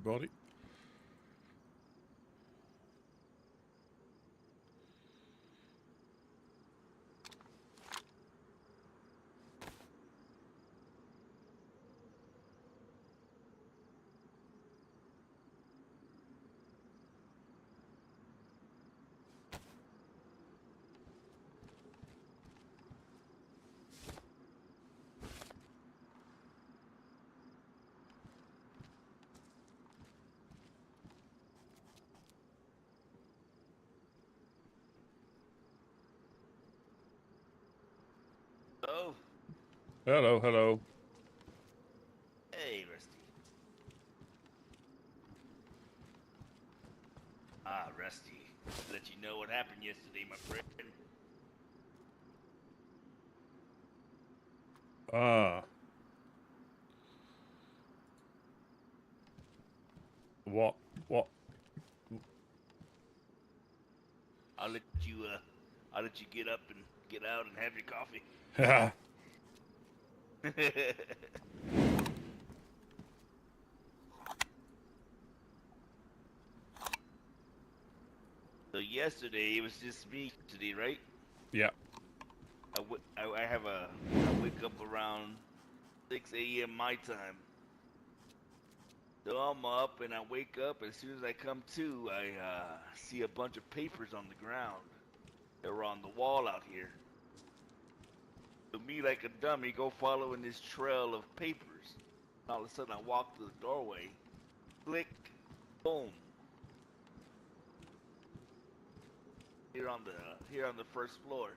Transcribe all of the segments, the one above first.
everybody. Hello. Hello, hello. Hey, Rusty. Ah, Rusty. Let you know what happened yesterday, my friend. Ah. What? I'll let you get up and get out and have your coffee. Haha. So yesterday it was just me today, right? Yeah. I wake up around 6 a.m. my time. So I'm up and I wake up. As soon as I come to, I see a bunch of papers on the ground. They were on the wall out here. So me, like a dummy, go following this trail of papers. All of a sudden, I walk to the doorway. Click, boom. Here on the first floor.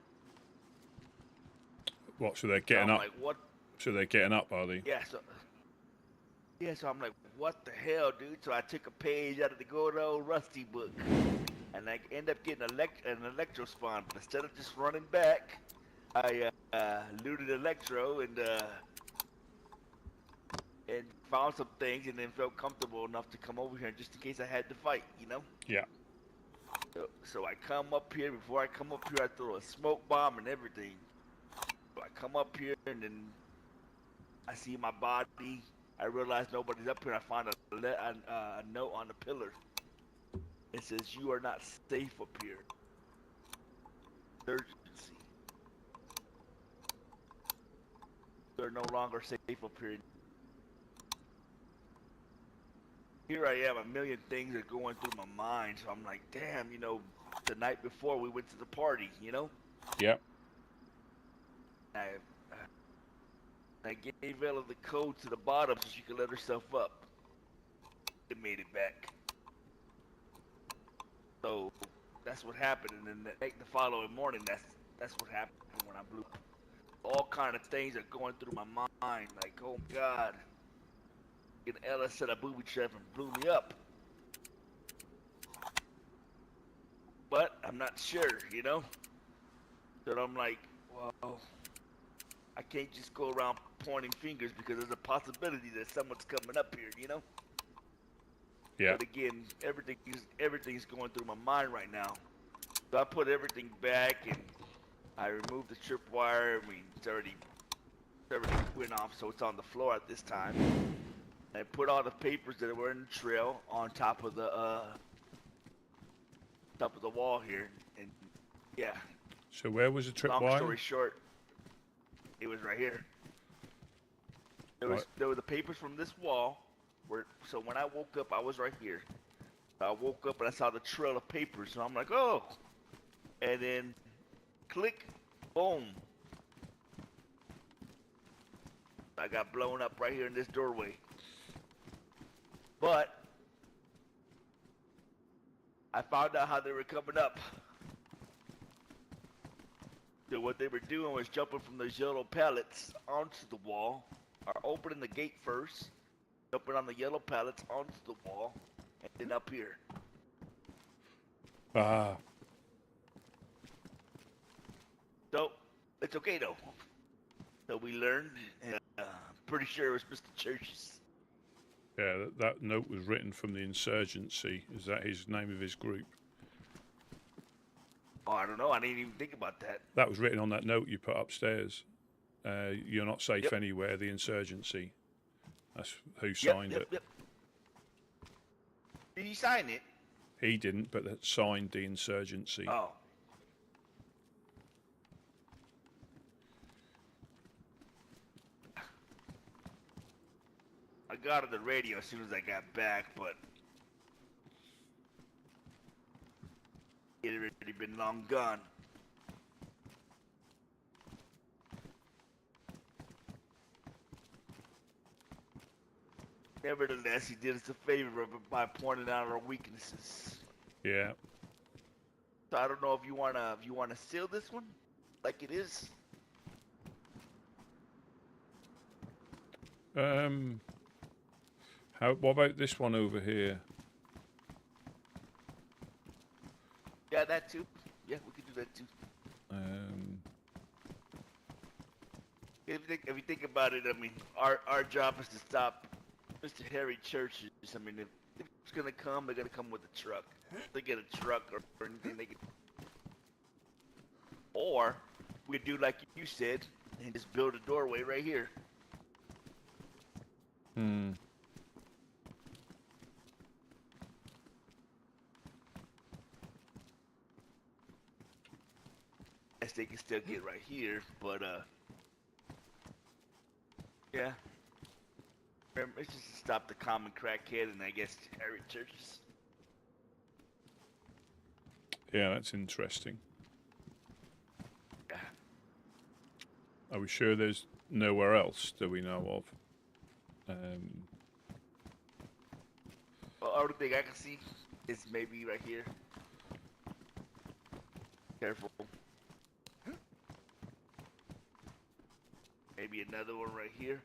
What? So they're getting So I'm up? like, what? So they're getting up, are they? Yeah. So I'm like, what the hell, dude? So I took a page out of the good old Rusty book, and I end up getting an electro spawn. But instead of just running back, I looted electro and found some things, and then felt comfortable enough to come over here just in case I had to fight, you know? Yeah. So I come up here. Before I come up here, I throw a smoke bomb and everything. So I come up here, and then I see my body. I realize nobody's up here. I find a note on the pillar. It says, "You are not safe up here. Urgency. You're no longer safe up here." Here I am, a million things are going through my mind. So I'm like, damn, the night before we went to the party, Yeah. I gave Ella the code to the bottom so she could let herself up. It made it back. So that's what happened, and then the following morning, that's what happened when I blew. All kind of things are going through my mind, like, oh God. And Ella set a booby trap and blew me up. But I'm not sure, So I'm like, well, I can't just go around pointing fingers because there's a possibility that someone's coming up here, Yeah. But again, everything's going through my mind right now. So I put everything back and I removed the tripwire. I mean, it's already went off, so it's on the floor at this time. I put all the papers that were in the trail on top of the wall here, and yeah. So where was the tripwire? Long story short, it was right here. There were the papers from this wall. So when I woke up, I was right here. I woke up and I saw the trail of papers, so I'm like, oh. And then, click, boom. I got blown up right here in this doorway. But I found out how they were coming up. So what they were doing was jumping from those yellow pallets onto the wall, or opening the gate first, jumping on the yellow pallets onto the wall, and then up here. Ah. So it's okay though. So we learned, and pretty sure it was Mr. Church's. Yeah, that note was written from the insurgency. Is that his name of his group? Oh, I don't know. I didn't even think about that. That was written on that note you put upstairs. You're not safe Yep. anywhere, the insurgency. That's who signed it. Yep. Did you sign it? He didn't, but that signed the insurgency. Oh. I got on the radio as soon as I got back, but it had already been long gone. Nevertheless, he did us a favor by pointing out our weaknesses. Yeah. So I don't know if you wanna seal this one, like it is. What about this one over here? Yeah, that too. Yeah, we could do that too. If you think about it, I mean, our job is to stop Mr. Harry Churches. I mean, if it's gonna come, they're gonna come with a truck. They get a truck or anything they can. Or we do like you said and just build a doorway right here. Hmm. Yes, they can still get right here, but yeah. Remember, it's just to stop the common crackhead and I guess Harry Churches. Yeah, that's interesting. Yeah. Are we sure there's nowhere else that we know of? Well, only thing I can see is maybe right here. Careful. Maybe another one right here.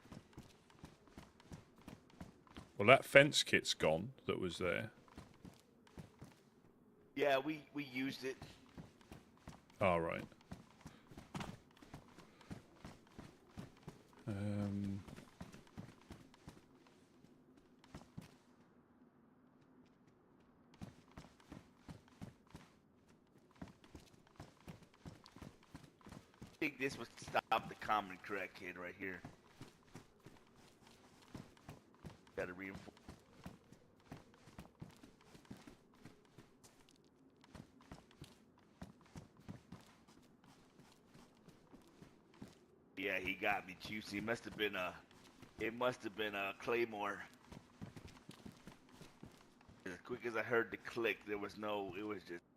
Well, that fence kit's gone that was there. Yeah, we used it. All right. I think this would stop the common crackhead right here. Gotta reinforce. Yeah, he got me, Juicy. It must have been a Claymore. As quick as I heard the click, it was just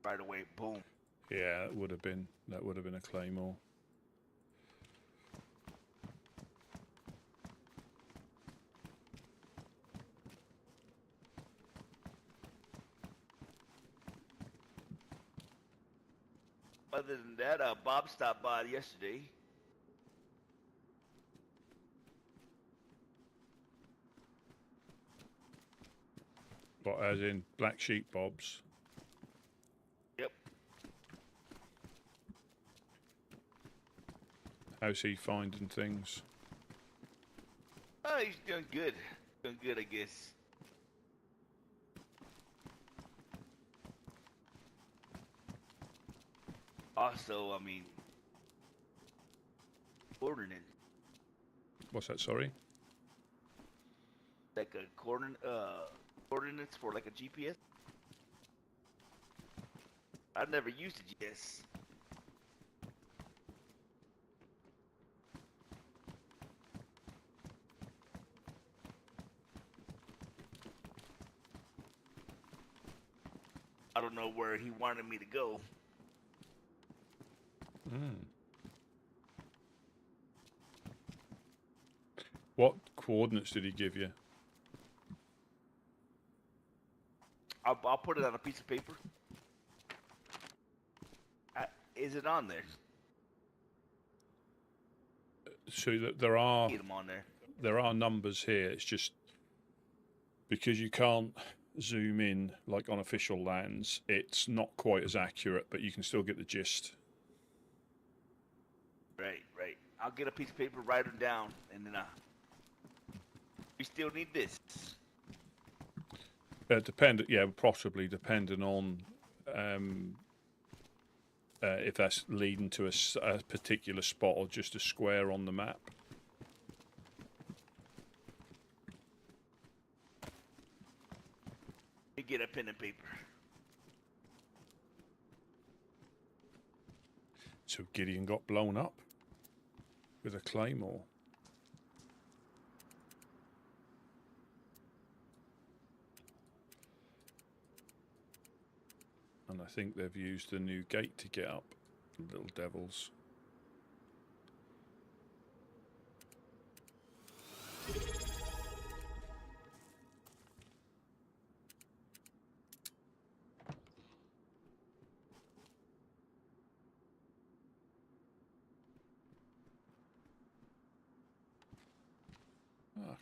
right away, boom. Yeah, that would have been a claymore. Other than that, Bob stopped by yesterday. But as in Black Sheep Bob's. Yep. How's he finding things? Oh, he's doing good. Doing good, I guess. Also, I mean, coordinates. What's that, sorry? Like a coordinates for like a GPS. I've never used a GPS. I don't know where he wanted me to go. What coordinates did he give you? I'll put it on a piece of paper. Is it on there? So that there are Get them on there. There are numbers here. It's just because you can't zoom in like on official lands, it's not quite as accurate, but you can still get the gist. Right. I'll get a piece of paper, write them down, and then we still need this. Possibly depending on if that's leading to a particular spot or just a square on the map. I think get a pen and paper. So Gideon got blown up with a claymore. And I think they've used the new gate to get up, little devils.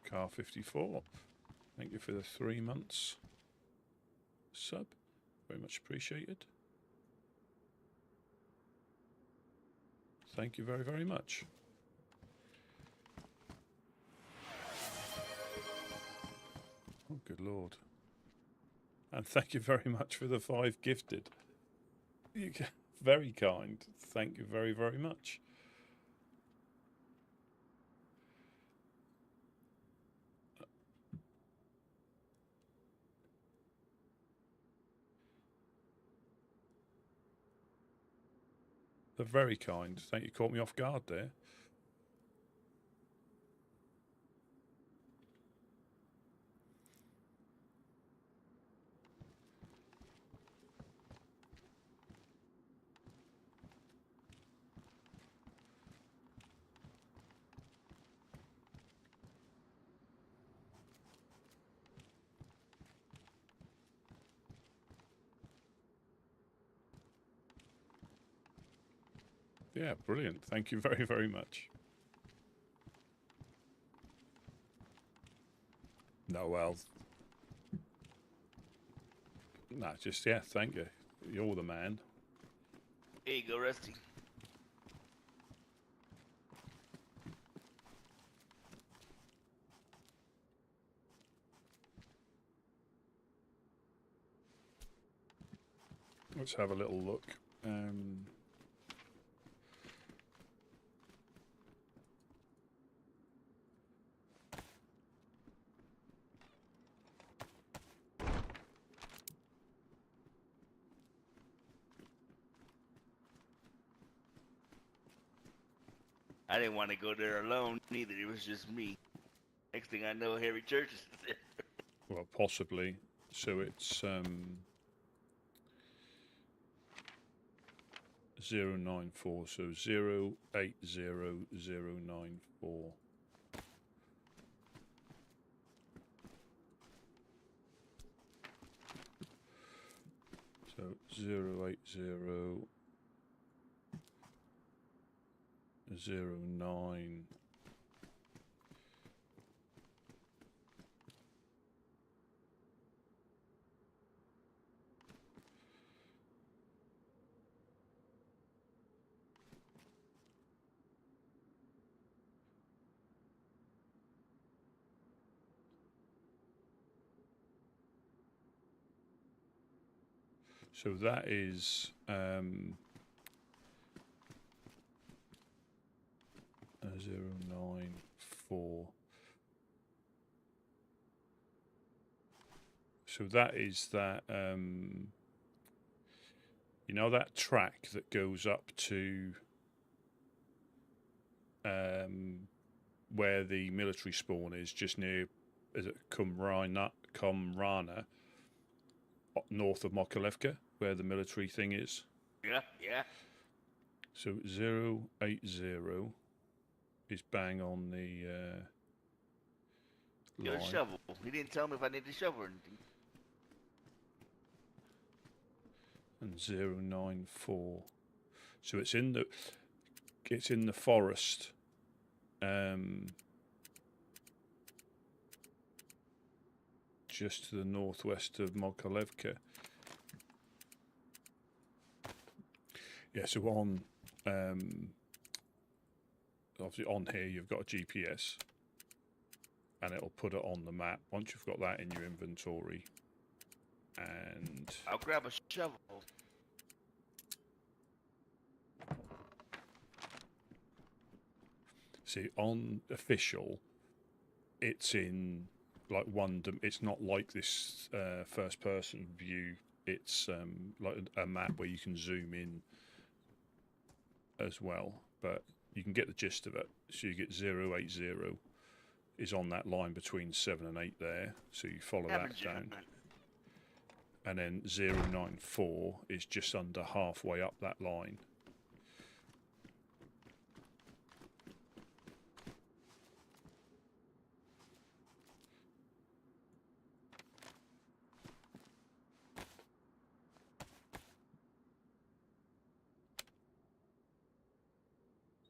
Car 54. Thank you for the 3 months sub. Very much appreciated. Thank you very, very much. Oh, good Lord. And thank you very much for the 5 gifted. Very kind. Thank you very, very much. They're very kind. Thank you. Caught me off guard there. Yeah, brilliant. Thank you very, very much. No, well, no, just, yeah, thank you. You're the man. Here you go, Rusty. Let's have a little look. I didn't want to go there alone neither. It was just me. Next thing I know, Harry Church is there. Well, possibly. So it's 094. So 080094. So 08009. So that is 094. So that is that you know that track that goes up to where the military spawn is, just near, is it Kumrana, north of Mokolevka, where the military thing is? Yeah, yeah. So 080 is bang on the Your line. shovel. He didn't tell me if I needed a shovel or anything. And 094. So it's in the forest. Just to the northwest of Mokolevka. Yeah, so on obviously on here you've got a GPS and it'll put it on the map once you've got that in your inventory. And I'll grab a shovel. see, on official, it's in like it's not like this first person view. It's like a map where you can zoom in as well, but you can get the gist of it. So you get 080 is on that line between 7 and 8 there, so you follow that down. And then 094 is just under halfway up that line.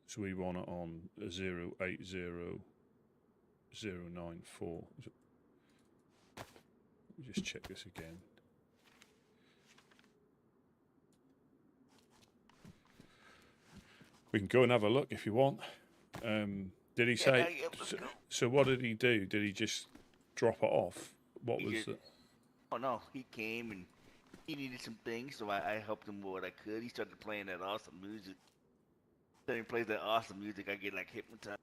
So we want it on 080 094. Let me just check this again. We can go and have a look if you want. Did he say? So what did he do? Did he just drop it off? What was it? Oh no, he came and he needed some things, so I helped him with what I could. He started playing that awesome music. Then he plays that awesome music, I get like hypnotized.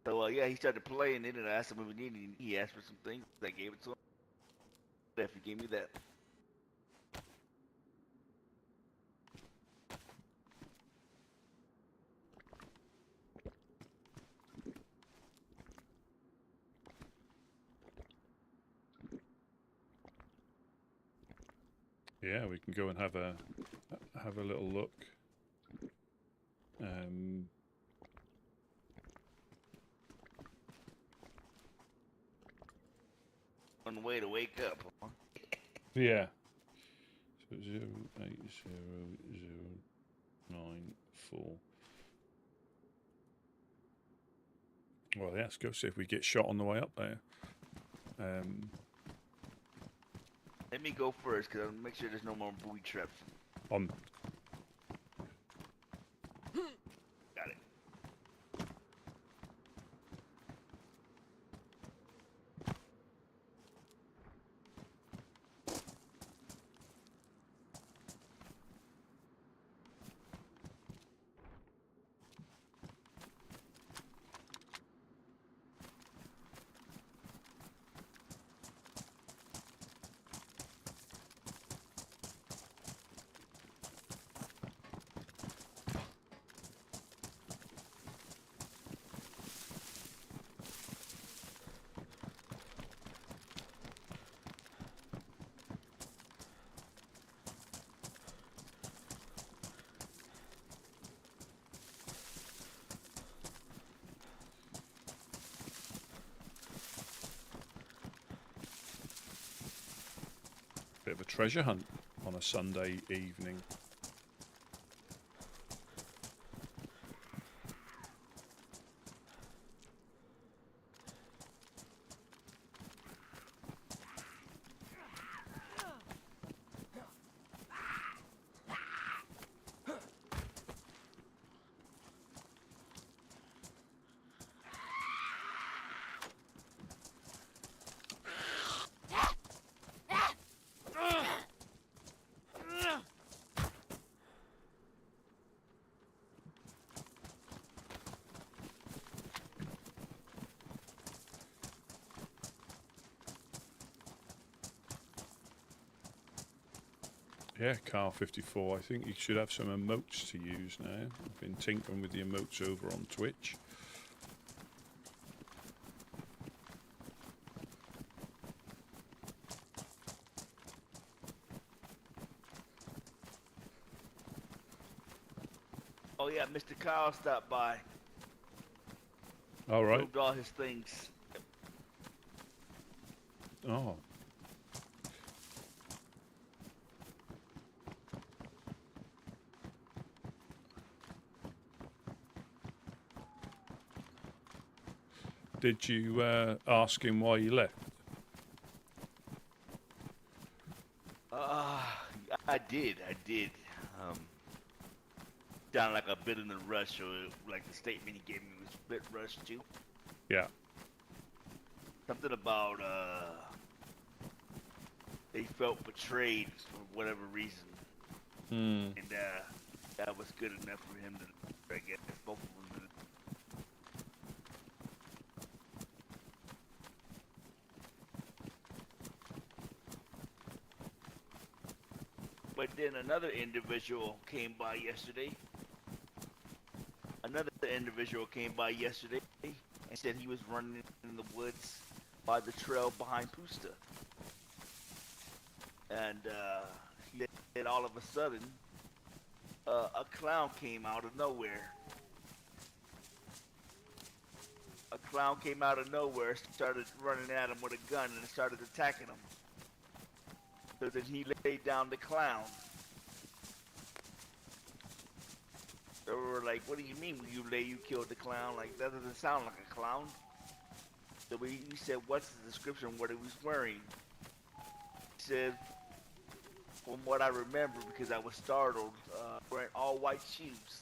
So yeah, he started playing it, and I asked him if he needed it. He asked for some things. I gave it to him. If he gave me that. Yeah, we can go and have a little look. One way to wake up. Huh? Yeah. So 080 094. Well, yeah, let's go see if we get shot on the way up there. Let me go first, because I'll make sure there's no more booby traps. On. Got it. Bit of a treasure hunt on a Sunday evening. Yeah, Car 54. I think you should have some emotes to use now. I've been tinkering with the emotes over on Twitch. Oh yeah, Mr. Kyle stopped by. All right. Moved all his things. Oh. Did you ask him why he left? I did. Sounded like a bit in a rush, or like the statement he gave me was a bit rushed too. Yeah. Something about they felt betrayed for whatever reason, and that was good enough for him to, I guess, both of them. But then another individual came by yesterday. Another individual came by yesterday and said he was running in the woods by the trail behind Pusta. And he said all of a sudden, a clown came out of nowhere. A clown came out of nowhere, started running at him with a gun, and started attacking him. So then he laid down the clown. They were like, "What do you mean you killed the clown? Like, that doesn't sound like a clown." So he said, "What's the description of what he was wearing?" He said, "From what I remember, because I was startled, wearing all white shoes."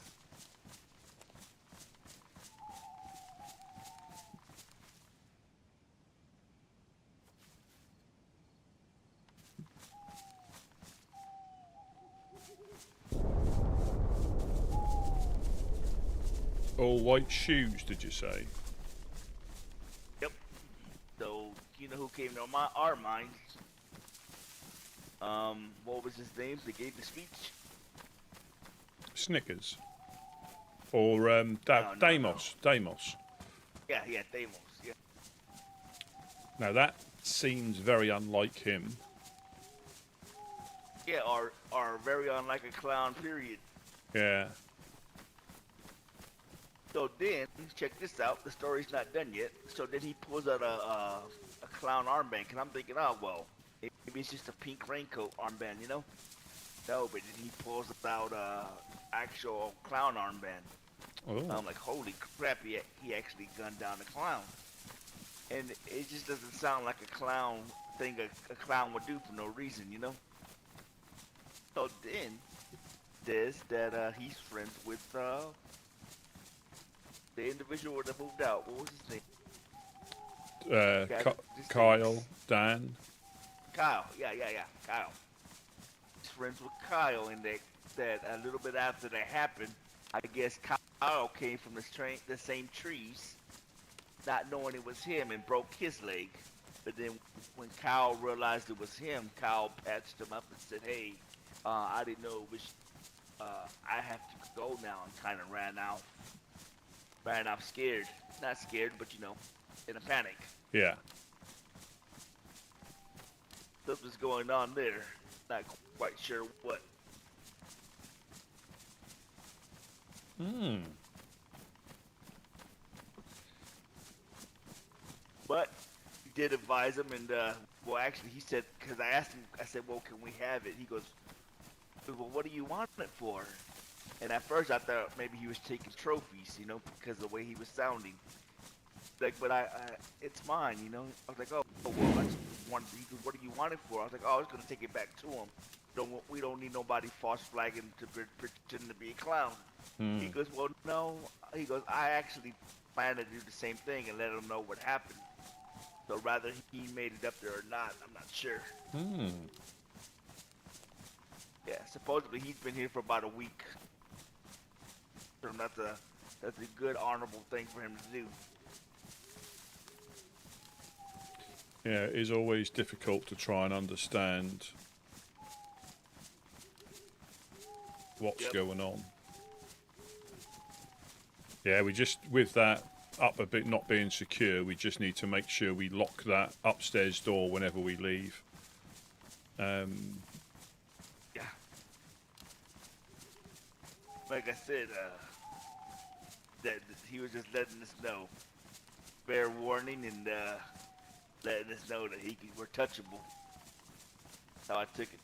All white shoes, did you say? Yep. So, you know who came to our minds? What was his name? They gave the speech. Snickers. Or Deimos. Deimos. Yeah, Deimos. Yeah. Now that seems very unlike him. Yeah, or very unlike a clown. Period. Yeah. So then, check this out. The story's not done yet. So then he pulls out a clown armband, and I'm thinking, oh well, maybe it's just a pink raincoat armband, you know? No, but then he pulls out actual clown armband. Oh. I'm like, holy crap! He actually gunned down the clown, and it just doesn't sound like a clown thing a clown would do for no reason, you know? So then, says that he's friends with the individual that moved out. What was his name? Kyle, Dan. Kyle. Yeah. Kyle. He's friends with Kyle, and that a little bit after that happened, I guess Kyle came from the same trees, not knowing it was him, and broke his leg. But then when Kyle realized it was him, Kyle patched him up and said, "Hey, I didn't know it was. I have to go now," and kind of ran out. Ran off scared. Not scared, but you know, in a panic. Yeah. Something's going on there. Not quite sure what. But he did advise him, and well, actually, he said, because I asked him, I said, "Well, can we have it?" He goes, "Well, what do you want it for?" And at first I thought maybe he was taking trophies, you know, because of the way he was sounding. Like, but it's mine, you know. I was like, oh well, I just wanted. He goes, "What do you want it for?" I was like, "Oh, I was gonna take it back to him. We don't need nobody false flagging to pretend to be a clown." He goes, "Well, no." He goes, "I actually plan to do the same thing and let him know what happened. So rather he made it up there or not, I'm not sure." Yeah, supposedly he's been here for about a week. So that's a good, honorable thing for him to do. Yeah, it is always difficult to try and understand what's going on. Yeah, we just, with that up a bit not being secure, we just need to make sure we lock that upstairs door whenever we leave. Yeah. Like I said, that he was just letting us know, fair warning, and letting us know that we're touchable. That's how I took it.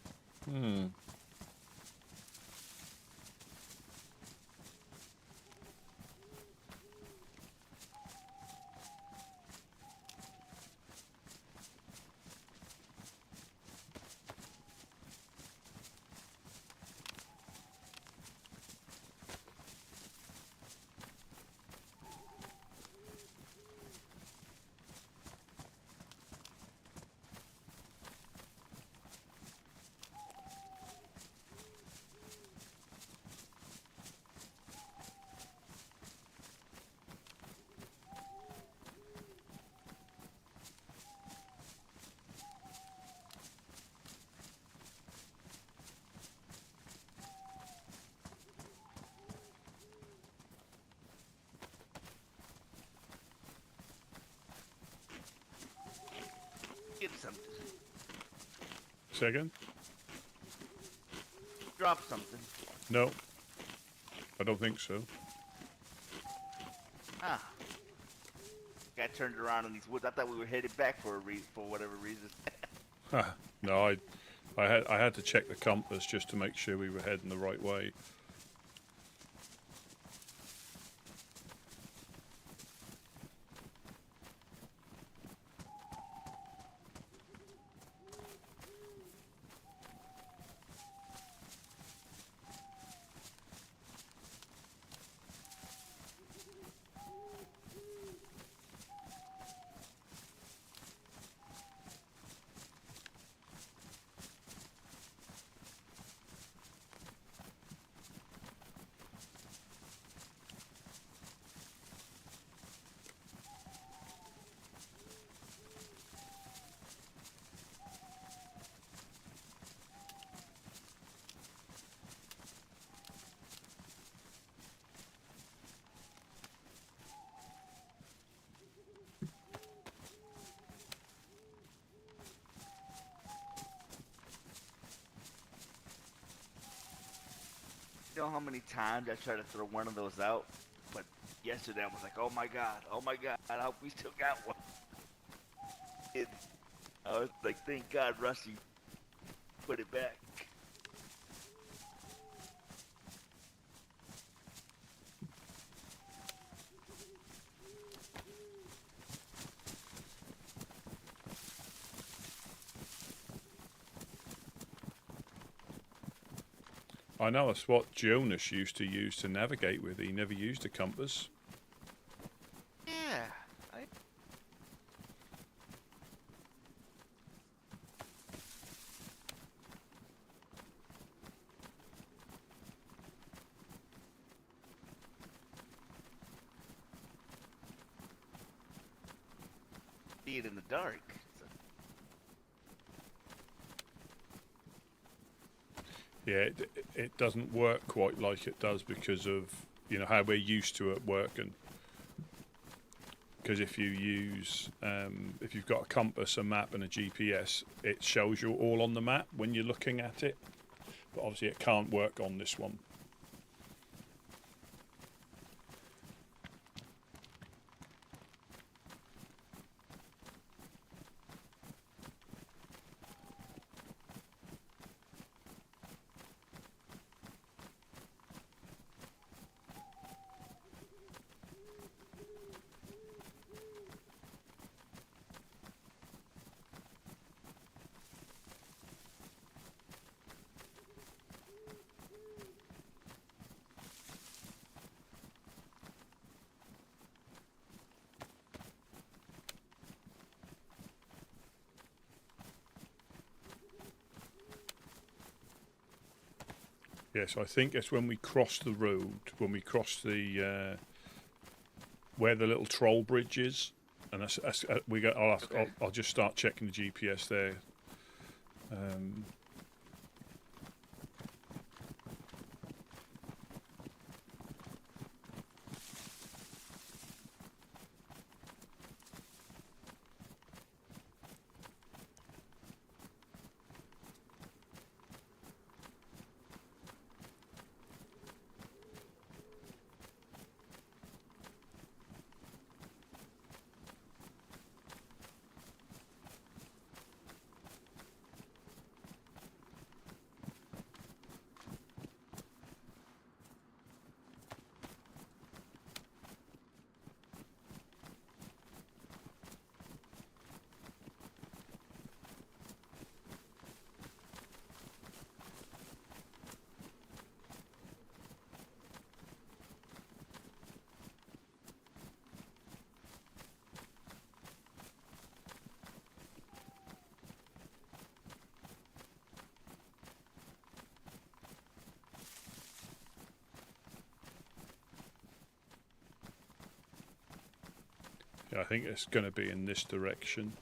Say again? Drop something. No, I don't think so. Ah. Got turned around in these woods. I thought we were headed back for whatever reason. No, I had to check the compass just to make sure we were heading the right way. You know how many times I tried to throw one of those out? But yesterday I was like, oh my god, I hope we still got one. I was like, thank God Rusty put it back. I know that's what Jonas used to use to navigate with. He never used a compass. Yeah. See it in the dark. Yeah, it doesn't work quite like it does because of, you know, how we're used to it working. Because if you use, if you've got a compass, a map and a GPS, it shows you all on the map when you're looking at it. But obviously it can't work on this one. Yes, I think it's when we cross the road, when we cross the where the little troll bridge is, and that's we go. I'll just start checking the GPS there. Yeah, I think it's going to be in this direction.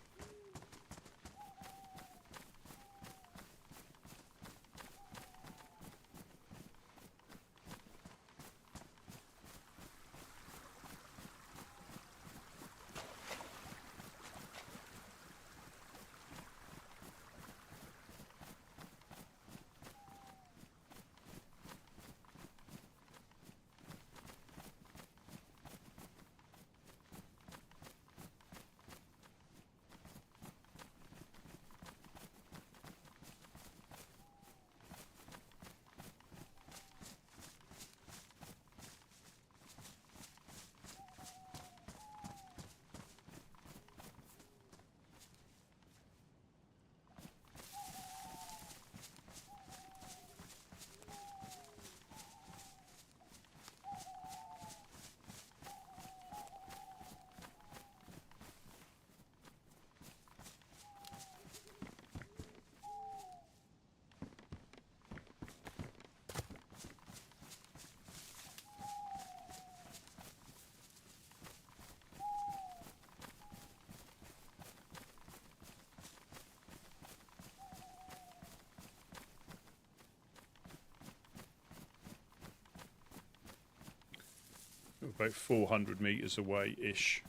About 400 meters away ish,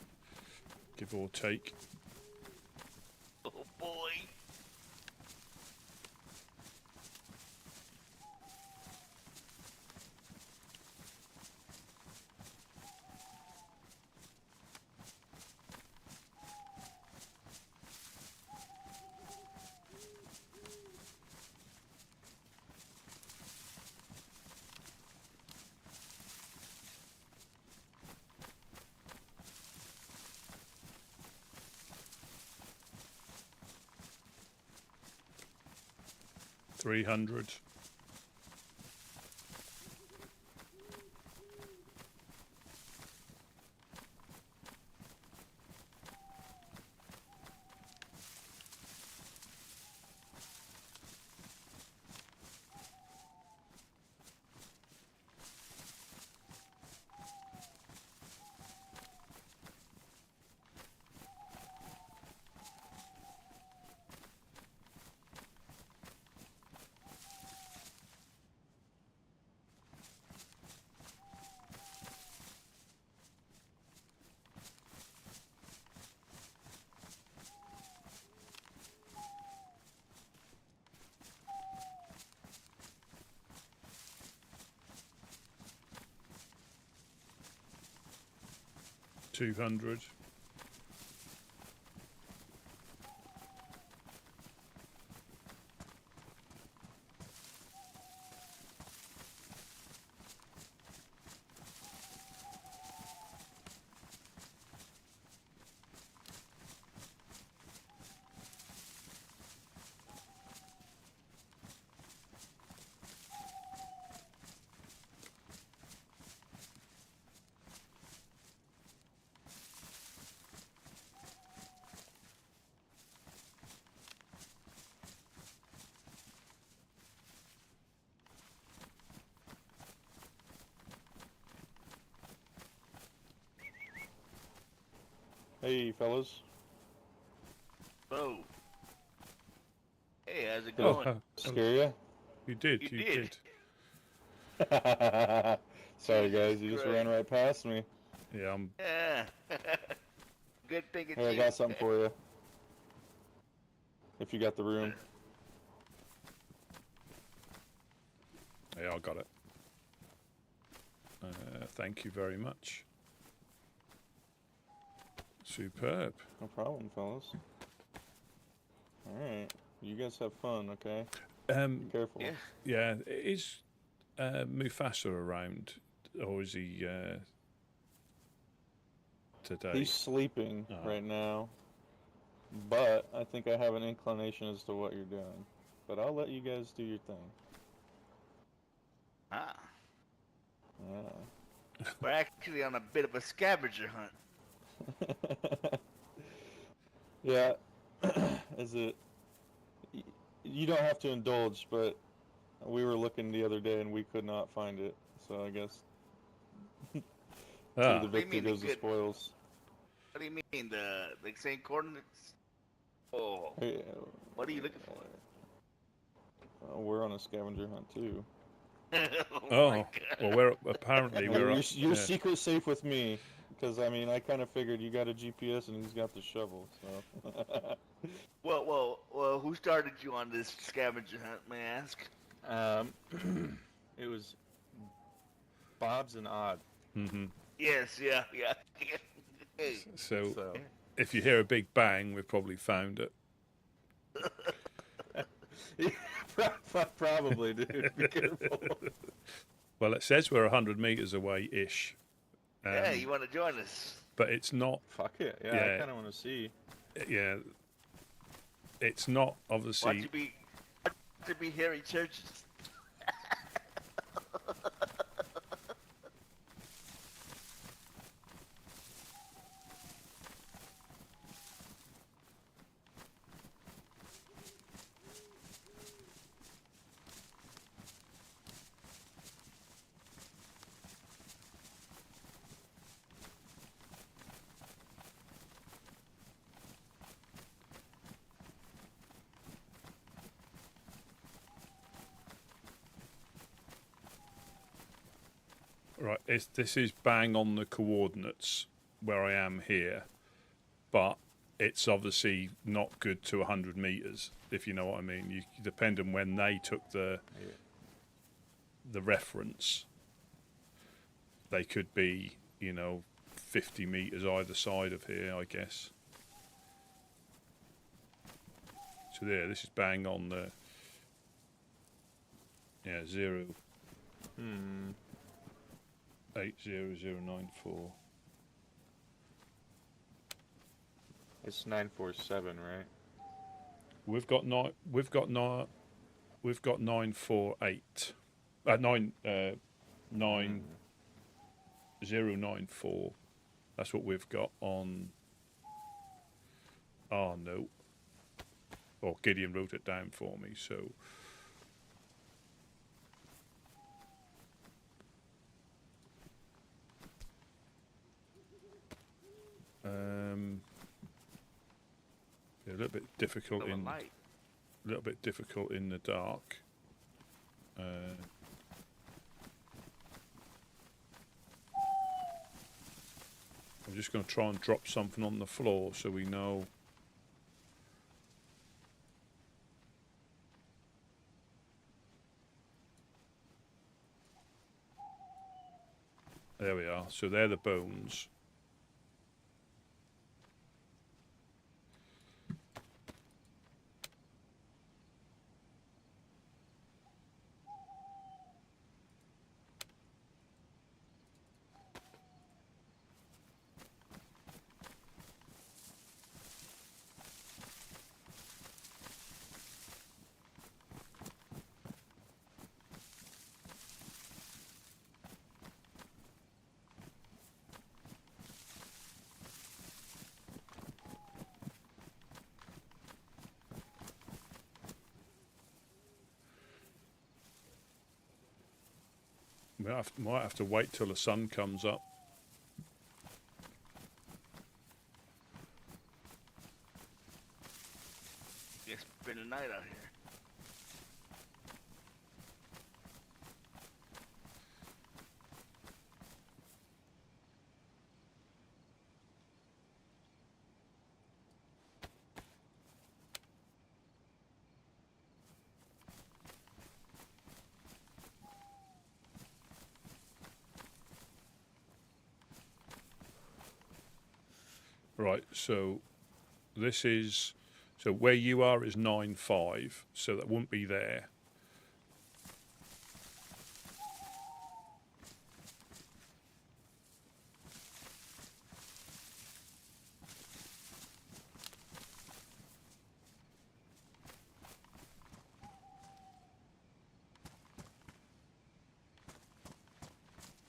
give or take. Oh boy. $300. $200. Hey, fellas. Whoa. Hey, how's it Oh, going? Scare ya? you did. You You did. did. Sorry, Jesus guys. You just Christ. ran right past me. Yeah, I'm. Yeah. Good thing it's Hey, I you. got something for you. If you got the room. Yeah, I got it. Thank you very much. Superb. No problem, fellas. Alright. You guys have fun, okay? Be careful. Yeah. Yeah, is Mufasa around, or is he today? He's sleeping Oh. right now. But I think I have an inclination as to what you're doing. But I'll let you guys do your thing. Ah. Yeah. We're actually on a bit of a scavenger hunt. Yeah. Is it... You don't have to indulge, but we were looking the other day and we could not find it. So I guess to Ah, the What do you victor mean they goes the could- spoils. What do you mean? The same coordinates? Oh. Hey, What are you looking for? we're on a scavenger hunt too. oh, my God. well, we're apparently Hey, we're your up. your Yeah. secret's safe with me, because I mean I kind of figured you got a GPS and he's got the shovel. So. Well, who started you on this scavenger hunt, may I ask? It was Bob's and Odd. Mm-hmm. Yes, yeah. Hey. So So. if you hear a big bang, we've probably found it. Probably, dude. Be careful. Well, it says we're 100 meters away ish. Yeah, you want to join us? But it's not. Fuck it. Yeah, Yeah. I kind of want to see. Yeah, it's not obviously. Watch it be Harry Churches. Right, this is bang on the coordinates where I am here, but it's obviously not good to 100 meters, if you know what I mean. You depend on when they took the reference. They could be, 50 meters either side of here, I guess. So there, this is bang on the 0. 80094. It's 947, right? We've got 948. 9094. That's what we've got on. Oh no. Or Gideon wrote it down for me, so. A little bit difficult in the dark. I'm just going to try and drop something on the floor so we know. There we are. So they're the bones. Might have to wait till the sun comes up. It's been a night out here. Right, so this is, so where you are is 9.5, so that won't be there.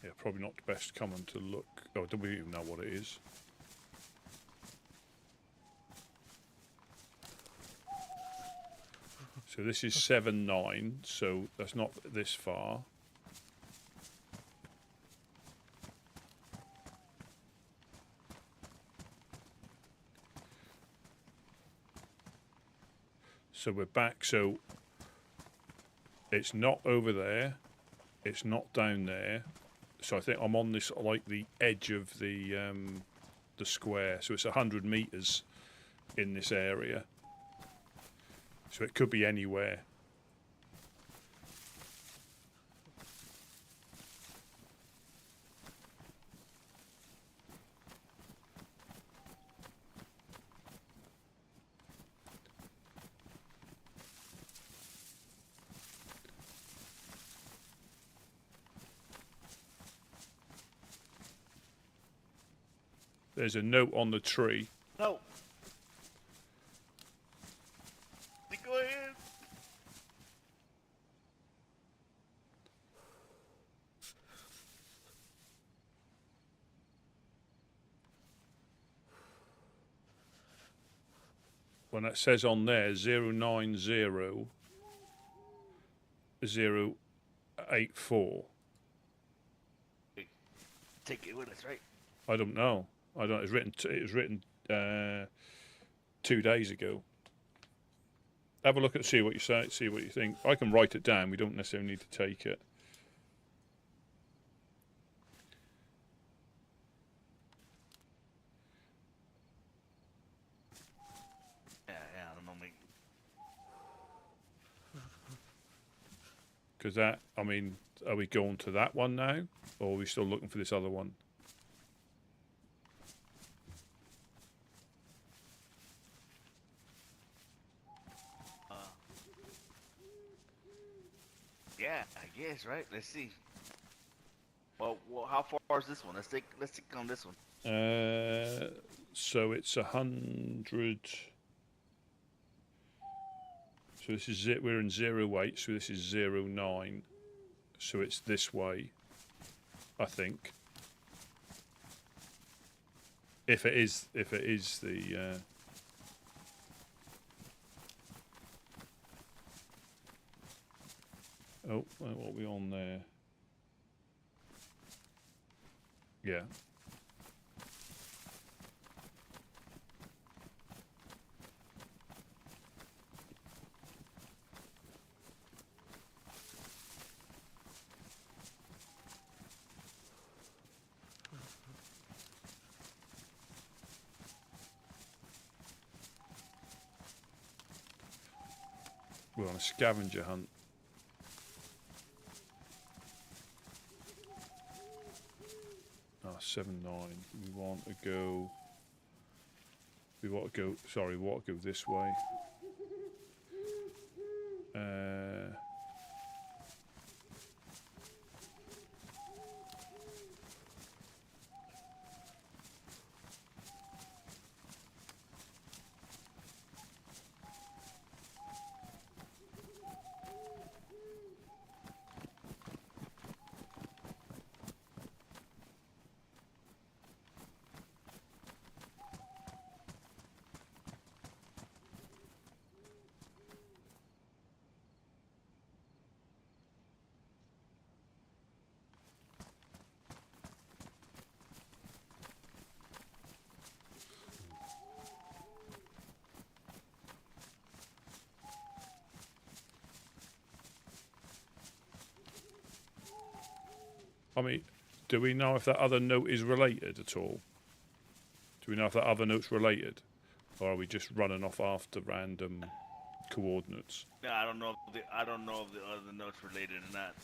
Yeah, probably not the best coming to look. Oh, do we even know what it is? So this is 7.9, so that's not this far. So we're back, so it's not over there, it's not down there. So I think I'm on this, like the edge of the square, so it's 100 meters in this area. So it could be anywhere. There's a note on the tree. No. Go ahead. When it says on there 090-084. Take it with us, right? I don't know. I don't. It was written 2 days ago. Have a look at see what you say. See what you think. I can write it down. We don't necessarily need to take it. Because that, I mean, are we going to that one now, or are we still looking for this other one? Yeah, I guess, right? Let's see. Well, how far is this one? Let's take on this one. So it's 100. So this is it. We're in 08. So this is 09. So it's this way, I think. If it is the. Oh, what are we on there? Yeah. We're on a scavenger hunt. Ah, 7-9. We want to go. Sorry, we want to go this way. I mean, do we know if that other note is related at all? Do we know if that other note's related? Or are we just running off after random coordinates? No, I don't know if the other notes related or not.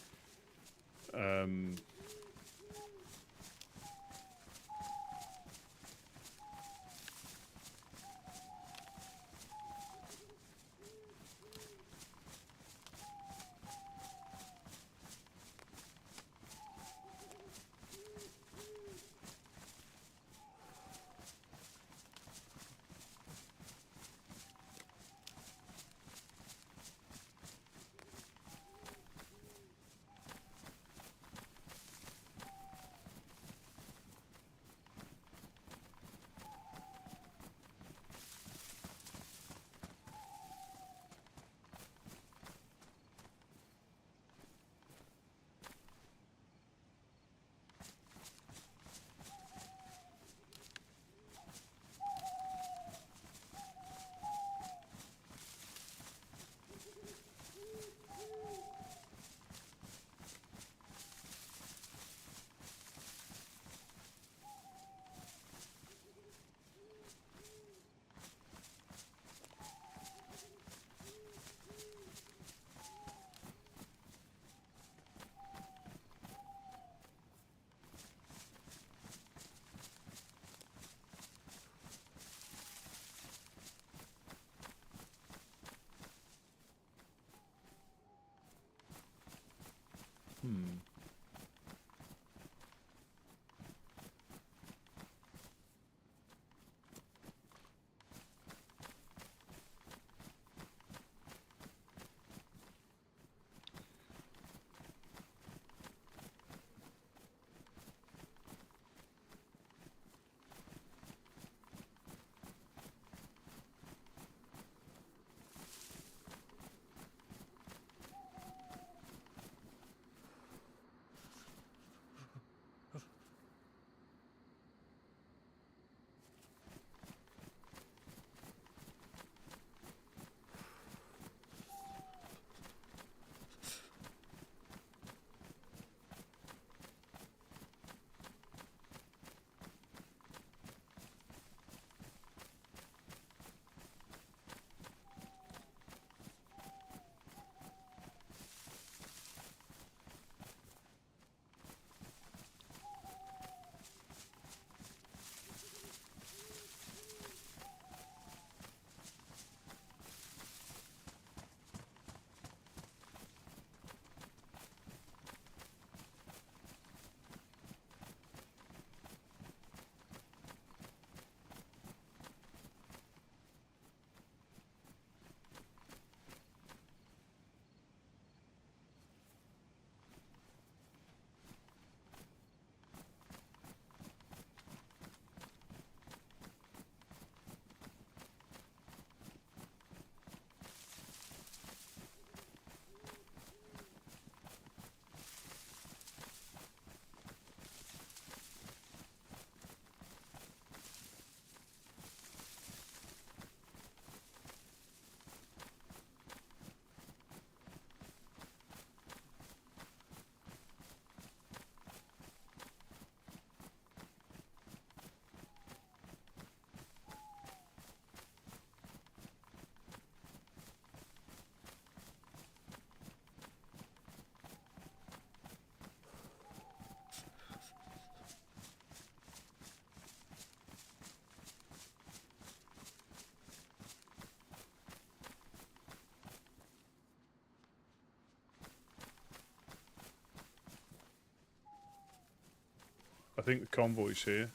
think the convoy's here.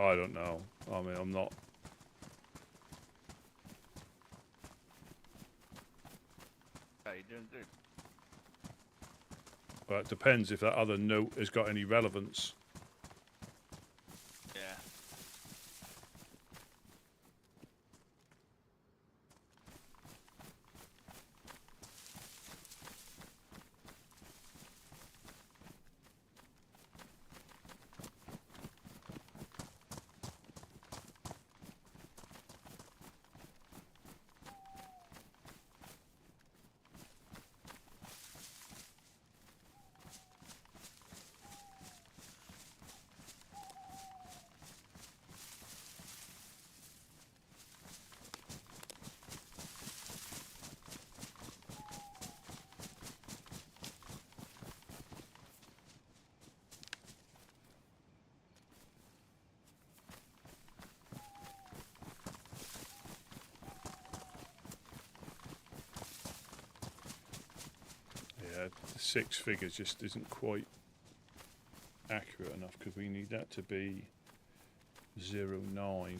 I don't know. I mean, I'm not. Oh, you're doing good. Well, it depends if that other note has got any relevance. Yeah. Yeah, the 6 figures just isn't quite accurate enough because we need that to be 09.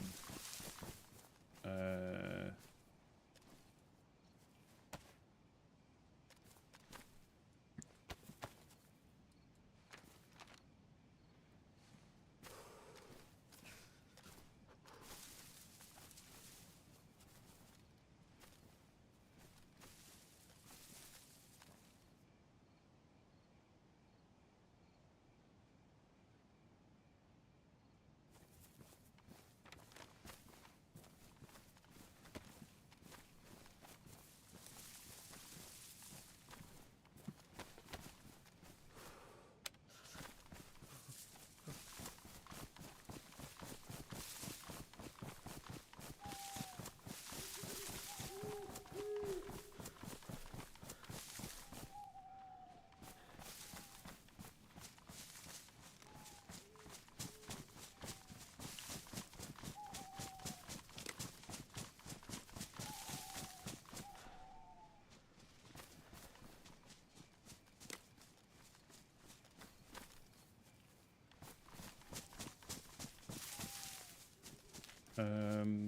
Um,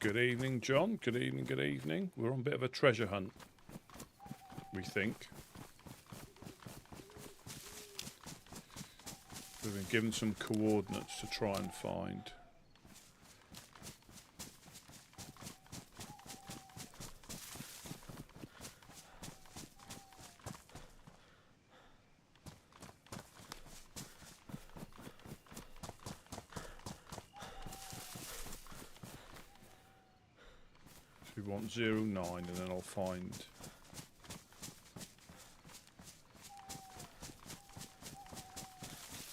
good evening, John. Good evening, good evening. We're on a bit of a treasure hunt, we think. We've been given some coordinates to try and find. We want 09 and then I'll find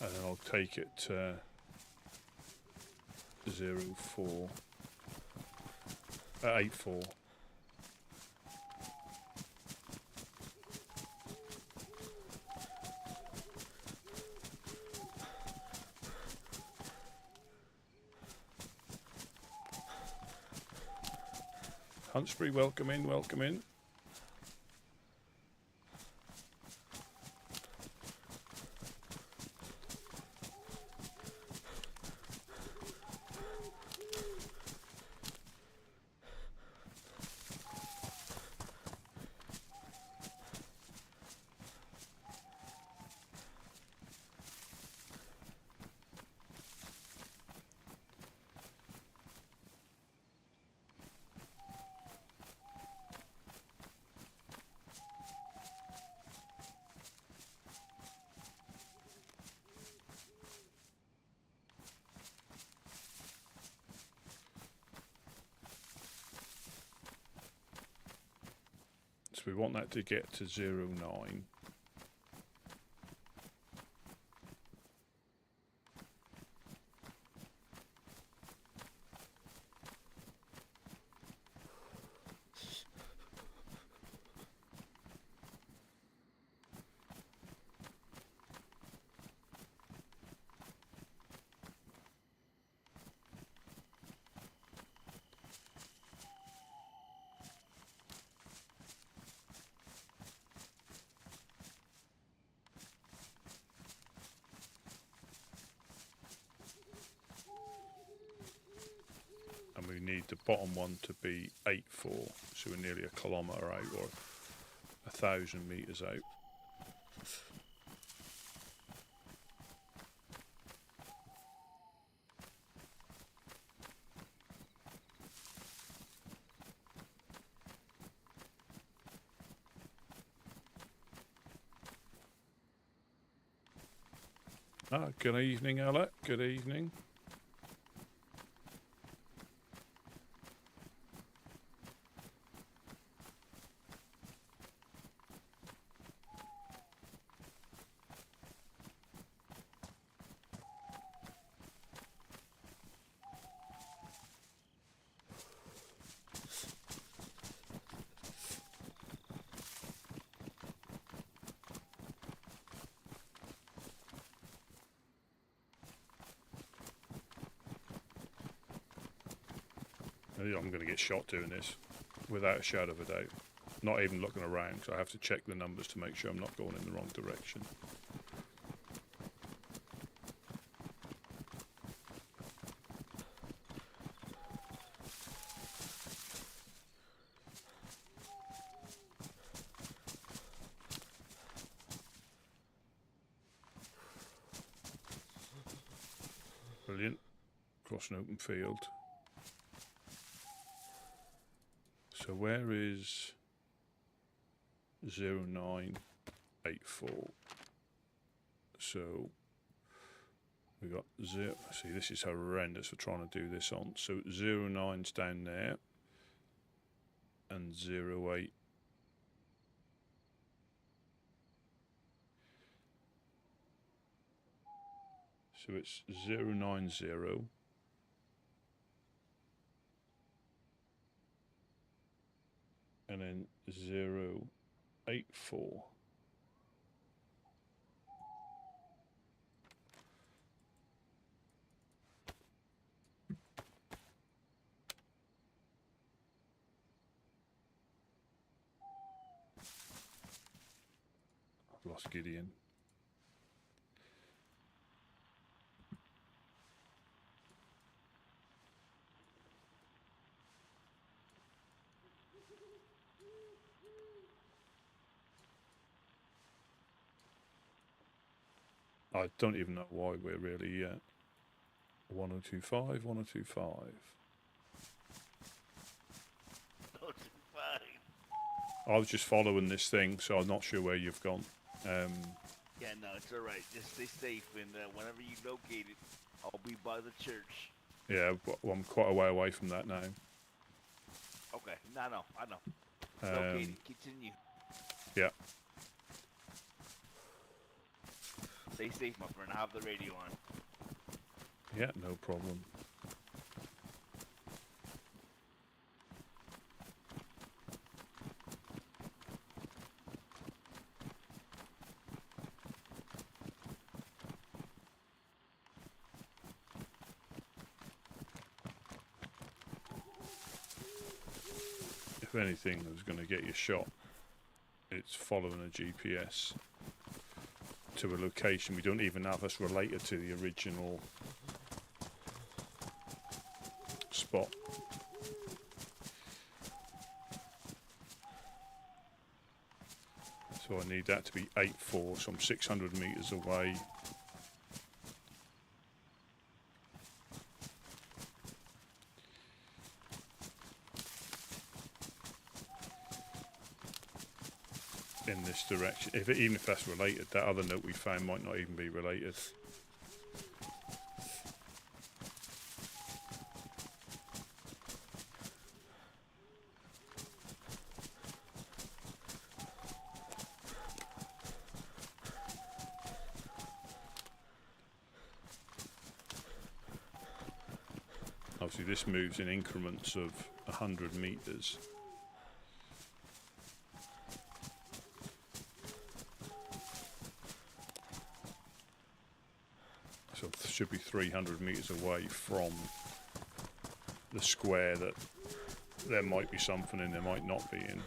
and then I'll take it to 04 84. Hunsbury, welcome in, welcome in. So we want that to get to 09. And we need the bottom one to be 84, so we're nearly a kilometre out or 1,000 metres out. Good evening, Alec. Good evening. I'm going to get shot doing this, without a shadow of a doubt. Not even looking around, so I have to check the numbers to make sure I'm not going in the wrong direction. Brilliant. Across an open field. So where is 0984? So we got zero. See, this is horrendous for trying to do this on. So 09's down there, and 08. So it's 090. And then 084. I've lost Gideon. I don't even know why we're really 1025, 1025. 025. I was just following this thing, so I'm not sure where you've gone. Yeah, no, it's all right. Just stay safe, and whenever you locate it, I'll be by the church. Yeah, well, I'm quite a way away from that now. Okay, no, I know. Locate it. Continue. Yeah. Stay safe, my friend. I have the radio on. Yeah, no problem. if anything was going to get you shot, it's following a GPS to a location we don't even have us related to the original spot. So I need that to be 8-4, so I'm 600 meters away. In this direction, even if that's related, that other note we found might not even be related. Obviously this moves in increments of 100 meters. So it should be 300 meters away from the square that there might be something in, there might not be in.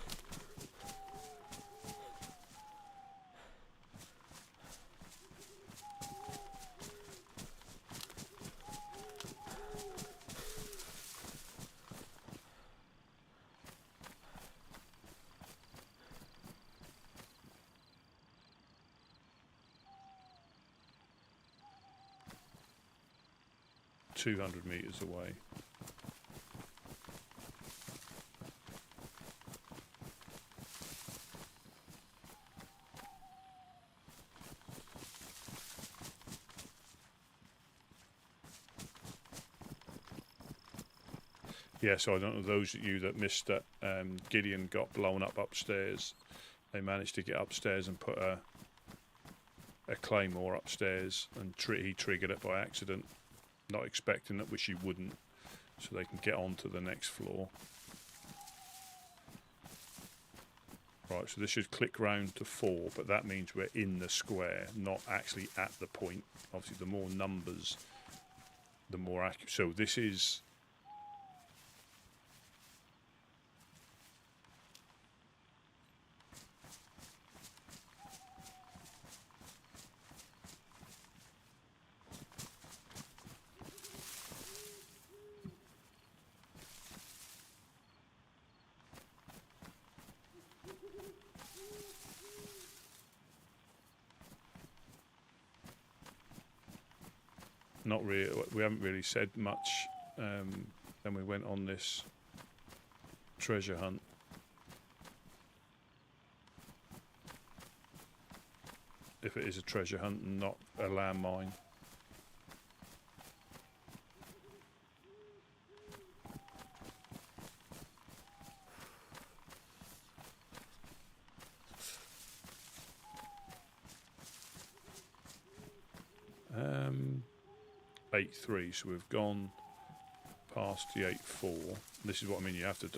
$200 meters away. Yeah, so I don't know, those of you that missed that, Gideon got blown up upstairs. They managed to get upstairs and put a claymore upstairs, and he triggered it by accident, not expecting it, which he wouldn't, so they can get on to the next floor. Right, so this should click round to 4, but that means we're in the square, not actually at the point. Obviously, the more numbers, the more accurate. So this is... Not really. We haven't really said much. Then we went on this treasure hunt. If it is a treasure hunt and not a landmine. Um, 8-3, so we've gone past the 8-4. This is what I mean, you have to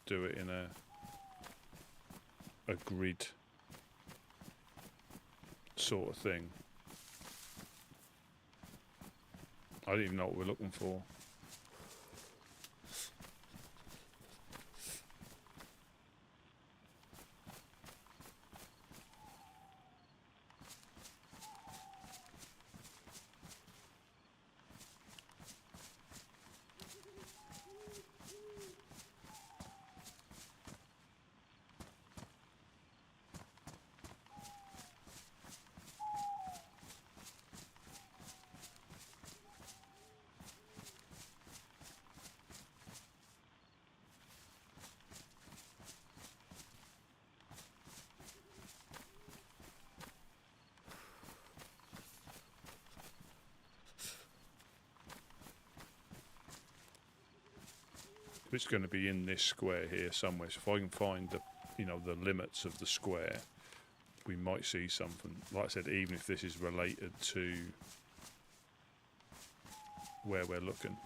do it in a grid sort of thing. I don't even know what we're looking for. It's going to be in this square here somewhere. So if I can find the, the limits of the square, we might see something. Like I said, even if this is related to where we're looking.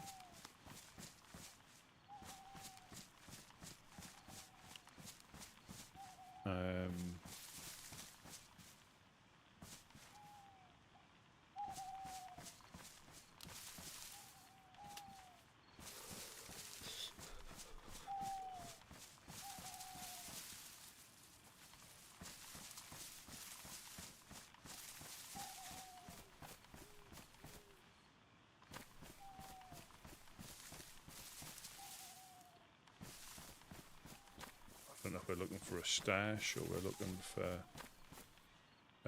don't know if we're looking for a stash or we're looking for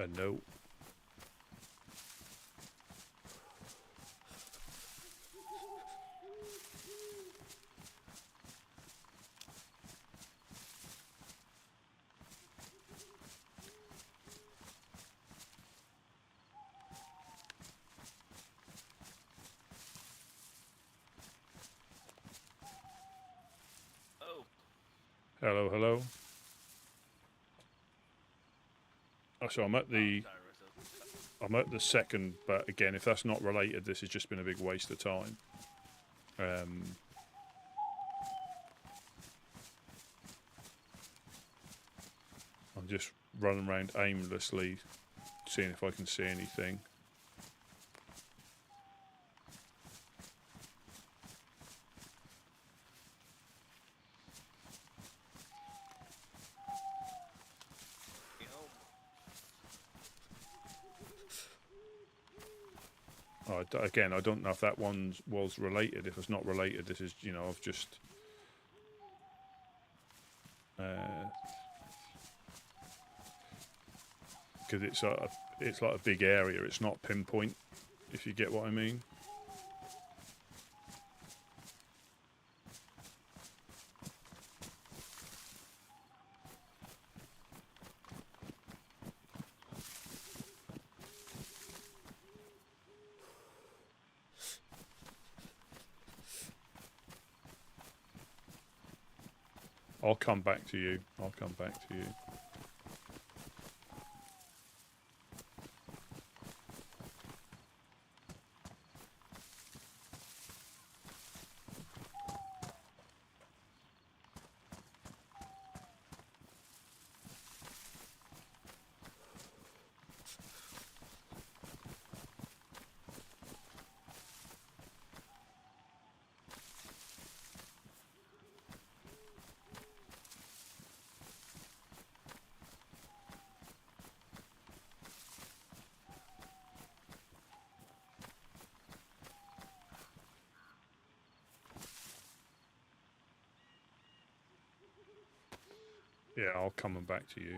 a note. Oh, Hello, hello. Oh, so I'm at the sorry, Russell. I'm at the second, but again, if that's not related, this has just been a big waste of time. I'm just running around aimlessly, seeing if I can see anything. You know, Again, I don't know if that one was related. If it's not related, this is, you know, I've just... Because it's like a big area. It's not pinpoint, if you get what I mean. I'll come back to you. I'll come back to you. Yeah, I'll come back to you.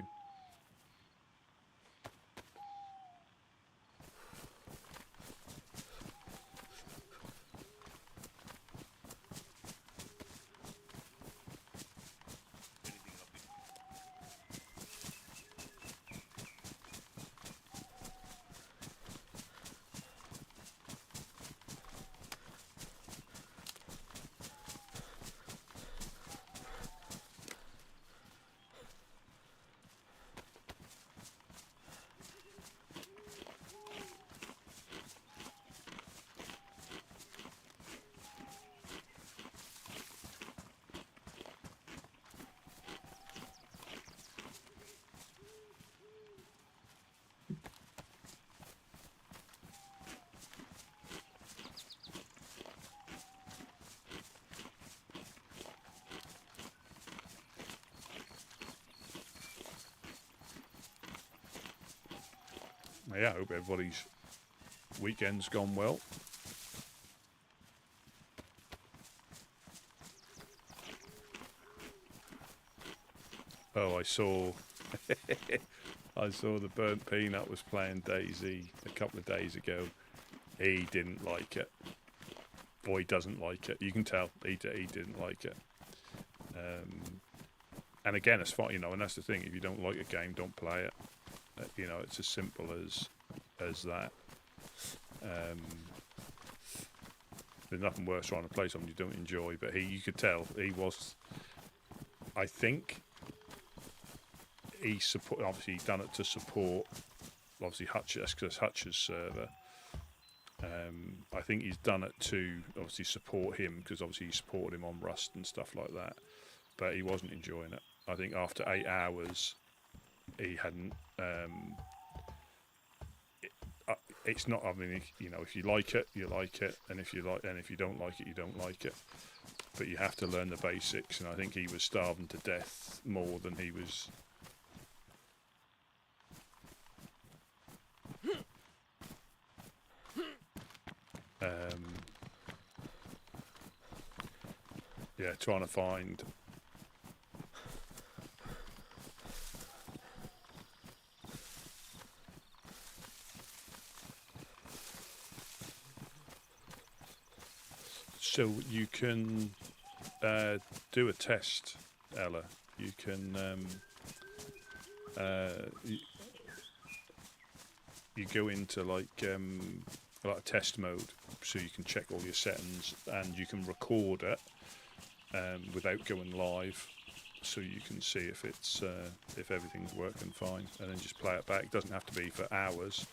anything up here. Yeah, I hope everybody's weekend's gone well. Oh, I saw I saw the Burnt Peanut was playing DayZ a couple of days ago. He didn't like it. Or he doesn't like it. You can tell he didn't like it. And again, it's fine, you know, and that's the thing. If you don't like a game, don't play it. You know, it's as simple as that. There's nothing worse trying to play something you don't enjoy. But you could tell he was. I think he obviously done it to support. Obviously, Hutch's because Hutch's server. I think he's done it to obviously support him because obviously he supported him on Rust and stuff like that. But he wasn't enjoying it. I think after 8 hours, he hadn't. It's not. I mean, you know, if you like it, you like it, and if you don't like it, you don't like it. But you have to learn the basics, and I think he was starving to death more than he was. Yeah, trying to find So you can do a test, Ella. You can you go into like a test mode, so you can check all your settings and you can record it without going live, so you can see if it's if everything's working fine, and then just play it back. It doesn't have to be for hours.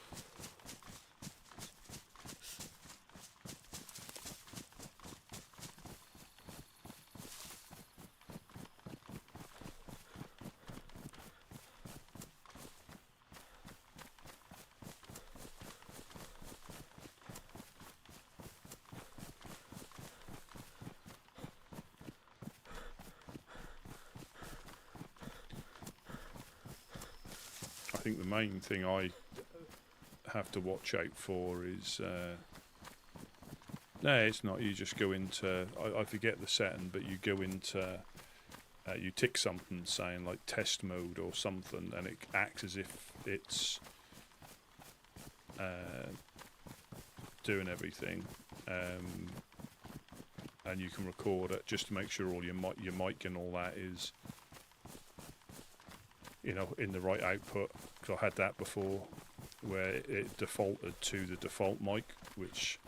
I think the main thing I have to watch out for is no, it's not. You just go into I forget the setting, but you go into you tick something saying like test mode or something, and it acts as if it's doing everything, and you can record it just to make sure all your mic and all that is, you know, in the right output. Because I had that before, where it defaulted to the default mic, which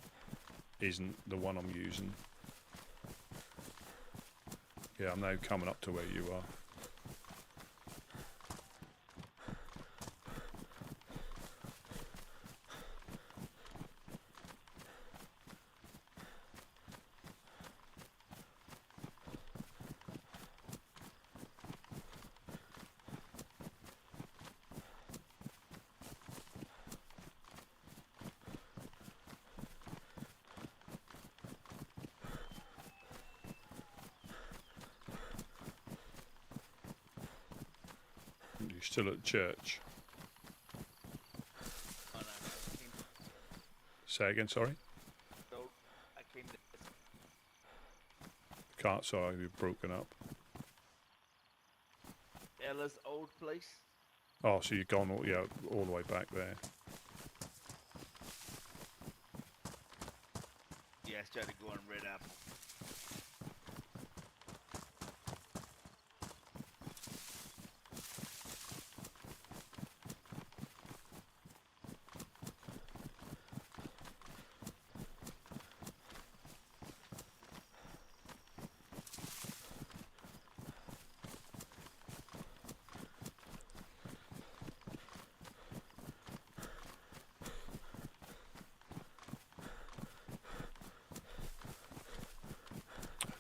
isn't the one I'm using. Yeah, I'm now coming up to where you are. You're still at church. Oh, no, I came, Say again, sorry? so I came to Can't, sorry, you've broken up. Ella's old place. Oh, so you've gone all the way back there. Yeah, I started going Red Apple.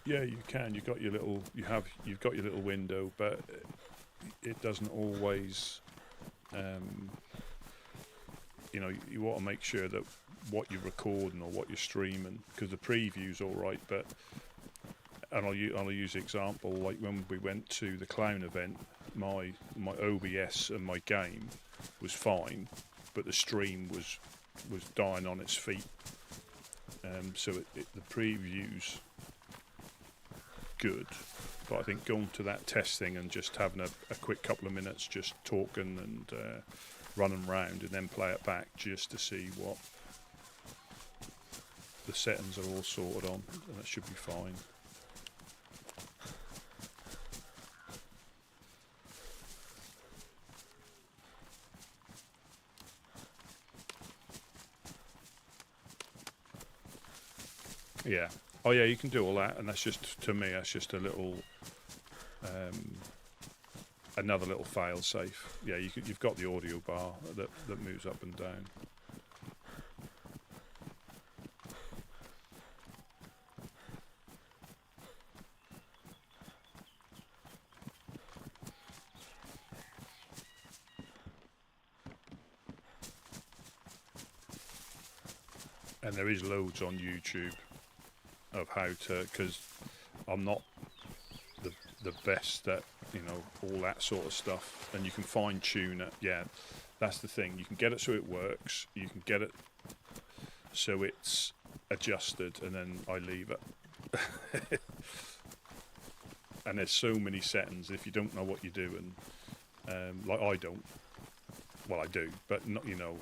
Yeah, you can. You've got your little. You've got your little window, but it doesn't always. You know, you want to make sure that what you're recording or what you're streaming, because the preview's all right, but I'll use the example like when we went to the clown event, my OBS and my game was fine, but the stream was dying on its feet. So the preview's good, but I think going to that test thing and just having a quick couple of minutes just talking and running around and then play it back just to see what the settings are all sorted on, and that should be fine. Yeah. Oh yeah, you can do all that, and that's just, to me, that's just a little, another little fail safe. Yeah, you've got the audio bar that moves up and down. And there is loads on YouTube of how to, because I'm not the best at, you know, all that sort of stuff, and you can fine tune it. Yeah, that's the thing. You can get it so it works. You can get it so it's adjusted, and then I leave it. And there's so many settings. If you don't know what you're doing, like I don't. Well, I do, but not. You know,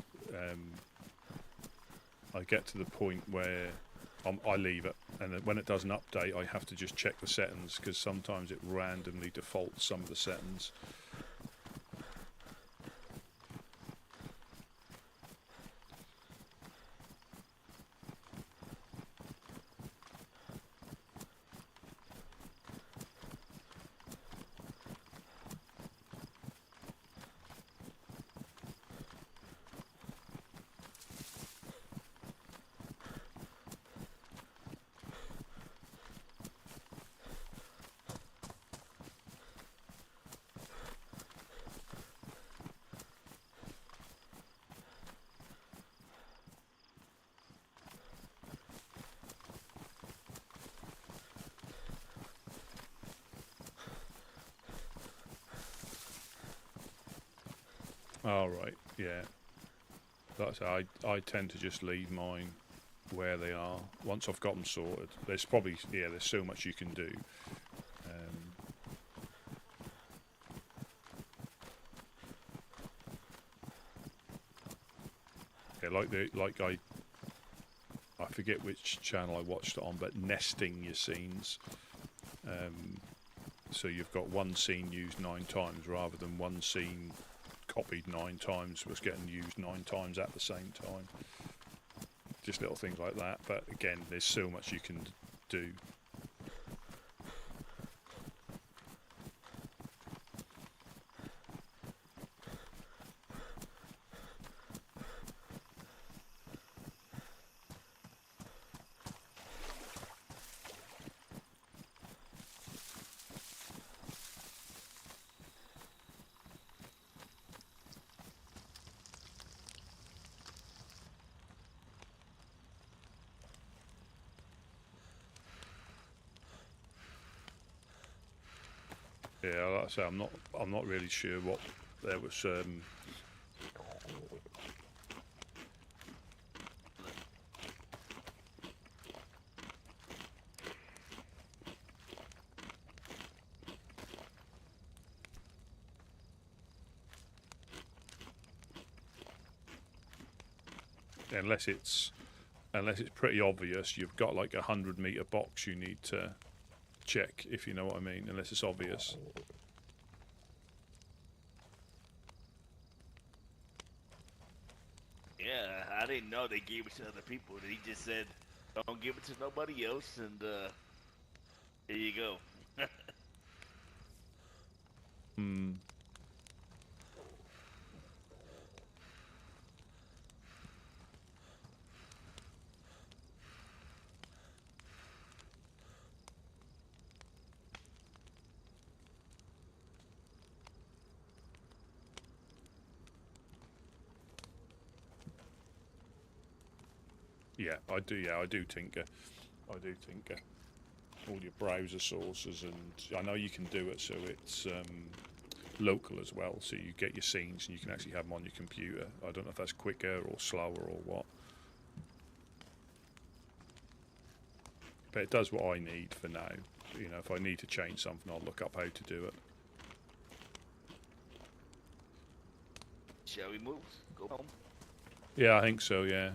I get to the point where I leave it, and then when it does an update, I have to just check the settings because sometimes it randomly defaults some of the settings. All right, yeah. That's I tend to just leave mine where they are once I've got them sorted. There's probably there's so much you can do. I forget which channel I watched it on, but nesting your scenes. So you've got one scene used 9 times rather than one scene copied 9 times was getting used 9 times at the same time. Just little things like that, but again, there's so much you can do. Yeah, like I say, I'm not really sure what there was. Unless it's pretty obvious, you've got like 100-meter box you need to check, if you know what I mean. Unless it's obvious. Yeah, I didn't know they gave it to other people. He just said, "Don't give it to nobody else," and there you go. Hmm. Yeah, I do. Yeah, I do tinker. All your browser sources, and I know you can do it so it's local as well. So you get your scenes and you can actually have them on your computer. I don't know if that's quicker or slower or what, but it does what I need for now. You know, if I need to change something, I'll look up how to do it. Shall we move? Go home. Yeah, I think so. Yeah.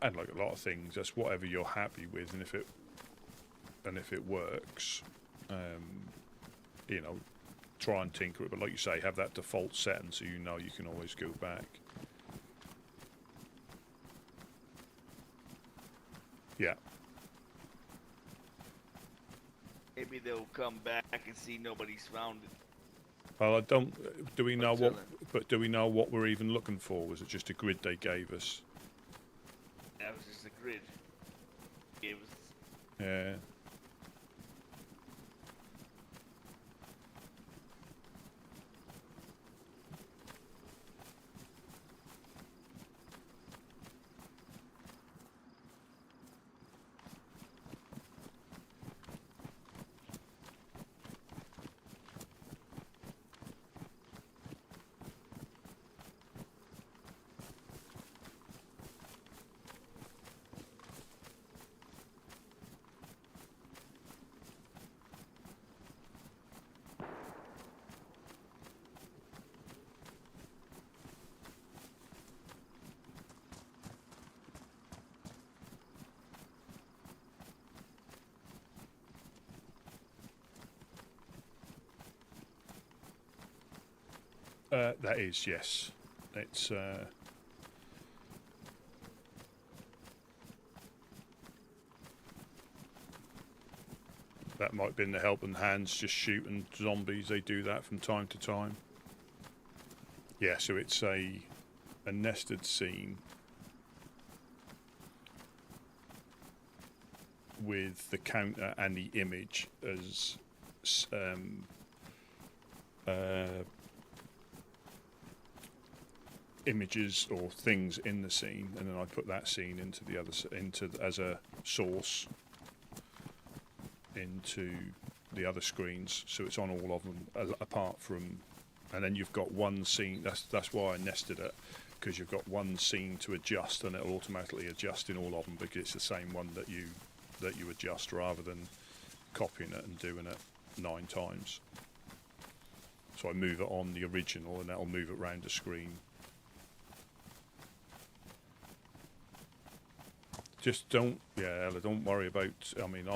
And like a lot of things, that's whatever you're happy with, and if it works, you know, try and tinker it. But like you say, have that default setting so you know you can always go back. Yeah. Maybe they'll come back and see nobody's found it. Well, I don't. Do we know what? Excellent. But do we know what we're even looking for? Was it just a grid they gave us? That was just a grid. It was. Yeah. That is, yes. It's that might have been the helping hands just shooting zombies. They do that from time to time. Yeah, so it's a nested scene with the counter and the image as images or things in the scene, and then I put that scene into the other as a source into the other screens, so it's on all of them apart from, and then you've got one scene. That's why I nested it, because you've got one scene to adjust, and it'll automatically adjust in all of them because it's the same one that you adjust, rather than copying it and doing it 9 times. So I move it on the original, and that'll move it around the screen. Just don't, Ella, don't worry about. I mean,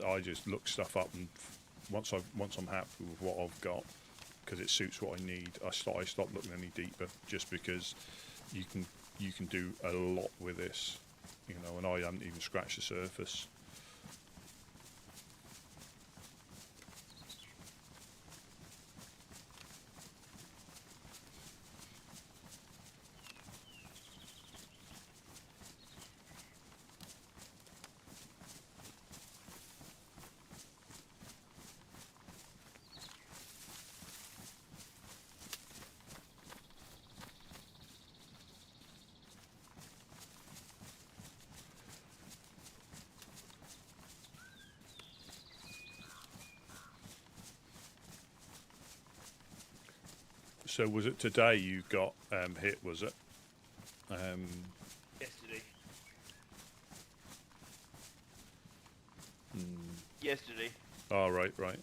I just look stuff up, and once I'm happy with what I've got, because it suits what I need, I stop looking any deeper, just because you can do a lot with this, and I haven't even scratched the surface. So was it today you got hit, was it? Yesterday. Yesterday. Oh, right.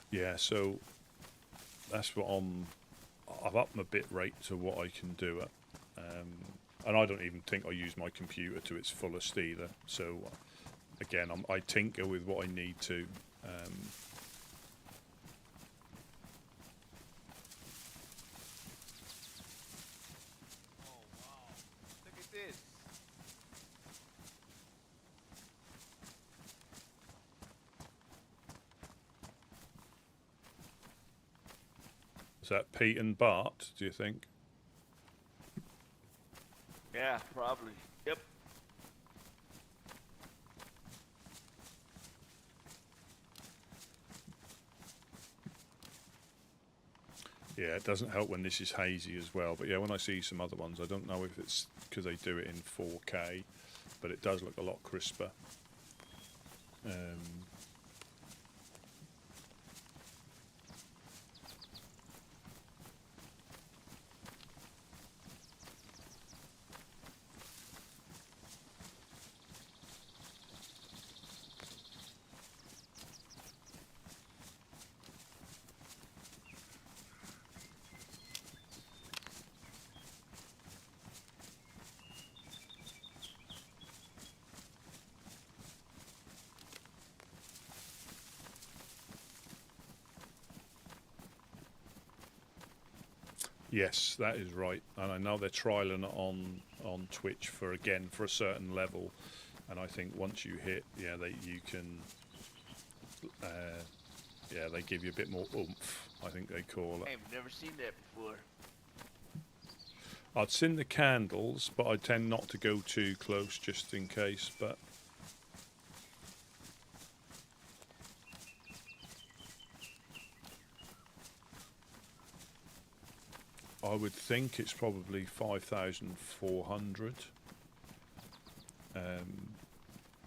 Yeah, so that's what I've upped my bit rate to what I can do it. And I don't even think I use my computer to its fullest either. So again, I tinker with what I need to. Oh wow! Look at this. Is that Pete and Bart, do you think? Yeah, probably. Yep. Yeah, it doesn't help when this is hazy as well. But yeah, when I see some other ones, I don't know if it's because they do it in 4K, but it does look a lot crisper. Yes, that is right, and I know they're trialing it on Twitch for a certain level, and I think once you hit, they give you a bit more oomph, I think they call it. I've never seen that before. I'd seen the candles, but I tend not to go too close just in case. But I would think it's probably 5,400.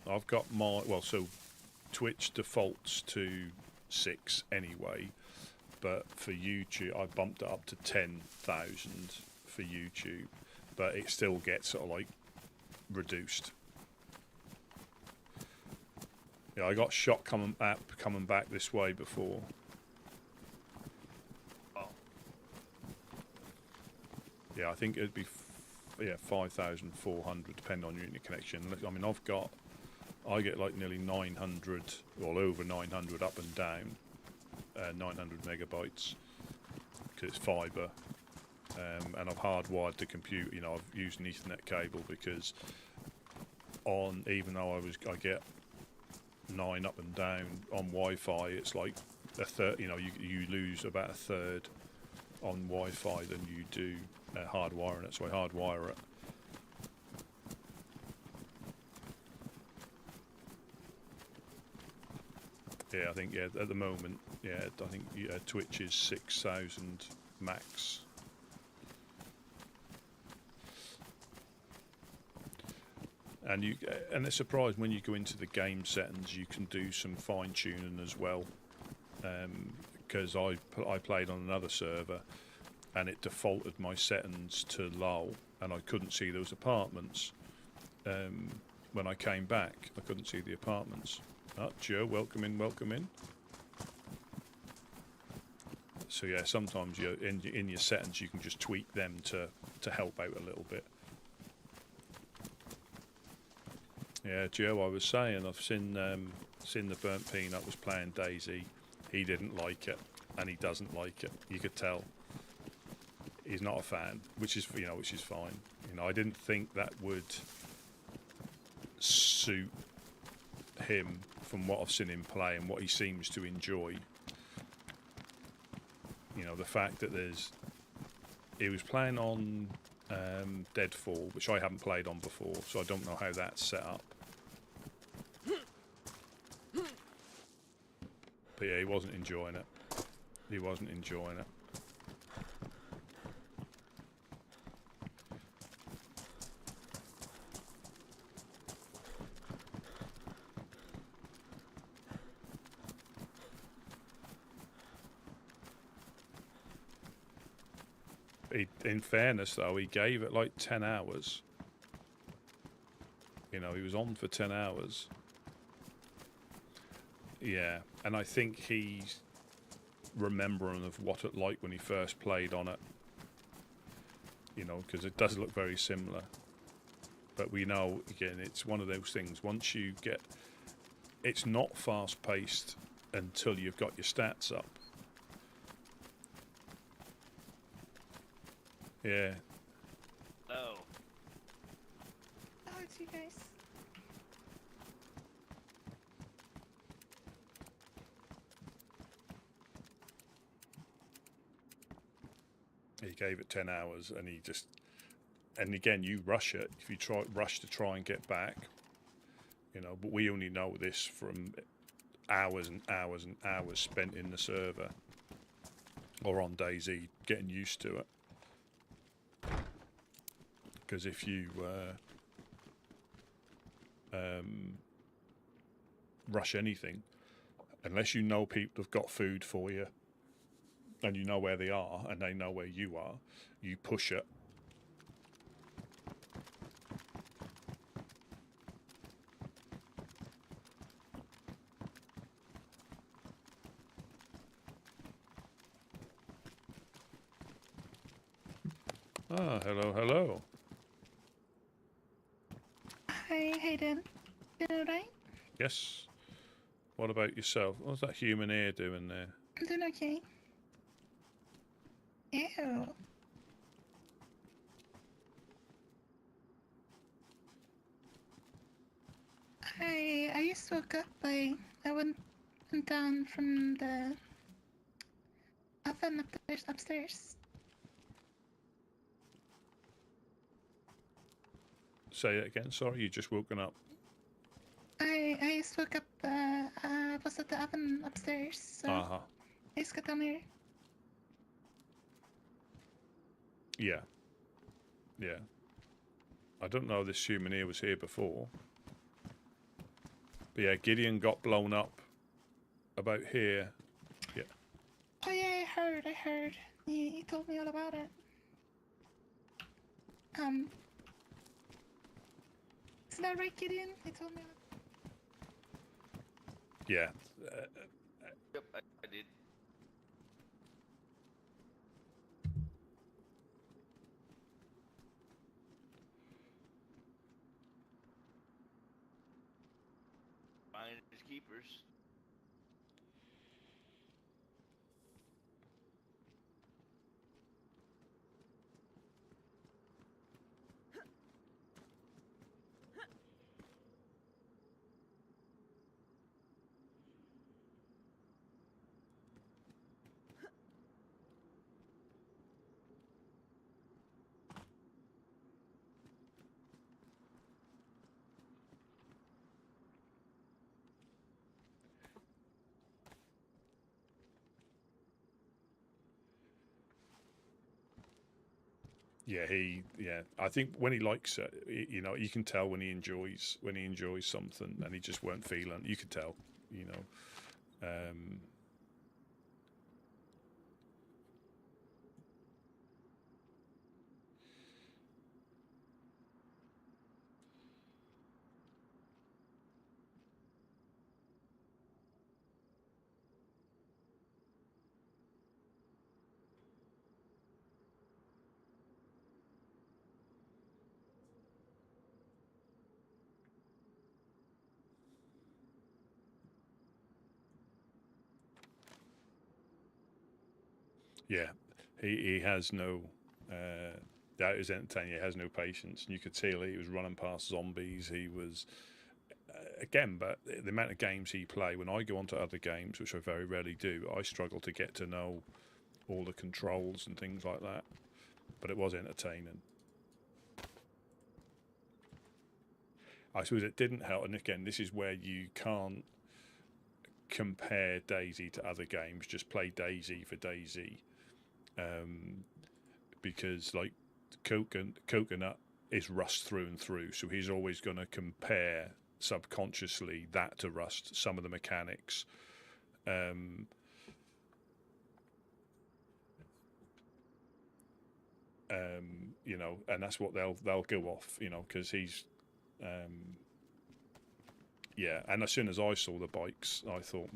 I've got so Twitch defaults to 6 anyway, but for YouTube I bumped it up to 10,000 for YouTube, but it still gets sort of like reduced. Yeah, I got shot coming back this way before. Oh. Yeah, I think it'd be 5,400 depending on your internet connection. I mean, I've got I get like nearly 900, well over 900 up and down, 900 megabytes, because it's fibre, and I've hardwired the computer. You know, I've used an Ethernet cable because even though I get 9 up and down on Wi-Fi, it's like a third. You know, you lose about a third on Wi-Fi than you do hardwiring it. So I hardwire it. Yeah, I think at the moment, I think Twitch is 6,000 max. And it's surprising when you go into the game settings, you can do some fine tuning as well. Because I played on another server, and it defaulted my settings to low, and I couldn't see those apartments. When I came back, I couldn't see the apartments. Oh, Joe, welcome in, welcome in. So yeah, sometimes in your settings you can just tweak them to help out a little bit. Yeah, Joe, I was saying I've seen the Burnt Peanut was playing DayZ. He didn't like it, and he doesn't like it. You could tell. He's not a fan, which is fine. You know, I didn't think that would suit him from what I've seen him play and what he seems to enjoy. You know, the fact that he was playing on Deadfall, which I haven't played on before, so I don't know how that's set up. But yeah, he wasn't enjoying it. He wasn't enjoying it. In fairness, though, he gave it like 10 hours. You know, he was on for 10 hours. Yeah, and I think he's remembering of what it like when he first played on it. You know, because it does look very similar. But we know, again, it's one of those things. Once you get... It's not fast-paced until you've got your stats up. Yeah. Oh. Oh, it's you guys. He gave it 10 hours, and he just... And again, you rush it. If you rush to try and get back, you know, but we only know this from hours and hours and hours spent in the server or on DayZ, getting used to it. Because if you rush anything, unless you know people have got food for you, and you know where they are, and they know where you are, you push it. Ah, hello, hello. Hi, Hayden. You alright? Yes. What about yourself? What's that human ear doing there? I'm doing okay. Ew. I just woke up. I went down from the oven upstairs. Say it again. Sorry, you just woken up. I just woke up. I was at the oven upstairs, so Uh-huh. I just got down here. Yeah. Yeah. I don't know this human ear was here before. But yeah, Gideon got blown up about here. Yeah. Oh yeah, I heard. He told me all about it. Isn't that right, Gideon? He told me all Yeah. Yep, I did. finders keepers. Yeah. I think when he likes it, you know, you can tell when he enjoys something, and he just weren't feeling. You could tell, you know. Yeah, he has no. That is entertaining. He has no patience, and you could tell he was running past zombies. He was again, but the amount of games he play. When I go onto other games, which I very rarely do, I struggle to get to know all the controls and things like that. But it was entertaining. I suppose it didn't help, and again, this is where you can't compare DayZ to other games. Just play DayZ for DayZ. Because like coconut is Rust through and through, so he's always going to compare subconsciously that to Rust, some of the mechanics. You know, and that's what they'll go off, you know, because he's yeah. And as soon as I saw the bikes, I thought,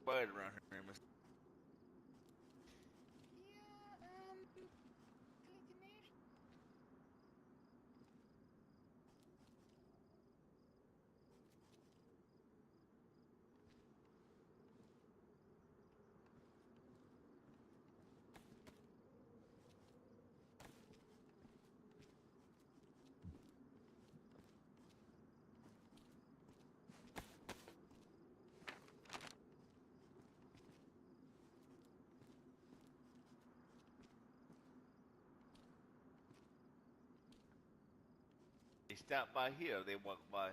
Quiet around here, Miss. Yeah, Legionnaire. They stop by here. They walk by.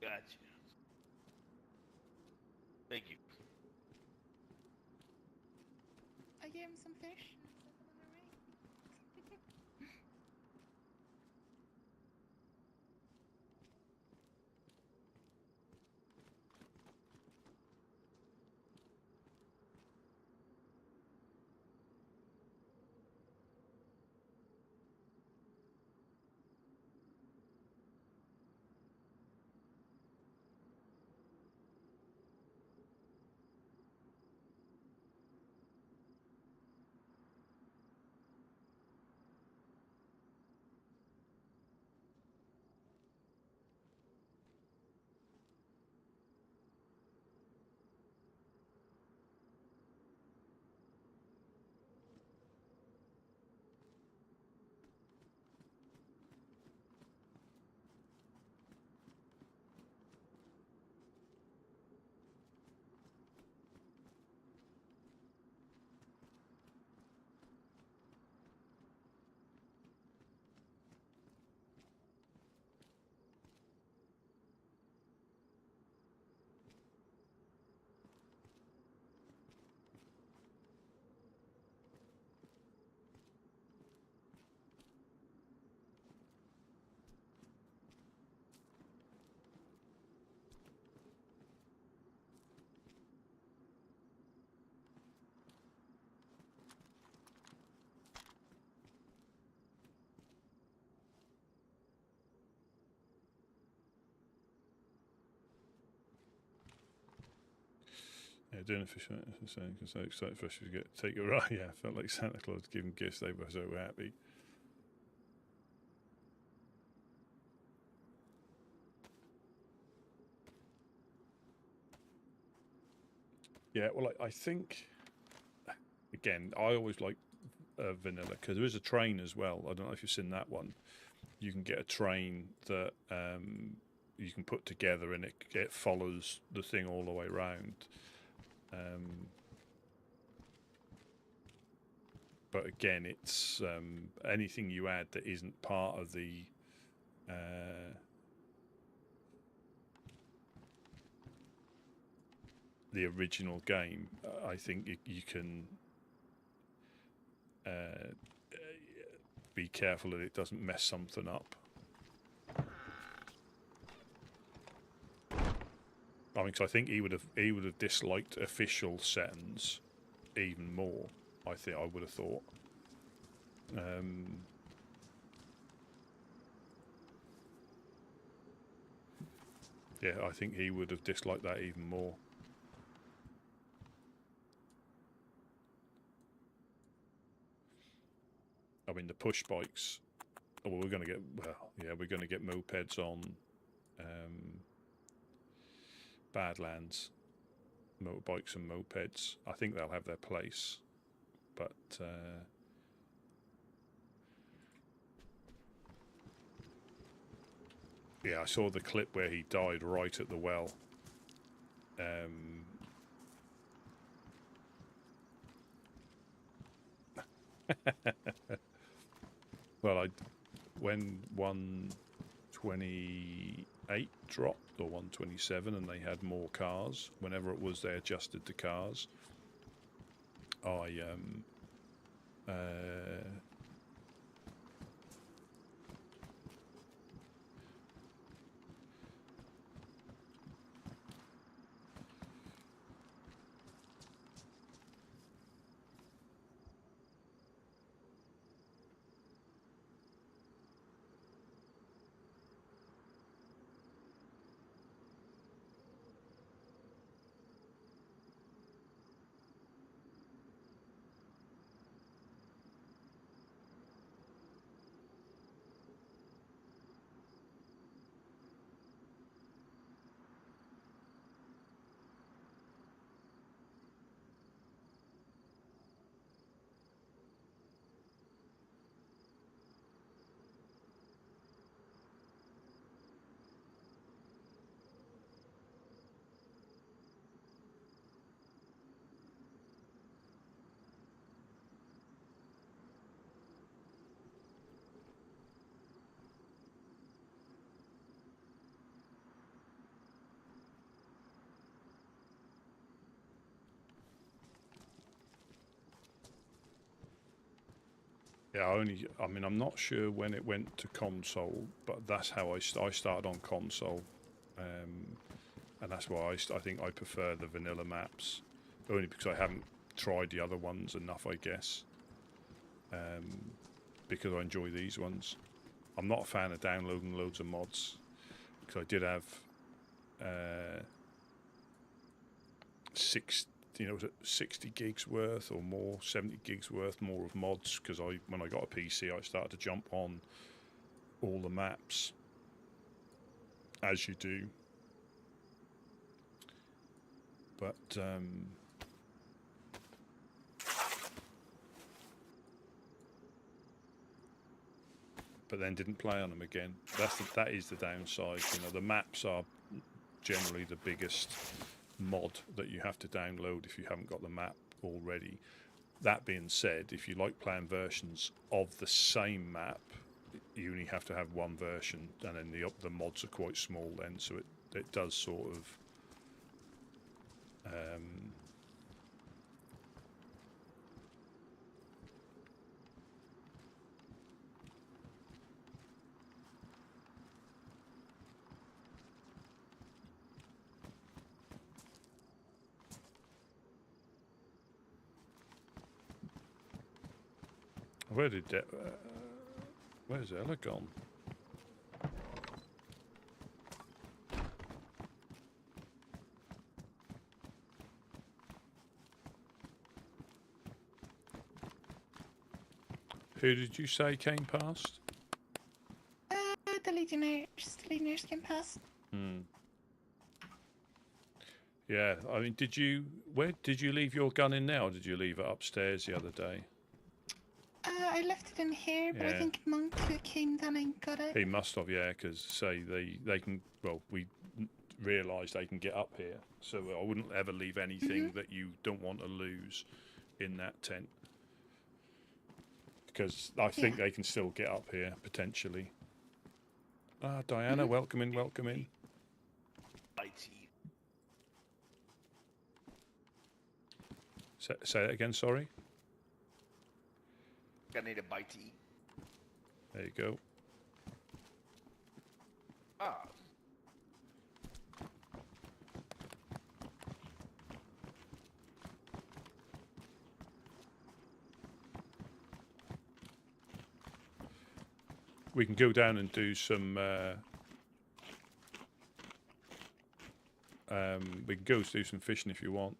Gotcha. Thank you. I gave him some fish and sent them on their way. Yeah, doing a fish hunt. Saying so excited for us to take a ride. Yeah, felt like Santa Claus giving gifts. They were so happy. Yeah, well, I think again, I always like vanilla because there is a train as well. I don't know if you've seen that one. You can get a train that you can put together, and it follows the thing all the way round. But again, it's anything you add that isn't part of the original game. I think you can be careful that it doesn't mess something up. I mean, 'cause I think he would have disliked official settings even more. I think I would have thought. Yeah, I think he would have disliked that even more. I mean, the push bikes. Oh, well, we're going to get mopeds on Badlands. Motorbikes and mopeds. I think they'll have their place, but yeah, I saw the clip where he died right at the well. Well, when 128 dropped, or 127, and they had more cars, whenever it was they adjusted the cars, I Yeah, I mean, I'm not sure when it went to console, but that's how I started on console, and that's why I think I prefer the vanilla maps, only because I haven't tried the other ones enough, I guess. Because I enjoy these ones. I'm not a fan of downloading loads of mods, because I did have 60 gigs worth or more, 70 gigs worth more of mods, because when I got a PC I started to jump on all the maps, as you do. But then didn't play on them again. That is the downside. You know, the maps are generally the biggest mod that you have to download if you haven't got the map already. That being said, if you like playing versions of the same map, you only have to have one version, and then the mods are quite small then, so it does sort of where's Ella gone? Who did you say came past? The Legionnaires. The Legionnaires came past. Yeah, I mean, where did you leave your gun in now, or did you leave it upstairs the other day? I left it in here, but I think Monk came down and got it. He must have, yeah, because say they can. Well, we realised they can get up here, so I wouldn't ever leave anything that you don't want to lose in that tent, because I think they can still get up here potentially. Ah, Diana, welcome in, welcome in. Say that again, sorry. I need a bite to eat. There you go. Ah. We can go down and do some. We can go do some fishing if you want,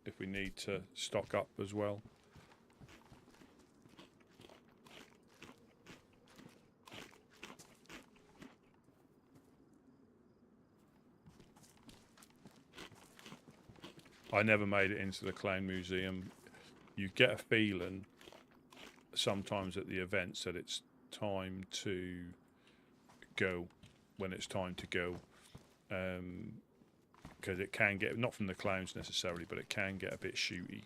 if we need to stock up as well. I never made it into the Clown Museum. You get a feeling sometimes at the events that it's time to go, when it's time to go, because it can get, not from the clowns necessarily, but it can get a bit shooty.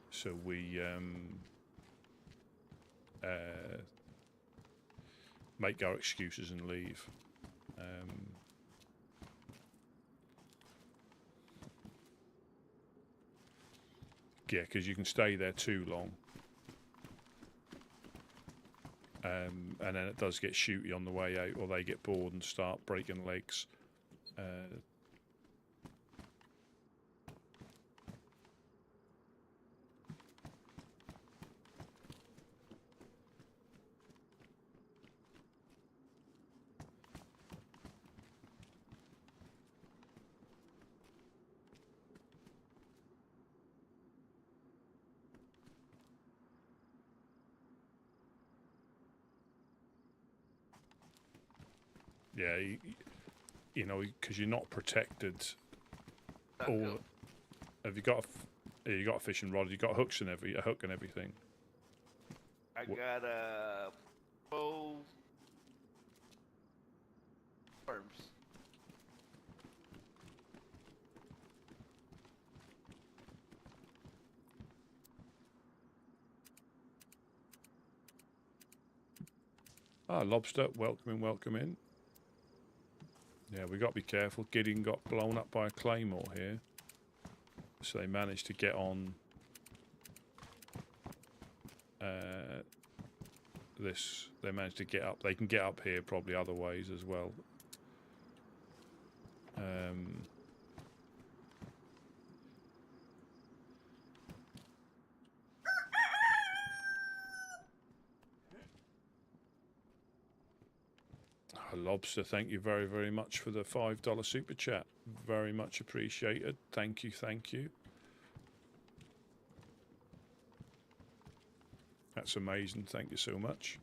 So we make our excuses and leave. Yeah, because you can stay there too long. And then it does get shooty on the way out, or they get bored and start breaking legs. Yeah, you know, because you're not protected. All have you got? You got a fishing rod. You got hooks and a hook and everything. I got a bow, worms. Ah, lobster. Welcome in, welcome in. Yeah, we got to be careful. Gideon got blown up by a claymore here, so they managed to get on this. They managed to get up. They can get up here probably other ways as well. Lobster, thank you very, very much for the $5 super chat. Very much appreciated. Thank you, thank you. That's amazing. Thank you so much.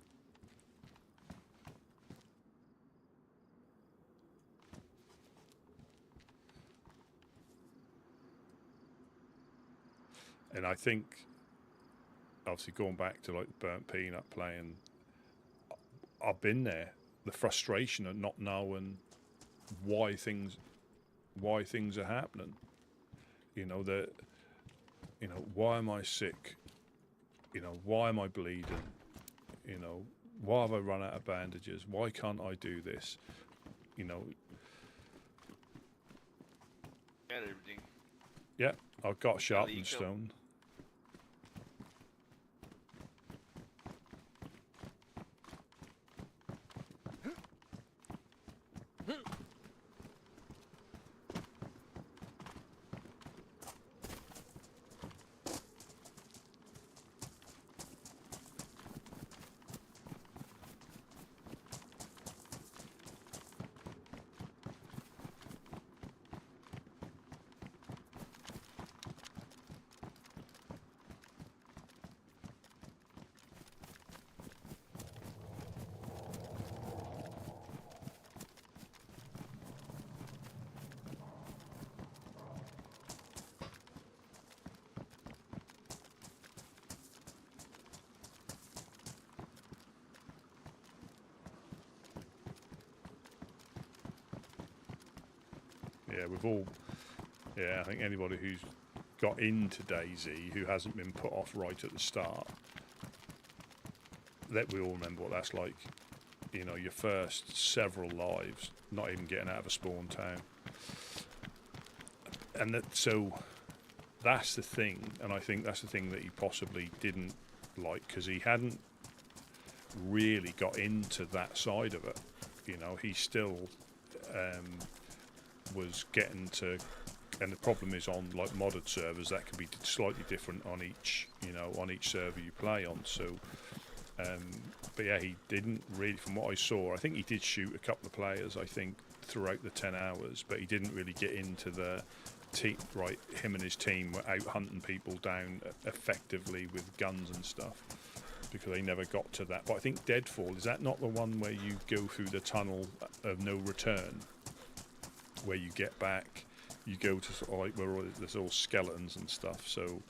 And I think, obviously, going back to like the burnt peanut playing, I've been there. The frustration of not knowing why things are happening. You know, why am I sick? You know, why am I bleeding? You know, why have I run out of bandages? Why can't I do this? You know. Got everything. Yeah, I've got sharpened stone. Yeah, we've all. Yeah, I think anybody who's got into DayZ who hasn't been put off right at the start, that we all remember what that's like. You know, your first several lives, not even getting out of a spawn town, and so that's the thing. And I think that's the thing that he possibly didn't like, because he hadn't really got into that side of it. You know, he still. Was getting to, and the problem is on like modded servers that can be slightly different on each, you know, on each server you play on. So, but yeah, he didn't really, from what I saw, I think he did shoot a couple of players, I think, throughout the 10 hours, but he didn't really get into the team. Right, him and his team were out hunting people down effectively with guns and stuff, because they never got to that. But I think Deadfall, is that not the one where you go through the tunnel of no return? Where you get back, you go to sort of like where there's all skeletons and stuff. So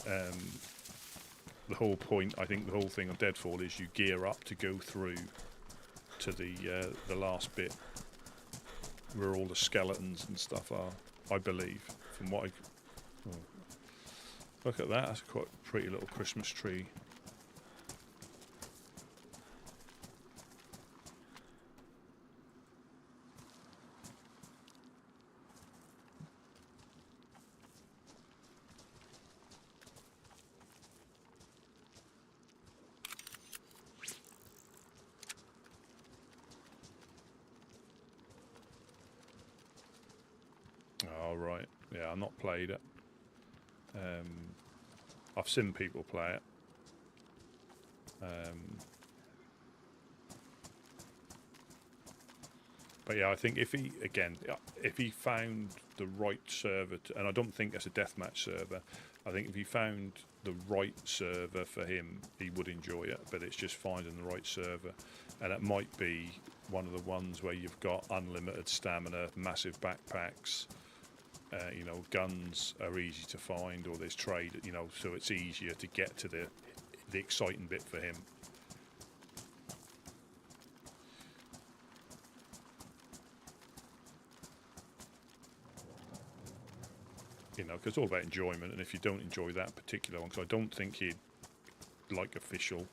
the whole point, I think, the whole thing of Deadfall is you gear up to go through to the last bit where all the skeletons and stuff are. I believe, from what I. Oh. Look at that! That's quite a pretty little Christmas tree. Oh, right. Yeah, I've not played it. I've seen people play it. But yeah, I think if he found the right server, and I don't think it's a deathmatch server, I think if he found the right server for him, he would enjoy it. But it's just finding the right server, and it might be one of the ones where you've got unlimited stamina, massive backpacks. You know, guns are easy to find, or there's trade. You know, so it's easier to get to the exciting bit for him. You know, because it's all about enjoyment, and if you don't enjoy that particular one, because I don't think he'd like official,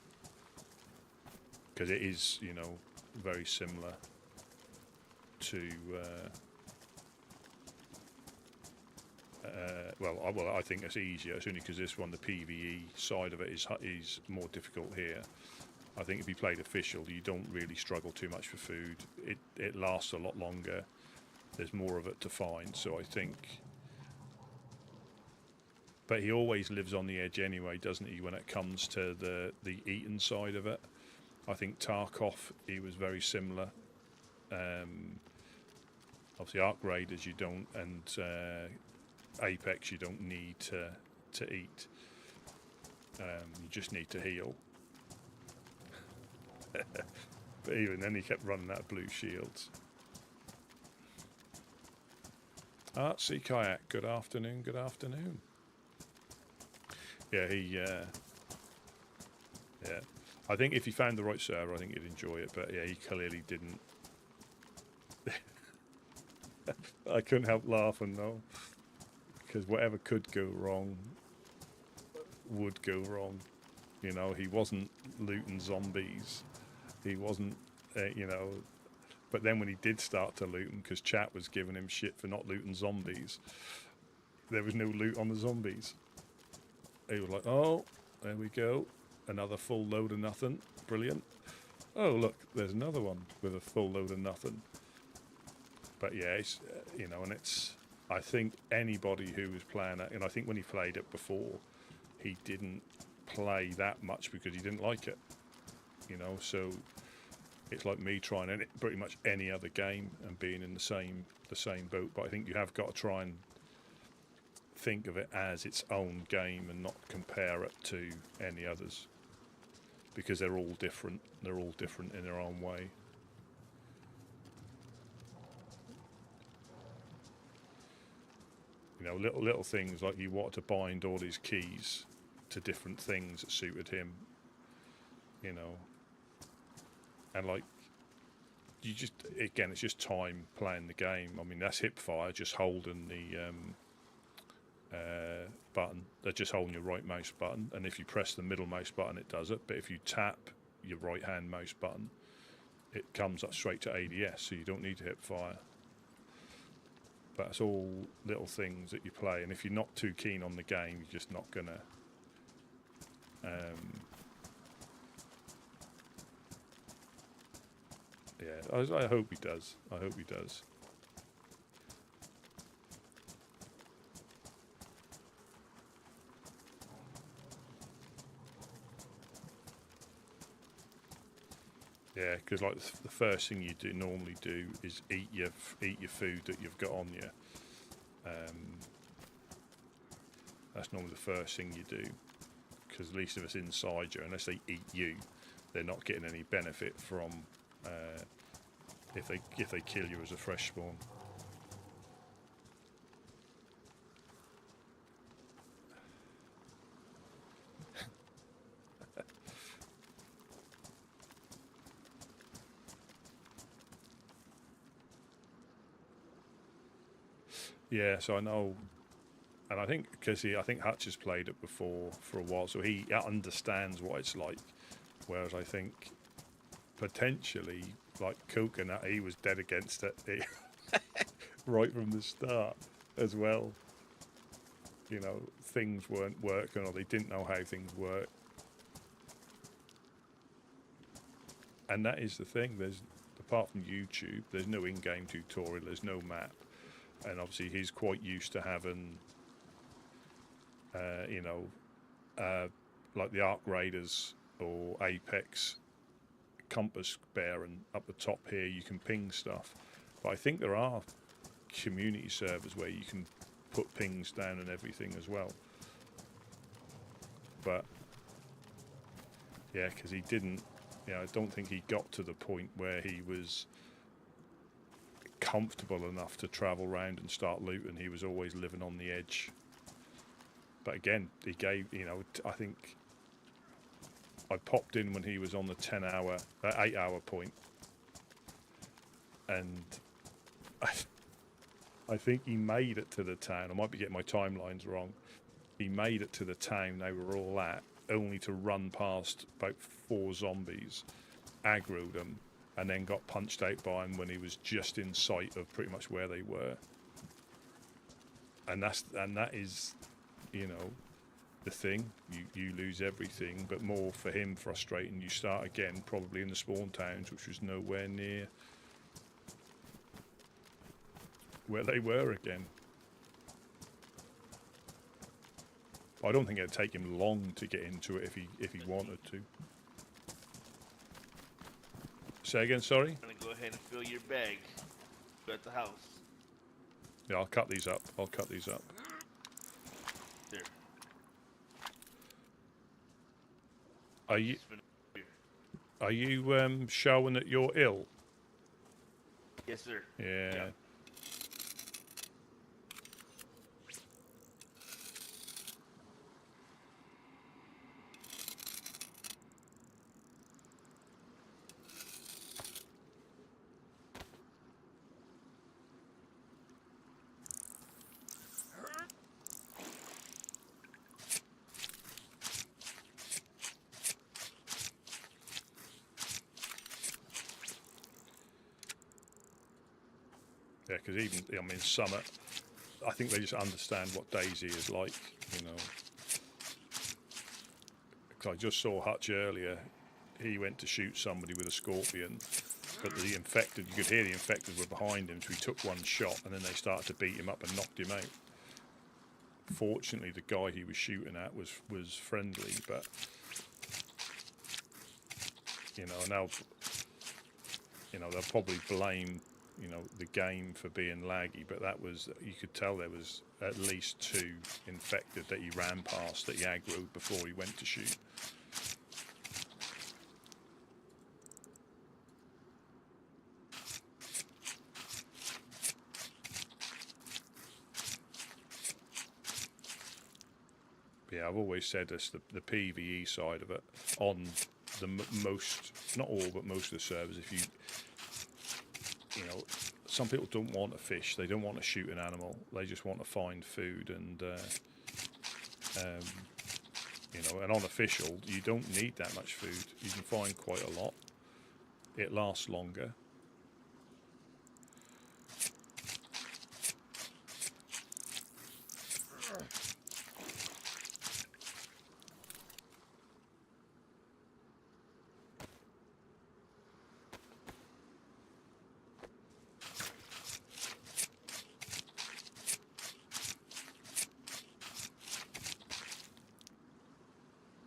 because it is, you know, very similar to. Well, I think it's easier. It's only because this one, the PVE side of it is more difficult here. I think if you played official, you don't really struggle too much for food. It lasts a lot longer. There's more of it to find, so I think. But he always lives on the edge anyway, doesn't he? When it comes to the eaten side of it, I think Tarkov, he was very similar. Obviously, Arc Raiders you don't, and Apex you don't need to eat. You just need to heal. But even then, he kept running out of blue shields. Sea Kayak, good afternoon, good afternoon. Yeah, yeah. I think if he found the right server, I think he'd enjoy it. But yeah, he clearly didn't. I couldn't help laughing though, because whatever could go wrong would go wrong. You know, he wasn't looting zombies. He wasn't, you know. But then when he did start to loot them, because chat was giving him shit for not looting zombies, there was no loot on the zombies. He was like, oh, there we go. Another full load of nothing. Brilliant. Oh, look, there's another one with a full load of nothing. But yeah, it's, you know, and it's, I think anybody who was playing it, and I think when he played it before, he didn't play that much because he didn't like it. You know, so it's like me trying pretty much any other game and being in the same boat. But I think you have got to try and think of it as its own game and not compare it to any others, because they're all different. They're all different in their own way. You know, little things like he wanted to bind all his keys to different things that suited him. You know, and like you just, again, it's just time playing the game. I mean, that's hipfire, just holding the button. They're just holding your right mouse button, and if you press the middle mouse button, it does it. But if you tap your right hand mouse button, it comes up straight to ADS, so you don't need to hipfire. But it's all little things that you play, and if you're not too keen on the game, you're just not gonna. Yeah, I hope he does. I hope he does. Yeah, because like the first thing you normally do is eat your food that you've got on you. That's normally the first thing you do, because at least if it's inside you, unless they eat you, they're not getting any benefit from if they kill you as a fresh spawn. Yeah, so I know, and I think because I think Hutch has played it before for a while, so he understands what it's like. Whereas I think potentially, like Coconut, he was dead against it right from the start as well. You know, things weren't working, or they didn't know how things work. And that is the thing. There's, apart from YouTube, there's no in-game tutorial. There's no map. And obviously he's quite used to having, you know, like the Arc Raiders or Apex compass bearing up the top here, you can ping stuff. But I think there are community servers where you can put pings down and everything as well. But yeah, because he didn't, you know, I don't think he got to the point where he was comfortable enough to travel around and start looting. He was always living on the edge. But again, he gave, you know, I think I popped in when he was on the 8-hour point, and I think he made it to the town. I might be getting my timelines wrong. He made it to the town they were all at, only to run past about 4 zombies, aggroed them, and then got punched out by him when he was just in sight of pretty much where they were. And that is, you know, the thing. You lose everything, but more for him frustrating. You start again, probably in the spawn towns, which was nowhere near where they were again. I don't think it'd take him long to get into it if he wanted to. Say again, sorry? I'm gonna go ahead and fill your bag. Go at the house. Yeah, I'll cut these up. There. Are you showing that you're ill? Yes, sir. Yeah. Yeah, because even, I mean, Summit, I think they just understand what DayZ is like, you know. Because I just saw Hutch earlier, he went to shoot somebody with a scorpion, but the infected, you could hear the infected were behind him, so he took one shot, and then they started to beat him up and knocked him out. Fortunately, the guy he was shooting at was friendly, but, you know, now, you know, they'll probably blame, you know, the game for being laggy, but that was, you could tell there was at least 2 infected that he ran past, that he aggroed before he went to shoot. Yeah, I've always said this, the PvE side of it, on the most, not all, but most of the servers, if you know, some people don't want to fish, they don't want to shoot an animal, they just want to find food, and you know, and on official, you don't need that much food, you can find quite a lot, it lasts longer.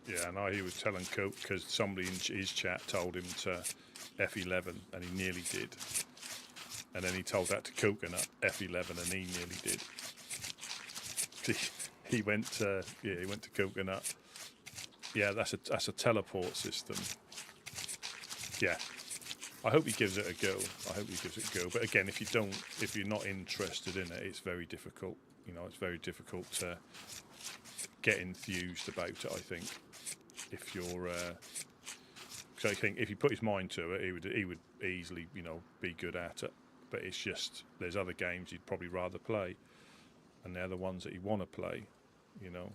Yeah, I know he was telling Coke because somebody in his chat told him to F11 and he nearly did. And then he told that to Coconut, F11, and he nearly did. He went to, yeah, he went to Coconut. Yeah, that's a teleport system. Yeah. I hope he gives it a go. But again, if you're not interested in it, it's very difficult. You know, it's very difficult to get enthused about it, I think. If you're, so I think if he put his mind to it, he would easily, you know, be good at it. But it's just, there's other games he'd probably rather play, and they're the ones that he want to play, you know.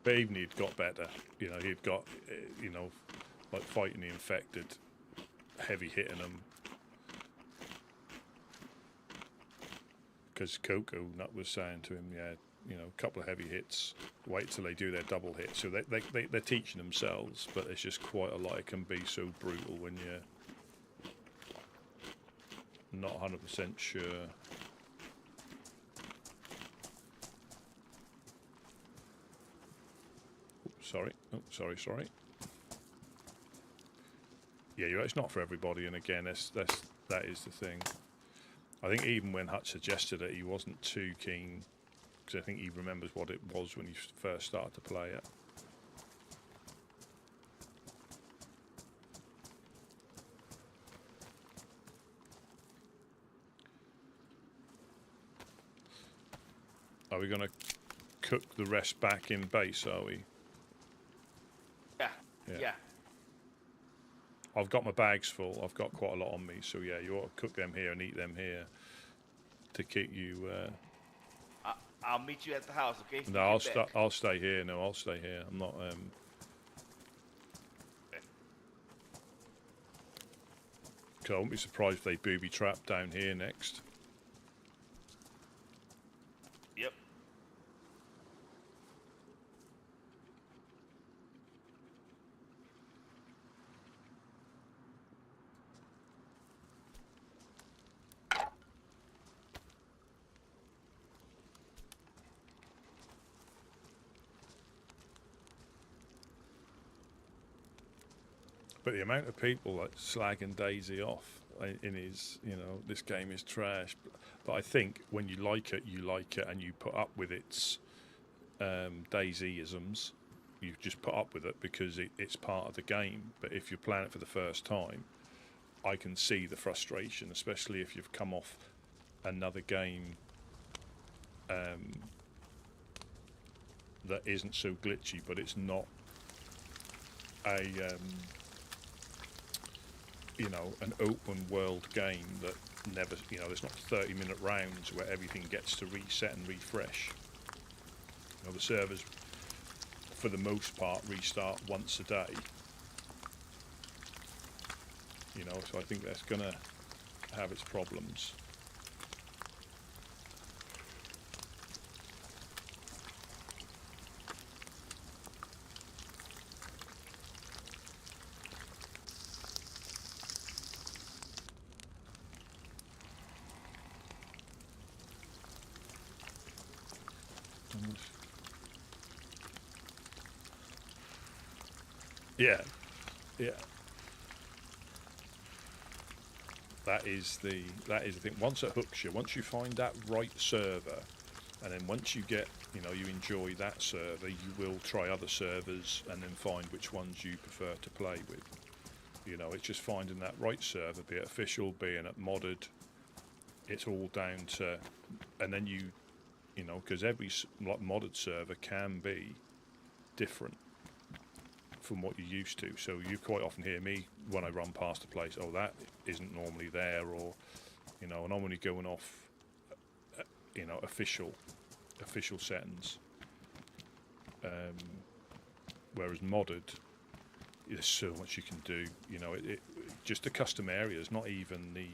But even he'd got better, you know, he'd got, you know, like fighting the infected, heavy hitting them. Because Coco Nut was saying to him, yeah, you know, a couple of heavy hits, wait till they do their double hit. So they're teaching themselves, but it's just quite a lot. It can be so brutal when you're not 100% sure. Sorry. Oh, sorry. Yeah, you're right. It's not for everybody, and again, that is the thing. I think even when Hutch suggested it, he wasn't too keen, because I think he remembers what it was when he first started to play it. Are we going to cook the rest back in base, are we? Yeah. I've got my bags full. I've got quite a lot on me, so yeah, you ought to cook them here and eat them here to keep you. I'll meet you at the house, okay? No, I'll stay here. No, I'll stay here. I'm not. I won't be surprised if they booby trap down here next. Yep. But the amount of people like slagging DayZ off in his, this game is trash. But I think when you like it, and you put up with its DayZ-isms. You just put up with it because it's part of the game. But if you're playing it for the first time, I can see the frustration, especially if you've come off another game that isn't so glitchy, but it's not an open world game that never, there's not 30-minute rounds where everything gets to reset and refresh. The servers, for the most part, restart once a day. So I think that's going to have its problems. Yeah. That is the thing. Once it hooks you, once you find that right server, and then once you get, you enjoy that server, you will try other servers and then find which ones you prefer to play with. It's just finding that right server, be it official, being it modded. It's all down to, and then because every modded server can be different from what you're used to. So you quite often hear me when I run past a place, oh, that isn't normally there, or and I'm only going off official settings, whereas modded, there's so much you can do. It just the custom areas, not even the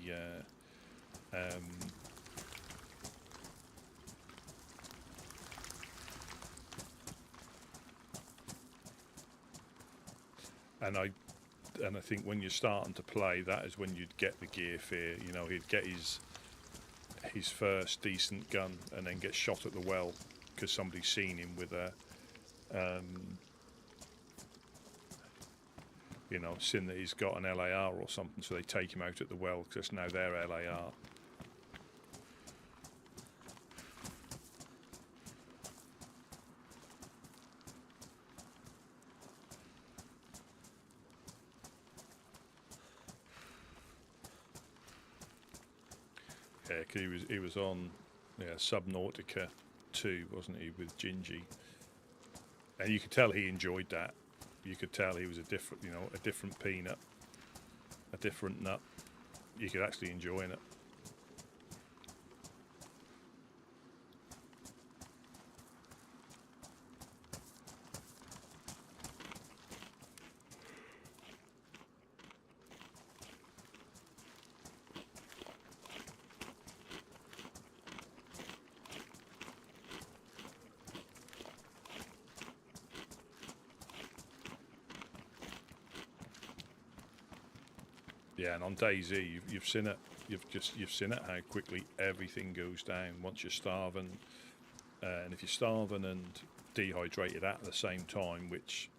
and I think when you're starting to play, that is when you'd get the gear fear. He'd get his first decent gun and then get shot at the well because somebody's seen him with a seen that he's got an LAR or something, so they take him out at the well because it's now their LAR. Yeah, 'cause he was on Subnautica 2, wasn't he, with Gingy, and you could tell he enjoyed that. You could tell he was a different peanut, a different nut. You could actually enjoy it. Yeah, and on DayZ, you've seen it. You've seen it how quickly everything goes down once you're starving, and if you're starving and dehydrated at the same time, which,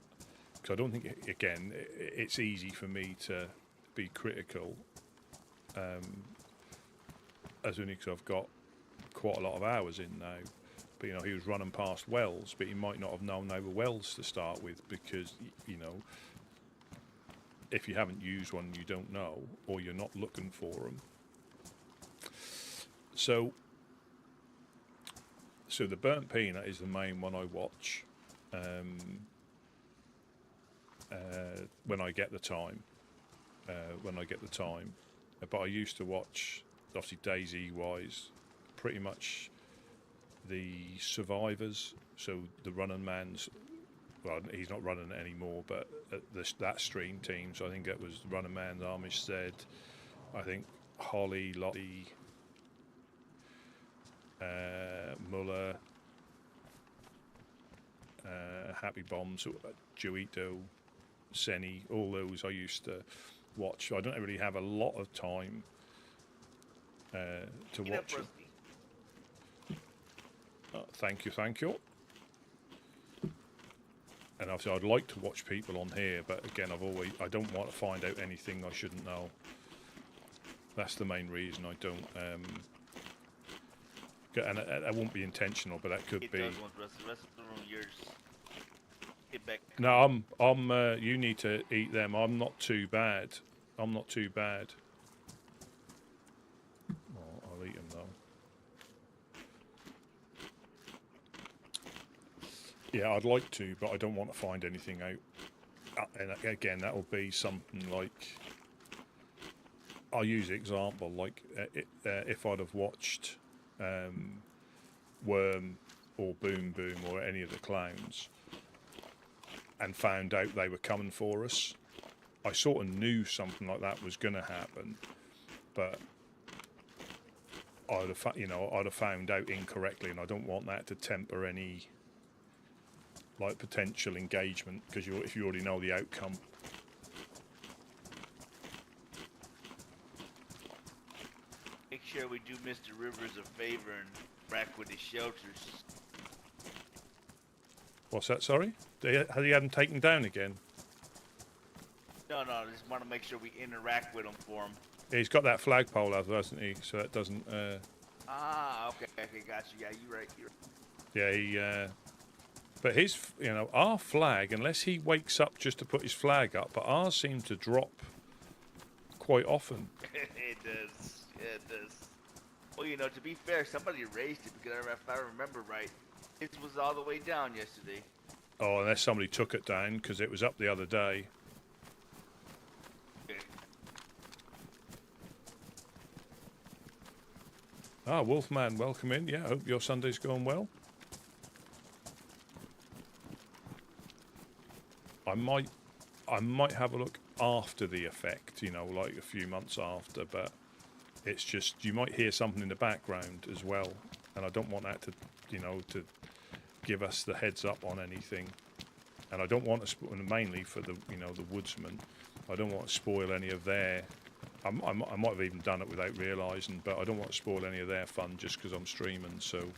because I don't think it's easy for me to be critical, as only because I've got quite a lot of hours in now. But he was running past wells, but he might not have known they were wells to start with, because if you haven't used one, you don't know, or you're not looking for them. So So the burnt peanut is the main one I watch when I get the time. But I used to watch, obviously DayZ wise, pretty much the survivors. So the running man's, well, he's not running it anymore, but that stream team. So I think it was running man, Amish said, I think Holly, Lottie, Muller, Happy Bombs, Juito, Senny, all those I used to watch. I don't really have a lot of time to watch them. Thank you. And obviously I'd like to watch people on here, but again, I don't want to find out anything I shouldn't know. That's the main reason I don't. And it won't be intentional, but that could be. The rest of the room, yours. Get back. No, I'm. You need to eat them. I'm not too bad. Oh, I'll eat them though. Yeah, I'd like to, but I don't want to find anything out. And again, that will be something like. I'll use an example, like if I'd have watched Worm or Boom Boom or any of the clowns and found out they were coming for us, I sort of knew something like that was going to happen, but I'd have found out incorrectly, and I don't want that to temper any like potential engagement, because if you already know the outcome. Make sure we do Mr. Rivers a favor and rack with his shelters. What's that, sorry? Have you had them taken down again? No, I just want to make sure we interact with him for him. Yeah, he's got that flagpole, hasn't he? So it doesn't... okay, got you. Yeah, you're right. Yeah, but his, our flag, unless he wakes up just to put his flag up, but ours seem to drop quite often. It does. Yeah, it does. Well, to be fair, somebody raised it, because if I remember right, it was all the way down yesterday. Oh, unless somebody took it down, because it was up the other day. Okay. Ah, Wolfman, welcome in. Yeah, hope your Sunday's going well. I might have a look after the effect, like a few months after, but it's just, you might hear something in the background as well, and I don't want that to, to give us the heads up on anything. And I don't want to, mainly for the, the Woodsmen, I don't want to spoil any of their, I might have even done it without realising, but I don't want to spoil any of their fun just because I'm streaming, so,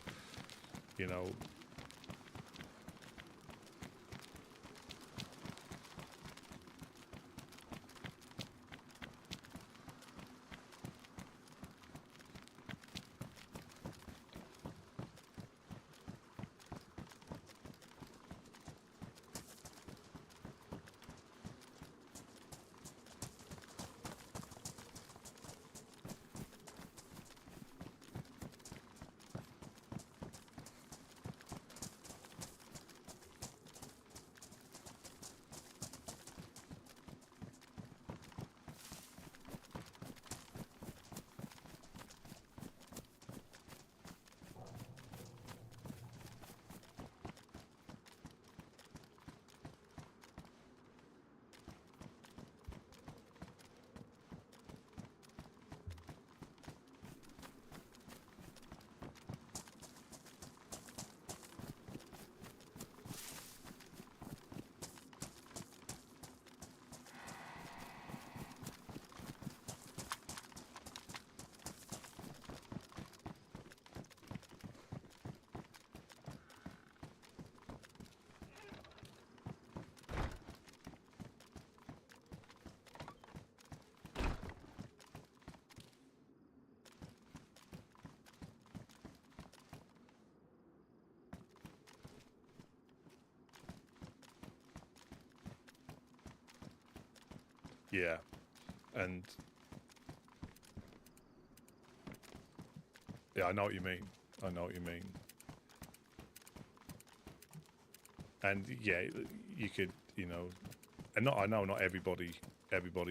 yeah, and yeah, I know what you mean. And yeah, you could, you know, and not I know not everybody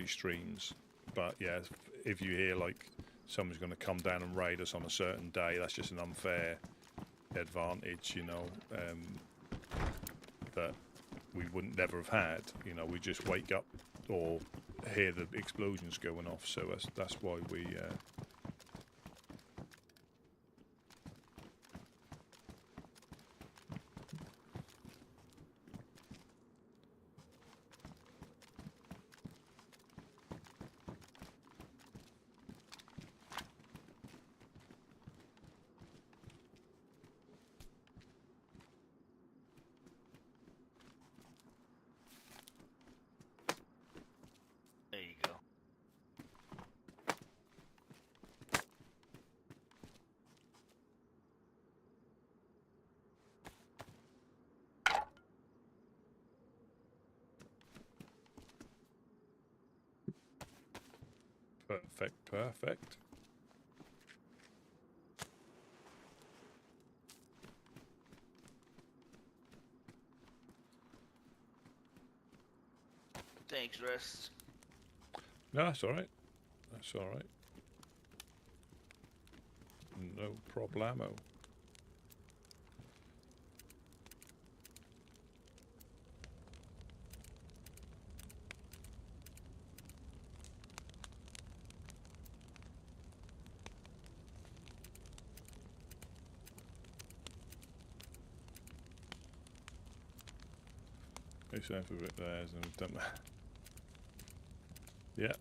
streams, but yeah, if you hear like someone's going to come down and raid us on a certain day, that's just an unfair advantage, you know, that we wouldn't never have had. You know, we just wake up or hear the explosions going off, so that's why we. There you go. Perfect. Thanks, Rest. No, that's all right. That's all right. No problemo. It's a bit there, and we've done that. Yeah.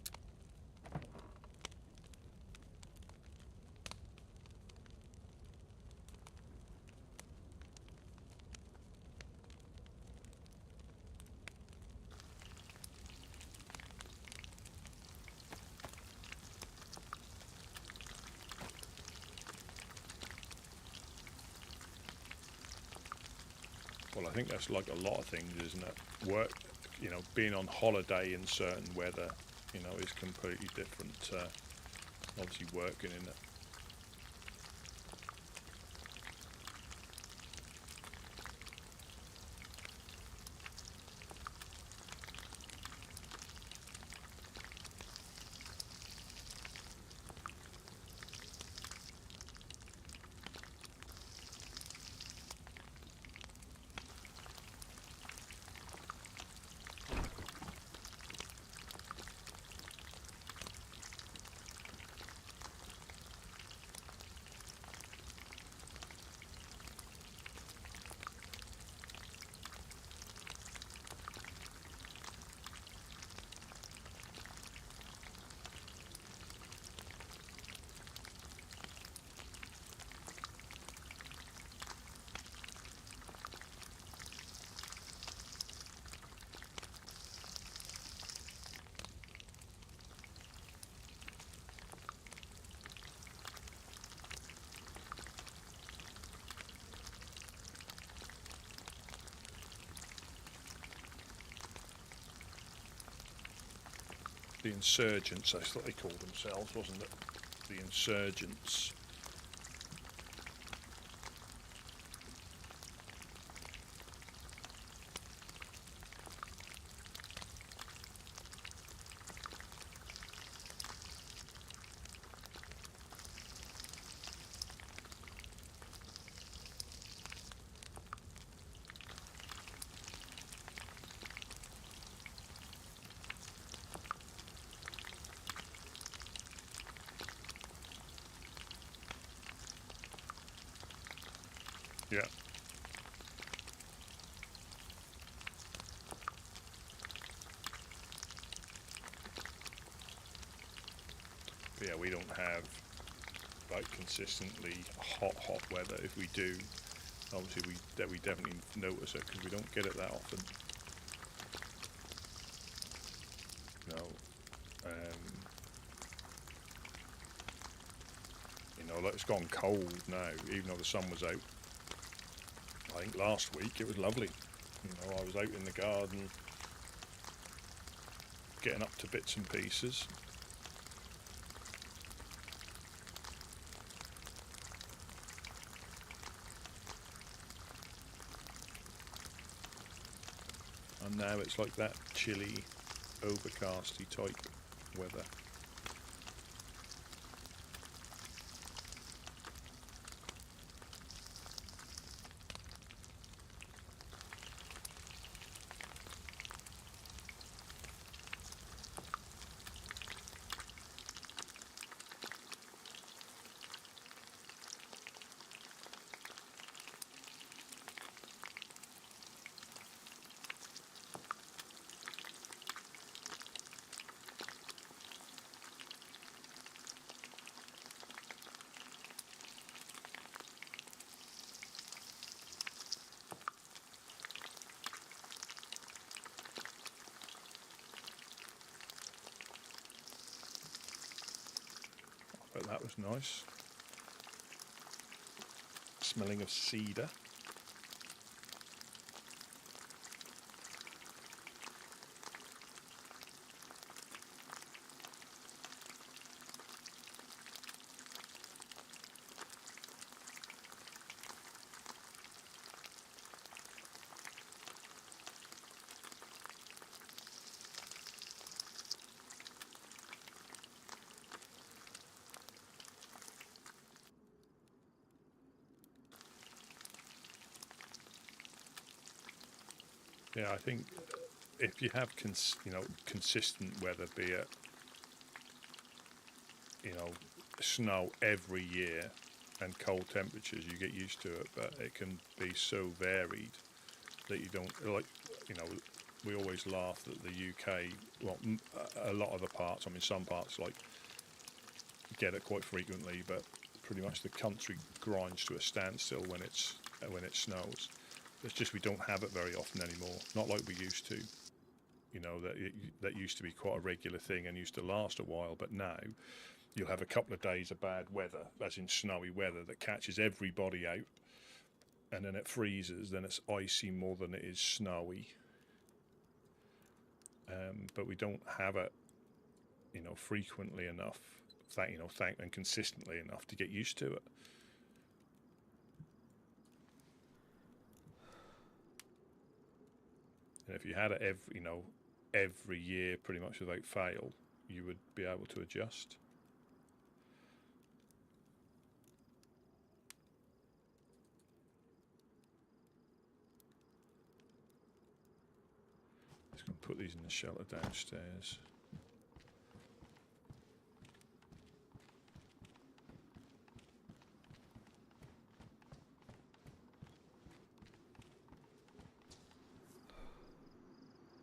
Well, I think that's like a lot of things, isn't it? Work, you know, being on holiday in certain weather, you know, is completely different. Obviously, working in it. The insurgents, that's what they called themselves, wasn't it? The insurgents. Yeah. But yeah, we don't have like consistently hot weather. If we do, obviously we definitely notice it because we don't get it that often. You know, like it's gone cold now, even though the sun was out. I think last week it was lovely. You know, I was out in the garden, getting up to bits and pieces. now it's like that chilly, overcasty type weather. But that was nice. Smelling of cedar. Yeah, I think if you have consistent weather, be it snow every year and cold temperatures, you get used to it. But it can be so varied that you don't like. We always laugh that the UK, well, a lot of the parts. I mean, some parts like get it quite frequently, but pretty much the country grinds to a standstill when it snows. It's just we don't have it very often anymore. Not like we used to. That used to be quite a regular thing and used to last a while. But now you'll have a couple of days of bad weather, as in snowy weather, that catches everybody out, and then it freezes. Then it's icy more than it is snowy. But we don't have it, frequently enough, and consistently enough to get used to it. And if you had it every year, pretty much without fail, you would be able to adjust. Just going to put these in the shelter downstairs.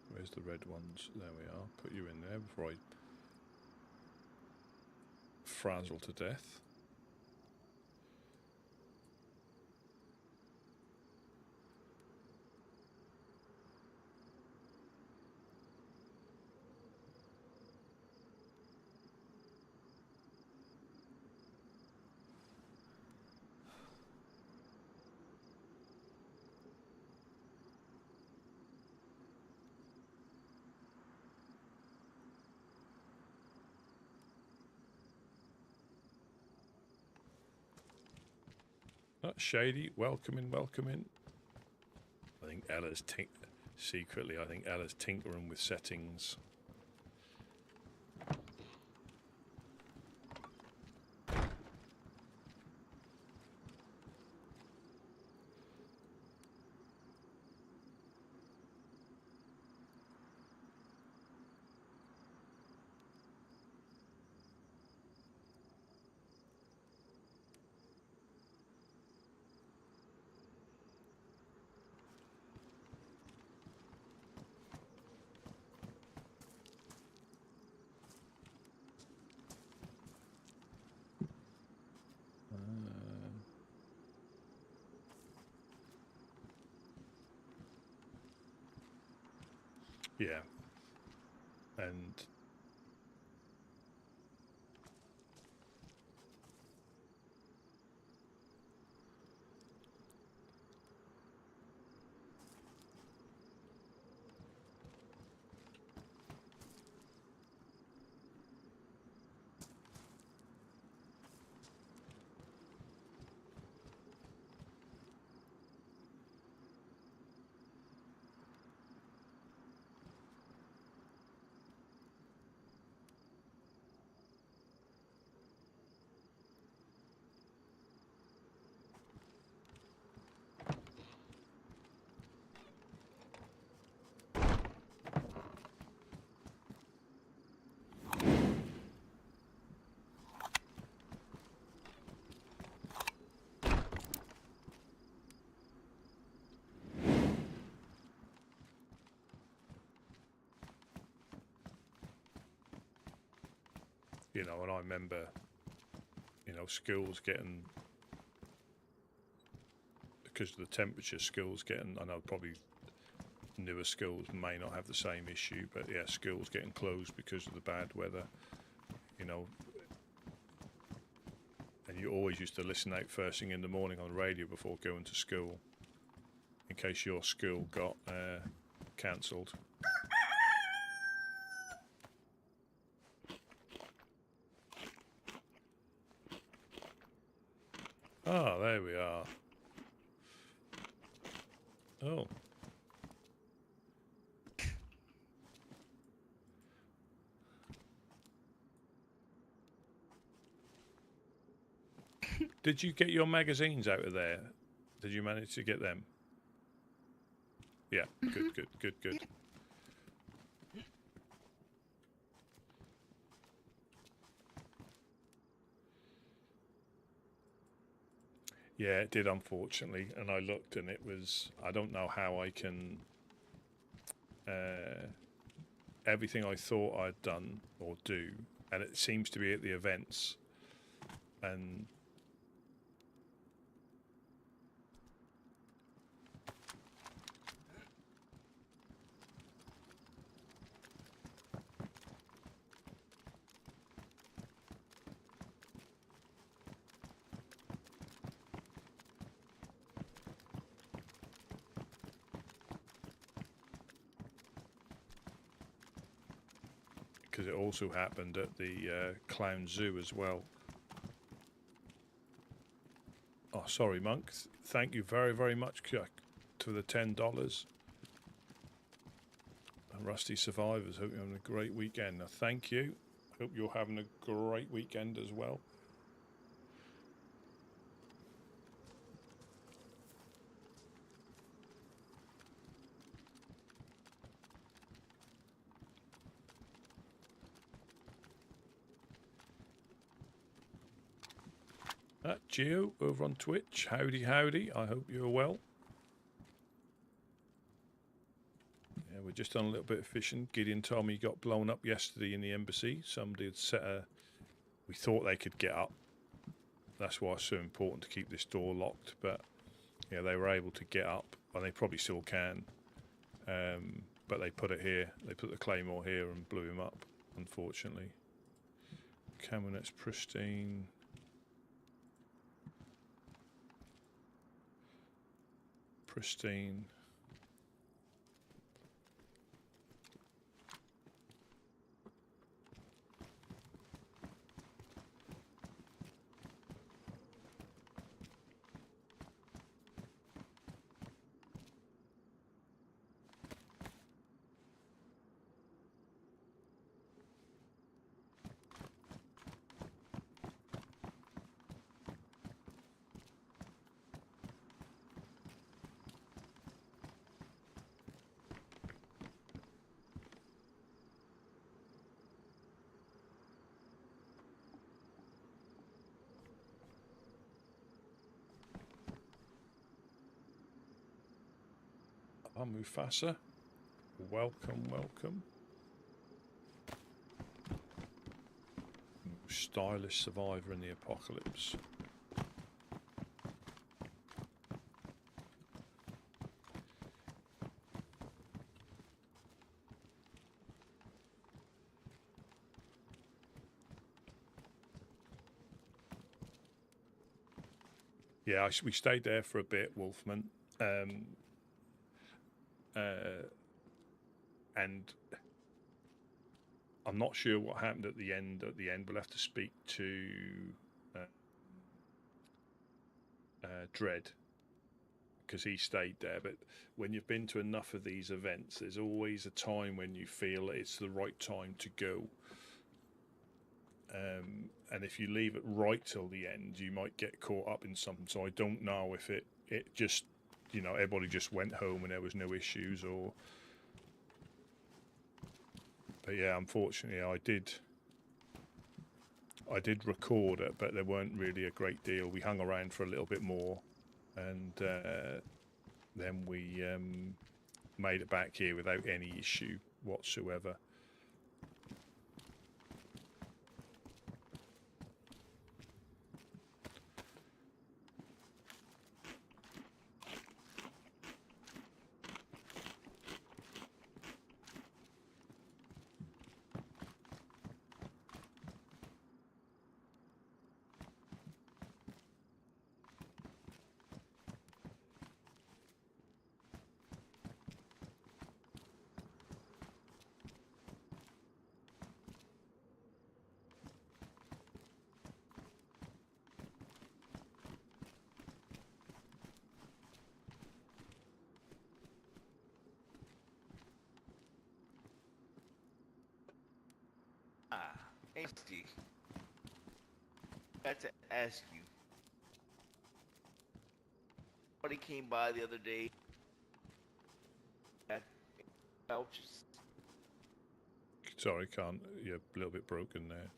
Where's the red ones? There we are. Put you in there before I frazzle to death. Shady, welcome in. I think Ella's secretly. I think Ella's tinkering with settings. Yeah, and You know, and I remember, you know, schools getting, because of the temperature, schools getting, I know probably newer schools may not have the same issue, but yeah, schools getting closed because of the bad weather, you know. And you always used to listen out first thing in the morning on the radio before going to school, in case your school got cancelled. Ah, there we are. Oh. Did you get your magazines out of there? Did you manage to get them? Yeah, good. Yeah. Yeah, it did, unfortunately. And I looked and it was, I don't know how I can, everything I thought I'd done or do, and it seems to be at the events. And because it also happened at the Clown Zoo as well. Oh, sorry, Monk. Thank you very, very much to the $10. And Rusty Survivors, hope you're having a great weekend. Now, thank you. Hope you're having a great weekend as well. Gio over on Twitch. Howdy, howdy. I hope you're well. Yeah, we're just on a little bit of fishing. Gideon told me he got blown up yesterday in the embassy. Somebody had set a... We thought they could get up. That's why it's so important to keep this door locked. But, yeah, they were able to get up. And they probably still can. But they put it here. They put the claymore here and blew him up, unfortunately. Camonet's pristine. Pristine. Mufasa, welcome, welcome. Stylish survivor in the apocalypse. Yeah, we stayed there for a bit, Wolfman. And I'm not sure what happened at the end. At the end, we'll have to speak to Dread, because he stayed there. But when you've been to enough of these events, there's always a time when you feel it's the right time to go. And if you leave it right till the end, you might get caught up in something. So I don't know if it just, you know, everybody just went home and there was no issues, or... But yeah, unfortunately, I did record it, but there weren't really a great deal. We hung around for a little bit more, and then we made it back here without any issue whatsoever. I see. I got to ask you. Somebody came by the other day. At pouches. Sorry, can't. You're a little bit broken there.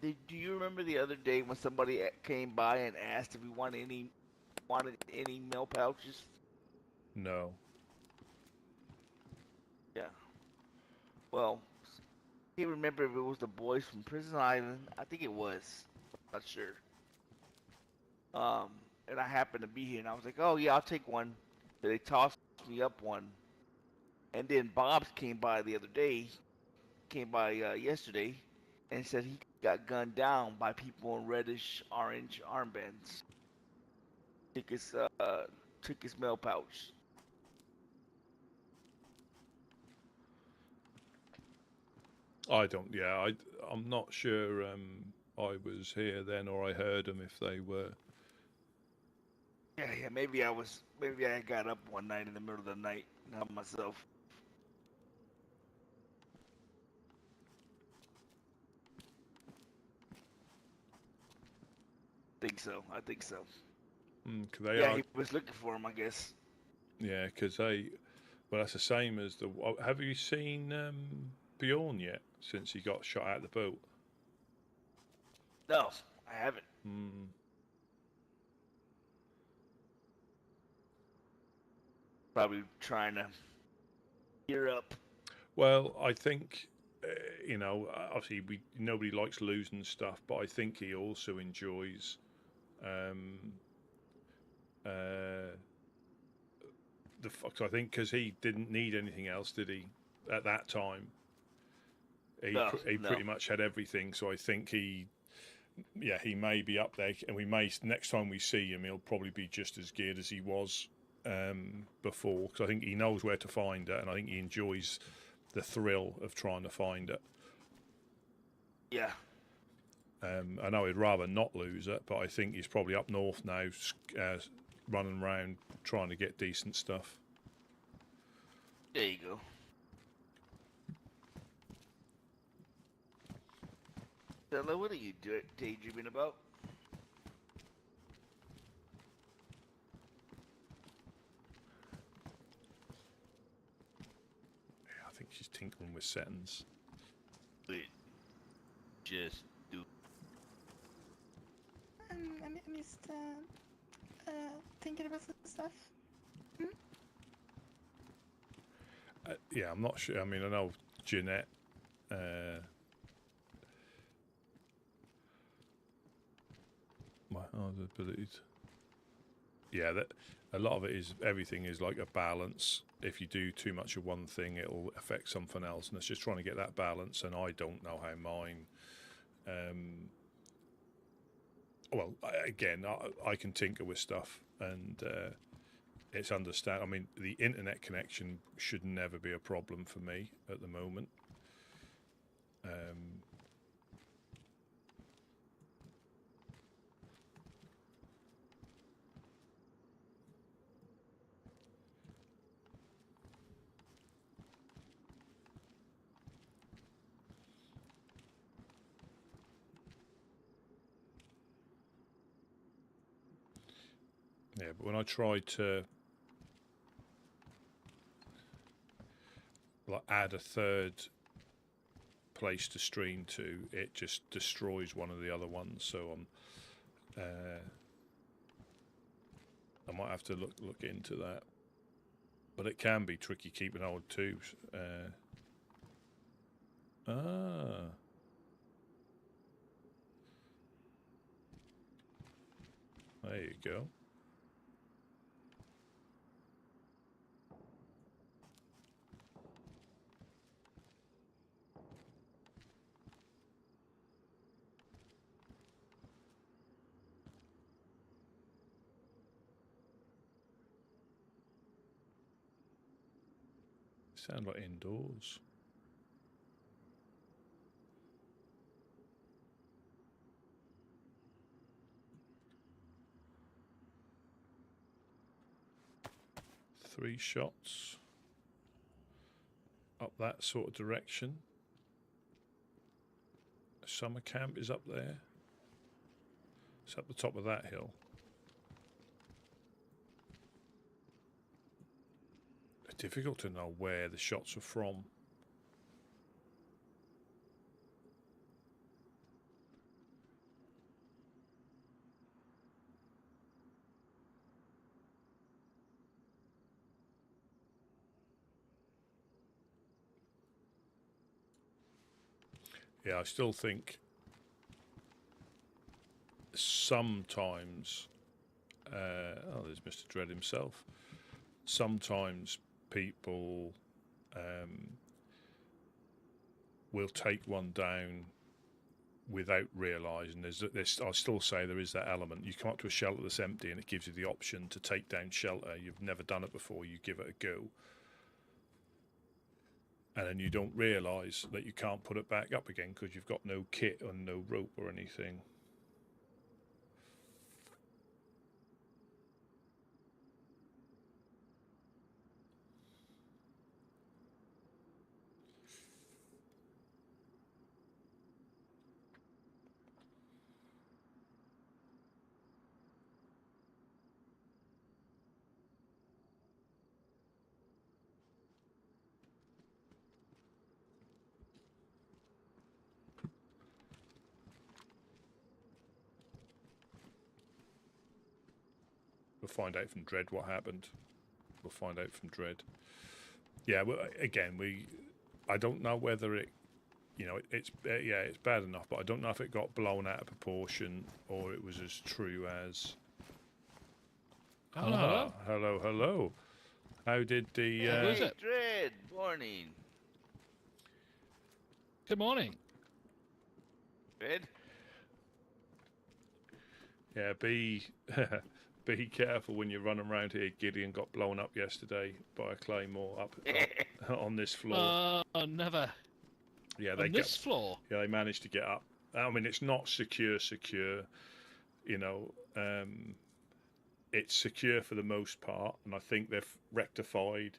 Do you remember the other day when somebody came by and asked if we wanted any milk pouches? No. Yeah. Well, I can't remember if it was the boys from Prison Island. I think it was. I'm not sure. And I happened to be here, and I was like, "Oh yeah, I'll take one." So they tossed me up one, and then Bob's came by the other day. Came by yesterday, and said he got gunned down by people in reddish orange armbands. Took his mail pouch. I don't. Yeah, I'm not sure. I was here then, or I heard them if they were. Yeah. Maybe I got up one night in the middle of the night and helped myself. I think so. 'Cause they Yeah, are. he was looking for him, I guess. Yeah, because they. Well, that's the same as the. Have you seen Bjorn yet? Since he got shot out of the boat. No, I haven't. Mm. Probably trying to gear up. Well, I think. Obviously, nobody likes losing stuff, but I think he also enjoys um, uh, the fox. I think because he didn't need anything else, did he? At that time, No, he no. pretty much had everything. So I think he may be up there, and we may next time we see him, he'll probably be just as geared as he was before. Because I think he knows where to find it, and I think he enjoys the thrill of trying to find it. Yeah. I know he'd rather not lose it, but I think he's probably up north now, running around trying to get decent stuff. There you go. Stella, what are you daydreaming about? Yeah, I think she's tinkering with settings. Wait. Just do. I'm just thinking about some stuff. Yeah, I'm not sure. I mean, I know Jeanette. My other abilities. Yeah, that a lot of it is everything is like a balance. If you do too much of one thing, it'll affect something else, and it's just trying to get that balance. And I don't know how mine. Well, I can tinker with stuff, and it's understand. I mean, the internet connection should never be a problem for me at the moment. Yeah, but when I try to add a third place to stream to, it just destroys one of the other ones. So I might have to look into that. But it can be tricky keeping hold too. There you go. Sound like indoors. Three shots up that sort of direction. Summer camp is up there. It's up the top of that hill. It's difficult to know where the shots are from. Yeah, I still think sometimes, oh, there's Mr. Dread himself. Sometimes people will take one down without realising. I'll still say there is that element. You come up to a shelter that's empty and it gives you the option to take down shelter. You've never done it before, you give it a go. And then you don't realise that you can't put it back up again because you've got no kit and no rope or anything. We'll find out from Dread what happened. We'll find out from Dread. Yeah, well, again, I don't know whether it, it's bad enough, but I don't know if it got blown out of proportion or it was as true as. Hello. Hello. How did the? Who's it? Dread, morning. Good morning. Dread. Yeah, be careful when you're running around here. Gideon got blown up yesterday by a claymore up on this floor. Never. Yeah, On this floor. Yeah, they managed to get up. I mean, it's not secure. It's secure for the most part, and I think they've rectified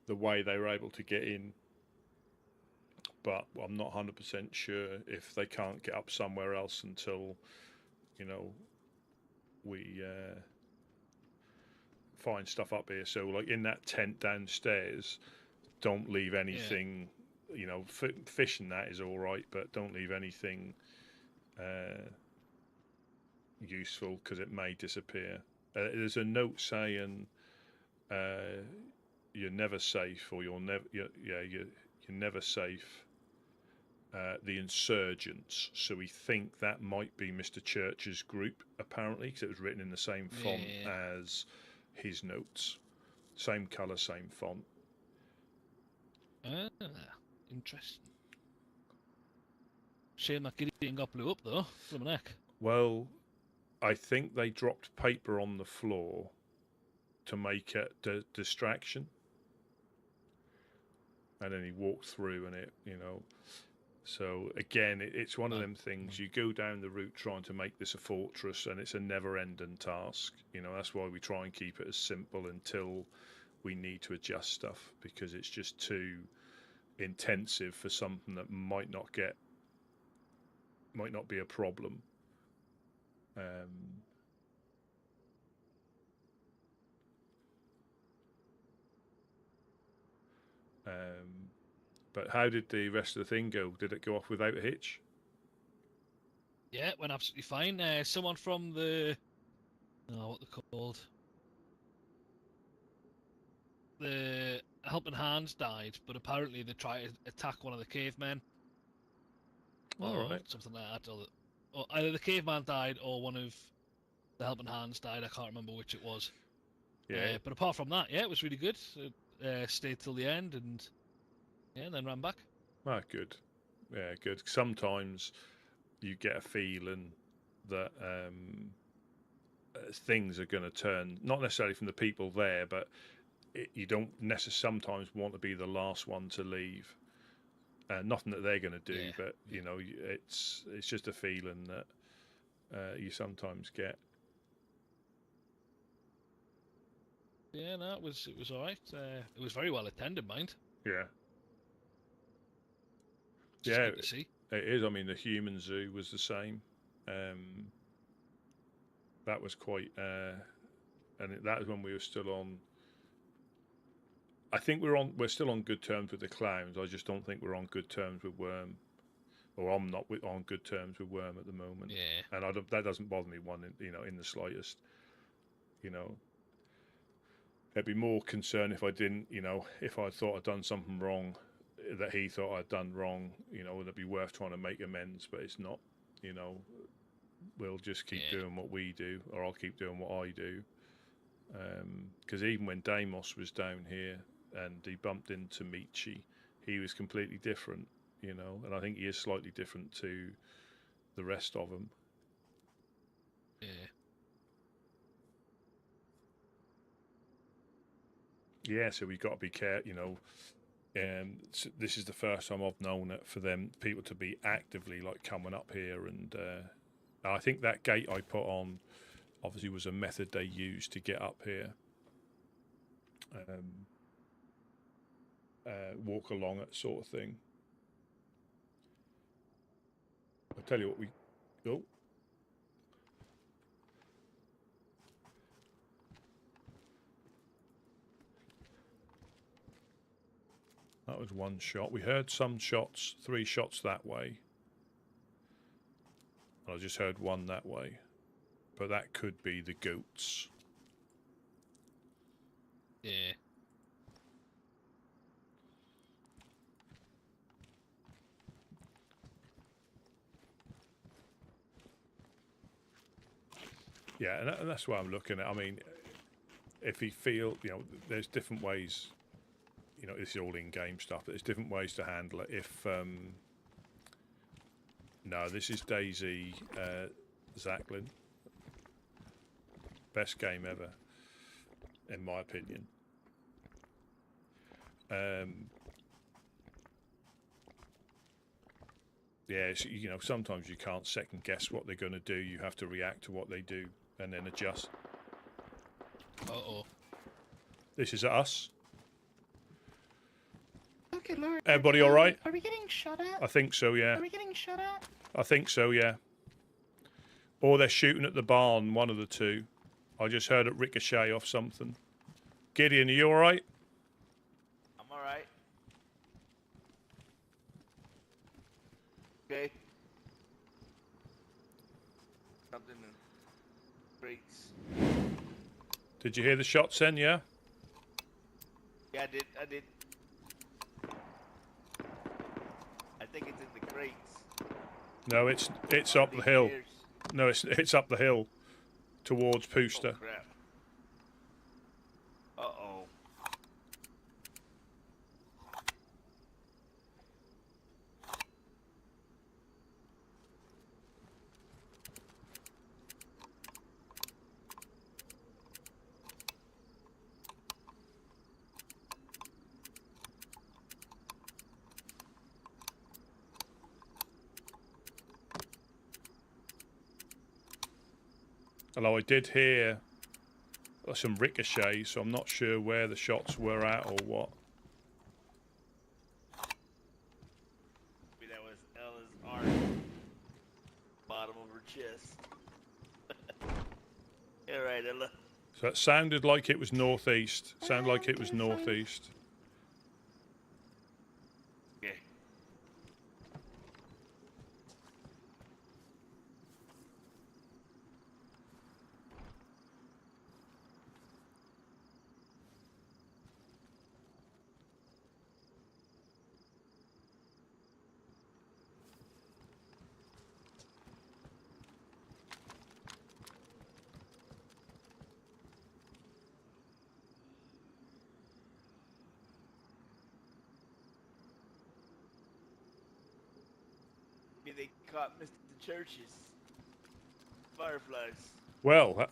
the way they were able to get in. But I'm not 100% sure if they can't get up somewhere else until, we find stuff up here. So, like in that tent downstairs, don't leave anything. Yeah. Fish and that is all right, but don't leave anything useful because it may disappear. There's a note saying you're never safe, or you're never safe. The insurgents. So we think that might be Mr. Church's group, apparently, because it was written in the same font as his notes. Same colour, same font. Interesting. Shame that Gideon got blew up, though. Flippin' heck. Well, I think they dropped paper on the floor to make it a distraction. And then he walked through and it, So again, it's one of them things. You go down the route trying to make this a fortress, and it's a never-ending task. That's why we try and keep it as simple until we need to adjust stuff, because it's just too intensive for something that might not be a problem. But how did the rest of the thing go? Did it go off without a hitch? Yeah, it went absolutely fine. Someone from the... what they're called? The Helping Hands died, but apparently they tried to attack one of the cavemen. All right. Something like that. Or either the caveman died or one of the Helping Hands died. I can't remember which it was. Yeah. But apart from that, yeah, it was really good. It stayed till the end and then ran back. Ah, good. Yeah, good. Sometimes you get a feeling that things are going to turn, not necessarily from the people there, but you don't necessarily sometimes want to be the last one to leave. Nothing that they're going to do, but it's just a feeling that you sometimes get. Yeah, no, it was all right. It was very well attended, mind. Yeah. Just good to see. It is. I mean, the human zoo was the same. That was quite, and that was when we were still on. I think we're still on good terms with the clowns. I just don't think we're on good terms with Worm, or I'm not on good terms with Worm at the moment. Yeah. And that doesn't bother me in the slightest. You know, it'd be more concern if I didn't, if I thought I'd done something wrong, that he thought I'd done wrong. It'd be worth trying to make amends, but it's not. We'll just keep doing what we do, or I'll keep doing what I do. Because even when Deimos was down here and he bumped into Michi, he was completely different, and I think he is slightly different to the rest of them. Yeah. Yeah, so we've got to be careful, this is the first time I've known it for people to be actively like coming up here, and I think that gate I put on obviously was a method they used to get up here. Walk along it sort of thing. I'll tell you what that was one shot. We heard some shots, 3 shots that way. I just heard one that way. But that could be the goats. Yeah. Yeah, and that's what I'm looking at. I mean, if he feel, there's different ways, this is all in-game stuff, but there's different ways to handle it. If, no, this is DayZ, Zachlin. Best game ever, in my opinion. Yeah, sometimes you can't second guess what they're going to do. You have to react to what they do and then adjust. Uh-oh. This is us. Okay, Lord. Everybody all right? Are we getting shot at? I think so, yeah. Are we getting shot at? I think so, yeah. Or they're shooting at the barn, one of the two. I just heard it ricochet off something. Gideon, are you all right? I'm all right. Okay. Something in crates. Did you hear the shots then, yeah? Yeah, I did. I think it's in the crates. No, it's up the hill. No, it's up the hill towards Pooster. Oh, crap. Uh-oh. Although I did hear some ricochet, so I'm not sure where the shots were at or what. Maybe that was Ella's arm. Bottom of her chest. All right, Ella. So it sounded like it was northeast. Sounded like it was northeast. Okay. Maybe they caught Mr. Church's fireflies. Well,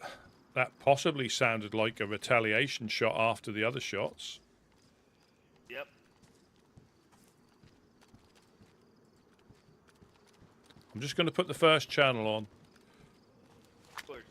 that possibly sounded like a retaliation shot after the other shots. Yep. I'm just going to put the first channel on. Of course.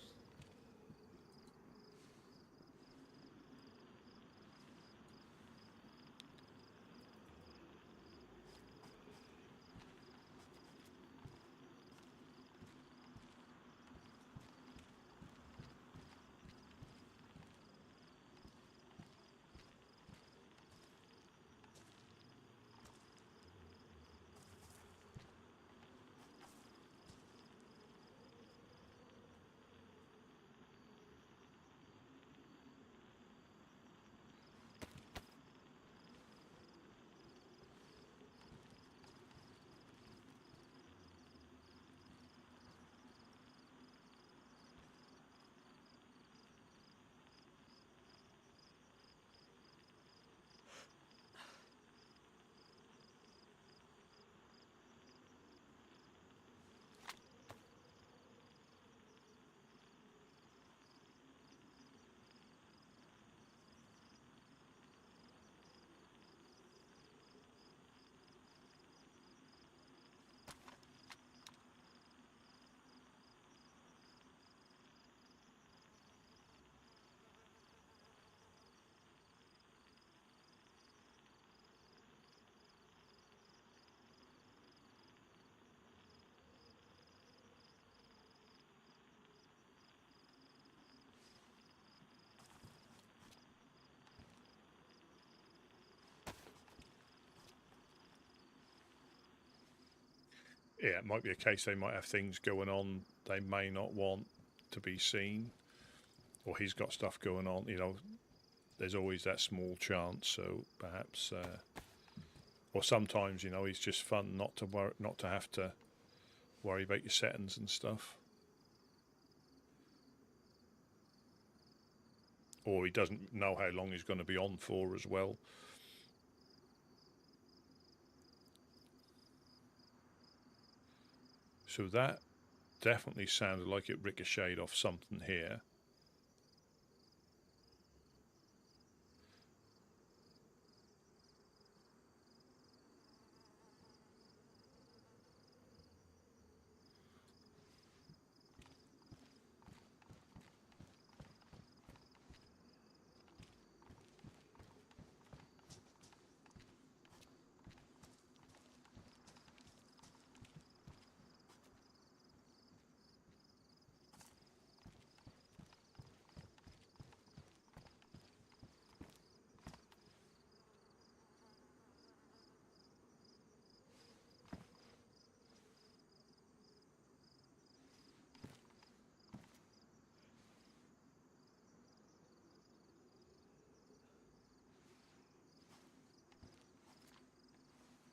yeah, it might be a case they might have things going on they may not want to be seen, or he's got stuff going on. You know, there's always that small chance. So perhaps, or sometimes, you know, it's just fun not to have to worry about your settings and stuff. Or he doesn't know how long he's going to be on for as well. So that definitely sounded like it ricocheted off something here.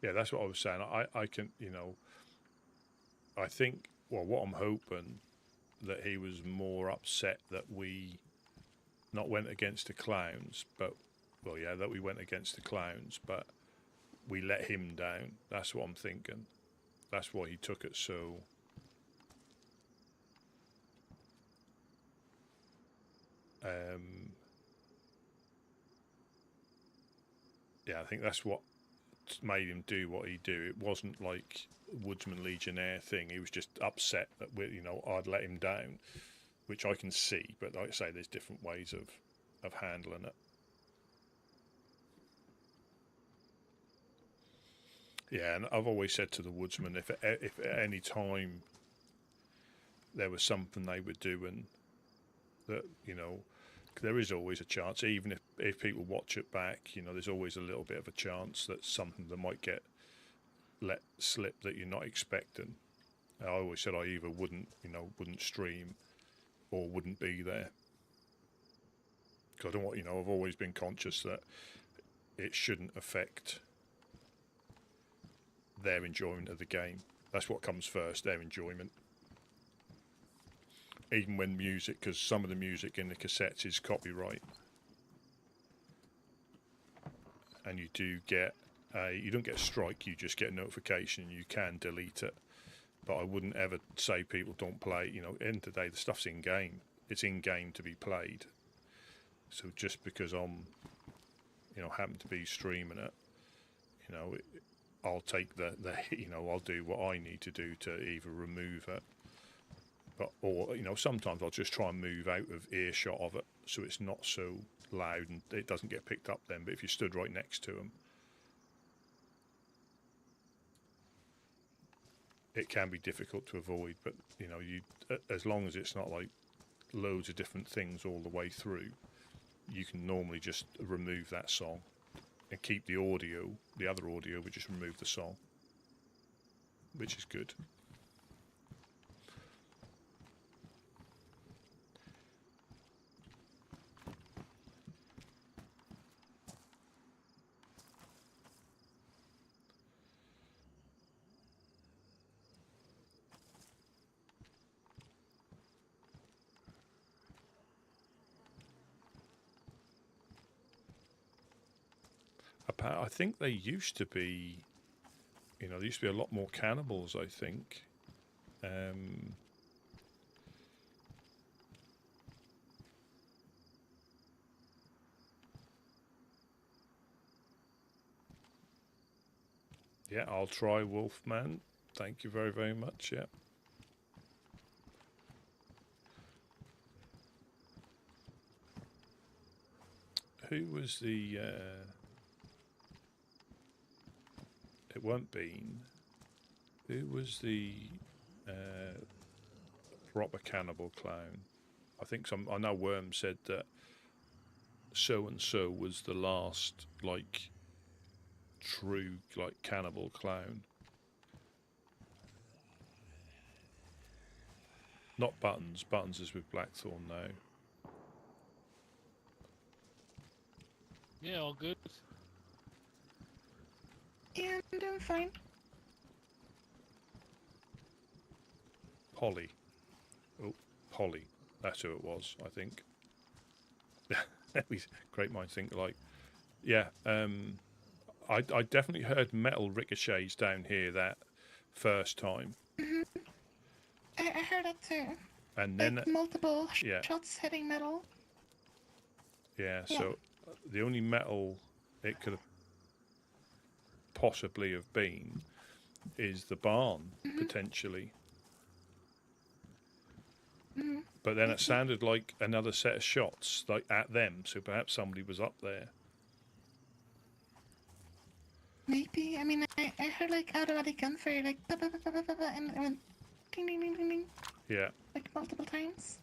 Yeah, that's what I was saying. I can, you know, I think, well, what I'm hoping that he was more upset that we not went against the clowns, but, well, yeah, that we went against the clowns, but we let him down. That's what I'm thinking. That's why he took it so. Yeah, I think that's what made him do what he do. It wasn't like Woodsman Legionnaire thing. He was just upset that you know, I'd let him down, which I can see. But like I say, there's different ways of handling it. Yeah, and I've always said to the Woodsman, if at any time there was something they were doing that, you know, there is always a chance, even if people watch it back, you know, there's always a little bit of a chance that something that might get let slip that you're not expecting. I always said I either wouldn't stream or wouldn't be there. Because I don't want, you know, I've always been conscious that it shouldn't affect their enjoyment of the game. That's what comes first, their enjoyment. Even when music, because some of the music in the cassettes is copyright, and you do get you don't get a strike, you just get a notification. You can delete it, but I wouldn't ever say people don't play. You know, end of the day, the stuff's in game. It's in game to be played. So just because I'm, you know, happen to be streaming it, you know, I'll take the you know, I'll do what I need to do to either remove it. But, or, you know, sometimes I'll just try and move out of earshot of it so it's not so loud and it doesn't get picked up then. But if you stood right next to them, it can be difficult to avoid. But, you know, as long as it's not like loads of different things all the way through, you can normally just remove that song and keep the audio, the other audio, but just remove the song, which is good. I think they used to be, you know, there used to be a lot more cannibals, I think. Yeah, I'll try Wolfman. Thank you very, very much, yeah. Who was the... it weren't Bean. Who was the proper cannibal clown? I think I know Worm said that so-and-so was the last, true, cannibal clown. Not buttons. Buttons is with Blackthorn now. Yeah, all good. Yeah, I'm doing fine. Polly. Oh, Polly. That's who it was, I think. We great minds think alike. Yeah, I definitely heard metal ricochets down here that first time. I heard it too. And then, Like multiple yeah. shots hitting metal. Yeah, Yeah. so the only metal it could have possibly have been is the barn, potentially. But then it sounded like another set of shots, like at them, so perhaps somebody was up there. Maybe. I mean, I heard like automatic gunfire, like ba ba ba ba ba ba, ba, and it went ding ding ding ding ding, Yeah. like multiple times.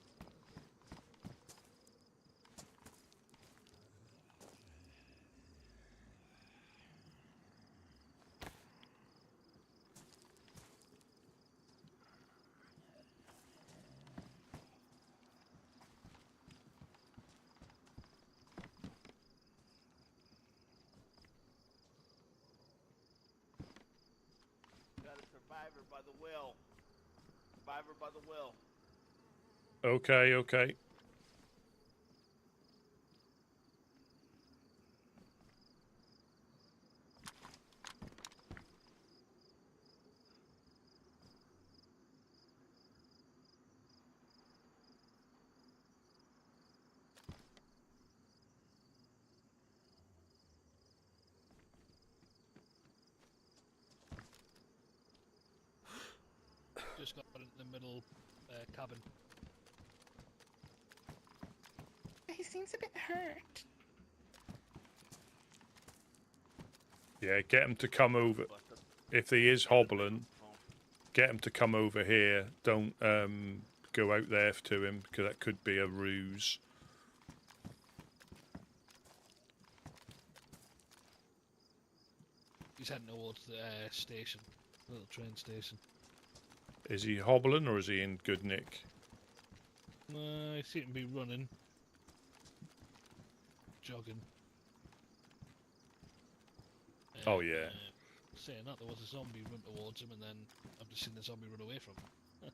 Got a survivor by the well. Survivor by the well. Okay, okay. Just got into the middle cabin. He seems a bit hurt. Yeah, get him to come over. If he is hobbling, get him to come over here. Don't go out there to him, because that could be a ruse. He's heading towards the station, little train station. Is he hobbling or is he in good nick? I see him be running, jogging. Oh, yeah. Saying that, there was a zombie run towards him, and then I've just seen the zombie run away from him.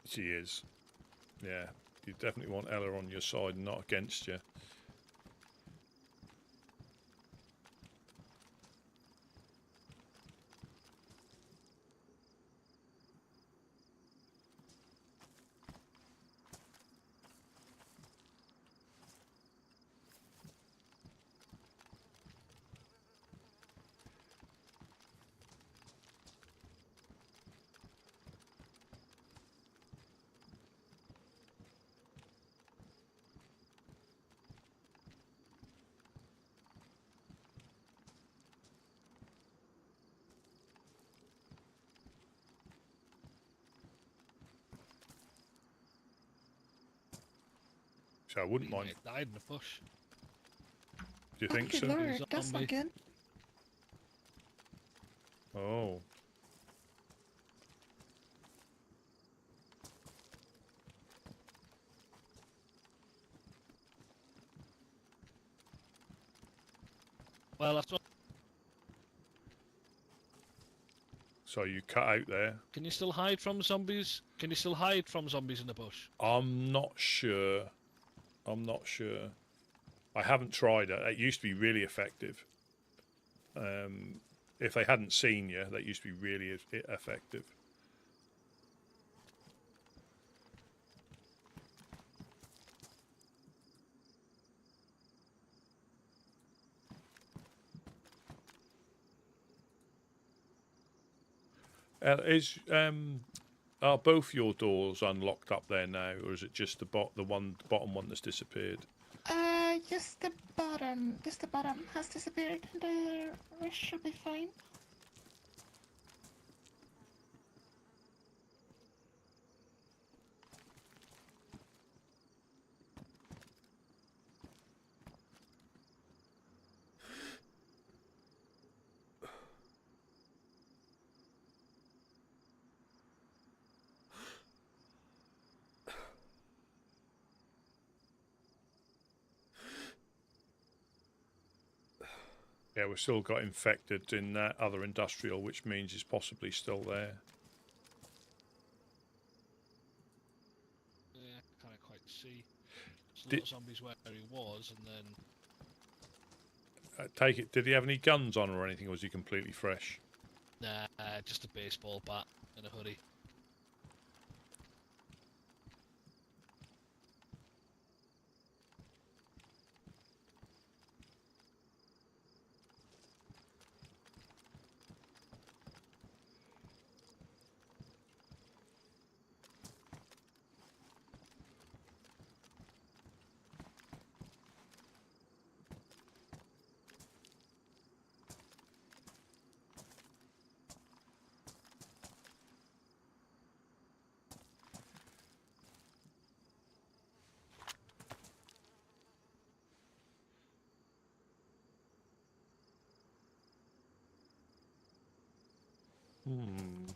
She is. Yeah. You definitely want Ella on your side and not against you. So I wouldn't He mind. might have died in the bush. Do you think Good so? lord, that's Zombie. not good. Oh. Well, that's what. So you cut out there. Can you still hide from zombies? Can you still hide from zombies in the bush? I'm not sure. I'm not sure. I haven't tried it. It used to be really effective. If they hadn't seen you, that used to be really effective. Are both your doors unlocked up there now, or is it just the bottom one that's disappeared? Just the bottom has disappeared. The rest should be fine. Yeah, we've still got infected in that other industrial, which means it's possibly still there. Yeah, I can't quite see. There's a Did- lot of zombies where he was, and then Take it. Did he have any guns on or anything, or was he completely fresh? just a baseball bat and a hoodie. Hmm.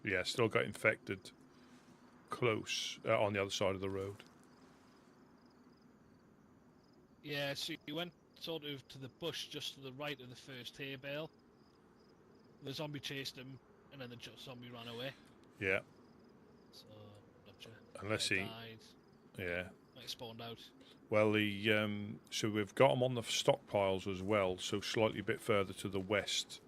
Yeah, still got infected close on the other side of the road. Yeah, so you went sort of to the bush just to the right of the first hay bale. The zombie chased him, and then the zombie ran away. Yeah, So, not sure. unless he, Died. yeah. Might have spawned out. Well, so we've got them on the stockpiles as well. So slightly a bit further to the west.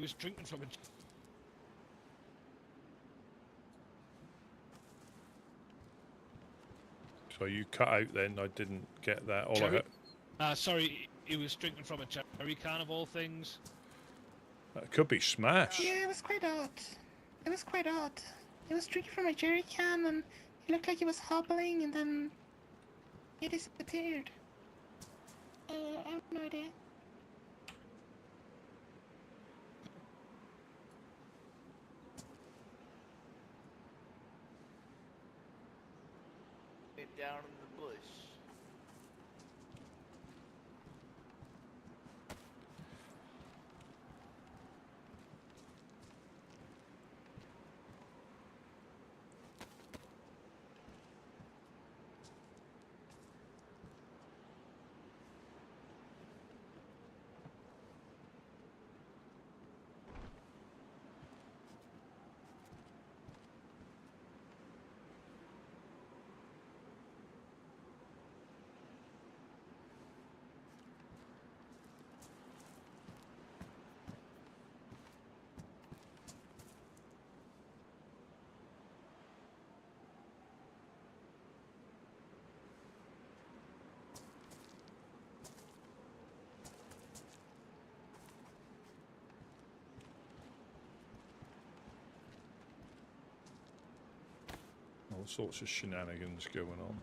He was drinking from a. So you cut out then. I didn't get that. All I Cherry- heard, Sorry, he was drinking from a cherry can of all things. that could be Smash. Yeah, it was quite odd. It was quite odd. He was drinking from a jerry can and he looked like he was hobbling and then he disappeared. I have no idea. It down in the bush. All sorts of shenanigans going on.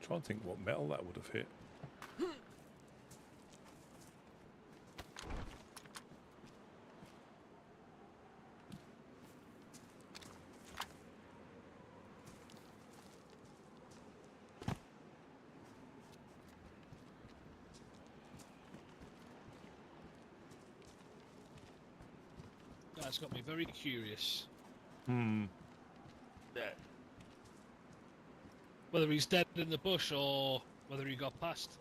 Trying to think what metal that would have hit. That's got me very curious. That. Whether he's dead in the bush or whether he got past.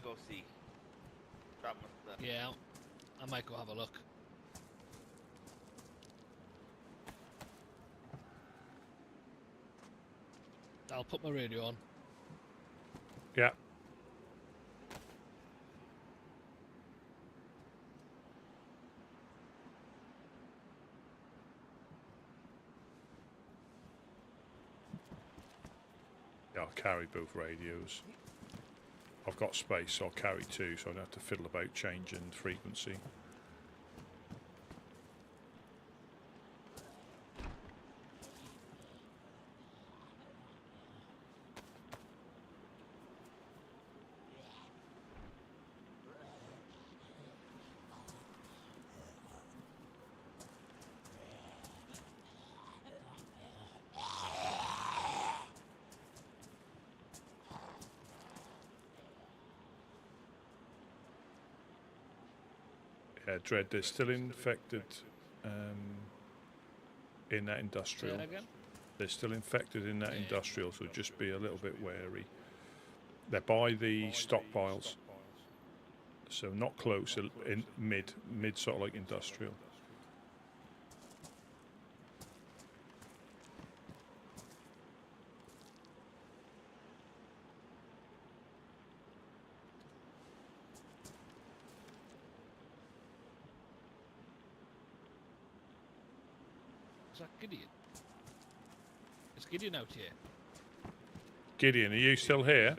Go see. Drop my stuff. Yeah, I might go have a look. I'll put my radio on. Yeah. Yeah, I'll carry both radios. I've got space, so I'll carry two, so I don't have to fiddle about changing frequency. Yeah, Dread, they're still infected in that Say industrial. that again? They're still infected in that industrial, so just be a little bit wary. They're by the stockpiles, so not close, in mid sort of like industrial. Is that Gideon? Is Gideon out here? Gideon, are you still here?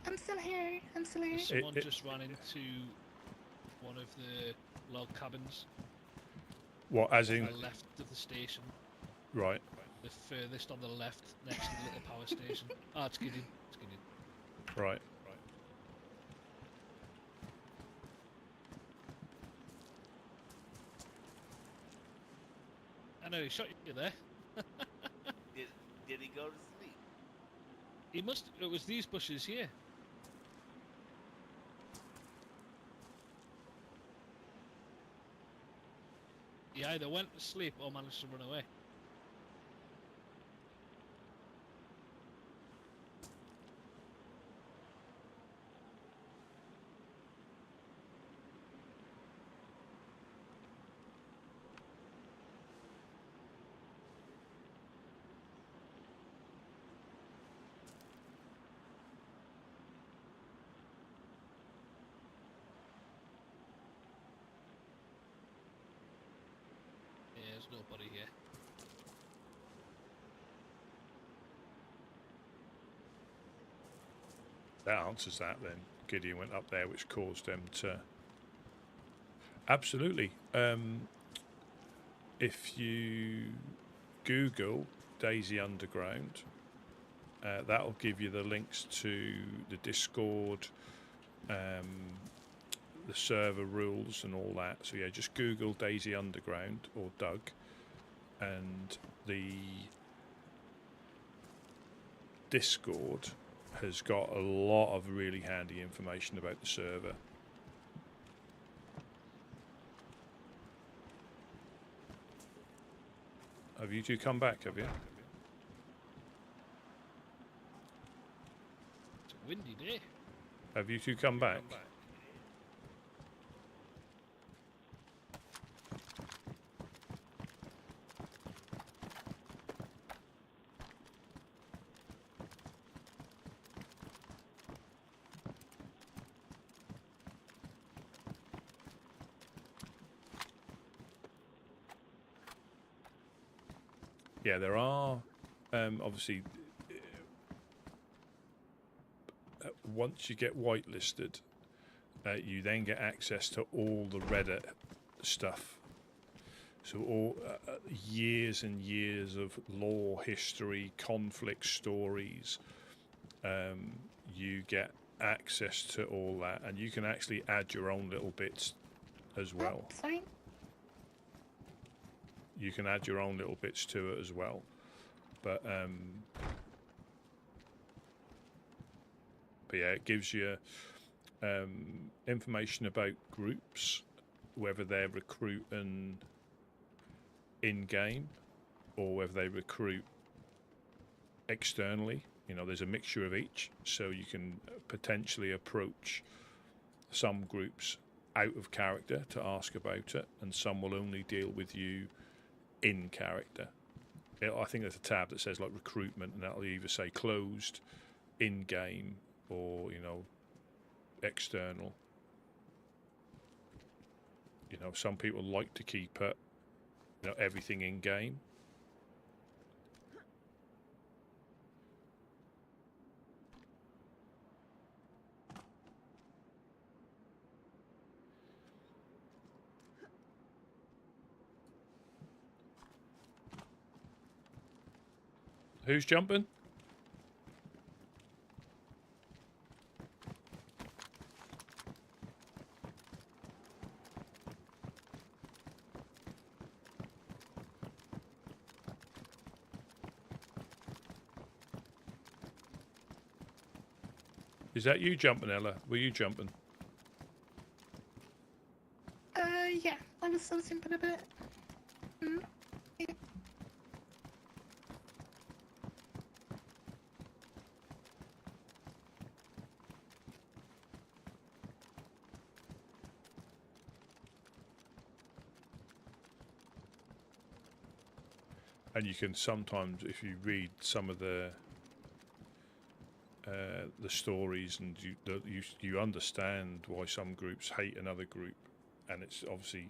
I'm still here. I'm still here. Someone just ran into one of the log cabins What, as on in, the left of the station. right, The furthest on the left, next to the little power station. Ah, it's Gideon. It's Gideon. right. I know he shot you there. Did he go to sleep? He must. It was these bushes here. He either went to sleep or managed to run away. Yeah, there's nobody here. That answers that then. Gideon went up there, which caused them to... Absolutely. If you Google DayZ Underground, that'll give you the links to the Discord, the server rules and all that. So yeah, just Google DayZ Underground or Doug, and the Discord has got a lot of really handy information about the server. Have you two come back, have you? It's a windy day. Have you two come back? Yeah, there are obviously once you get whitelisted, you then get access to all the Reddit stuff. So all years and years of lore, history, conflict stories. You get access to all that, and you can actually add your own little bits as well. Oh, sorry. You can add your own little bits to it as well. But yeah, it gives you information about groups, whether they're recruiting in-game or whether they recruit externally. You know, there's a mixture of each, so you can potentially approach some groups out of character to ask about it, and some will only deal with you in character. I think there's a tab that says like recruitment, and that'll either say closed, in-game, or, you know, external. You know, some people like to keep it, you know, everything in-game. Who's jumping? Is that you jumping, Ella? Were you jumping? Yeah, I was jumping a bit. Mm. Yeah. And you can sometimes, if you read some of the stories, and you understand why some groups hate another group, and it's obviously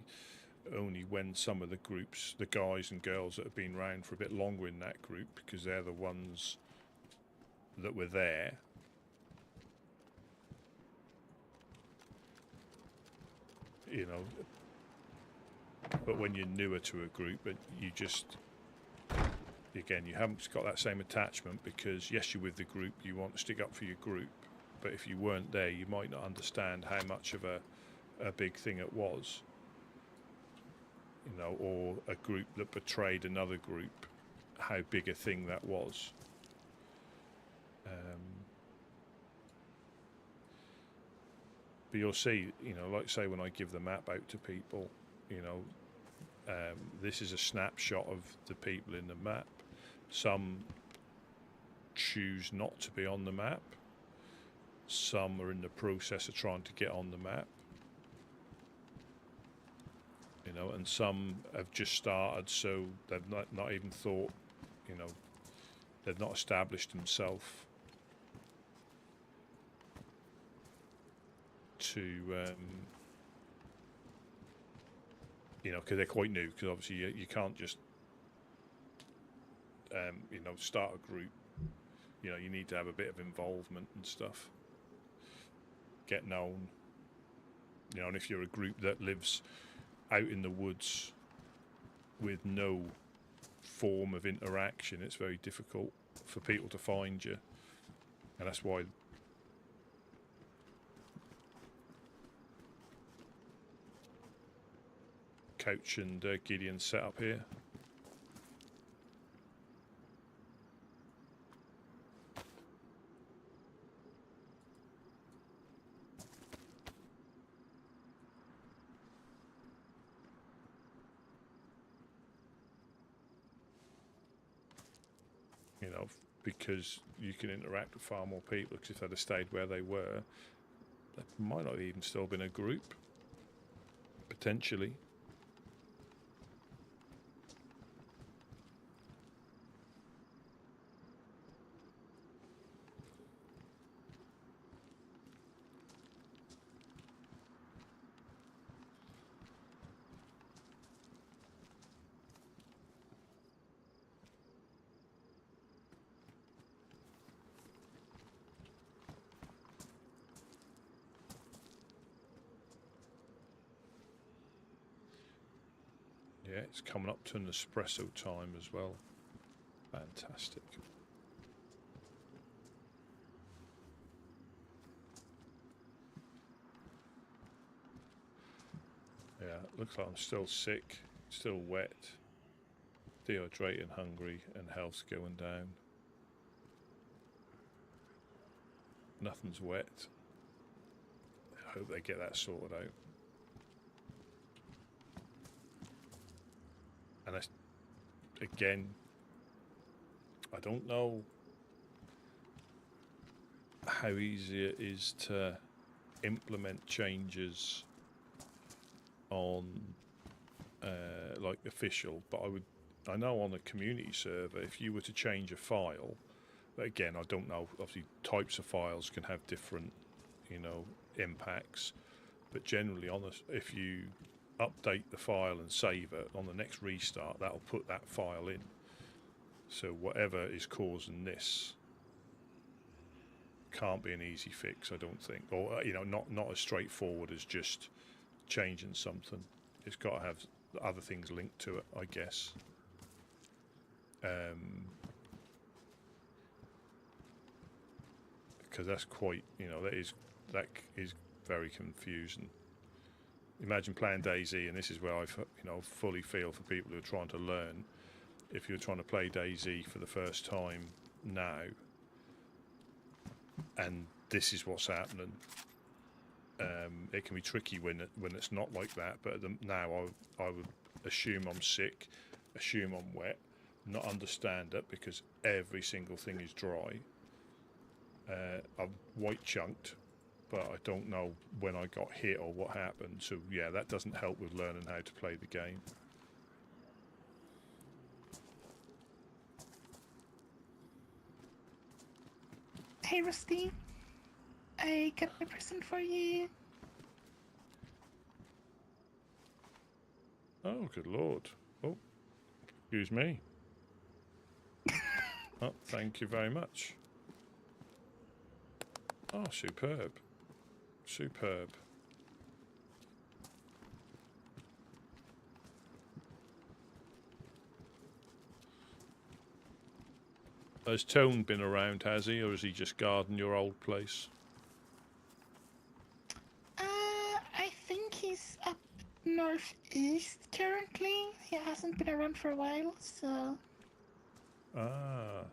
only when some of the groups, the guys and girls that have been around for a bit longer in that group, because they're the ones that were there. You know, but when you're newer to a group, but you just, again, you haven't got that same attachment, because yes, you're with the group, you want to stick up for your group, but if you weren't there, you might not understand how much of a big thing it was. You know, or a group that betrayed another group, how big a thing that was. But you'll see, you know, like say when I give the map out to people, you know, this is a snapshot of the people in the map. Some choose not to be on the map. Some are in the process of trying to get on the map. You know, and some have just started, so they've not even thought, you know, they've not established themselves to, you know, because they're quite new, because obviously you can't just, you know, start a group. You know, you need to have a bit of involvement and stuff. Get known. You know, and if you're a group that lives out in the woods with no form of interaction, it's very difficult for people to find you, and that's why Coach and Gideon set up here. You know, because you can interact with far more people, because if they'd have stayed where they were, there might not have even still been a group, potentially. Yeah, it's coming up to an espresso time as well. Fantastic. Yeah, looks like I'm still sick, still wet, dehydrated, hungry, and health's going down. Nothing's wet. I hope they get that sorted out. And that's, again, I don't know how easy it is to implement changes on like official, but I know on a community server, if you were to change a file, but again, I don't know, obviously types of files can have different, you know, impacts, but generally if you update the file and save it, on the next restart that'll put that file in. So whatever is causing this can't be an easy fix, I don't think, or you know, not as straightforward as just changing something. It's got to have other things linked to it, I guess. Because that's quite, you know, that is very confusing. Imagine playing DayZ, and this is where I, you know, fully feel for people who are trying to learn. If you're trying to play DayZ for the first time now, and this is what's happening, it can be tricky when it's not like that. But now I would assume I'm sick, assume I'm wet, not understand it because every single thing is dry. I'm white chunked, but I don't know when I got hit or what happened. So yeah, that doesn't help with learning how to play the game. Hey Rusty, I got my present for you. Oh, good lord. Oh, excuse me. Oh, thank you very much. Oh, superb. Superb. Has Tone been around, has he? Or has he just guarding your old place? I think he's up northeast currently. He hasn't been around for a while, so... Ah.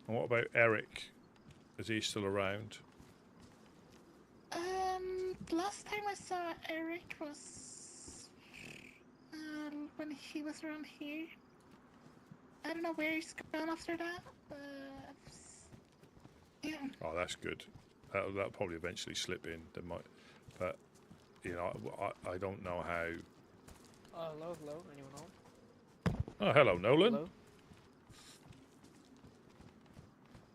And what about Eric? Is he still around? Last time I saw Eric was when he was around here. I don't know where he's gone after that, but yeah. Oh, that's good. That'll probably eventually slip in. They might, but you know, I don't know how. Hello, anyone home? Oh, hello, Nolan. Hello?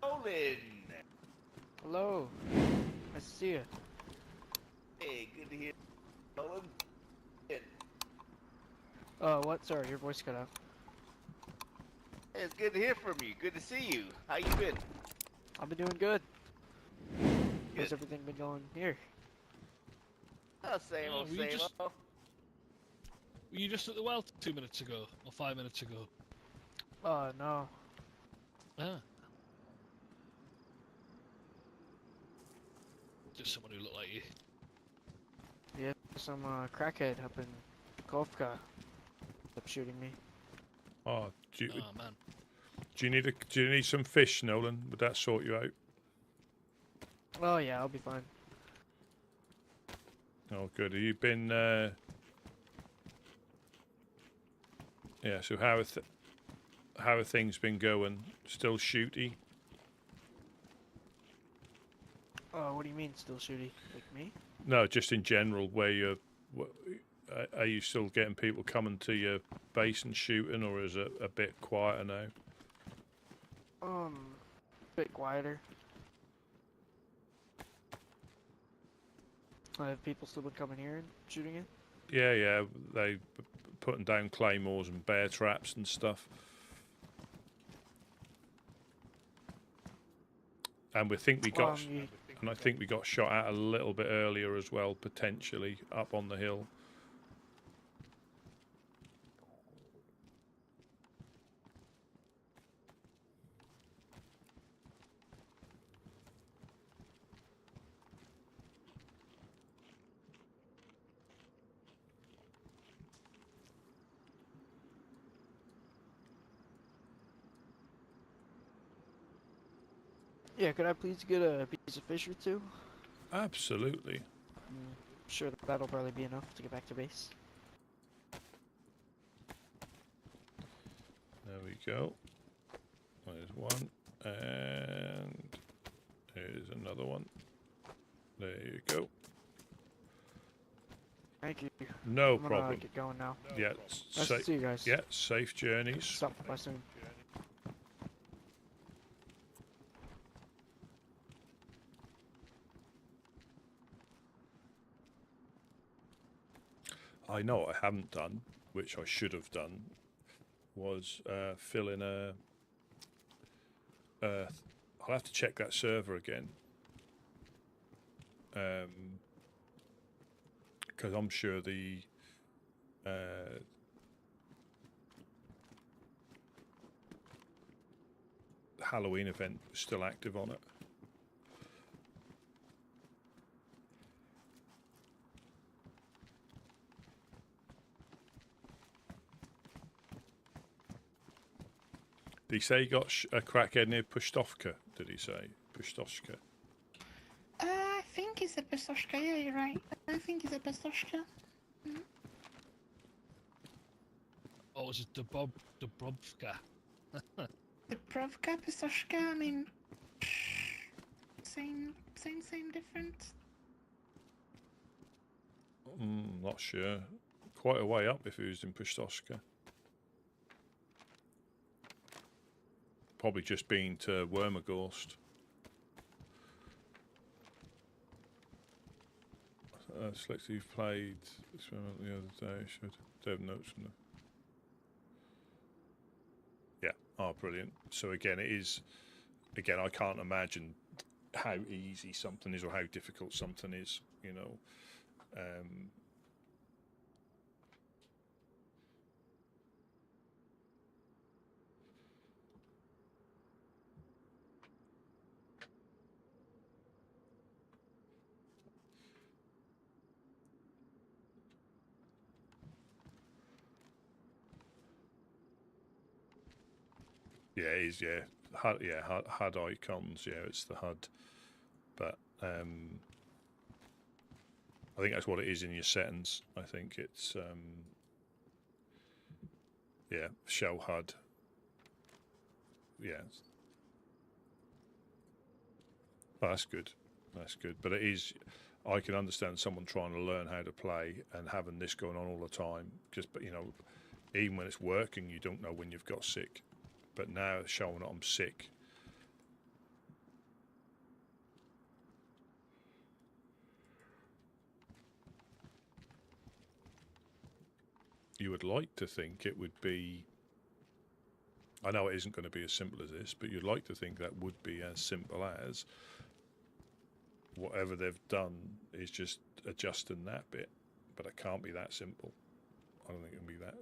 Nolan! Hello. Nice to see you. Hey, good to hear you, Nolan. What? Sorry, your voice cut out. Hey, it's good to hear from you. Good to see you. How you been? I've been doing good. Good. How's everything been going here? Oh, same old, we same just- old. Were you just at the well 2 minutes ago, or 5 minutes ago? No. Ah. Just someone who looked like you. Yeah, some crackhead up in Kovka up shooting me. Oh, do Oh man. you need some fish, Nolan? Would that sort you out? Oh yeah, I'll be fine. Oh, good. Have you been? Yeah. So how have things been going? Still shooty? What do you mean, still shooty? Like me? No, just in general. Where you're, are you still getting people coming to your base and shooting, or is it a bit quieter now? A bit quieter. Have people still been coming here and shooting it? Yeah. They putting down claymores and bear traps and stuff. And we think we got. And I think we got shot at a little bit earlier as well, potentially, up on the hill. Yeah, could I please get a piece of fish or two? Absolutely. Sure, that'll probably be enough to get back to base. There we go. There's one. And here's another one. There you go. Thank you. No I'm gonna problem. get going now. Yeah, Nice to see you guys. yeah, safe journeys. Stop by soon. I know what I haven't done, which I should have done, was fill in a. I'll have to check that server again. Because I'm sure the Halloween event was still active on it. Did he say he got a crackhead near Pustovka? Did he say Pustovka? I think it's a Pestoshka, yeah, you're right. I think it's a Pestoshka. Or was it Dubrovka? The Provka, Pestoshka, I mean, same, different. Not sure. Quite a way up if he was in Pustovka. Probably just been to Wormagorst. Select you've played experiment the other day. Should have notes from the. Yeah. Oh, brilliant. So again, it is. Again, I can't imagine how easy something is or how difficult something is. You know. Yeah, it is. Yeah, HUD. Yeah, HUD icons. Yeah, it's the HUD. But I think that's what it is in your settings. I think it's yeah, show HUD. Yeah. Oh, that's good. That's good. But it is. I can understand someone trying to learn how to play and having this going on all the time. Just, but you know, even when it's working, you don't know when you've got sick. But now it's showing that I'm sick. You would like to think it would be. I know it isn't going to be as simple as this, but you'd like to think that would be as simple as whatever they've done is just adjusting that bit. But it can't be that simple. I don't think it can be that.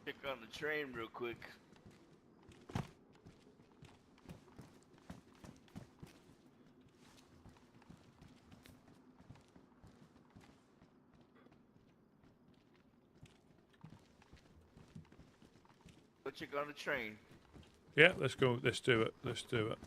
Check on the train real quick. Go check on the train. Yeah, let's go. Let's do it. Let's do it.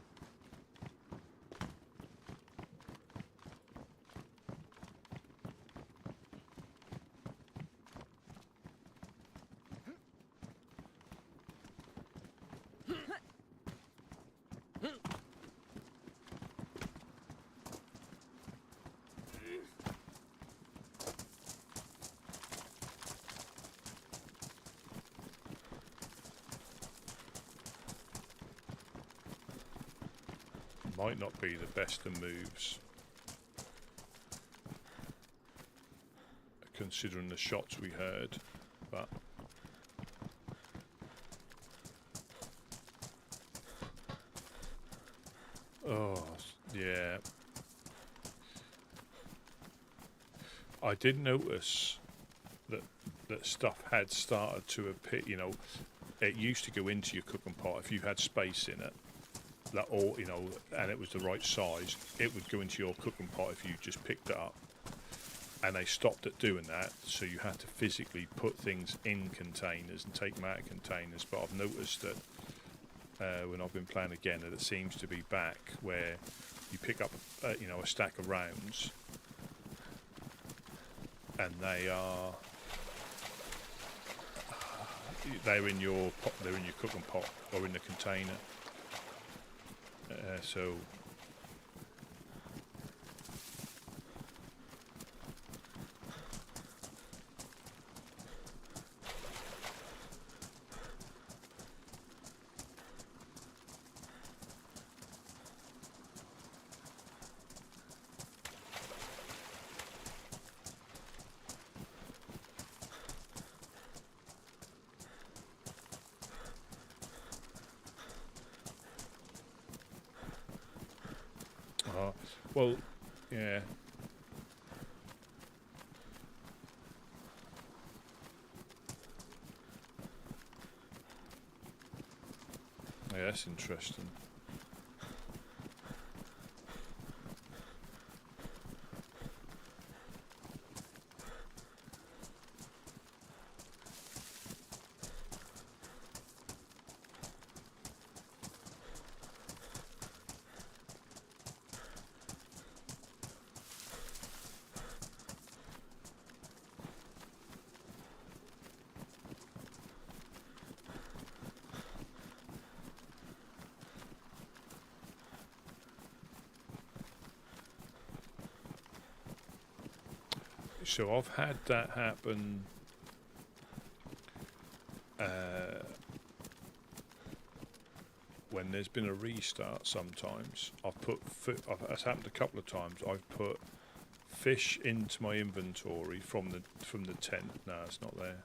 Might not be the best of moves, considering the shots we heard, but oh yeah, I did notice that stuff had started to appear. You know, it used to go into your cooking pot if you had space in it. That all, you know, and it was the right size, it would go into your cooking pot if you just picked it up. And they stopped at doing that, so you had to physically put things in containers and take them out of containers. But I've noticed that when I've been playing again, that it seems to be back where you pick up, you know, a stack of rounds, and they're in your pot, they're in your cooking pot or in the container. So well, yeah. Yeah, that's interesting. So I've had that happen when there's been a restart. Sometimes I've put it's happened a couple of times. I've put fish into my inventory from the tent. No, it's not there.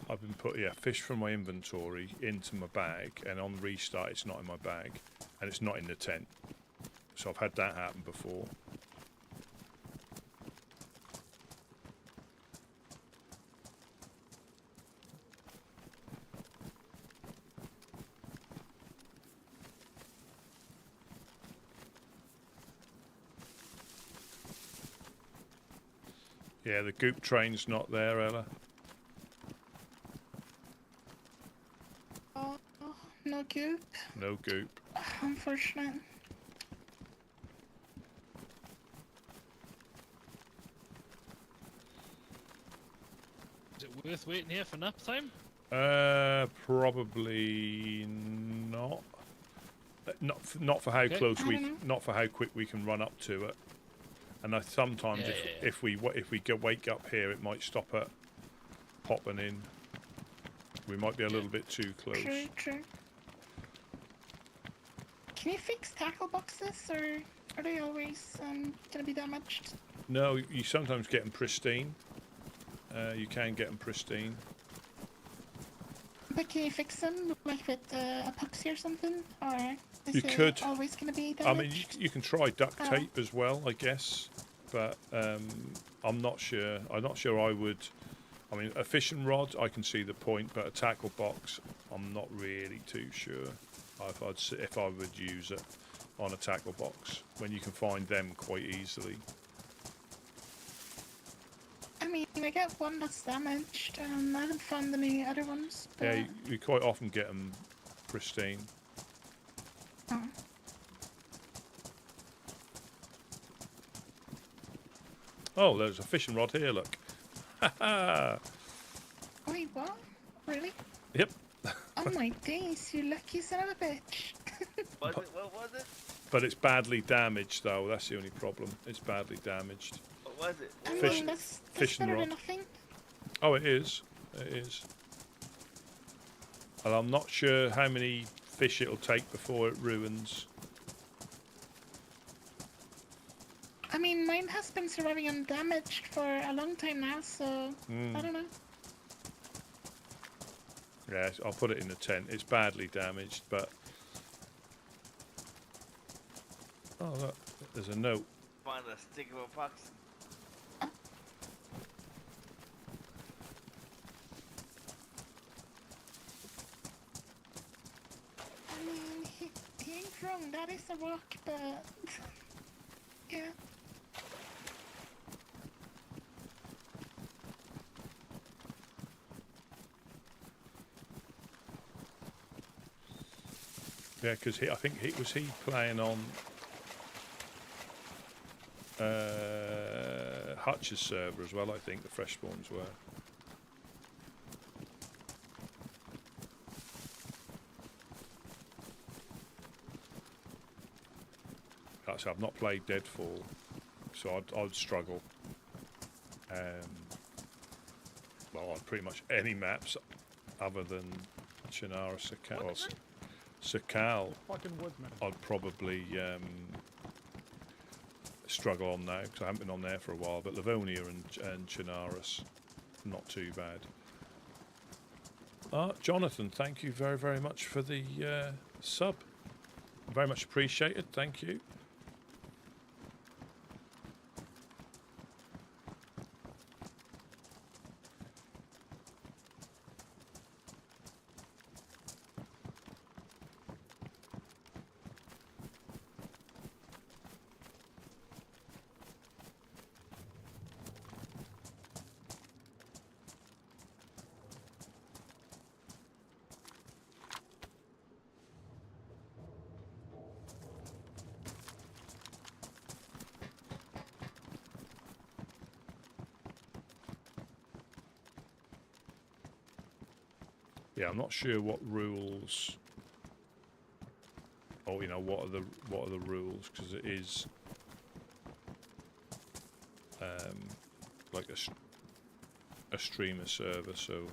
I've been fish from my inventory into my bag, and on restart it's not in my bag, and it's not in the tent. So I've had that happen before. Yeah, the goop train's not there, Ella. Oh, no goop. No goop. Unfortunate. Is it worth waiting here for nap time? Probably not. Not for how Okay. close I don't know. not for how quick we can run up to it. And sometimes if we wake up here, it might stop at popping in. We might be a little bit too close. True. Can you fix tackle boxes, or are they always gonna be damaged? No, you sometimes get them pristine. You can get them pristine. But can you fix them, like with epoxy or something? Or is You it could. always gonna be I mean, damaged? you can try duct Oh. tape as well, I guess. But I'm not sure. I'm not sure I would. I mean, a fishing rod, I can see the point, but a tackle box, I'm not really too sure if I would use it on a tackle box when you can find them quite easily. I mean, I get one that's damaged, and I haven't found any other ones. But... Yeah, you quite often get them pristine. Oh. Oh, there's a fishing rod here, look. Ha ha! Wait, what? Really? Yep. Oh my days, you lucky son of a bitch. Was it? What was it? But it's badly damaged, though. That's the only problem. It's badly damaged. What was it? I Fish- mean, that's fishing better rod. than nothing. Oh, it is. It is. And I'm not sure how many fish it'll take before it ruins. I mean, mine has been surviving undamaged for a long time now, so I don't know. Yeah, I'll put it in the tent. It's badly damaged, but... Oh, look, there's a note. Find a stick of epoxy. I mean, he ain't wrong. That is a rock, but... yeah. Yeah, because I think was he playing on Hutch's server as well. I think the fresh spawns were. So I've not played Deadfall, so I'd struggle. Well, on pretty much any maps other than Chernarus, Sakal, Fucking Woodsmen. I'd probably struggle on now because I haven't been on there for a while. But Livonia and Chernarus, not too bad. Jonathan, thank you very, very much for the sub. Very much appreciated. Thank you. Yeah, I'm not sure what rules. Oh, you know, what are the rules? Because it is like a streamer server, so.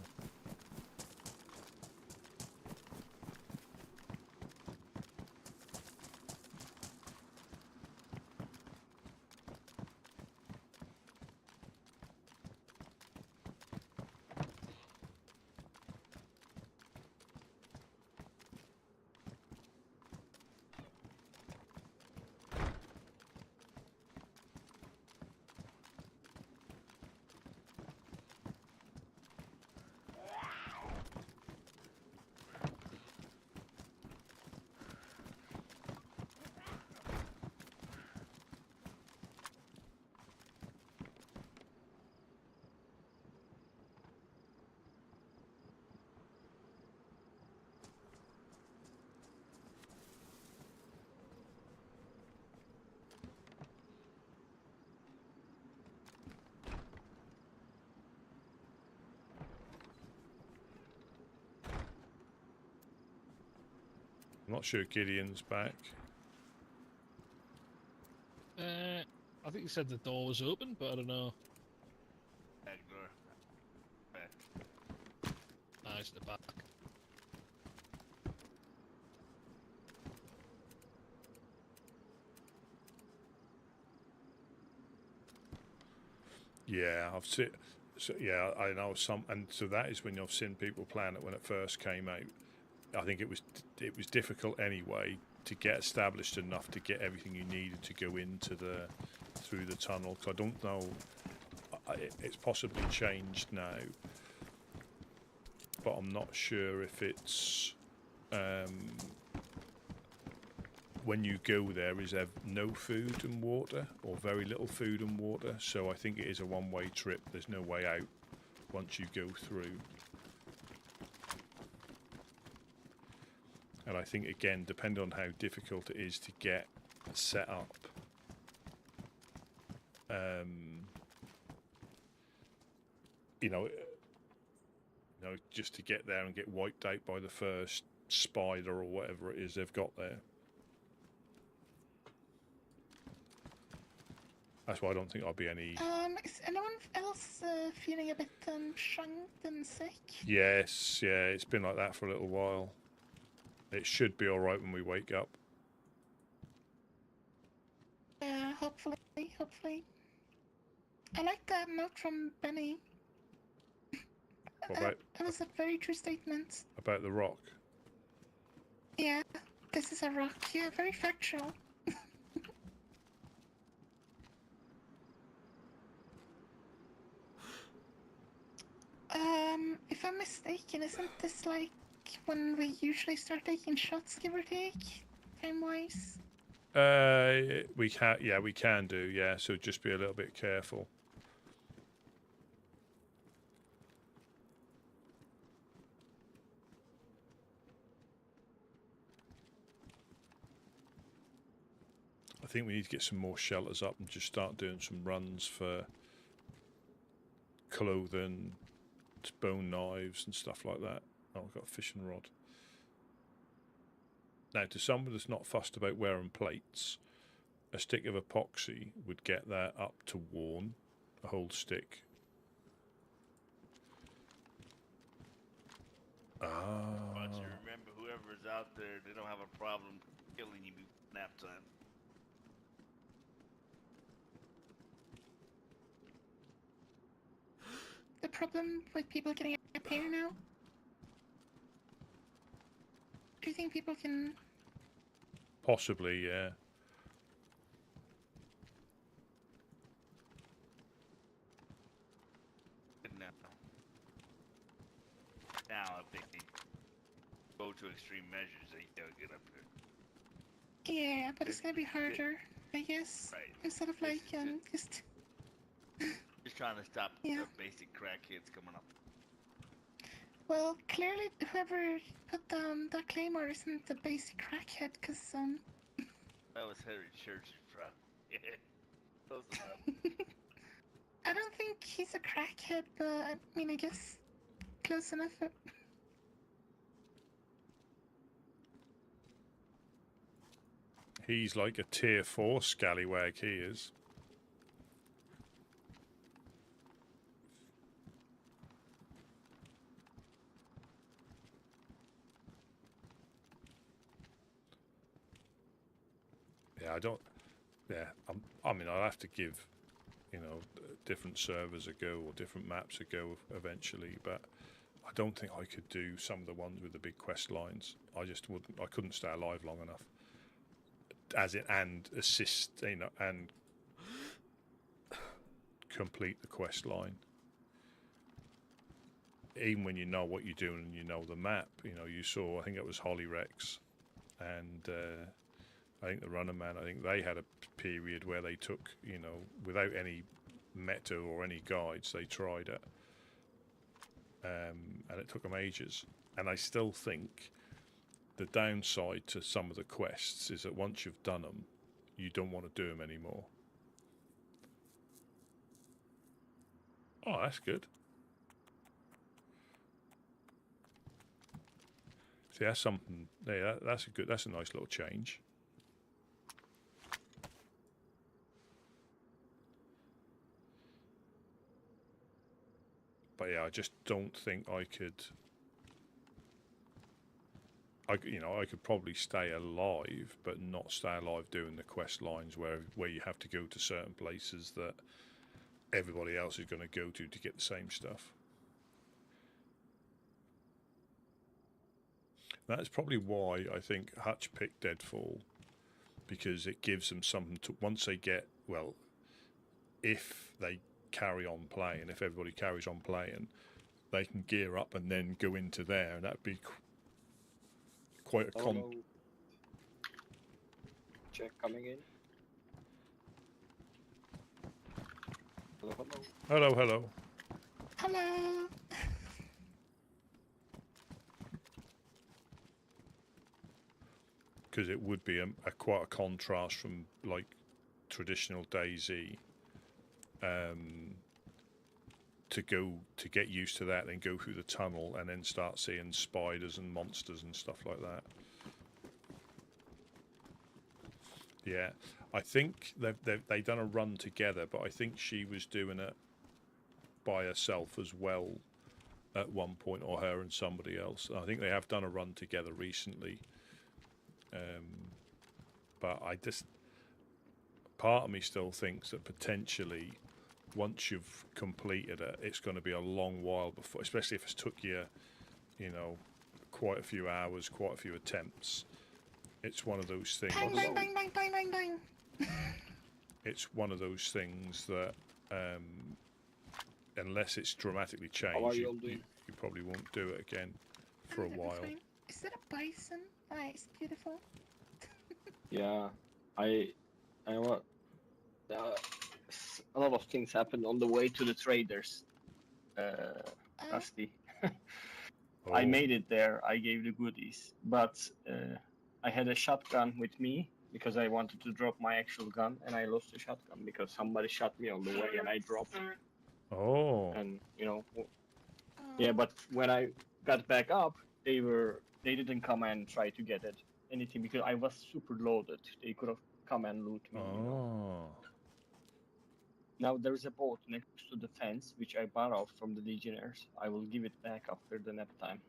I'm not sure Gideon's back. I think he said the door was open, but I don't know. Back door. Back. Ah, he's at the back. Yeah, I've seen. So yeah, I know some, and so that is when I've seen people playing it when it first came out. I think it was difficult anyway to get established enough to get everything you needed to go into through the tunnel. Because I don't know, it's possibly changed now, but I'm not sure if it's when you go there, is there no food and water or very little food and water? So I think it is a one-way trip. There's no way out once you go through. And I think, again, depending on how difficult it is to get set up, just to get there and get wiped out by the first spider or whatever it is they've got there. That's why I don't think I'll be any... Is anyone else feeling a bit shunked and sick? Yes, yeah, it's been like that for a little while. It should be all right when we wake up. Yeah, hopefully. I like that note from Benny. What about That was a very true statement. the rock? Yeah, this is a rock. Yeah, very factual. If I'm mistaken, isn't this like when we usually start taking shots, give or take, time-wise? We can. Yeah, we can do. Yeah, so just be a little bit careful. I think we need to get some more shelters up and just start doing some runs for clothing, bone knives and stuff like that. Oh, I've got a fishing rod. Now, to someone that's not fussed about wearing plates, a stick of epoxy would get that up to worn, a whole stick. But you remember, whoever's out there, they don't have a problem killing you before nap time. The problem with people getting up here now? Do you think people can... Possibly, yeah. Now, if they go to extreme measures, they gotta get up here. Yeah, but it's gonna be harder, I guess. Right. Instead of like, just... Just trying to stop Yeah. the basic crackheads coming up. Well, clearly whoever put down that claymore isn't the basic crackhead, because, That was Harry Church's bro. Yeah. Close enough. I don't think he's a crackhead, but, I mean, I guess close enough. He's like a tier 4 scallywag, he is. Yeah, I don't... Yeah, I mean, I'll have to give, you know, different servers a go or different maps a go eventually, but I don't think I could do some of the ones with the big quest lines. I just wouldn't... I couldn't stay alive long enough. As it and assist, you know, and complete the quest line. Even when you know what you're doing and you know the map, you know, you saw, I think it was Holly Rex and I think the Runner Man, I think they had a period where they took, you know, without any meta or any guides, they tried it. And it took them ages. And I still think the downside to some of the quests is that once you've done them, you don't want to do them anymore. Oh, that's good. See, that's something. Yeah, that's a good. That's a nice little change. But yeah, I just don't think I could. I could probably stay alive, but not stay alive doing the quest lines where you have to go to certain places that everybody else is going to go to get the same stuff. That's probably why I think Hutch picked Deadfall, because it gives them something to, once they get, well, if they carry on playing, if everybody carries on playing, they can gear up and then go into there, and that'd be quite a Check coming in. Hello, hello. Hello, hello. Hello! Because it would be quite a contrast from like traditional DayZ. To get used to that, then go through the tunnel and then start seeing spiders and monsters and stuff like that. Yeah, I think they've done a run together, but I think she was doing it by herself as well at one point, or her and somebody else. I think they have done a run together recently, But part of me still thinks that potentially once you've completed it, it's going to be a long while before, especially if it's took you, quite a few hours, quite a few attempts. It's one of those things. Bang, bang, bang, bang, bang, bang, bang. It's one of those things that, unless it's dramatically How are changed, you all doing? you probably won't do it again for a I'm while. fine. Is that a bison? Nice, beautiful. Yeah, I want. A lot of things happened on the way to the traders. Rusty. I Oh. made it there. I gave the goodies, but I had a shotgun with me because I wanted to drop my actual gun, and I lost the shotgun because somebody shot me on the way, and I dropped. Oh. And yeah. But when I got back up, they didn't come and try to get it anything because I was super loaded. They could have come and loot me. Oh. Now there's a boat next to the fence which I borrowed from the Legionnaires. I will give it back after the nap time.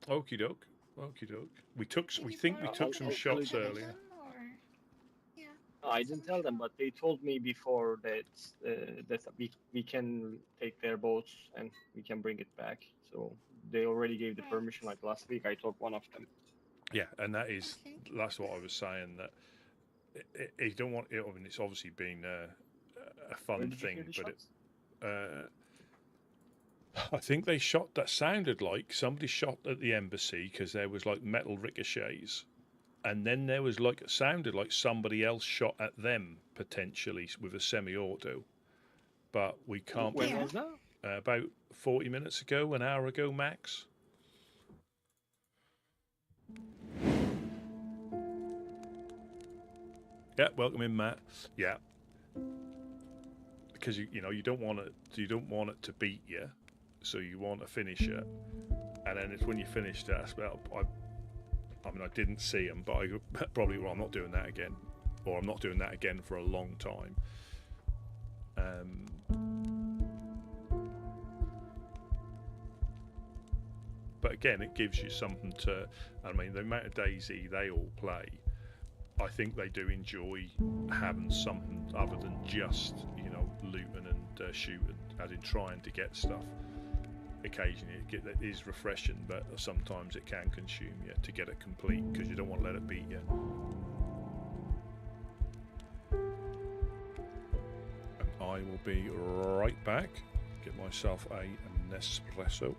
Okie doke. Okie doke. We Did you think we borrow took it some from shots Television, earlier. or- Yeah. I didn't tell them, but they told me before that we can take their boats and we can bring it back. So they already gave the Right. permission. Like last week, I told one of them. Yeah, and Okay. that's what I was saying. That you don't want it. I mean, it's obviously been a Where fun did you hear thing, the but shots? I think they shot. That sounded like somebody shot at the embassy because there was like metal ricochets, and then there was like it sounded like somebody else shot at them potentially with a semi-auto, but we can't. When Yeah. was that? About 40 minutes ago, an hour ago max. Yeah, welcome in, Matt. Yeah, because you don't want it to beat you, so you want to finish it, and then it's when you finish that. I mean, I didn't see him, but I probably I'm not doing that again, or I'm not doing that again for a long time. But again, it gives you something to. I mean, the amount of DayZ they all play, I think they do enjoy having something other than just looting and shooting, as in trying to get stuff. Occasionally, it is refreshing, but sometimes it can consume you to get it complete because you don't want to let it beat you. And I will be right back. Get myself a Nespresso.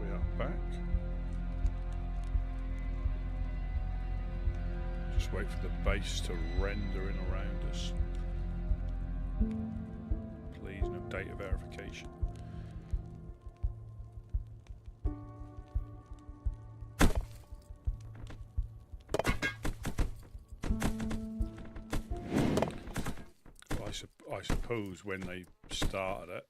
We are back. Just wait for the base to render in around us. Please, no data verification. I suppose when they started it,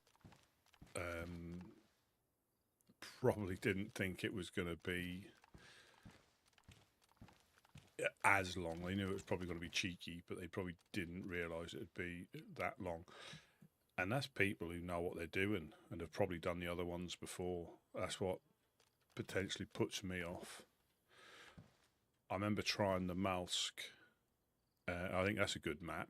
probably didn't think it was going to be as long. They knew it was probably going to be cheeky, but they probably didn't realise it'd be that long. And that's people who know what they're doing and have probably done the other ones before. That's what potentially puts me off. I remember trying the Malsk. I think that's a good map.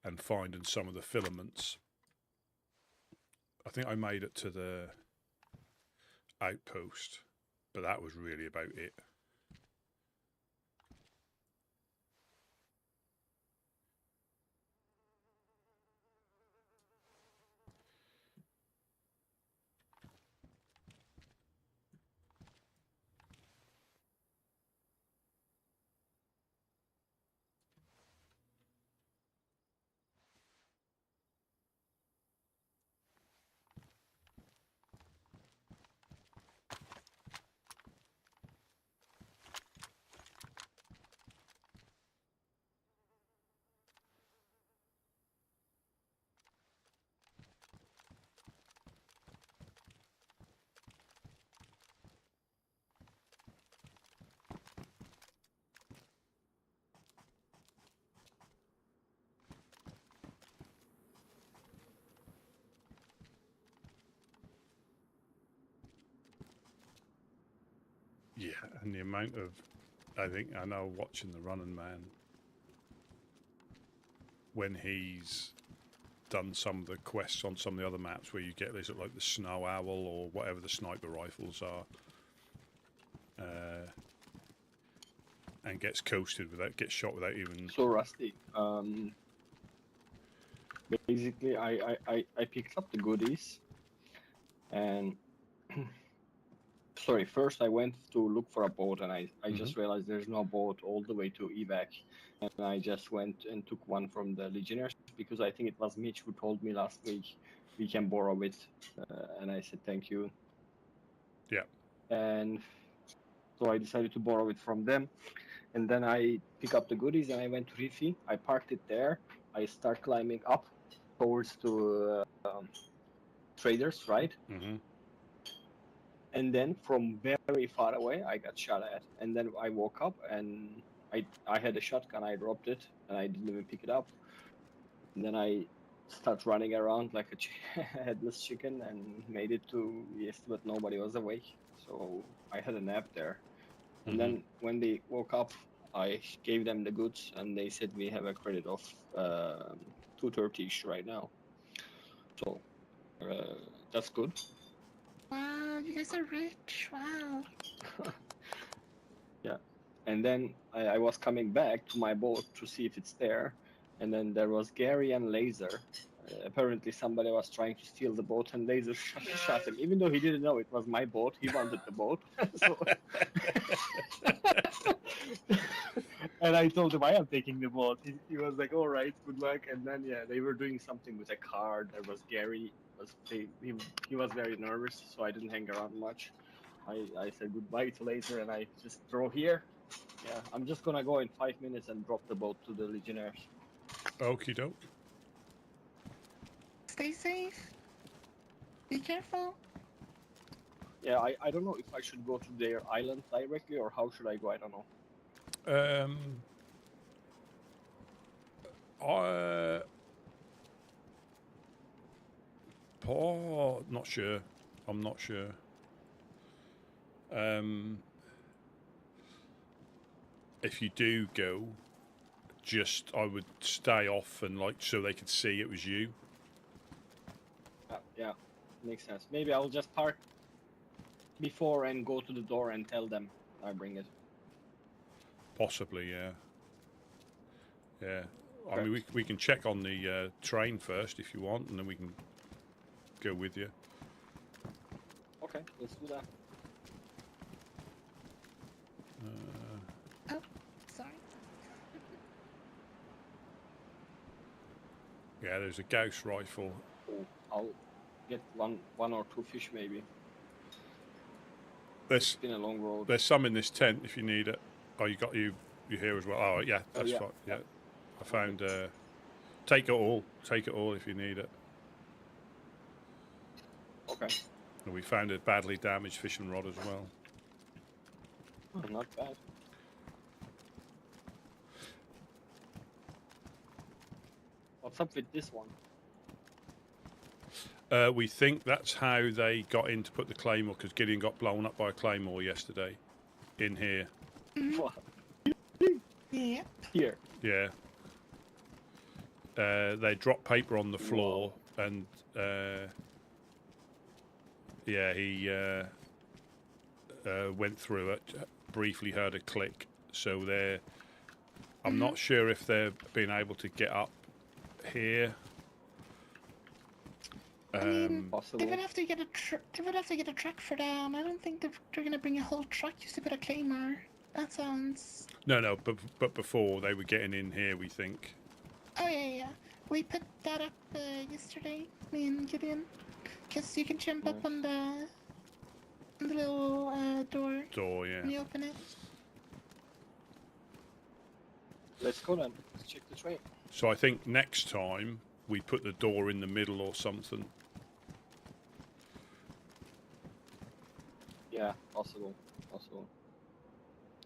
And finding some of the filaments. I think I made it to the outpost, but that was really about it. Yeah, and the amount of, I know watching the Running Man, when he's done some of the quests on some of the other maps where you get these like the Snow Owl or whatever the sniper rifles are, and gets coasted without, gets shot without even. So Rusty, basically I picked up the goodies, and sorry, first I went to look for a boat, and I just realized there's no boat all the way to evac, and I just went and took one from the Legionnaires, because I think it was Mitch who told me last week we can borrow it, and I said thank you. Yeah. And so I decided to borrow it from them, and then I pick up the goodies and I went to Rifi. I parked it there. I start climbing up towards to traders, right? Mm-hmm. And then from very far away, I got shot at. And then I woke up and I had a shotgun. I dropped it and I didn't even pick it up. And then I start running around like a headless chicken and made it to Yes, but nobody was awake. So I had a nap there. And then when they woke up, I gave them the goods and they said we have a credit of 230-ish right now. So that's good. you guys are rich. Wow. Yeah. And then I was coming back to my boat to see if it's there, and then there was Gary and Laser. Apparently somebody was trying to steal the boat, and Laser shot him. Even though he didn't know it was my boat, he wanted the boat. So... and I told him I am taking the boat. He was like, "All right, good luck." And then yeah, they were doing something with a car. There was Gary. He was very nervous, so I didn't hang around much. I said goodbye to Laser, and I just drove here. Yeah, I'm just gonna go in 5 minutes and drop the boat to the Legionnaires. Okie doke. Stay safe. Be careful. Yeah, I don't know if I should go to their island directly or how should I go. I don't know. Not sure. I'm not sure. If you do go, I would stay off and so they could see it was you. Yeah, makes sense. Maybe I'll just park before and go to the door and tell them I bring it. Possibly, yeah. Yeah. I mean, we can check on the train first if you want, and then we can go with you. Okay, let's do that. Oh, sorry. Yeah, there's a Gauss rifle. Oh, I'll get one or two fish maybe. There's It's been a long road. There's some in this tent if you need it. Oh, you here as well. Oh, yeah, that's yeah. fine. Yeah, I found. Take it all. Take it all if you need it. Okay. And we found a badly damaged fishing rod as well. Not bad. What's up with this one? We think that's how they got in to put the claymore, because Gideon got blown up by a claymore yesterday in here. What? Yeah. Here. Yeah. They dropped paper on the floor, and yeah, he went through it, briefly heard a click. So I'm not sure if they've been able to get up here. I mean, Possible. they would have to get a truck for them. I don't think they're gonna bring a whole truck just to put a claymore. That sounds. No, but before they were getting in here, we think. Oh yeah. We put that up yesterday. Me and Gideon, because you can jump up on the little door. Door, yeah. When you open it. Let's go then. Let's check the train. So I think next time we put the door in the middle or something. Yeah, possible.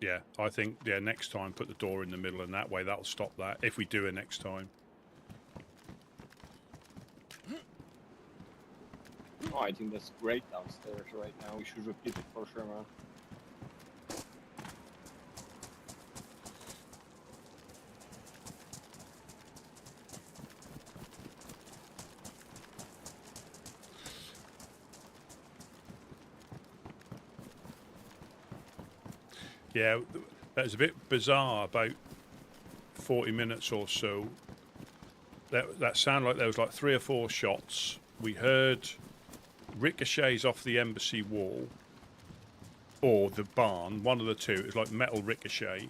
Yeah, I think next time put the door in the middle, and that way that'll stop that if we do it next time. Oh, I think that's great downstairs right now. We should repeat it for sure, man. Yeah, that was a bit bizarre. About 40 minutes or so, that sounded like there was like 3 or 4 shots. We heard ricochets off the embassy wall or the barn, one of the two. It was like metal ricochet.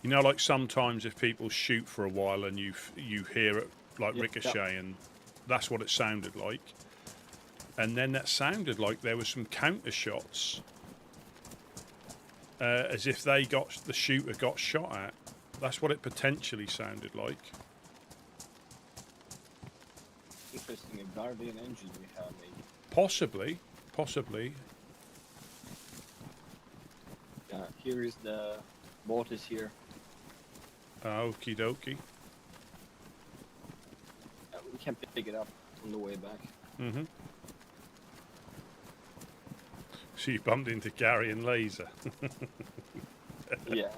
You know, like sometimes if people shoot for a while and you hear it like ricochet, and that's what it sounded like. And then that sounded like there was some counter shots. As if the shooter got shot at. That's what it potentially sounded like. Interesting, a Guardian engine we have, maybe. Possibly. Yeah, here is the boat is here. Okie dokie. We can pick it up on the way back. Mm-hmm. So you bumped into Gary and Laser. Yeah.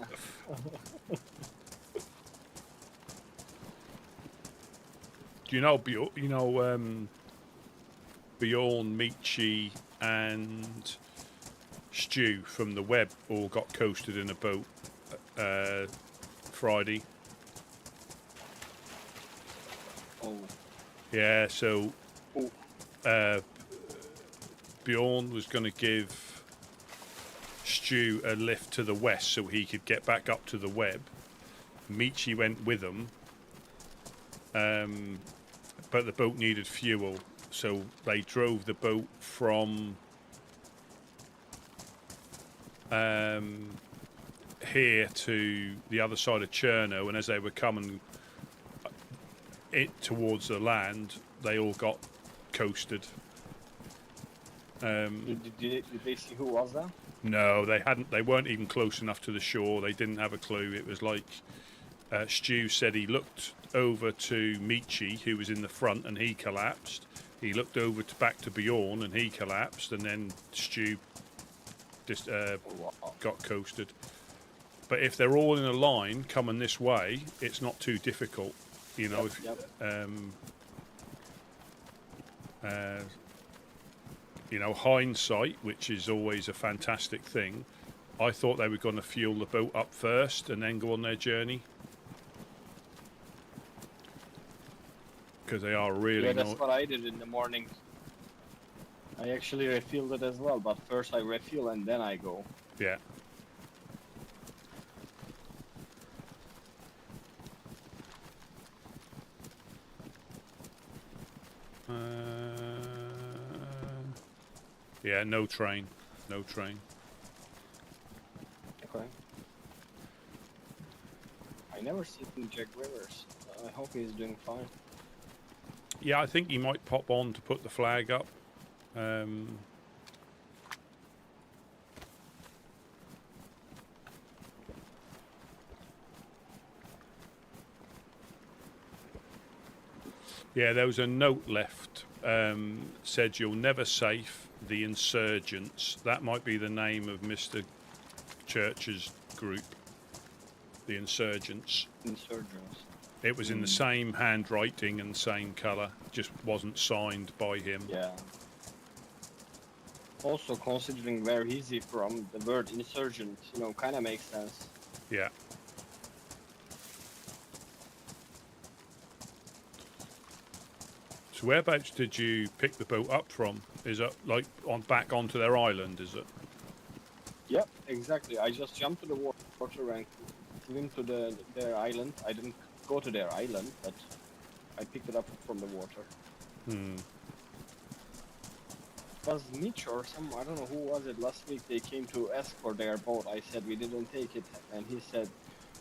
Do you know Bjorn, Michi, and Stu from the web all got coasted in a boat Friday. Oh, Yeah, so Bjorn was going to give Stu a lift to the west so he could get back up to the web. Michi went with him, but the boat needed fuel, so they drove the boat from here to the other side of Cherno, and as they were coming towards the land, they all got coasted. did they see who was that? No, they hadn't. They weren't even close enough to the shore. They didn't have a clue. It was like Stu said he looked over to Michi, who was in the front, and he collapsed. He looked over back to Bjorn, and he collapsed, and then Stu just got coasted. But if they're all in a line coming this way, it's not too difficult, you know. You know, hindsight, which is always a fantastic thing. I thought they were going to fuel the boat up first and then go on their journey, because they are really. Yeah, that's what I did in the morning. I actually refueled it as well, but first I refuel and then I go. Yeah. Yeah, no train. No train. Okay. I never seen Jack Rivers. I hope he's doing fine. Yeah, I think he might pop on to put the flag up. Yeah, there was a note left. Said you'll never safe the insurgents. That might be the name of Mr. Church's group. The insurgents. Insurgents. It was in the same handwriting and same colour, just wasn't signed by him. Yeah. Also, considering where he's from, the word insurgent, you know, kind of makes sense. Yeah. So whereabouts did you pick the boat up from? Is it like back onto their island, is it? Yep, exactly. I just jumped to the water and swim to their island. I didn't go to their island, but I picked it up from the water. It was Mitch or I don't know who was it last week. They came to ask for their boat. I said we didn't take it, and he said,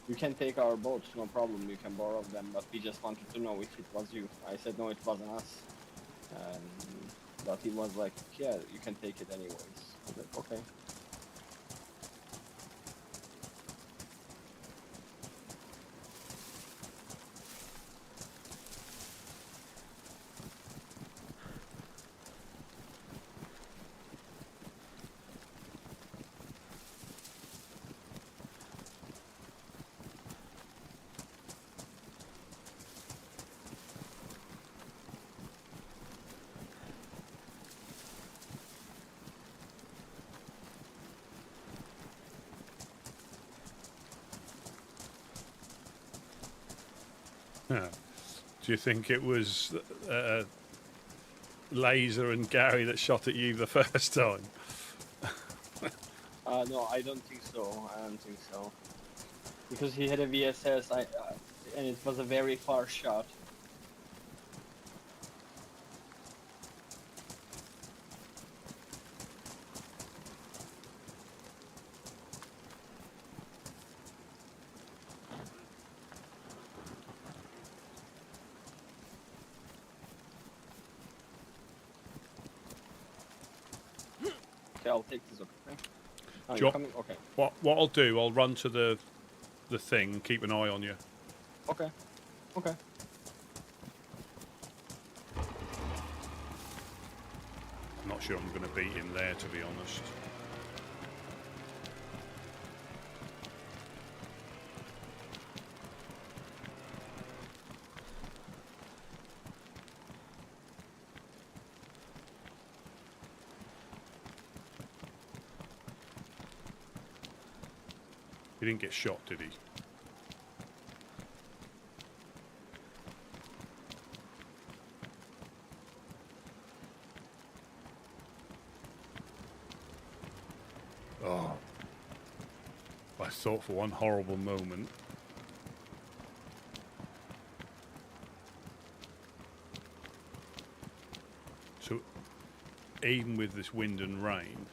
"You can take our boats, no problem. You can borrow them, but we just wanted to know if it was you." I said, "No, it wasn't us." But he was like, "Yeah, you can take it anyways." I was like, "Okay." Do you think it was Laser and Gary that shot at you the first time? No, I don't think so. I don't think so. Because he had a VSS, and it was a very far shot. Okay, I'll take this. Okay. Oh, you're coming? Okay. What I'll do, I'll run to the thing, keep an eye on you. Okay. Okay. I'm not sure I'm going to beat him there, to be honest. He didn't get shot, did he? Oh. I thought for one horrible moment. So, even with this wind and rain,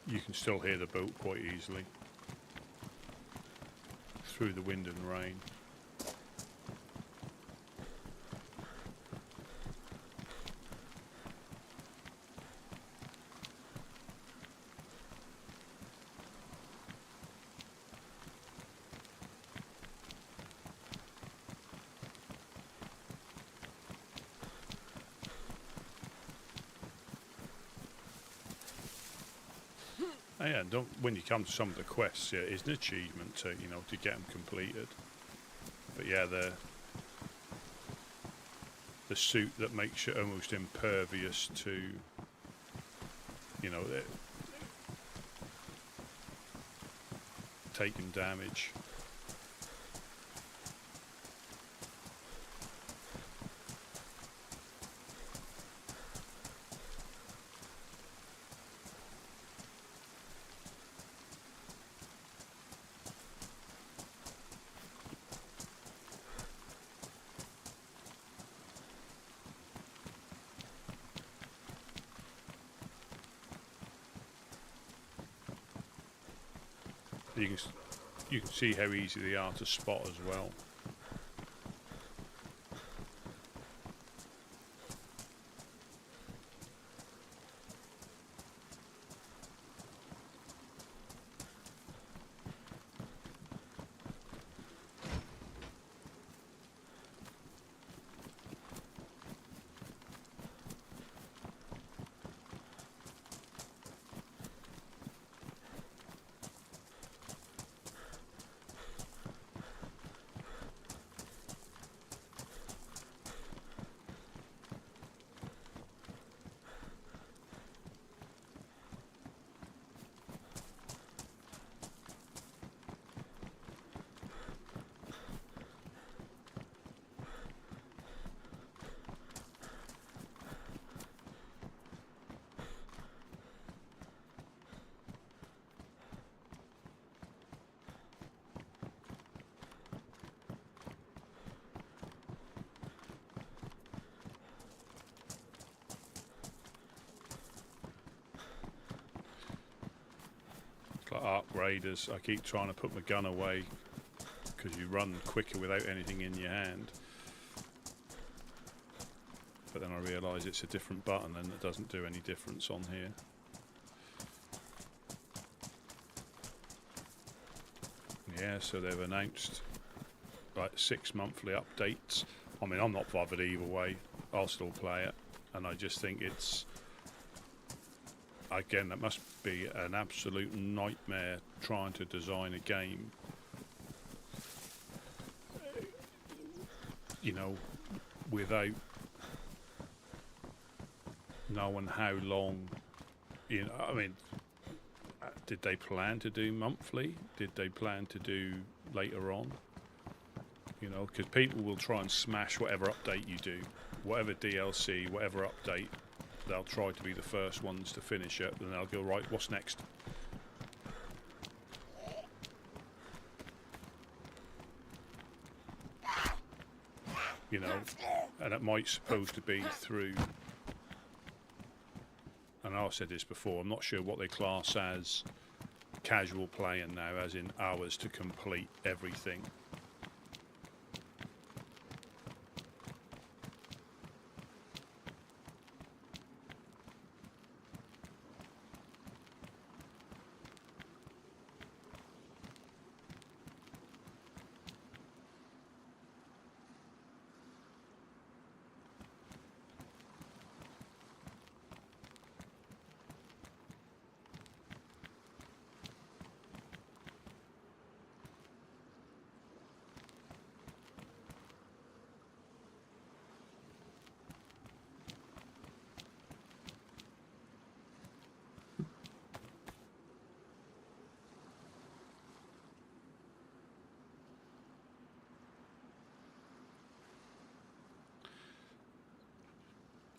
you can still hear the boat quite easily through the wind and rain. Oh yeah, don't, when you come to some of the quests, yeah, it's an achievement to, you know, to get them completed. But yeah, the suit that makes you almost impervious to, you know, taking damage. You can see how easy they are to spot as well. Like Arc Raiders, I keep trying to put my gun away because you run quicker without anything in your hand. But then I realise it's a different button and it doesn't do any difference on here. Yeah, so they've announced like 6 monthly updates. I mean, I'm not bothered either way. I'll still play it, and I just think it's, again, that must be an absolute nightmare trying to design a game, you know, without knowing how long, you know, I mean, did they plan to do monthly? Did they plan to do later on? You know, because people will try and smash whatever update you do, whatever DLC, whatever update. They'll try to be the first ones to finish it, and they'll go, right, what's next? You know, and it might supposed to be through, and I've said this before, I'm not sure what they class as casual playing now, as in hours to complete everything.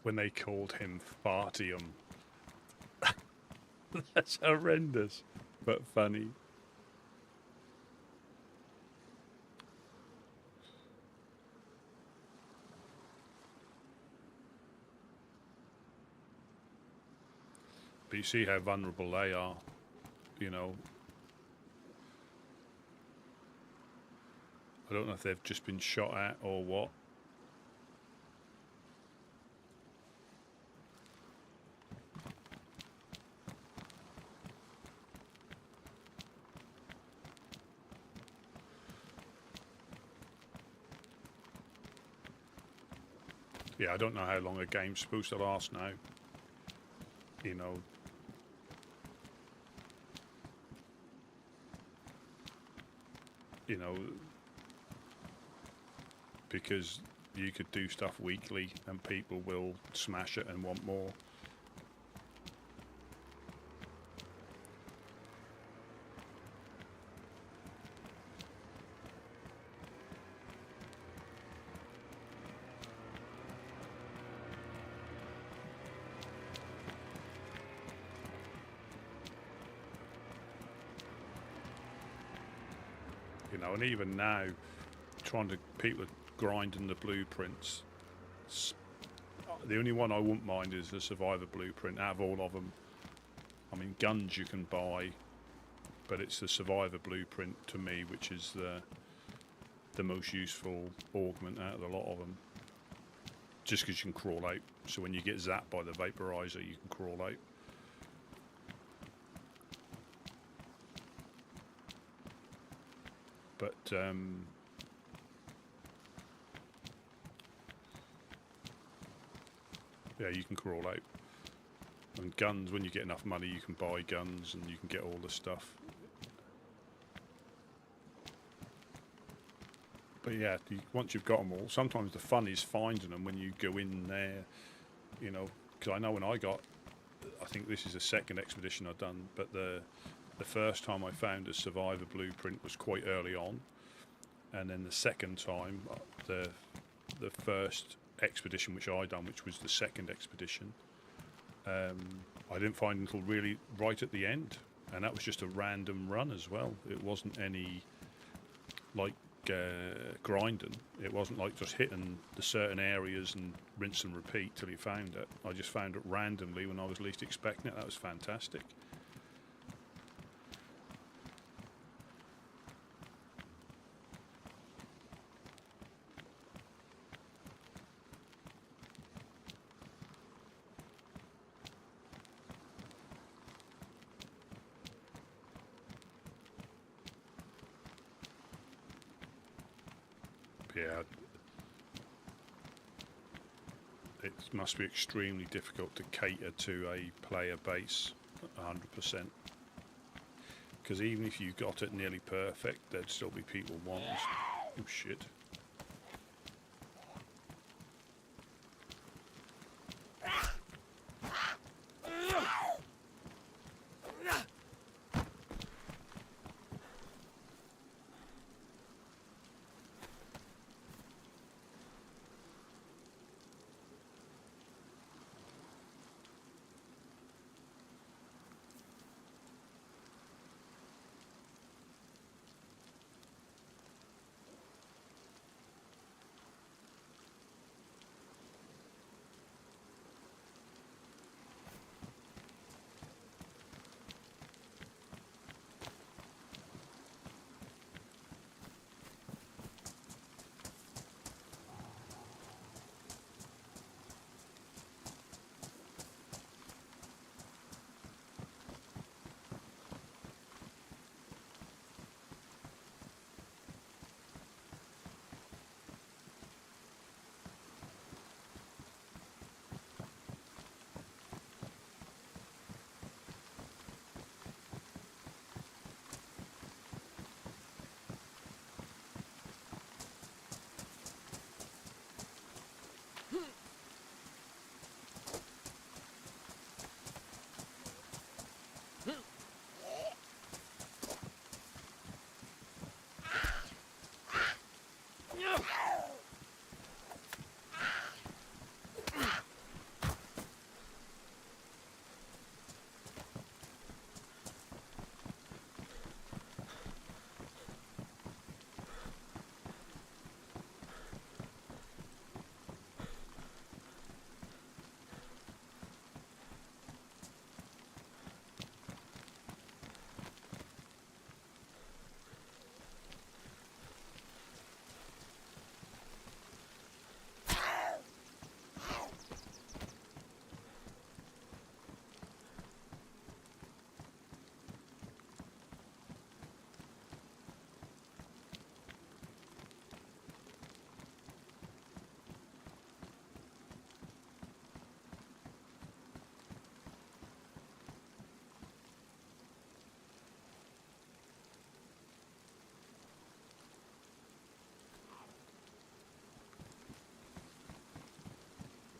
when they called him Fartium. That's horrendous, but funny. But you see how vulnerable they are, you know. I don't know if they've just been shot at or what. Yeah, I don't know how long a game's supposed to last now. You know. You know, because you could do stuff weekly and people will smash it and want more. You know, and even now, people are grinding the blueprints. The only one I wouldn't mind is the Survivor blueprint. Out of all of them, I mean, guns you can buy, but it's the Survivor blueprint to me, which is the most useful augment out of a lot of them. Just because you can crawl out. So when you get zapped by the vaporizer, you can crawl out. But yeah, you can crawl out. And guns, when you get enough money, you can buy guns and you can get all the stuff. But yeah, once you've got them all, sometimes the fun is finding them when you go in there, you know. Because I know when I think this is the second expedition I've done, but the first time I found a Survivor blueprint was quite early on, and then the second time, the first expedition which I done, which was the second expedition, I didn't find until really right at the end, and that was just a random run as well. It wasn't any like grinding. It wasn't like just hitting the certain areas and rinse and repeat till you found it. I just found it randomly when I was least expecting it. That was fantastic. Yeah, it must be extremely difficult to cater to a player base 100%, because even if you got it nearly perfect, there'd still be people wanting. Oh shit.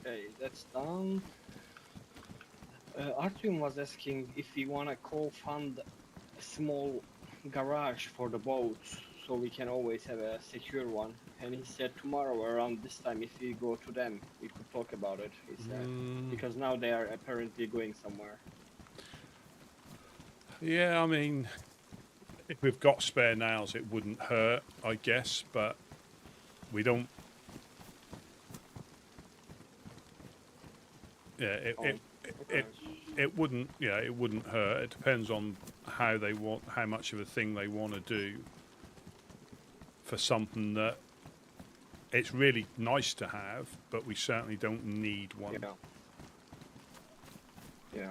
Okay, that's done. Artyom was asking if we wanna co-fund a small garage for the boats, so we can always have a secure one. And he said tomorrow around this time, if we go to them, we could talk about it. He said because now they are apparently going somewhere. Yeah, I mean, if we've got spare nails, it wouldn't hurt, I guess, but we don't. Yeah, it wouldn't. Yeah, it wouldn't hurt. It depends on how they want, how much of a thing they want to do for something that it's really nice to have, but we certainly don't need one. Yeah. Yeah.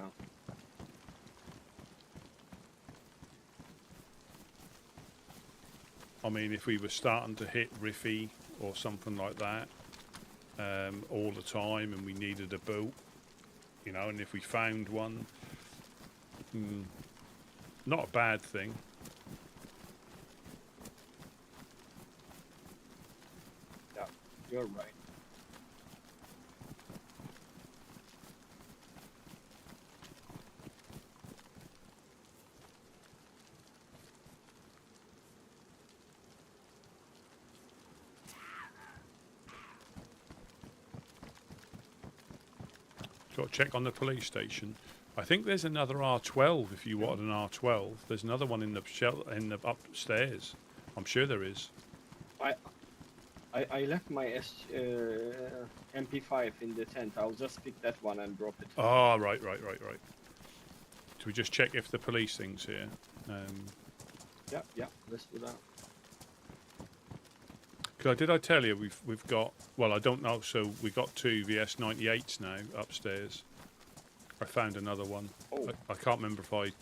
I mean, if we were starting to hit Riffy or something like that all the time, and we needed a boat, you know, and if we found one, not a bad thing. Yeah, you're right. Got to check on the police station. I think there's another R12 if you wanted an R12. There's another one in the upstairs. I'm sure there is. I left my MP5 in the tent. I'll just pick that one and drop it. Oh, right. Do we just check if the police thing's here? Yeah, let's do that. Did I tell you we've got? Well, I don't know. So we got 2 VS98s now upstairs. I found another one. Oh. I can't remember if I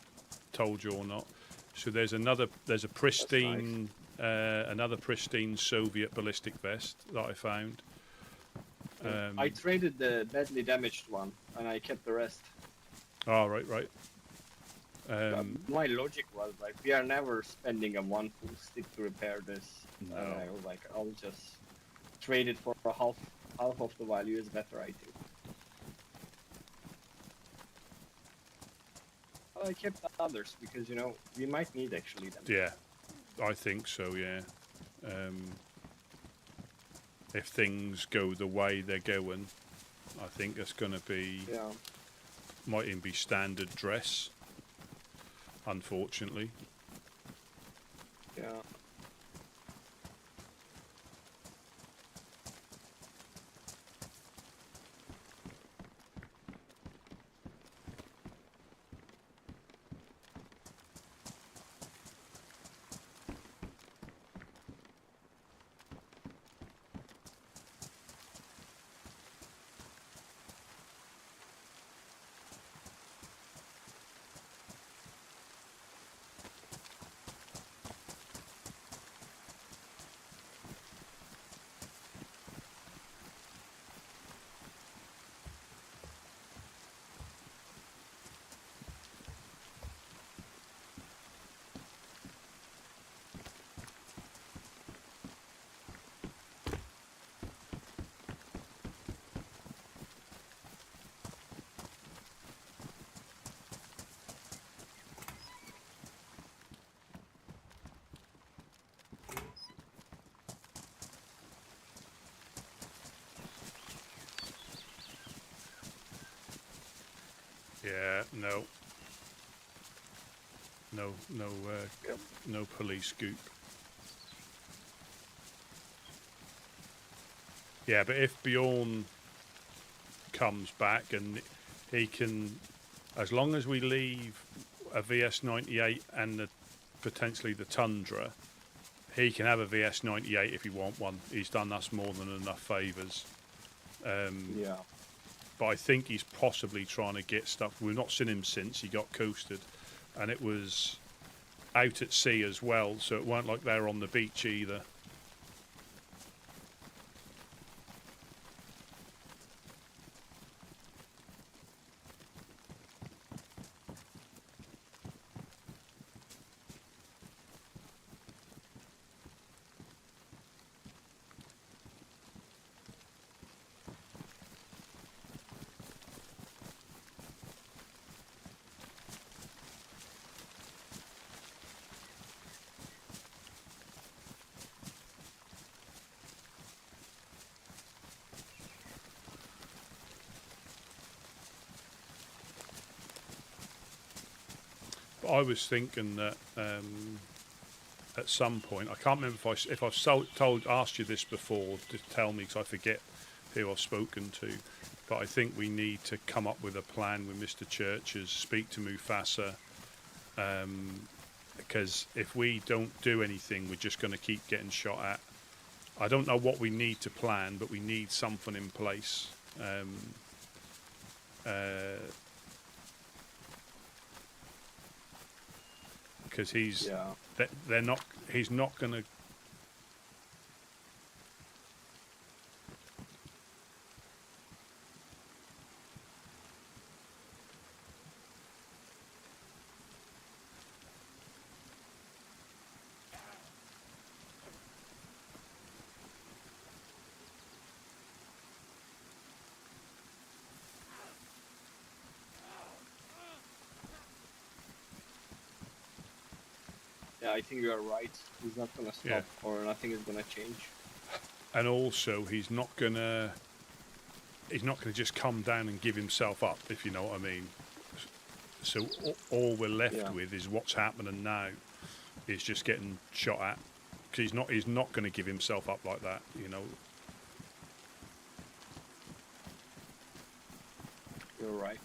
told you or not. So there's a pristine, another pristine Soviet ballistic vest that I found. I traded the badly damaged one, and I kept the rest. Oh, right. My logic was like, we are never spending a one full stick to repair this. No. I was like, I'll just trade it for a half of the value is better, I think. Well, I kept the others because, you know, we might need actually them. Yeah, I think so. Yeah. If things go the way they're going, I think it's going to be might even be standard dress. Unfortunately. Yeah. Yeah, no police scoop. Yeah, but if Bjorn comes back and he can, as long as we leave a VS98 and potentially the Tundra, he can have a VS98 if he want one. He's done us more than enough favours. Yeah. But I think he's possibly trying to get stuff. We've not seen him since he got coasted, and it was out at sea as well, so it weren't like they're on the beach either. I was thinking that at some point, I can't remember if I've asked you this before to tell me, because I forget who I've spoken to. But I think we need to come up with a plan with Mr. Churches, speak to Mufasa, because if we don't do anything, we're just going to keep getting shot at. I don't know what we need to plan, but we need something in place. Because he's not going to. Yeah, I think you are right. He's not gonna stop, or nothing is gonna change. And also, he's not gonna just come down and give himself up, if you know what I mean. So all we're left with is what's happening now. Is just getting shot at, because he's not going to give himself up like that, you know. You're right.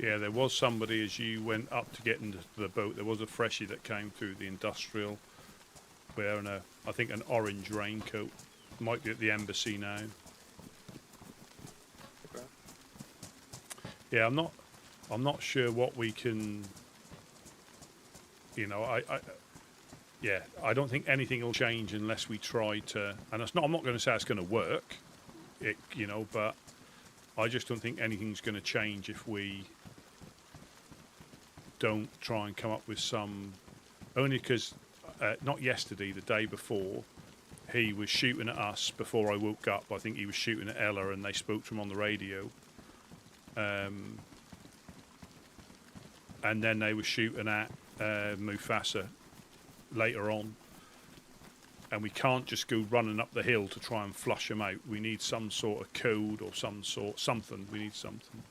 Yeah, there was somebody as you went up to get into the boat. There was a freshie that came through the industrial wearing I think an orange raincoat. Might be at the embassy now. Okay. Yeah, I'm not sure what we can. You know, I don't think anything will change unless we try to. And I'm not going to say it's going to work. You know, but I just don't think anything's going to change if we don't try and come up with some. Only because not yesterday, the day before, he was shooting at us before I woke up. I think he was shooting at Ella, and they spoke to him on the radio. And then they were shooting at Mufasa later on. And we can't just go running up the hill to try and flush him out. We need some sort of code or something. We need something.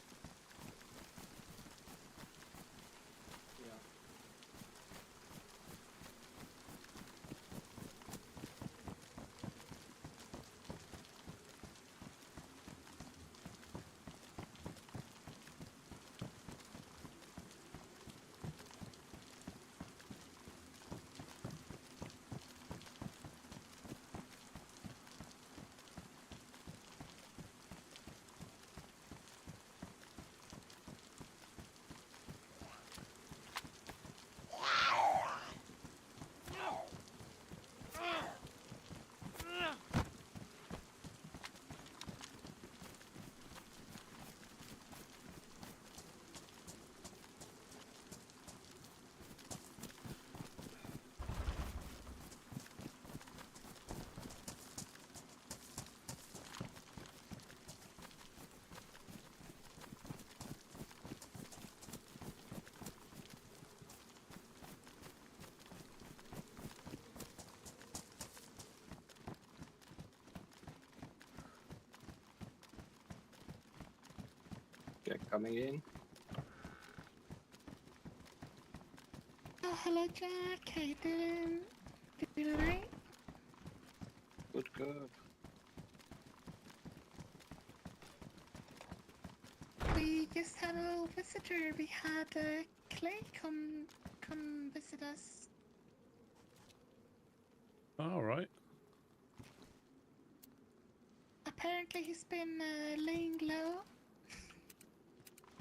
Jack coming in. Oh, hello, Jack. How you doing? Doing alright? Good, good. We just had a visitor. We had Clay come visit us. All right. Apparently, he's been laying low.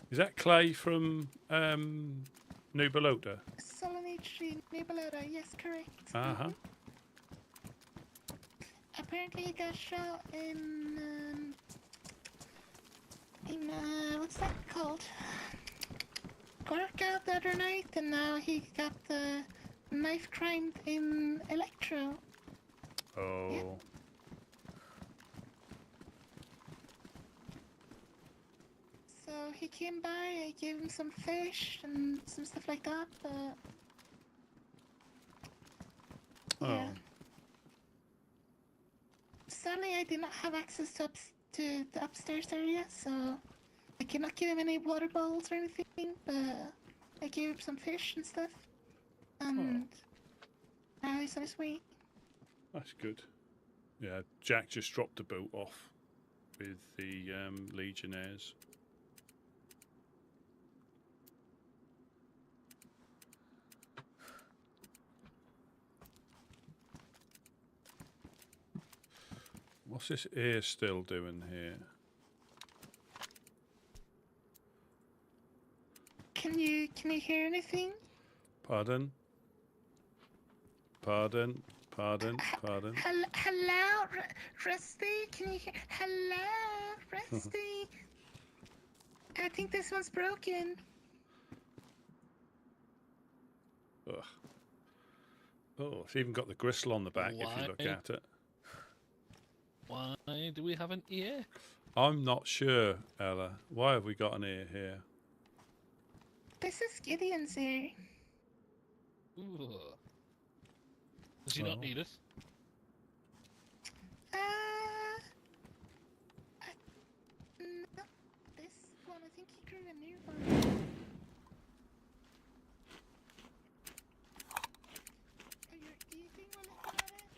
Is that Clay from New Balota? Solonitri, Nibalota, yes, correct. Uh-huh. Apparently, he got shot in in what's that called? Gorka the other night, and now he got the knife crime in Electro. Oh. Yeah. So he came by, I gave him some fish and some stuff like that, but yeah. Oh. Sadly, I did not have access to the upstairs area, so I cannot give him any water bottles or anything, but I gave him some fish and stuff. And now he's on his way. That's good. Yeah, Jack just dropped a boat off with the Legionnaires. What's this ear still doing here? Can you hear anything? Pardon? Pardon? Pardon? Pardon? Hello, Rusty? Can you hear? Hello, Rusty? I think this one's broken. Ugh. Oh, it's even got the gristle on the back if you look Why? at it. Why do we have an ear? I'm not sure, Ella. Why have we got an ear here? This is Gideon's ear. Ooh. Does he not Oh. need it? No, this one, I think he grew a new one. Are you eating when it's at it?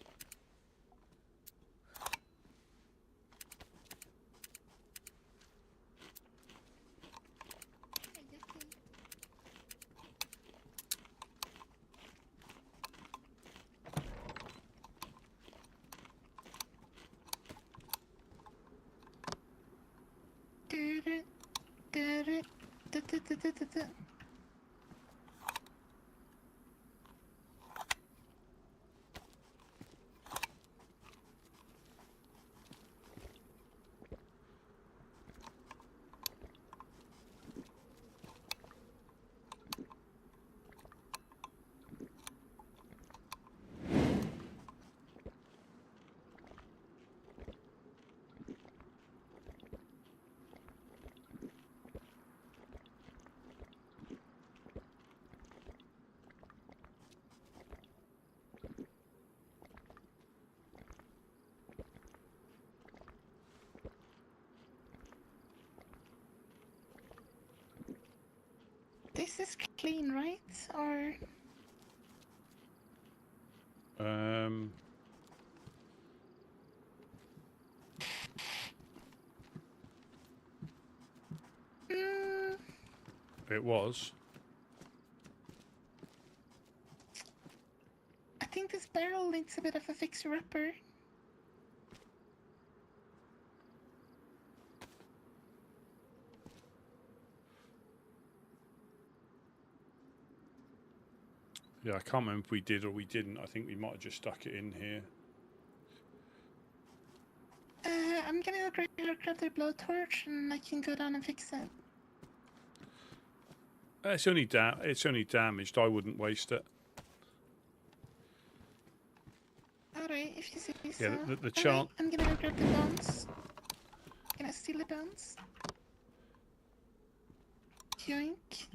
Hey, yucky. Do-do, do-do, do-do-do-do-do. This is clean, right? Or mm, It was. I think this barrel needs a bit of a fixer-upper. Yeah, I can't remember if we did or we didn't. I think we might have just stuck it in here. I'm gonna go grab the blowtorch and I can go down and fix it. It's only damaged. I wouldn't waste it. Alright, if you say so. Yeah, the Alright, chant. I'm gonna go grab the bones. Gonna steal the bones. Yoink.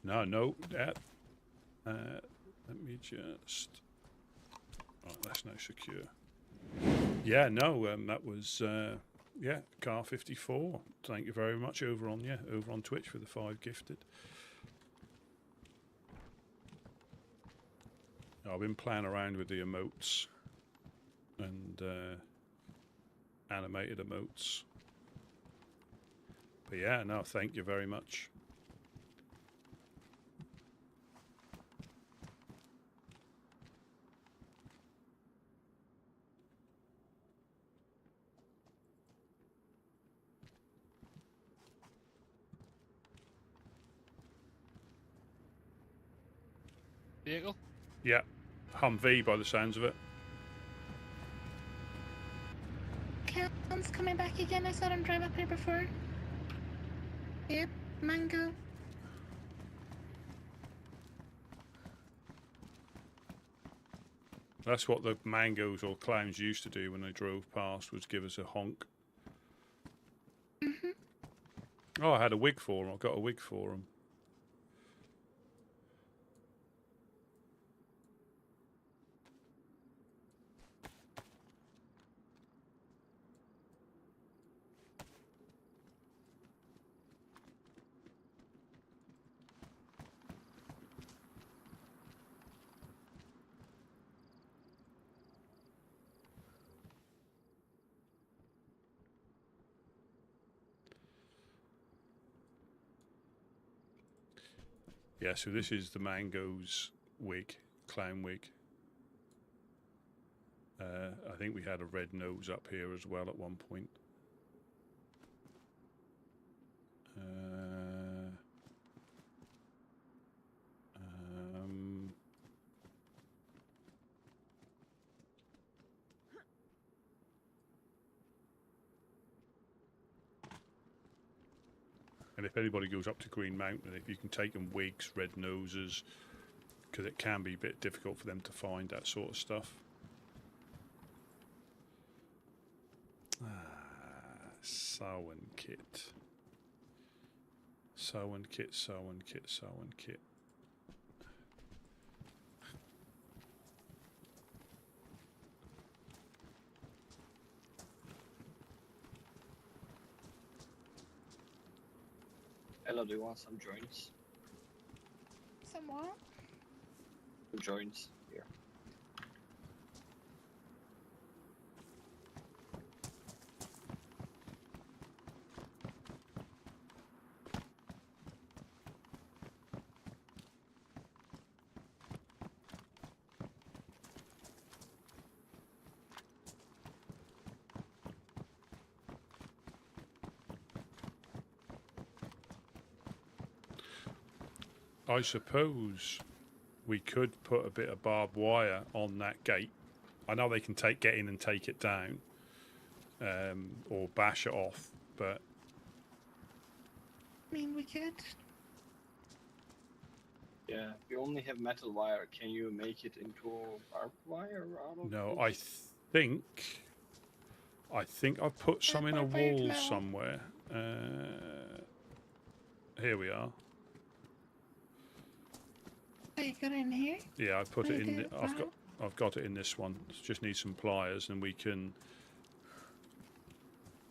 No, that. Let me just. Right, that's now secure. Yeah, no, that was yeah, Car 54. Thank you very much over on Twitch for the 5 gifted. I've been playing around with the emotes and animated emotes. But yeah, no, thank you very much. Vehicle? Yeah. Humvee by the sounds of it. Clown's coming back again. I saw him drive up here before. Yep, mango. That's what the mangoes or clowns used to do when they drove past, was give us a honk. Oh, I had a wig for them. I got a wig for them. Yeah, so this is the mangoes wig, clown wig. I think we had a red nose up here as well at one point. And if anybody goes up to Green Mountain, if you can take them wigs, red noses, because it can be a bit difficult for them to find that sort of stuff. Sowen kit. Sowen kit, Sowen kit, Sowen kit. Ella, do you want some joints? Some what? Some joints here. I suppose we could put a bit of barbed wire on that gate. I know they can get in and take it down, or bash it off, but I mean, we could. Yeah, we only have metal wire. Can you make it into barbed wire out of no, this? I think I've put some in a barbed wire wall now. somewhere. Here we are. Oh, you got it in here? Yeah, I put it in. Okay, I've got it in this one. Just need some pliers, and we can.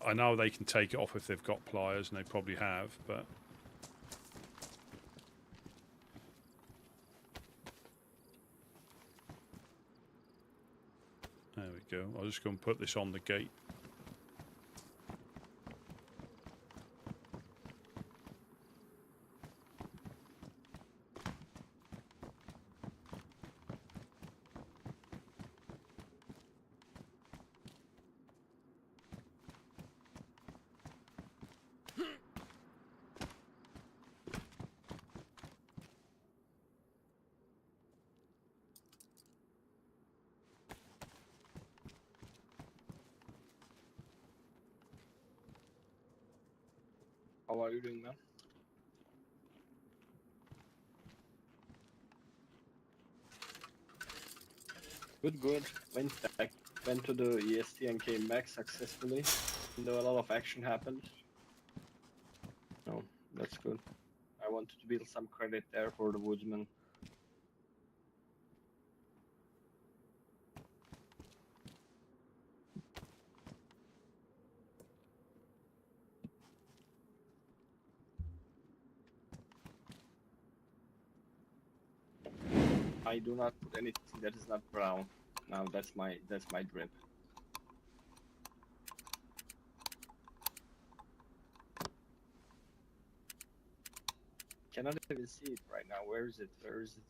I know they can take it off if they've got pliers, and they probably have, but. There we go. I'll just go and put this on the gate. How are you doing, man? Good, good. Went to the EST and came back successfully. Though a lot of action happened. No, that's good. I wanted to build some credit there for the Woodsmen. I do not put anything that is not brown. Now that's my drip. Cannot even see it right now. Where is it? Where is it?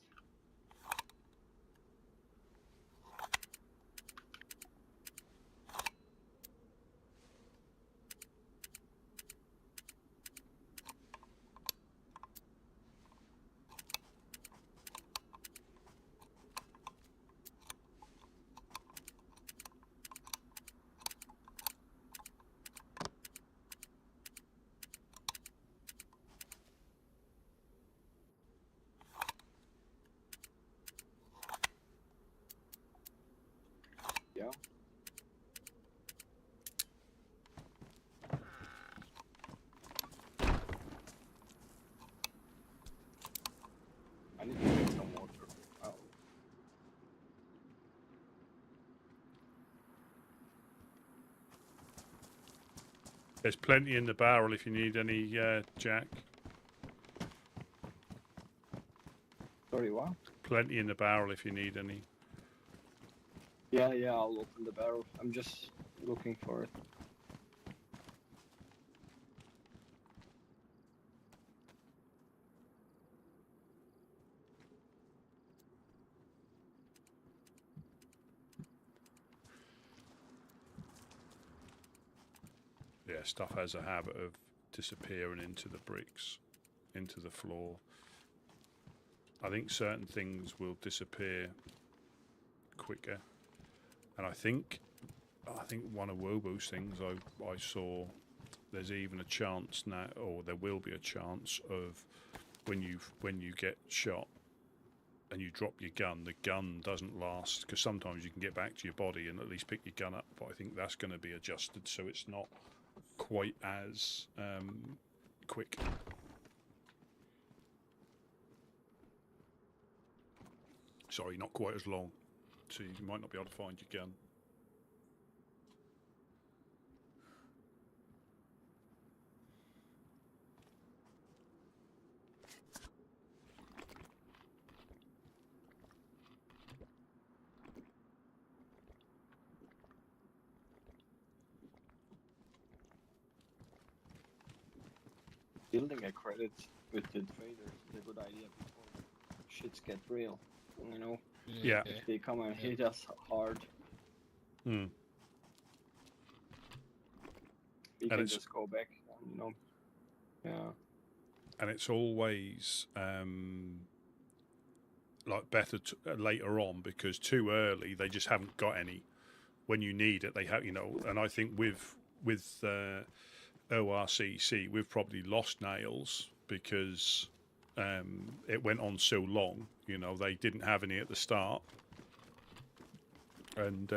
There's plenty in the barrel if you need any, Jack. Sorry, what? Plenty in the barrel if you need any. Yeah, I'll open the barrel. I'm just looking for it. Yeah, stuff has a habit of disappearing into the bricks, into the floor. I think certain things will disappear quicker, and I think one of Wobo's things I saw, there's even a chance now, or there will be a chance of when you get shot and you drop your gun, the gun doesn't last, because sometimes you can get back to your body and at least pick your gun up, but I think that's going to be adjusted so it's not quite as quick. Sorry, not quite as long, so you might not be able to find your gun. Building a credit with the traders is a good idea before shits get real. You know, Yeah. if they come and hit us hard, Hmm. we And can it's- just go back. You know, yeah. And it's always like better later on, because too early they just haven't got any. When you need it, they have, you know. And I think with ORCC, we've probably lost nails because it went on so long. You know, they didn't have any at the start, and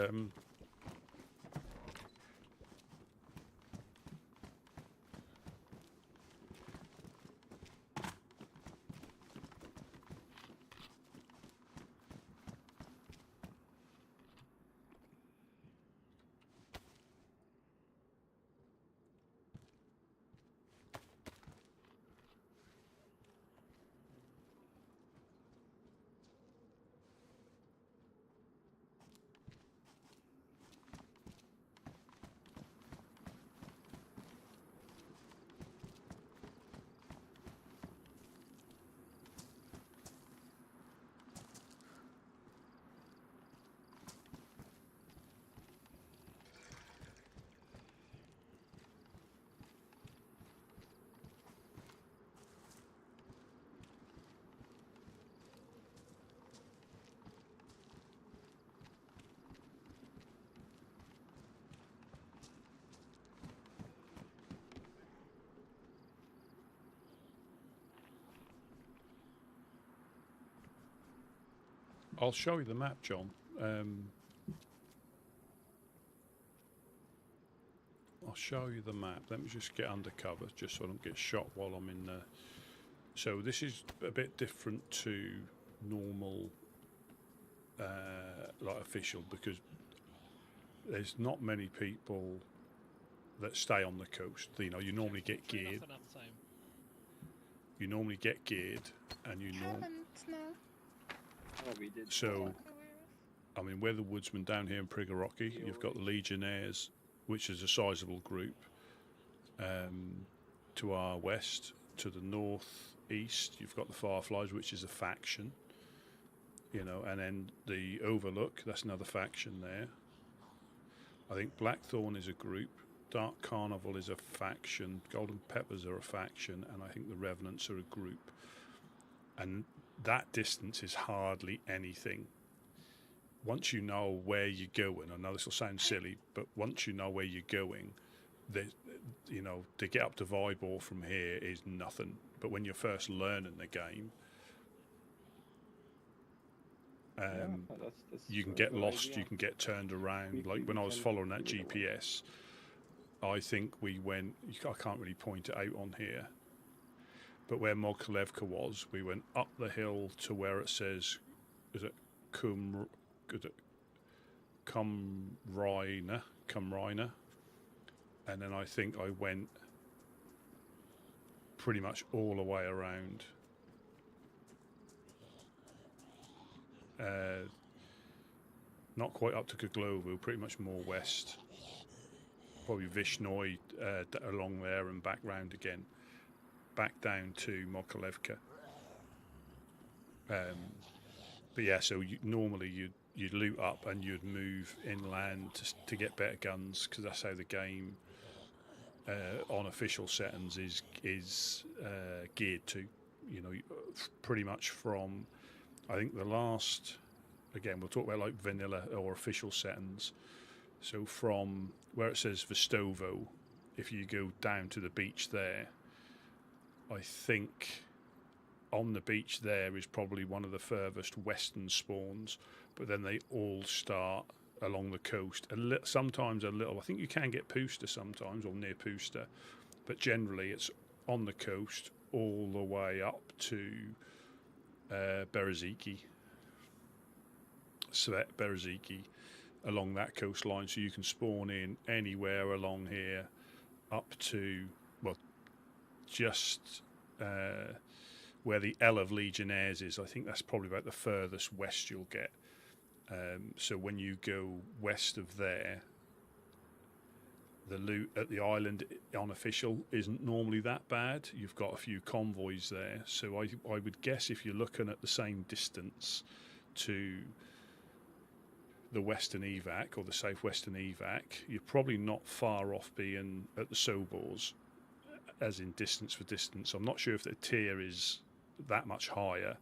I'll show you the map, John. I'll show you the map. Let me just get under cover, just so I don't get shot while I'm in there. So this is a bit different to normal, like official, because there's not many people that stay on the coast. You know, you normally get geared. Enough enough time. You normally get geared, and you know. Haven't, no. Oh, we did. So, Aware of. I mean, we're the Woodsmen down here in Prigorodki. You've got the Legionnaires, which is a sizable group. To our west, to the northeast, you've got the Fireflies, which is a faction. You know, and then the Overlook, that's another faction there. I think Blackthorn is a group. Dark Carnival is a faction. Golden Peppers are a faction, and I think the Revenants are a group. And that distance is hardly anything. Once you know where you're going, I know this will sound silly, but once you know where you're going, you know, to get up to Vybor from here is nothing. But when you're first learning the game, you can get lost, you can get turned around. Like when I was following that GPS, I think we went, I can't really point it out on here, but where Mogilevka was, we went up the hill to where it says, is it Cumraina, and then I think I went pretty much all the way around. Not quite up to Koglovu, pretty much more west. Probably Vishnoi along there and back round again. Back down to Mokolevka. But yeah, so normally you'd loot up and you'd move inland to get better guns, because that's how the game on official settings is geared to. You know, pretty much from, I think the last, again we'll talk about like vanilla or official settings. So from where it says Vestovo, if you go down to the beach there, I think on the beach there is probably one of the furthest western spawns, but then they all start along the coast. Sometimes a little, I think you can get Pusta sometimes, or near Pusta, but generally it's on the coast all the way up to Bereziki, Svet Bereziki, along that coastline. So you can spawn in anywhere along here up to, well, just where the L of Legionnaires is. I think that's probably about the furthest west you'll get. So when you go west of there, the loot at the island unofficial isn't normally that bad. You've got a few convoys there, so I would guess if you're looking at the same distance to the western evac or the southwestern evac, you're probably not far off being at the Sobors, as in distance for distance. I'm not sure if the tier is that much higher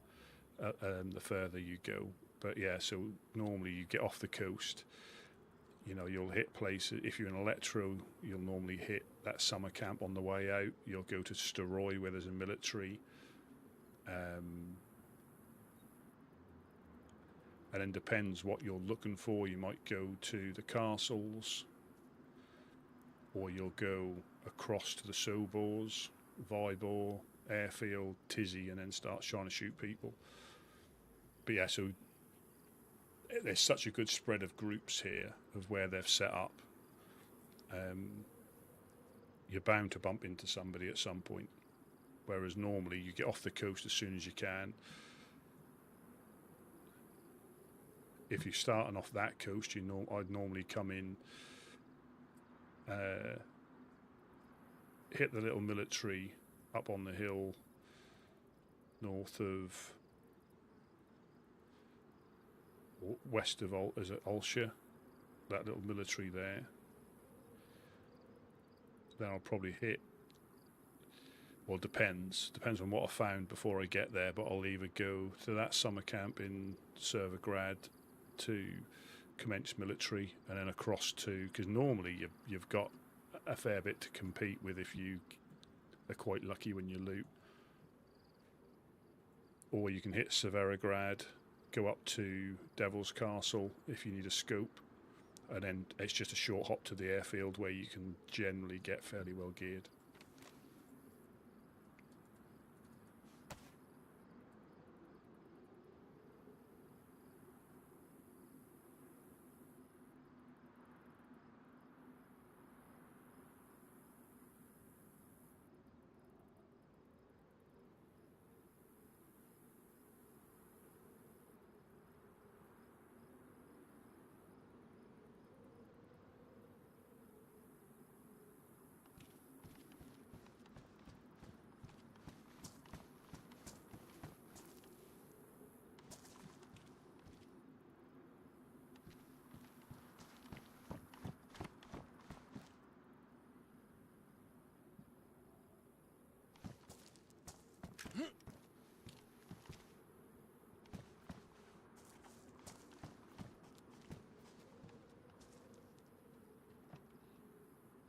the further you go, but yeah, so normally you get off the coast, you know, you'll hit places. If you're in Electro, you'll normally hit that summer camp on the way out. You'll go to Staroy where there's a military, and then depends what you're looking for. You might go to the castles, or you'll go across to the Sobors, Vybor, Airfield, Tizzy, and then start trying to shoot people. But yeah, so there's such a good spread of groups here of where they've set up. You're bound to bump into somebody at some point, whereas normally you get off the coast as soon as you can. If you're starting off that coast, I'd normally come in, hit the little military up on the hill north of, west of Ulsha, that little military there. Then I'll probably hit, well, depends on what I found before I get there, but I'll either go to that summer camp in Servergrad to commence military, and then across to, because normally you've got a fair bit to compete with if you are quite lucky when you loot. Or you can hit Severograd, go up to Devil's Castle if you need a scope, and then it's just a short hop to the airfield where you can generally get fairly well geared.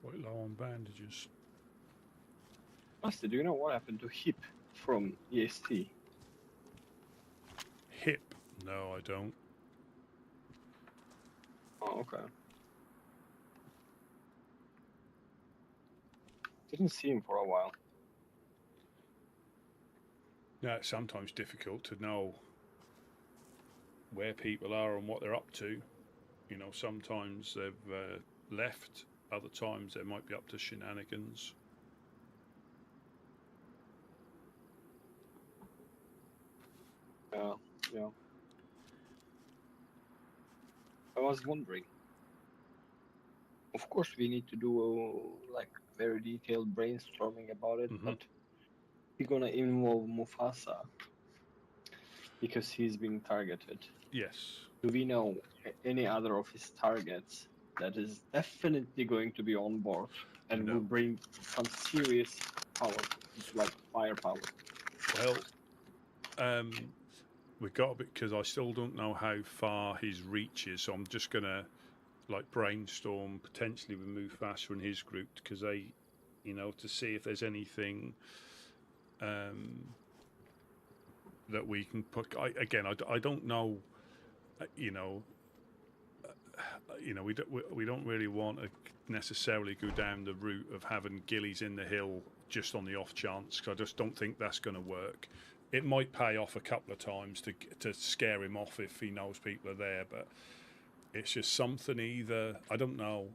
Quite low on bandages. Master, do you know what happened to Hip from EST? Hip? No, I don't. Oh, okay. Didn't see him for a while. Yeah, it's sometimes difficult to know where people are and what they're up to. You know, sometimes they've left other times they might be up to shenanigans. Yeah, yeah. I was wondering. Of course, we need to do like very detailed brainstorming about it, Mhm. but we're gonna involve Mufasa because he's being targeted. Yes. Do we know any other of his targets that is definitely going to be on board and No. will bring some serious power, like firepower? Well, we got a bit because I still don't know how far his reach is, so I'm just gonna like brainstorm potentially with Mufasa and his group because they, to see if there's anything that we can put. I don't know. We don't really want to necessarily go down the route of having ghillies in the hill just on the off chance, because I just don't think that's going to work. It might pay off a couple of times to scare him off if he knows people are there, but it's just something either. I don't know.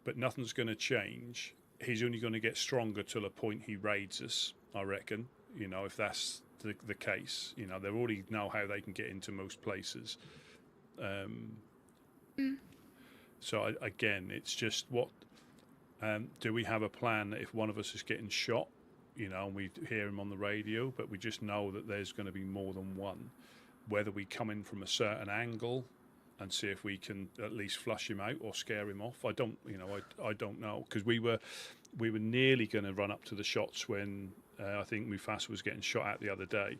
But nothing's going to change. He's only going to get stronger till the point he raids us, I reckon. If that's the case, they already know how they can get into most places. So again, it's just what do we have a plan that if one of us is getting shot, and we hear him on the radio, but we just know that there's going to be more than one. Whether we come in from a certain angle and see if we can at least flush him out or scare him off, I don't know, because we were nearly going to run up to the shots when I think Mufasa was getting shot at the other day.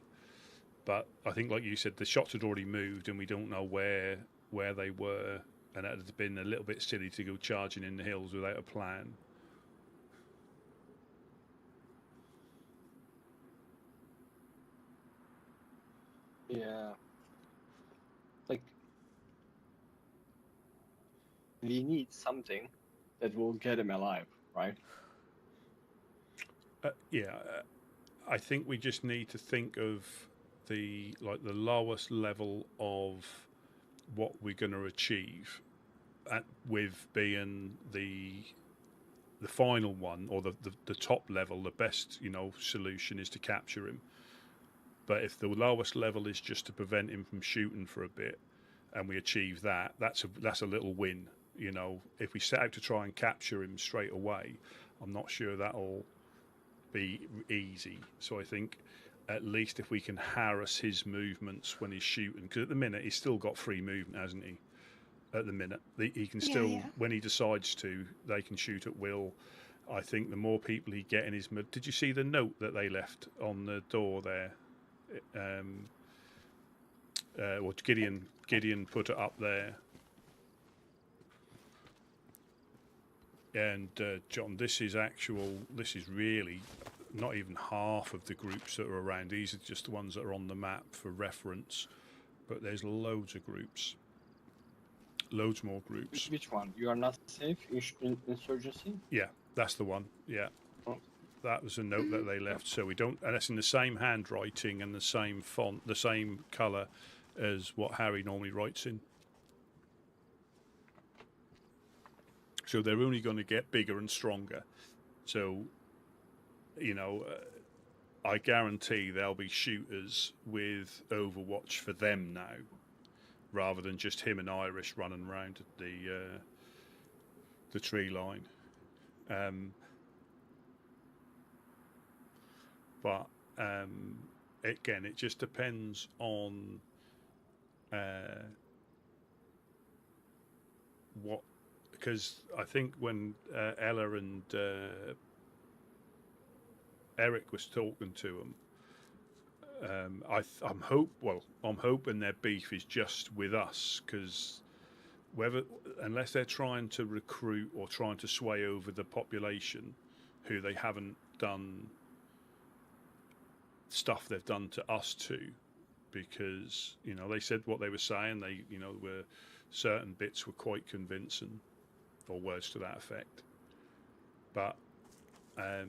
But I think, like you said, the shots had already moved, and we don't know where they were, and it had been a little bit silly to go charging in the hills without a plan. Yeah. Like, we need something that will get him alive, right? I think we just need to think of the lowest level of what we're going to achieve, with being the final one, or the top level. The best solution is to capture him. But if the lowest level is just to prevent him from shooting for a bit, and we achieve that, that's a little win. If we set out to try and capture him straight away, I'm not sure that'll be easy. So I think at least if we can harass his movements when he's shooting, because at the minute he's still got free movement, hasn't he? At the minute, he can still, when he decides to, they can shoot at will. I think the more people he get in his... Did you see the note that they left on the door there? Gideon put it up there. And John, this is really not even half of the groups that are around. These are just the ones that are on the map for reference. But there's loads of groups. Loads more groups. Which one? You are not safe? Insurgency? Yeah, that's the one. Yeah. Oh. That was a note that they left. So we don't... And it's in the same handwriting and the same font, the same colour as what Harry normally writes in. So they're only going to get bigger and stronger. So, I guarantee there'll be shooters with Overwatch for them now, rather than just him and Irish running around the tree line. But again, it just depends on what... Because I think when Ella and Eric was talking to them, I'm hoping their beef is just with us, because unless they're trying to recruit or trying to sway over the population, who they haven't done stuff they've done to us too, because they said what they were saying. They were certain bits were quite convincing, or words to that effect. But I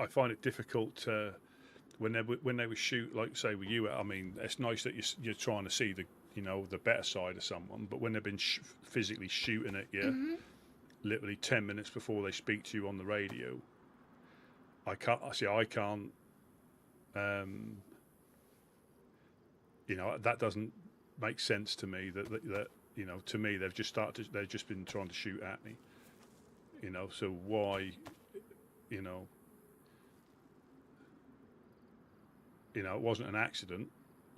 find it difficult to when they were shoot, like say with you, I mean, it's nice that you're trying to see the the better side of someone, but when they've been physically shooting at you, Mm-hmm. literally 10 minutes before they speak to you on the radio, I can't. That doesn't make sense to me. That to me, they've just been trying to shoot at me. So why, you know, it wasn't an accident.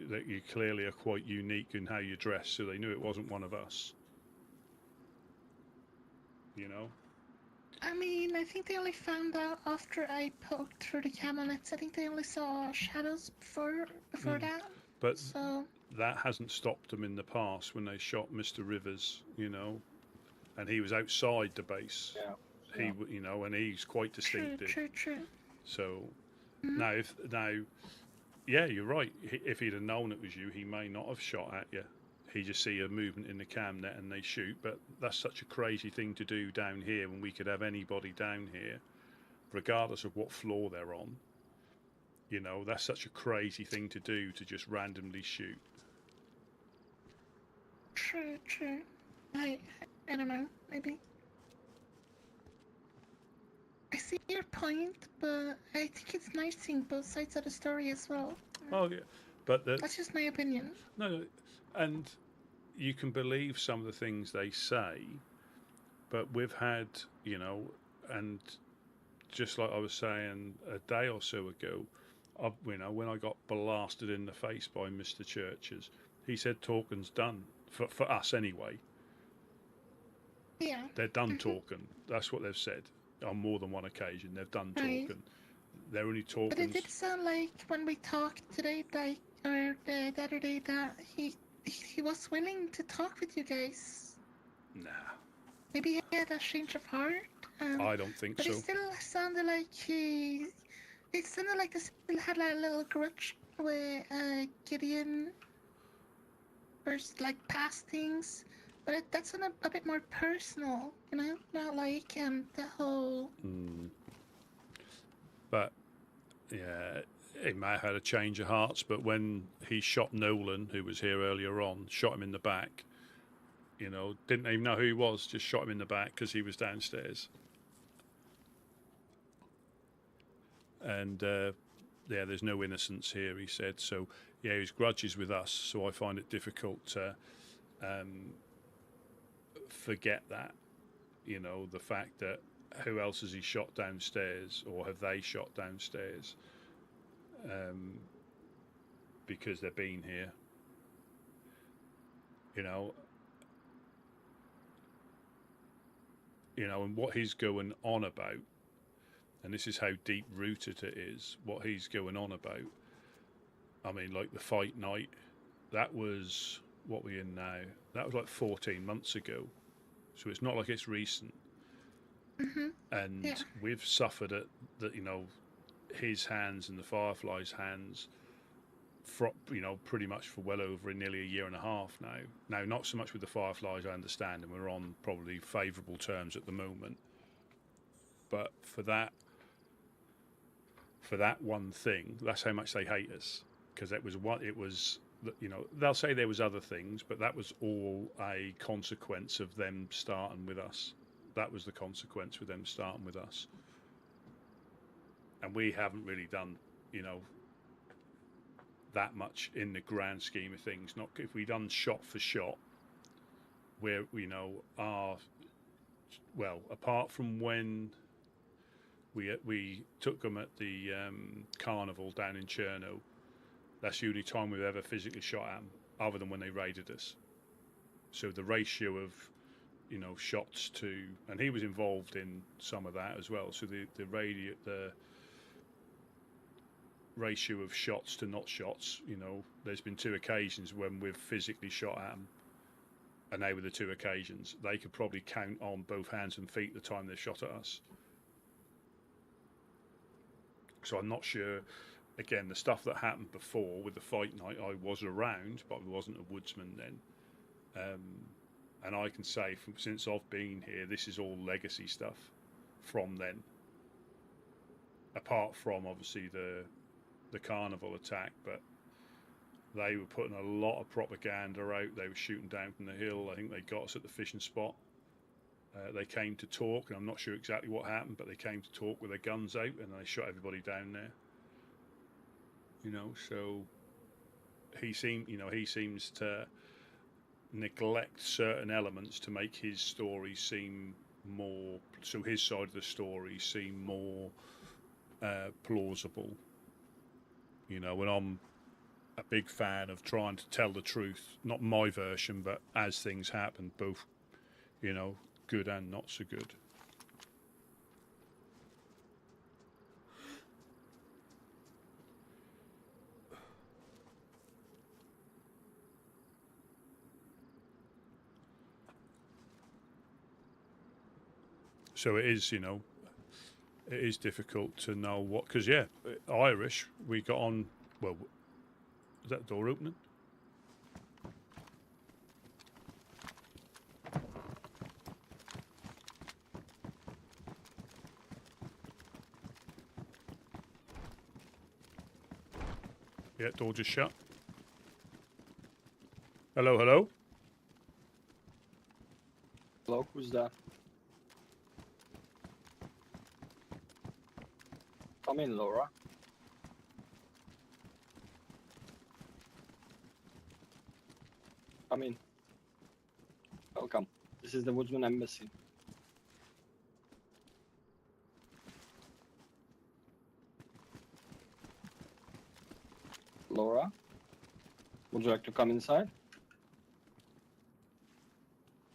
That you clearly are quite unique in how you dress, so they knew it wasn't one of us. I mean, I think they only found out after I poked through the cabinets. I think they only saw shadows before that. But So that hasn't stopped them in the past when they shot Mr. Rivers, and he was outside the base. Yeah. He, and he's quite distinctive. true. So Mhm. now, yeah, you're right. If he'd have known it was you, he may not have shot at you. He just see a movement in the cam net and they shoot. But that's such a crazy thing to do down here when we could have anybody down here, regardless of what floor they're on. That's such a crazy thing to do, to just randomly shoot. True. I don't know. Maybe. I see your point, but I think it's nice seeing both sides of the story as well. Oh yeah, but That's just my opinion. no, and you can believe some of the things they say, but we've had, and just like I was saying a day or so ago, when I got blasted in the face by Mr. Churches, he said talking's done for us anyway. Yeah. They're done talking. That's what they've said on more than one occasion. They've done Right. talking. They're only talking. But it did sound like when we talked today, or the other day, that he was willing to talk with you guys. Nah, Maybe he had a change of heart. I don't think But so. it still sounded like it sounded like they still had like a little grudge with Gideon, first like past things. But that's sounded a bit more personal, not like the whole. But yeah, he may have had a change of hearts. But when he shot Nolan, who was here earlier on, shot him in the back, didn't even know who he was, just shot him in the back because he was downstairs. And yeah, there's no innocence here, he said. So yeah, his grudges with us. So I find it difficult to forget that. The fact that who else has he shot downstairs, or have they shot downstairs? Because they've been here. And what he's going on about, and this is how deep rooted it is, what he's going on about. I mean, like the fight night, that was, what we're in now, that was like 14 months ago. So it's not like it's recent. Mm-hmm. And Yeah. we've suffered at that, his hands and the Firefly's hands, pretty much for well over nearly a year and a half now. Now, not so much with the Fireflies, I understand, and we're on probably favourable terms at the moment. But for that one thing, that's how much they hate us, because they'll say there was other things, but that was all a consequence of them starting with us. That was the consequence with them starting with us. And we haven't really done, that much in the grand scheme of things. Not if we done shot for shot, where apart from when we took them at the carnival down in Cherno, that's the only time we've ever physically shot at them, other than when they raided us. So the ratio of shots to, and he was involved in some of that as well. So the ratio of shots to not shots, there's been 2 occasions when we've physically shot at them, and they were the 2 occasions. They could probably count on both hands and feet the time they shot at us. So I'm not sure. Again, the stuff that happened before with the fight night, I was around, but I wasn't a woodsman then. And I can say, since I've been here, this is all legacy stuff from then. Apart from, obviously, the the carnival attack, but they were putting a lot of propaganda out. They were shooting down from the hill. I think they got us at the fishing spot. They came to talk, and I'm not sure exactly what happened, but they came to talk with their guns out, and they shot everybody down there. You know, so he seems to neglect certain elements to make his story seem more, so his side of the story seem more plausible. You know, and I'm a big fan of trying to tell the truth, not my version, but as things happen, both, you know, good and not so good. So it is, you know, it is difficult to know what, because yeah, Irish, we got on, well, is that door opening? Yeah, door just shut. Hello, hello? Hello, who's that? Come in, Laura. Come in. Welcome. This is the Woodsman Embassy. Laura, would you like to come inside?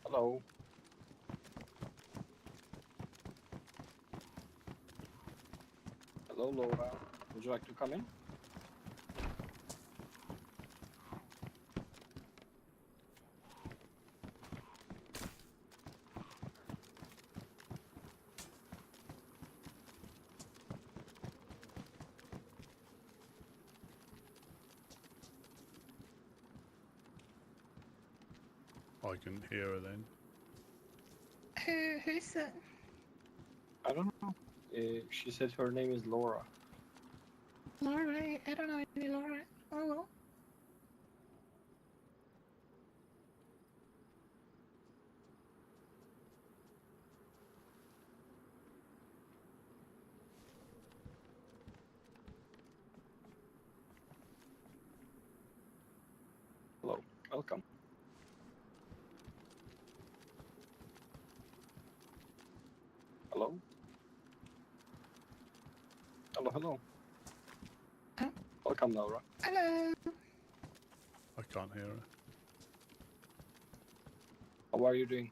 Hello. Hello, Laura. Would you like to come in? I can hear her then. Who's that? I don't know. She said her name is Laura. Laura? I don't know any Laura. Oh well. Hello. Welcome. Hello? Hello, hello. Huh? Welcome, Laura. Hello. I can't hear her. How are you doing?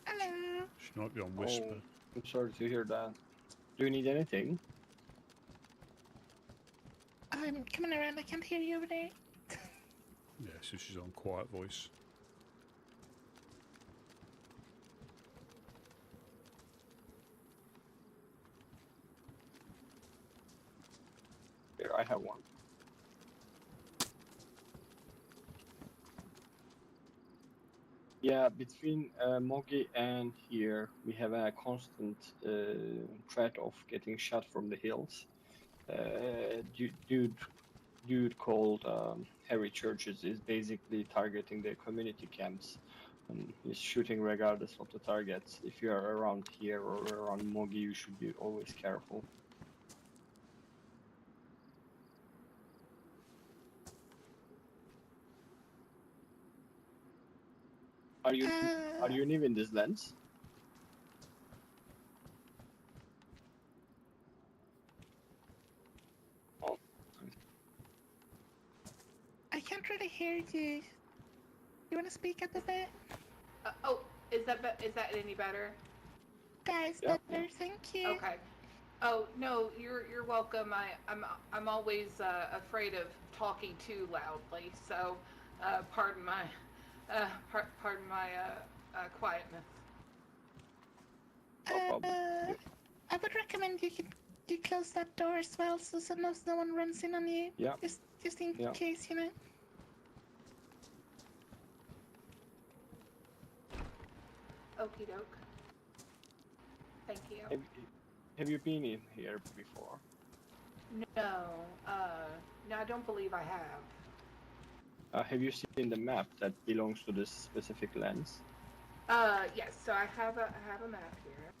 Hello. She might be on whisper. Oh, I'm sorry to hear that. Do you need anything? I'm coming around. I can't hear you over there. Yeah, so she's on quiet voice. Here, I have one. Yeah, between Mogi and here, we have a constant threat of getting shot from the hills. Dude called Harry Churches is basically targeting the community camps. And he's shooting regardless of the targets. If you are around here or around Mogi, you should be always careful. Are you new in this lens? Oh, I can't really hear you. You want to speak up a bit? Is that any better? Guys, Yeah. better. Thank you. Okay. Oh no, you're welcome. I'm always afraid of talking too loudly, so pardon my quietness. no problem. I would recommend you you close that door as well, so no one runs in on you. Yeah. Just in Yeah. case, you know. Okie doke. Thank you. Have you been in here before? No, no, I don't believe I have. Have you seen the map that belongs to this specific lens? Yes. So I have a map here.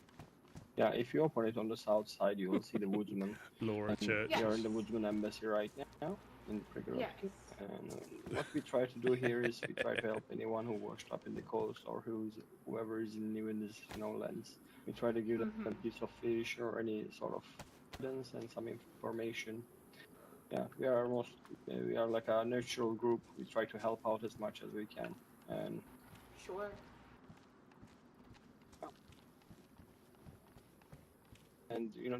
Yeah, if you open it on the south side, you will see the Woodsmen. Laura And Church. Yeah. We are in the Woodsman embassy right now in Prigorodki. Yes. And what we try to do here is we try to help anyone who washed up in the coast or whoever is new in this lens. We try to give them a piece of fish or any sort of guidance and some information. Yeah, we are like a neutral group. We try to help out as much as we can. And Sure.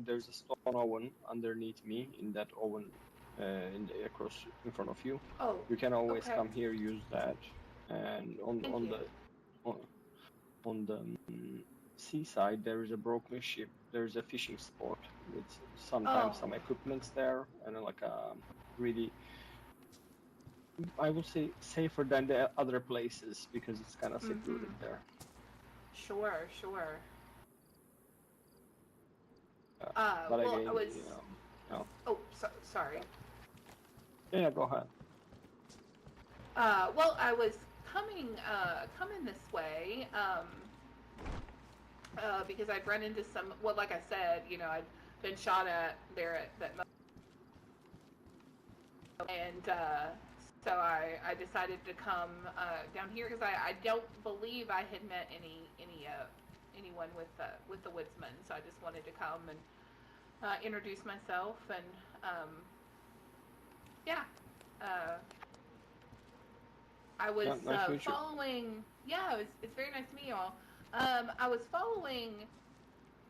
there's a stone oven underneath me. In that oven, in front of you. Oh. You can always okay. come here, use that, and on the seaside there is a broken ship. There is a fishing spot with sometimes some equipments there, and like a really, I would say, safer than the other places because it's kind of secluded there. Sure. But well, again, I was. no. Oh, sorry. Yeah, go ahead. Well, I was coming this way, because I'd run into some. Well, like I said, I'd been shot at there at that, and so I decided to come down here because I don't believe I had met anyone with the Woodsmen, so I just wanted to come and introduce myself and I was nice following. Yeah, it's very nice to meet you all. I was following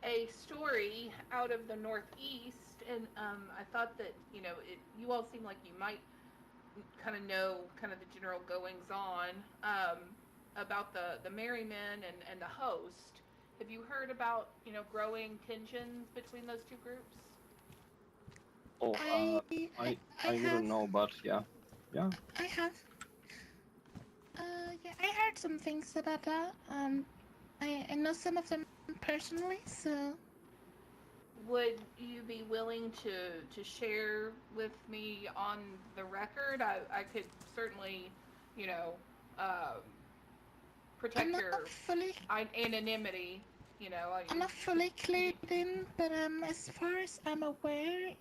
a story out of the Northeast, and I thought that you all seem like you might kind of know kind of the general goings on about the Merrymen and the host. Have you heard about growing tensions between those two groups? Oh, I wouldn't know, but yeah. I have. Yeah, I heard some things about that. I know some of them personally, so. Would you be willing to share with me on the record? I could certainly, protect your anonymity. I'm not fully clued in, but as far as I'm aware,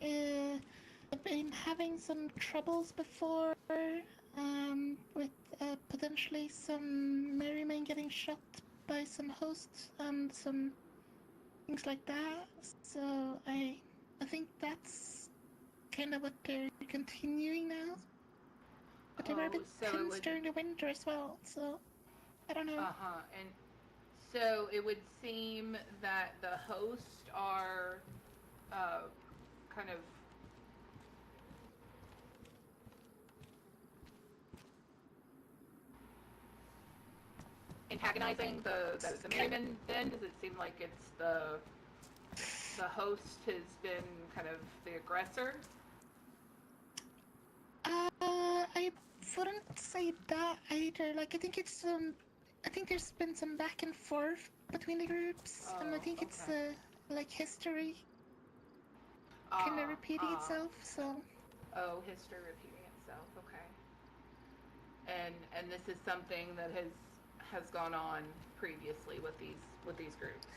I've been having some troubles before, with potentially some Merrymen getting shot by some hosts and some things like that. So I think that's kind of what they're continuing now. But they were a bit tense during the winter as well, so I don't know. And so it would seem that the hosts are kind of antagonizing the Merrymen. Then does it seem like it's the host has been kind of the aggressor? I wouldn't say that either. Like, I think there's been some back and forth between the groups, and I think it's like history kind of repeating itself. So. Oh, history repeating itself. Okay. And this is something that has gone on previously with these groups.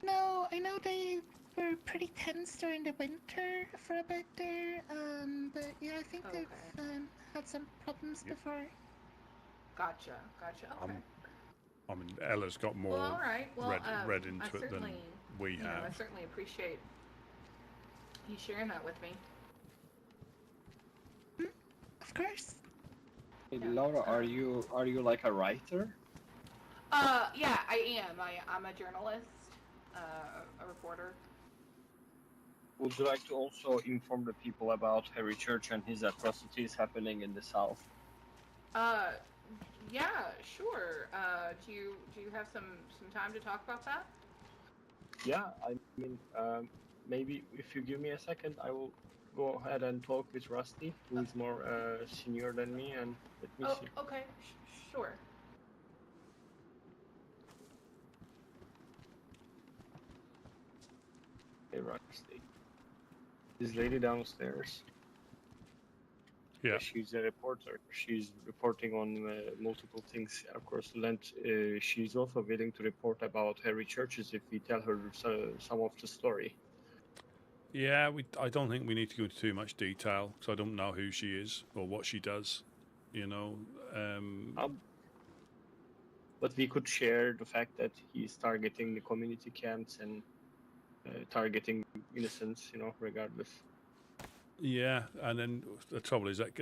No, I know they were pretty tense during the winter for a bit there, but yeah, I think they've had some problems before. Gotcha. Okay. I mean, Ella's got more all right. Well, read into it than we have. I certainly appreciate you sharing that with me. Of course. Hey, Laura, are you like a writer? Yeah, I am. I'm a journalist, a reporter. Would you like to also inform the people about Harry Church and his atrocities happening in the South? Yeah, sure. Do you have some time to talk about that? Yeah, I mean, maybe if you give me a second, I will go ahead and talk with Rusty, who is more senior than me, and let me Oh, see. okay, sure. Hey, Rusty. This lady downstairs. Yeah. She's a reporter. She's reporting on multiple things. Of course, she's also willing to report about Harry Churches if we tell her some of the story. Yeah, I don't think we need to go into too much detail because I don't know who she is or what she does. You know. But we could share the fact that he's targeting the community camps and targeting innocents, regardless. Yeah, and then the trouble is that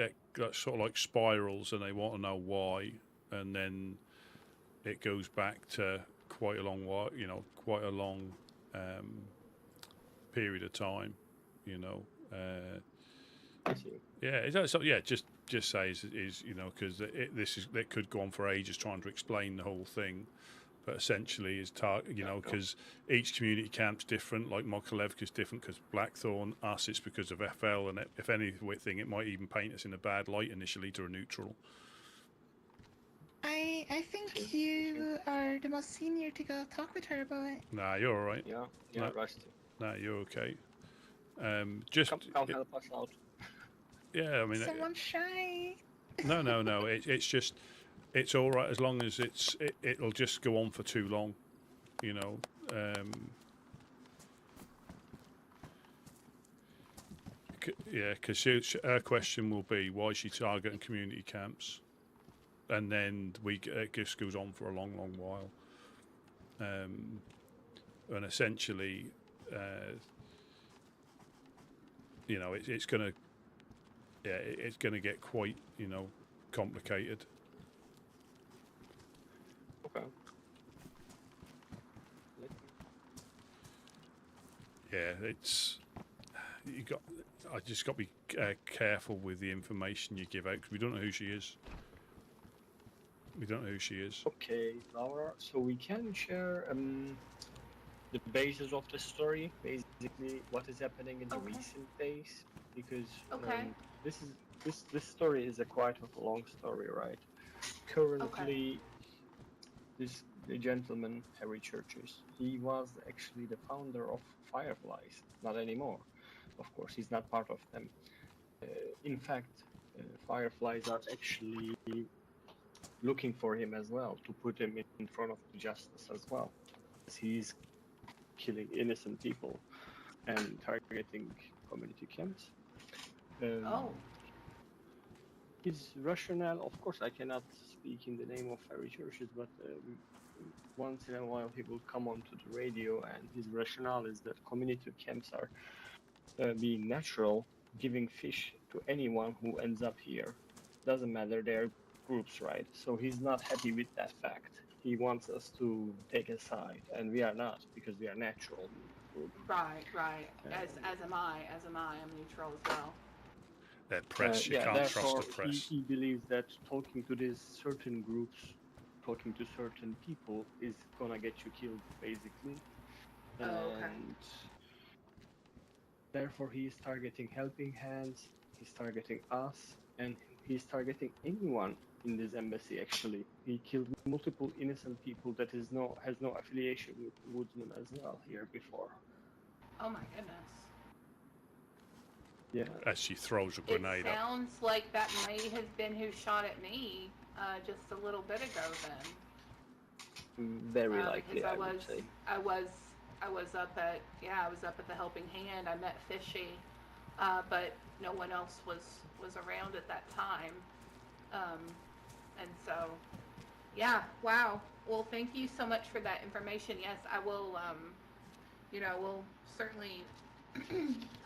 sort of like spirals, and they want to know why, and then it goes back to quite a long while, quite a long period of time, I see. Yeah, so yeah, just say is because it could go on for ages trying to explain the whole thing. But essentially, is because each community camp's different. Like Mokolevka is different because Blackthorn. Us, it's because of FL, and if anything, it might even paint us in a bad light initially to a neutral. I think you are the most senior to go talk with her about it. Nah, you're all right. Yeah, Rusty. Nah, you're okay. Come help us out. Yeah, I mean, someone shy. No. It's just. It's all right as long as it'll just go on for too long, Yeah, because her question will be why is she targeting community camps, and then it just goes on for a long, long while, and essentially, it's gonna get quite complicated. Okay. Yeah, I just got to be careful with the information you give out because we don't know who she is. Okay, Laura. So we can share the basis of the story, basically what is happening in the recent days, because this story is quite a long story, right? Currently, the gentleman Harry Churches, he was actually the founder of Fireflies. Not anymore, of course. He's not part of them. In fact, Fireflies are actually looking for him as well to put him in front of justice as well. He's killing innocent people and targeting community camps. His rationale, of course, I cannot speak in the name of Harry Churches, but once in a while he will come onto the radio, and his rationale is that community camps are being natural, giving fish to anyone who ends up here. Doesn't matter, they're groups, right? So he's not happy with that fact. He wants us to take a side, and we are not, because we are natural group. Right. As am I. I'm neutral as well. That press, you can't trust the press. He believes that talking to these certain groups, talking to certain people is gonna get you killed, basically. And therefore he is targeting helping hands, he's targeting us, and he's targeting anyone in this embassy. Actually, he killed multiple innocent people that has no affiliation with Woodsmen as well here before. Oh my goodness. Yeah. As she throws a grenade up. It sounds like that may have been who shot at me just a little bit ago then. Very likely, I would say. I was up at the Helping Hand. I met Fishy, but no one else was around at that time. And so, yeah, wow. Well, thank you so much for that information. Yes, I will, we'll certainly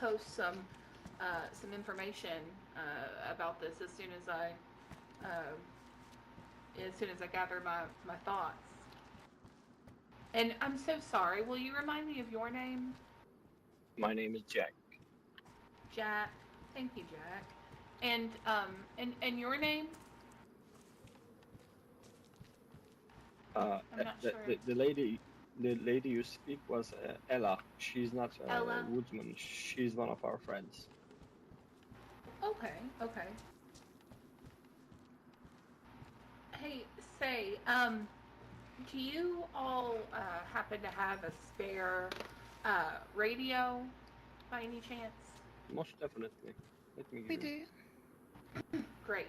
post some information about this as soon as I gather my thoughts. And I'm so sorry. Will you remind me of your name? My name is Jack. Jack. Thank you, Jack. And your name? I'm not sure. The lady the lady you speak was Ella. She's not Ella? Woodsman. She's one of our friends. Okay, okay. Hey, say, do you all happen to have a spare radio by any chance? Most definitely. Let me We give you. do. Great.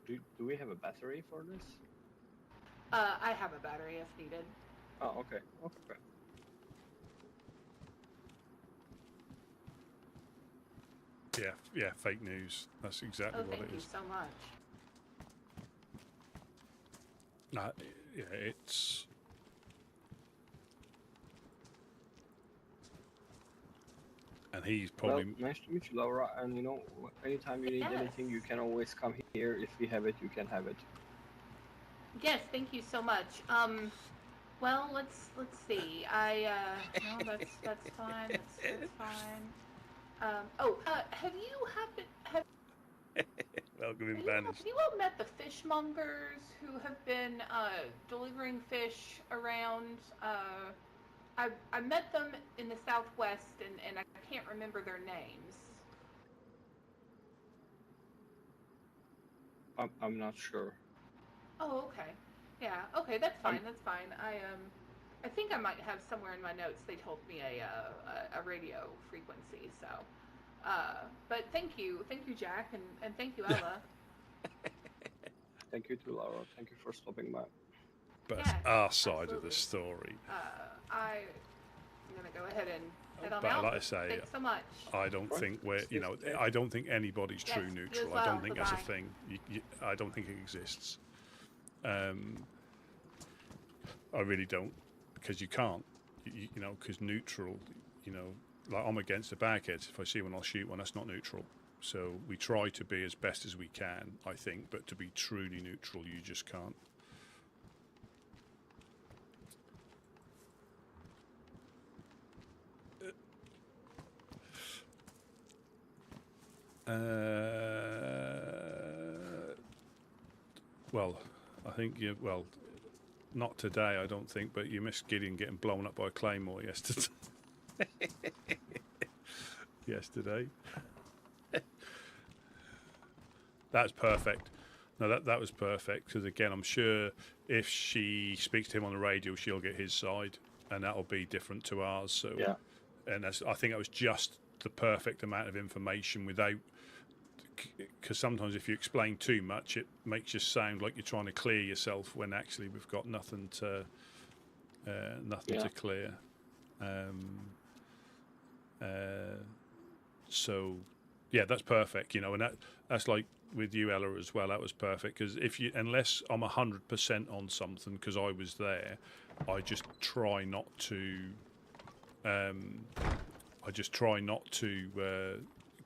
Do we have a battery for this? I have a battery if needed. Oh, okay. Okay. Yeah, fake news. That's exactly Oh, what thank it you is. so much. Yeah, it's. And he's probably. Well, nice to meet you, Laura. And anytime you need Yes. anything, you can always come here. If we have it, you can have it. Yes, thank you so much. Well, let's see. No, that's fine. That's fine. Have you Welcome in banished. have you all met the fishmongers who have been delivering fish around? I met them in the Southwest, and I can't remember their names. I'm not sure. Oh, okay. Yeah. Okay, that's fine. That's fine. I think I might have somewhere in my notes they told me a radio frequency. So, but thank you, Jack, and thank you, Ella. Thank you too, Laura. Thank you for stopping by. But Yes, our side of absolutely. the story. I'm gonna go ahead and head on But out. like I say, Thanks so much. I don't Right. think we're, Stay safe. I don't think anybody's Yes, true you as neutral. I well. don't think that's a Bye-bye. thing. I don't think it exists. I really don't, because you can't, because neutral, like I'm against the bagheads. If I see one, I'll shoot one. That's not neutral. So we try to be as best as we can, I think, but to be truly neutral, you just can't. Well, I think not today, I don't think, but you missed Gideon getting blown up by a claymore yesterday. That's perfect. No, that was perfect, because again, I'm sure if she speaks to him on the radio, she'll get his side, and that'll be different to ours. So, Yeah. And I think that was just the perfect amount of information without. Because sometimes if you explain too much, it makes you sound like you're trying to clear yourself when actually we've got nothing to clear. So, yeah, that's perfect. And that's like with you, Ella, as well. That was perfect, because unless I'm 100% on something, because I was there, I just try not to.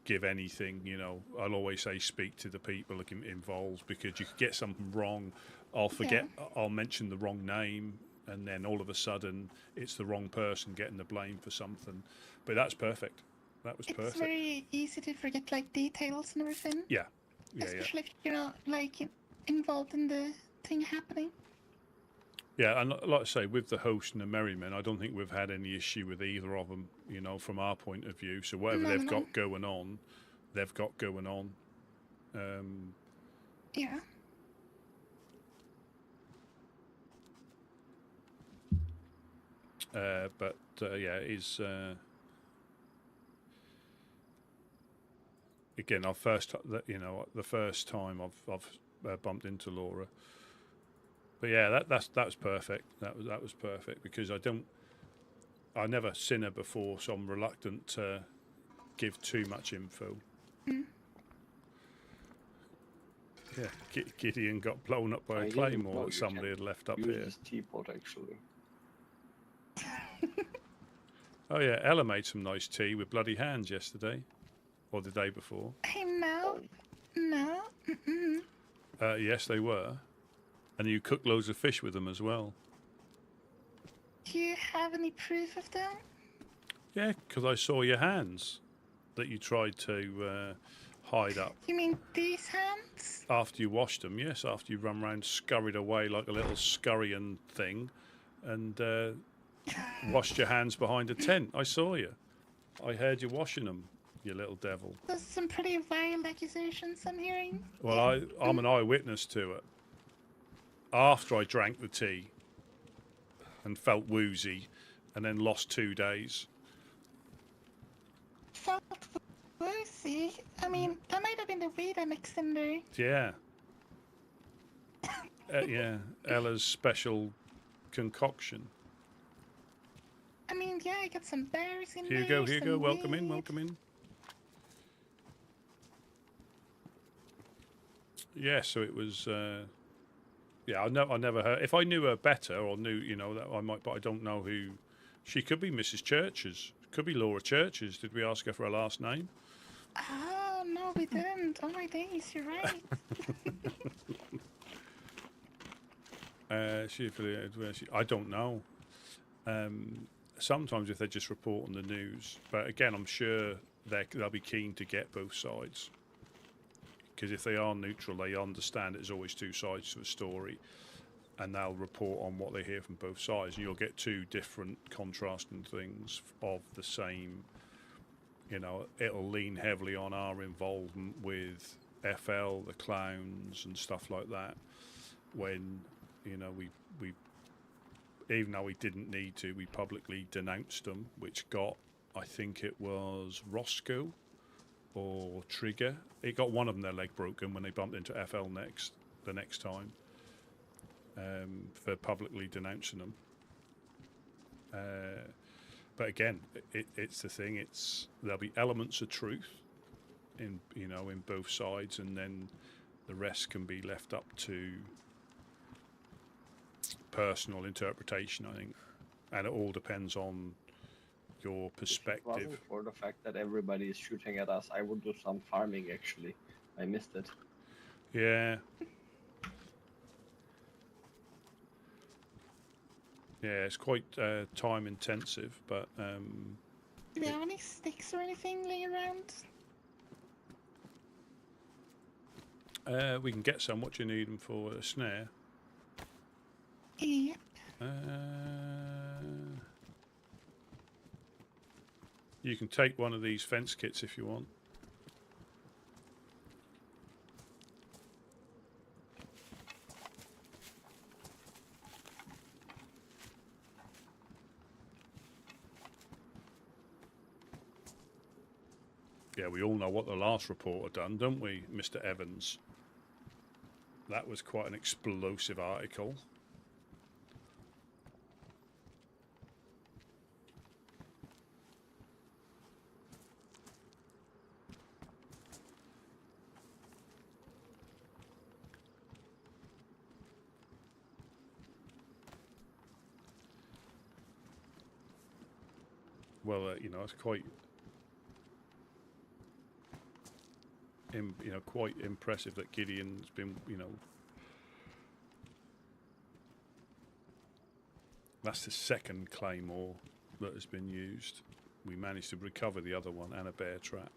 Give anything, I'll always say speak to the people involved, because you could get something wrong. I'll forget, I'll mention the wrong name, and then all of a sudden it's the wrong person getting the blame for something. But that's perfect. That was perfect. It's very easy to forget like details and everything. Yeah. Especially if you're not like involved in the thing happening. Yeah, and like I say, with the host and the Merrymen, I don't think we've had any issue with either of them, from our point of view. So whatever they've got going on, they've got going on. Yeah. But is again the first time I've bumped into Laura. But yeah, that was perfect. That was perfect, because I never seen her before, so I'm reluctant to give too much info. Mm. Yeah, Gideon got blown up by a claymore that somebody had left up here. This teapot, actually. Oh yeah, Ella made some nice tea with bloody hands yesterday, or the day before. Hey, no. Mm-mm. Yes, they were. And you cooked loads of fish with them as well. Do you have any proof of that? Yeah, because I saw your hands that you tried to hide up. You mean these hands? After you washed them, yes, after you run round, scurried away like a little scurrying thing, and washed your hands behind a tent. I saw you. I heard you washing them, you little devil. Those are some pretty vile accusations I'm hearing. Well, I'm an eyewitness to it. After I drank the tea and felt woozy, and then lost 2 days. Felt woozy? I mean, that might have been the weed I mixed in there. Yeah. Yeah, Ella's special concoction. I mean, yeah, I got some berries in Here you there. go, here you some go. Welcome in, weed. welcome in. Yeah, so it was. Yeah, I never heard. If I knew her better, or knew, you know, that I might, but I don't know who. She could be Mrs. Churches. Could be Laura Churches. Did we ask her for her last name? Oh, no, we didn't. Oh, my days, you're right. She affiliated where she? I don't know. Sometimes if they just report on the news, but again, I'm sure they'll be keen to get both sides. Because if they are neutral, they understand there's always two sides to a story, and they'll report on what they hear from both sides, and you'll get two different contrasting things of the same. You know, it'll lean heavily on our involvement with FL, the clowns, and stuff like that. When, you know, we even though we didn't need to, we publicly denounced them, which got, I think it was Roscoe or Trigger. It got one of them their leg broken when they bumped into FL the next time, for publicly denouncing them. But again, it's the thing. There'll be elements of truth in both sides, and then the rest can be left up to personal interpretation, I think, and it all depends on your perspective. If it wasn't for the fact that everybody is shooting at us, I would do some farming. Actually, I missed it. Yeah. Yeah, it's quite time intensive, but Do we have any sticks or anything laying around? we can get some. What do you need them for? A snare? Yep. You can take one of these fence kits if you want. Yeah, we all know what the last reporter done, don't we, Mr. Evans? That was quite an explosive article. Well, it's quite, quite impressive that Gideon's been, that's the second claymore that has been used. We managed to recover the other one and a bear trap.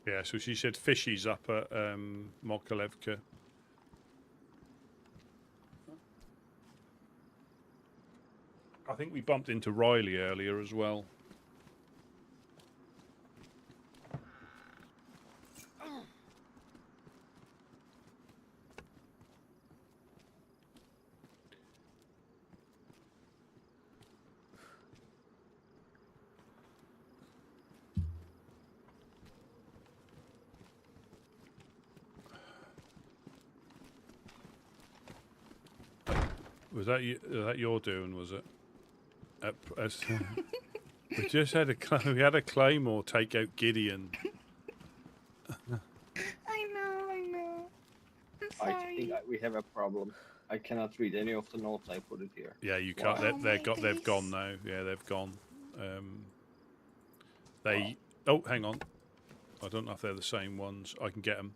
Yeah, so she said fishies up at Mokolevka. I think we bumped into Riley earlier as well. Was that your doing? Was it? We just had we had a claymore take out Gideon. I know. I'm I sorry. think we have a problem. I cannot read any of the notes I put it here. Yeah, you can't. Wow. They've gone now. Yeah, they've gone. They. Oh, hang on. I don't know if they're the same ones. I can get them.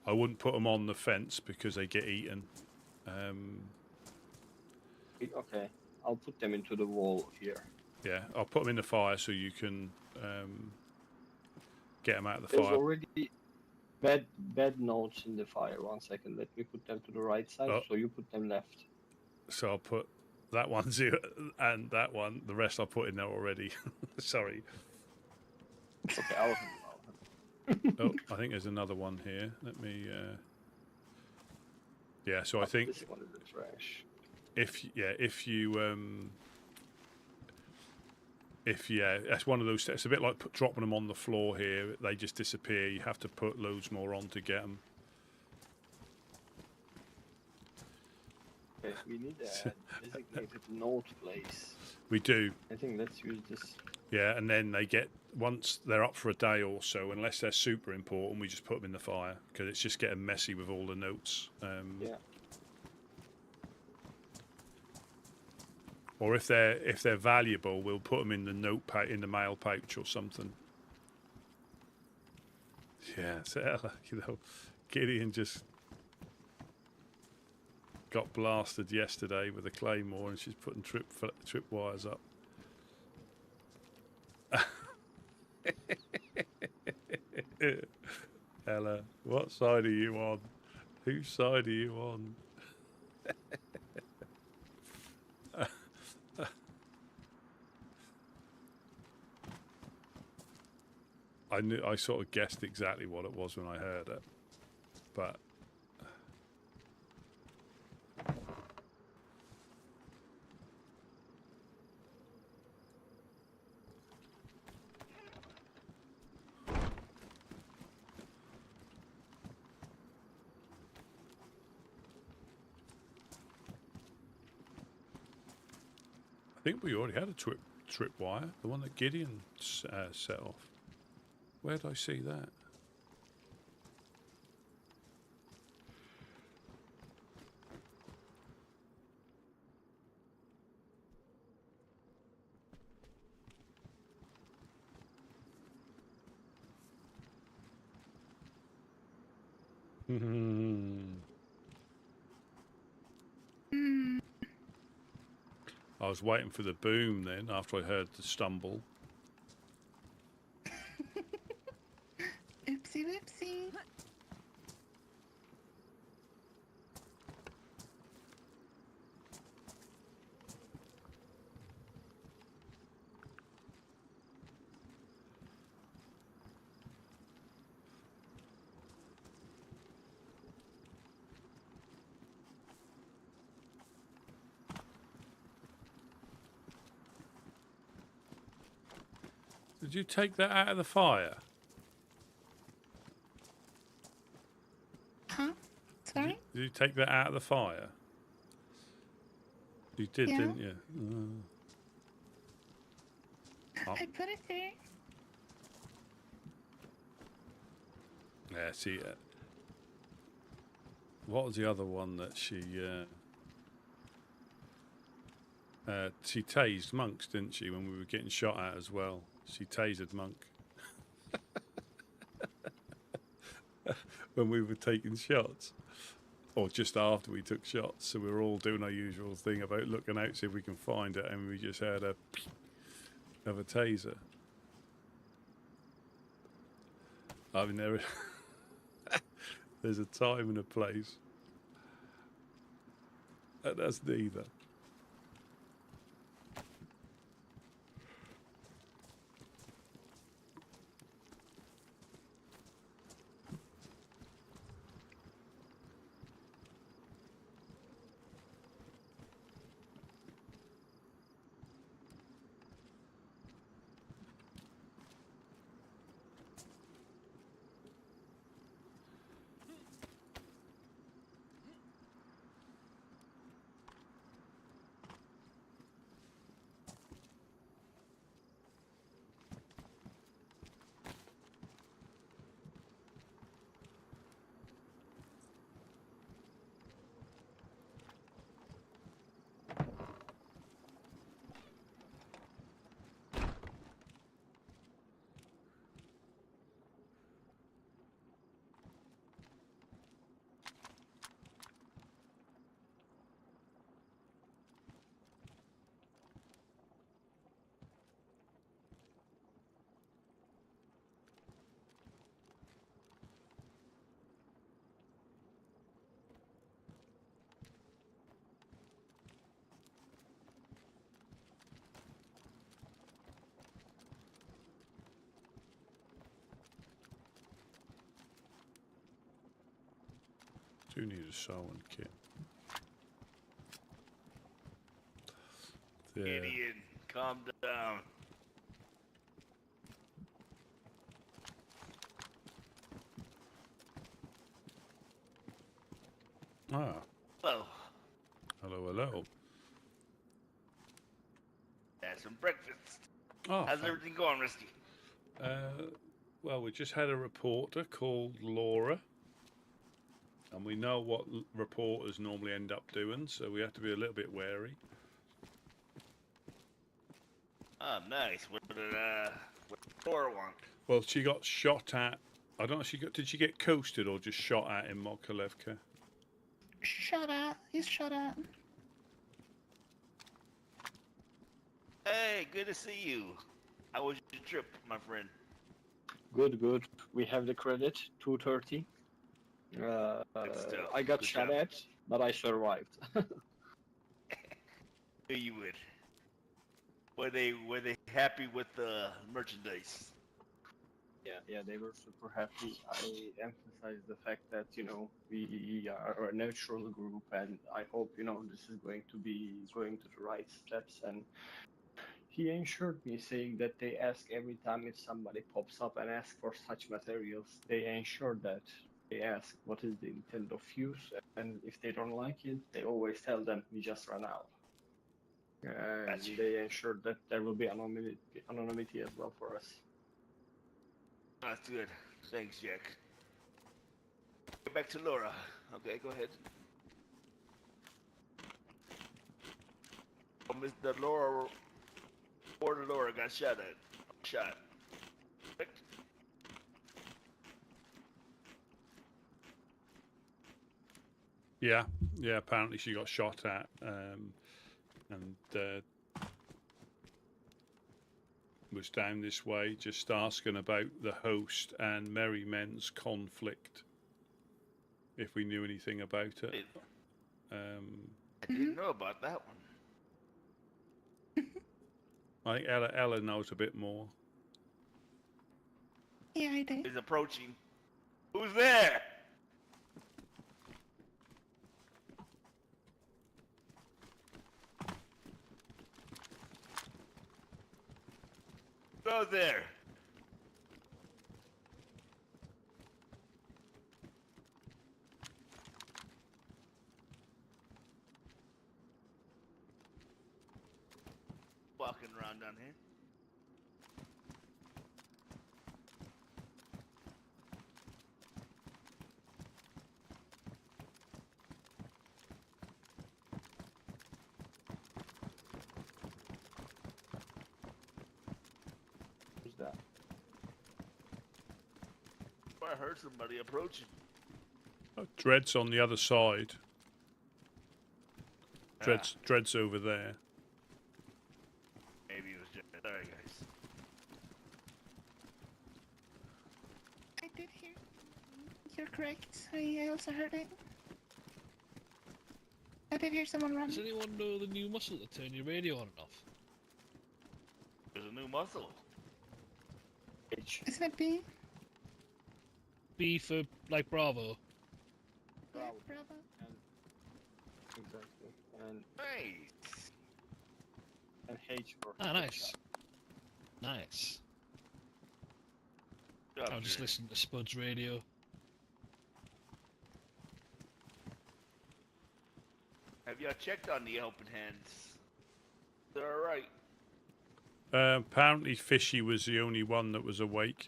I wouldn't put them on the fence because they get eaten. Okay, I'll put them into the wall here. Yeah, I'll put them in the fire so you can get them out of the There's fire. already bad notes in the fire. 1 second, let me put them to the right side, so you put them left. So I'll put that one zero and that one. The rest I'll put in there already. Sorry. Okay, I'll Oh, I think there's another one here. Let me. Yeah, so I think this one is the trash. if that's one of those. It's a bit like dropping them on the floor here. They just disappear. You have to put loads more on to get them. Okay, we need a designated note place. We do. I think let's use this. Yeah, and then they get, once they're up for a day or so, unless they're super important, we just put them in the fire because it's just getting messy with all the notes. Yeah. Or if they're valuable, we'll put them in the in the mail pouch or something. Yeah, so Gideon just got blasted yesterday with a claymore, and she's putting trip wires up. Ella, what side are you on? Whose side are you on? I sort of guessed exactly what it was when I heard it, but I think we already had a trip wire, the one that Gideon set off. Where did I see that? I was waiting for the boom then after I heard the stumble. Oopsie whoopsie. Did you take that out of the fire? Huh? Sorry? Did you take that out of the fire? You did, Yeah. didn't you? I put it there. Yeah, see, what was the other one that she tased monks, didn't she, when we were getting shot at as well? She tasered monk. When we were taking shots. Or just after we took shots. So we were all doing our usual thing about looking out, see if we can find it, and we just had a taser. I mean, there's a time and a place. And that's neither. Do need a sewing kit. There. Idiot, calm down. Ah, Well, hello, hello. had some breakfast. Oh, How's everything going, Rusty? well, we just had a reporter called Laura, and we know what reporters normally end up doing, so we have to be a little bit wary. Oh, nice. What did Laura want? Well, she got shot at. I don't know. Did she get coasted or just shot at in Mokolevka? Shut up. He's shut up. Hey, good to see you. How was your trip, my friend? Good, good. We have the credit, 230. Good stuff. I got Good shot job. at, but I survived. Knew you would. Were they happy with the merchandise? Yeah, they were super happy. I emphasize the fact that, we are a natural group, and I hope, this is going to be going to the right steps. And he assured me, saying that they ask every time if somebody pops up and asks for such materials, they ensure that they ask what is the intent of use, and if they don't like it, they always tell them we just run out. And Gotcha. they ensure that there will be anonymity as well for us. That's good. Thanks, Jack. Get back to Laura. Okay, go ahead. Oh, Mr. Laura, or Laura got shot at. Shot. Correct? Yeah, apparently she got shot at, and was down this way, just asking about the host and Merry Men's conflict, if we knew anything about it. I didn't know about that one. I think Ella knows a bit more. Yeah, I do. He's approaching. Who's there? Go there. Walking around down here. Who's that? I heard somebody approaching. Dread's on the other side. Dread's over there. Maybe it was just. Sorry, guys. I did hear. You're correct. I also heard it. I did hear someone run. Does anyone know the new muscle to turn your radio on and off? There's a new muscle. Isn't it B? B for, like, Bravo. Bravo. Bravo. Exactly. And Nice. H for Ah, nice. Nice. Good job, I'll just Jack. listen to Spud's radio. Have y'all checked on the open hands? They're alright. Apparently Fishy was the only one that was awake.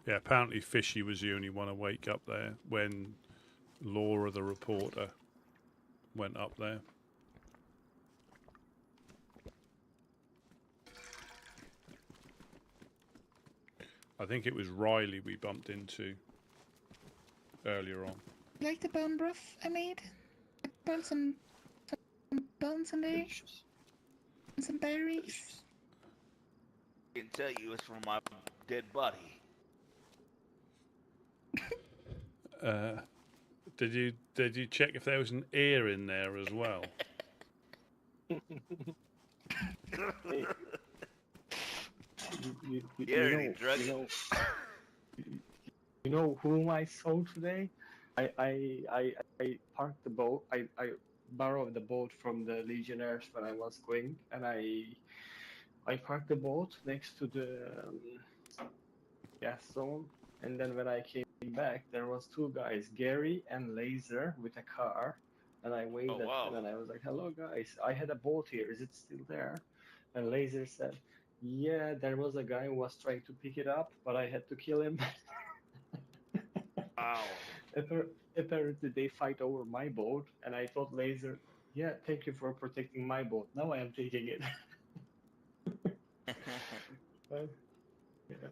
Yeah, apparently Fishy was the only one awake up there when Laura, the reporter, went up there. I think it was Riley we bumped into earlier on. You like the bone broth I made? I put some bones in there delicious. and some berries. I can tell you it's from my dead body. Did you check if there was an ear in there as well? Yeah, already drug you it. know, you know whom I saw today? I parked the boat. I borrowed the boat from the Legionnaires when I was going, and I parked the boat next to the gas zone. And then when I came back, there was two guys, Gary and Laser, with a car. And I waved Oh at wow. them, and I was like, "Hello, guys. I had a boat here. Is it still there?" And Laser said, "Yeah, there was a guy who was trying to pick it up, but I had to kill him." Wow. Apparently, they fight over my boat, and I told Laser, "Yeah, thank you for protecting my boat. Now I am taking it." Uh, yeah.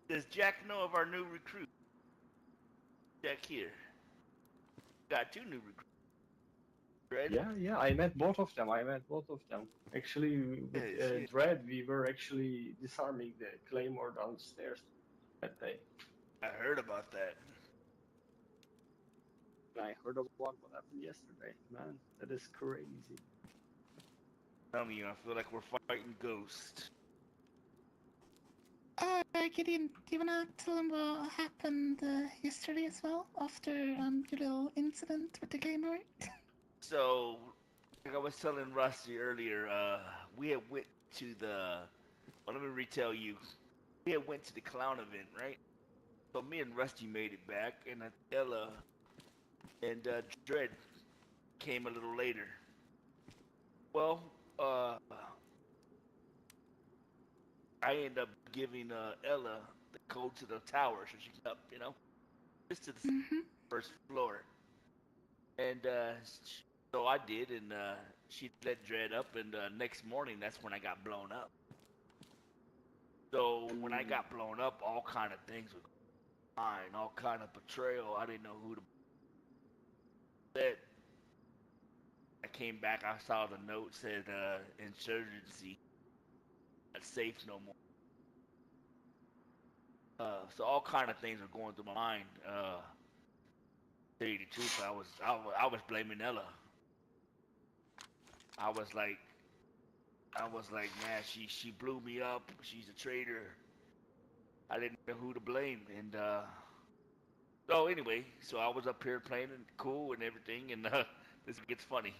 Does Jack know of our new recruit? Jack here. Got two new recruits. Red? Yeah, I met both of them. I met both of them. Actually, with Yes, yeah. Dread, we were actually disarming the Claymore downstairs that day. I heard about that. I heard about what happened yesterday. Man, that is crazy. Tell me, I feel like we're fighting ghosts. Gideon, do you wanna tell him what happened yesterday as well, after your little incident with the gamer? So, like I was telling Rusty earlier, we had went to the. Well, let me retell you. We had went to the clown event, right? So me and Rusty made it back, and Ella and Dread came a little later. Well, I ended up giving Ella the code to the tower so she can up, just to the Mm-hmm. first floor. And so I did, and she let Dread up, and next morning that's when I got blown up. So when I got blown up, all kind of things were fine, all kind of betrayal. I didn't know who to bet. I came back, I saw the note said insurgency, not safe no more. So all kind of things were going through my mind. To tell you the truth, I was blaming Ella. I was like, man, she blew me up. She's a traitor. I didn't know who to blame, and so anyway, so I was up here playing and cool and everything, and this gets funny.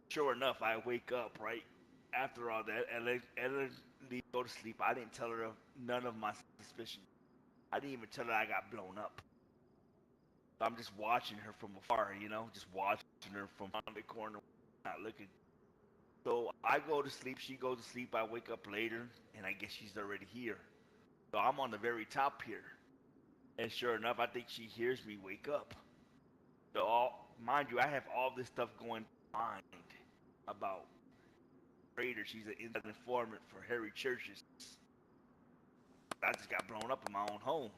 Sure enough, I wake up right after all that. Ella go to sleep. I didn't tell her none of my suspicions. I didn't even tell her I got blown up. So I'm just watching her from afar, just watching her from around the corner, not looking. So I go to sleep. She goes to sleep. I wake up later, and I guess she's already here. So I'm on the very top here. And sure enough, I think she hears me wake up. So mind you, I have all this stuff going mind about Raider. She's an inside informant for Harry Churches. I just got blown up in my own home.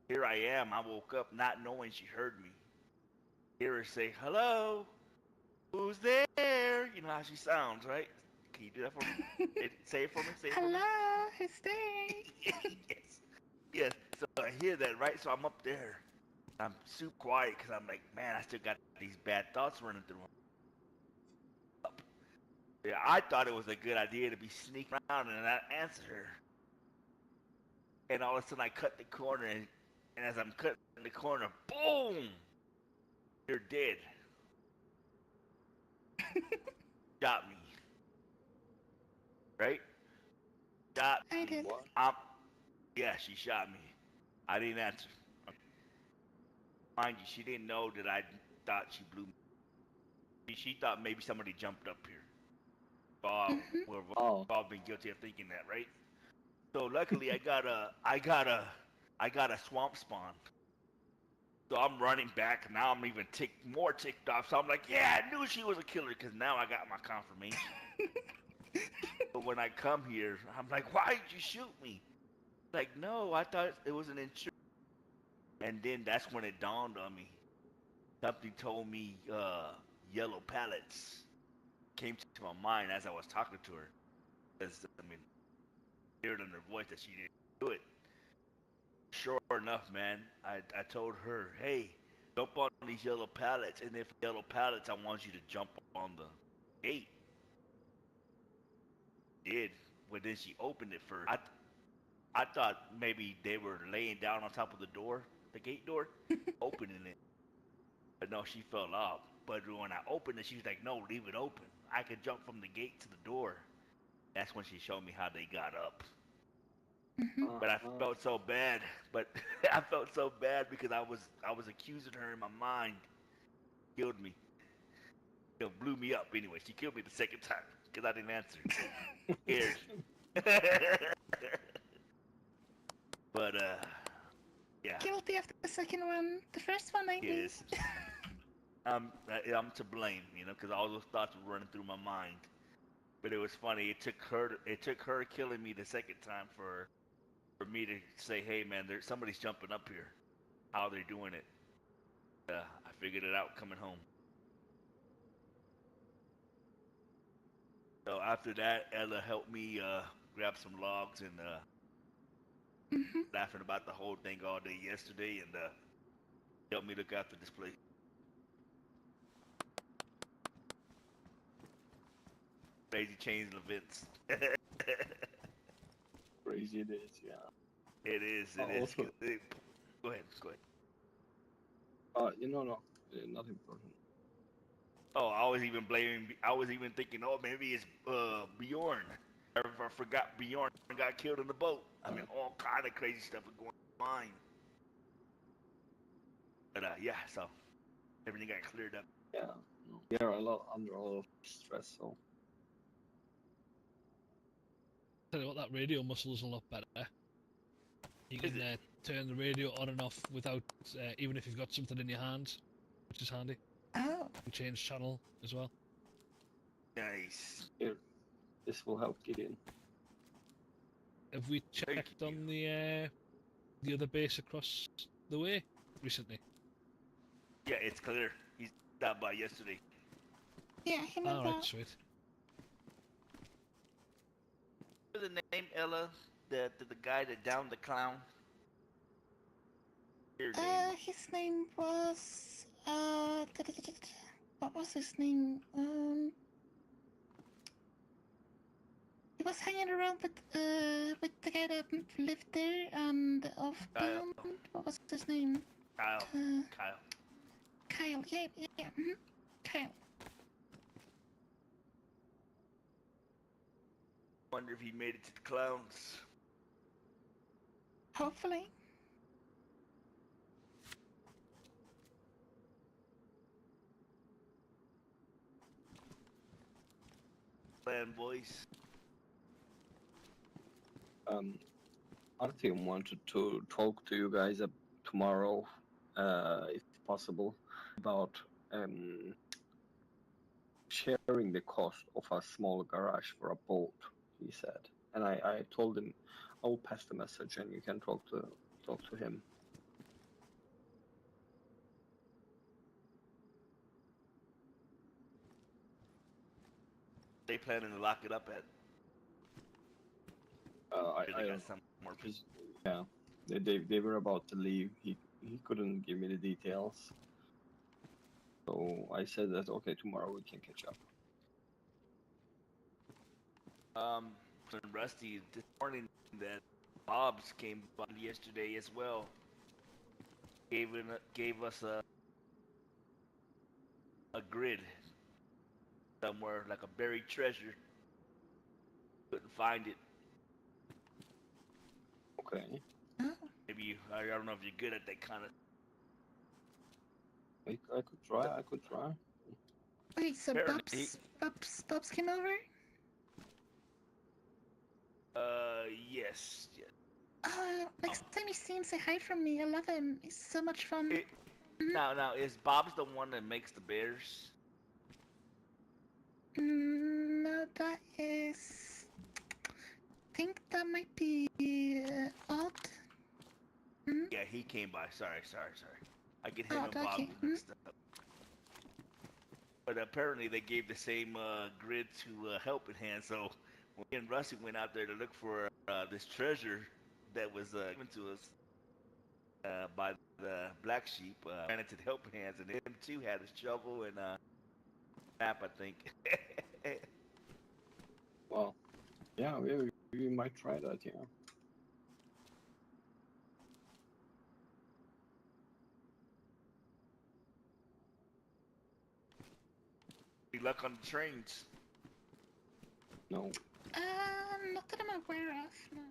Here I am. I woke up not knowing she heard me. Hear her say, "Hello, who's there?" You know how she sounds, right? Can you do that for me? Say it for me. Say it for me. Hello, who's there? Yes. Yes. So I hear that, right? So I'm up there. I'm super quiet because I'm like, man, I still got these bad thoughts running through my. Yeah, I thought it was a good idea to be sneaking around and not answer her. And all of a sudden, I cut the corner, and as I'm cutting the corner, boom! You're dead. Shot me. Right? Shot I me. did. Yeah, she shot me. I didn't answer. Mind you, she didn't know that I thought she blew me. She thought maybe somebody jumped up here. Mm-hmm. We've Oh, all been guilty of thinking that, right? So luckily, I got a swamp spawn. So I'm running back. Now I'm even more ticked off. So I'm like, yeah, I knew she was a killer because now I got my confirmation. But when I come here, I'm like, why did you shoot me? Like, no, I thought it was an insurance. And then that's when it dawned on me. Something told me yellow pallets came to my mind as I was talking to her. Because, I mean, I heard in her voice that she didn't do it. Sure enough, man, I told her, hey, jump on these yellow pallets, and if yellow pallets, I want you to jump on the gate. did. But then she opened it first. I thought maybe they were laying down on top of the door, the gate door, opening it. But no, she fell off. But when I opened it, she was like, "No, leave it open. I could jump from the gate to the door." That's when she showed me how they got up. But I felt so bad. But I felt so bad because I was accusing her in my mind. Killed me. Blew me up anyway. She killed me the second time because I didn't answer. Scared. But yeah. Guilty of the second one. The first one, I mean. Yes. I'm to blame, because all those thoughts were running through my mind. But it was funny. It took her killing me the second time for me to say, "Hey, man, somebody's jumping up here. How are they doing it?" I figured it out coming home. So after that, Ella helped me grab some logs and laughing about the whole thing all day yesterday, and helped me look after this place. Crazy change of events. Crazy it is, yeah. It is. It is. Also, Go ahead. no, nothing important. Oh, I was even thinking, oh, maybe it's Bjorn. I forgot Bjorn got killed in the boat. I mean, all kind of crazy stuff was going on. But yeah, so everything got cleared up. Yeah, we are under a lot of stress, so. Tell you what, that radio muscle is a lot better. You can turn the radio on and off without, even if you've got something in your hands, which is handy. Oh. You can change channel as well. Nice. Here, this will help Gideon. Have we checked on the other base across the way recently? Yeah, it's clear. He stopped by yesterday. Yeah, he knows Alright, that. sweet. What's the name, Ella? The guy that downed the clown? His name was what was his name? He was hanging around with the guy that lived there and off-bound. What was his name? Kyle. Kyle. Yeah. Kyle. Wonder if he made it to the clowns. Hopefully. Plan, boys. Artyom wanted to talk to you guys tomorrow, if possible, about sharing the cost of a small garage for a boat, he said. And I told him I'll pass the message and you can talk to him. They planning to lock it up at? Yeah, they were about to leave. He couldn't give me the details. So I said that okay, tomorrow we can catch up. Rusty, this morning that Bob's came by yesterday as well. Gave us a grid somewhere, like a buried treasure. Couldn't find it. Okay. Maybe I don't know if you're good at that kind of. I could try. Wait, so Bob's came over? Yes. Next time you see him, say hi from me. I love him. He's so much fun. Now, is Bob's the one that makes the bears? No, that is. I think that might be Odd. Yeah, he came by. Sorry. I get him and Bob okay. mixed up. But apparently they gave the same grid to Helping Hand, so when me and Rusty went out there to look for this treasure that was given to us by the Black Sheep, ran into the Helping Hands, and him too had a shovel and map, I think. Well, Yeah, we might try that. Yeah. Good luck on the trains. No. Not that I'm aware of, no.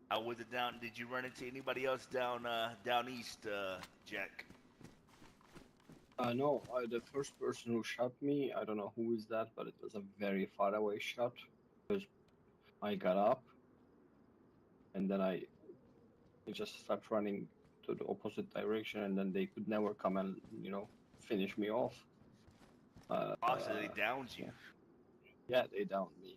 How was it down? Did you run into anybody else down east, Jack? No. The first person who shot me, I don't know who is that, but it was a very far away shot. Because I got up, and then I just started running to the opposite direction, and then they could never come and finish me off. So they downed you. Yeah, they downed me.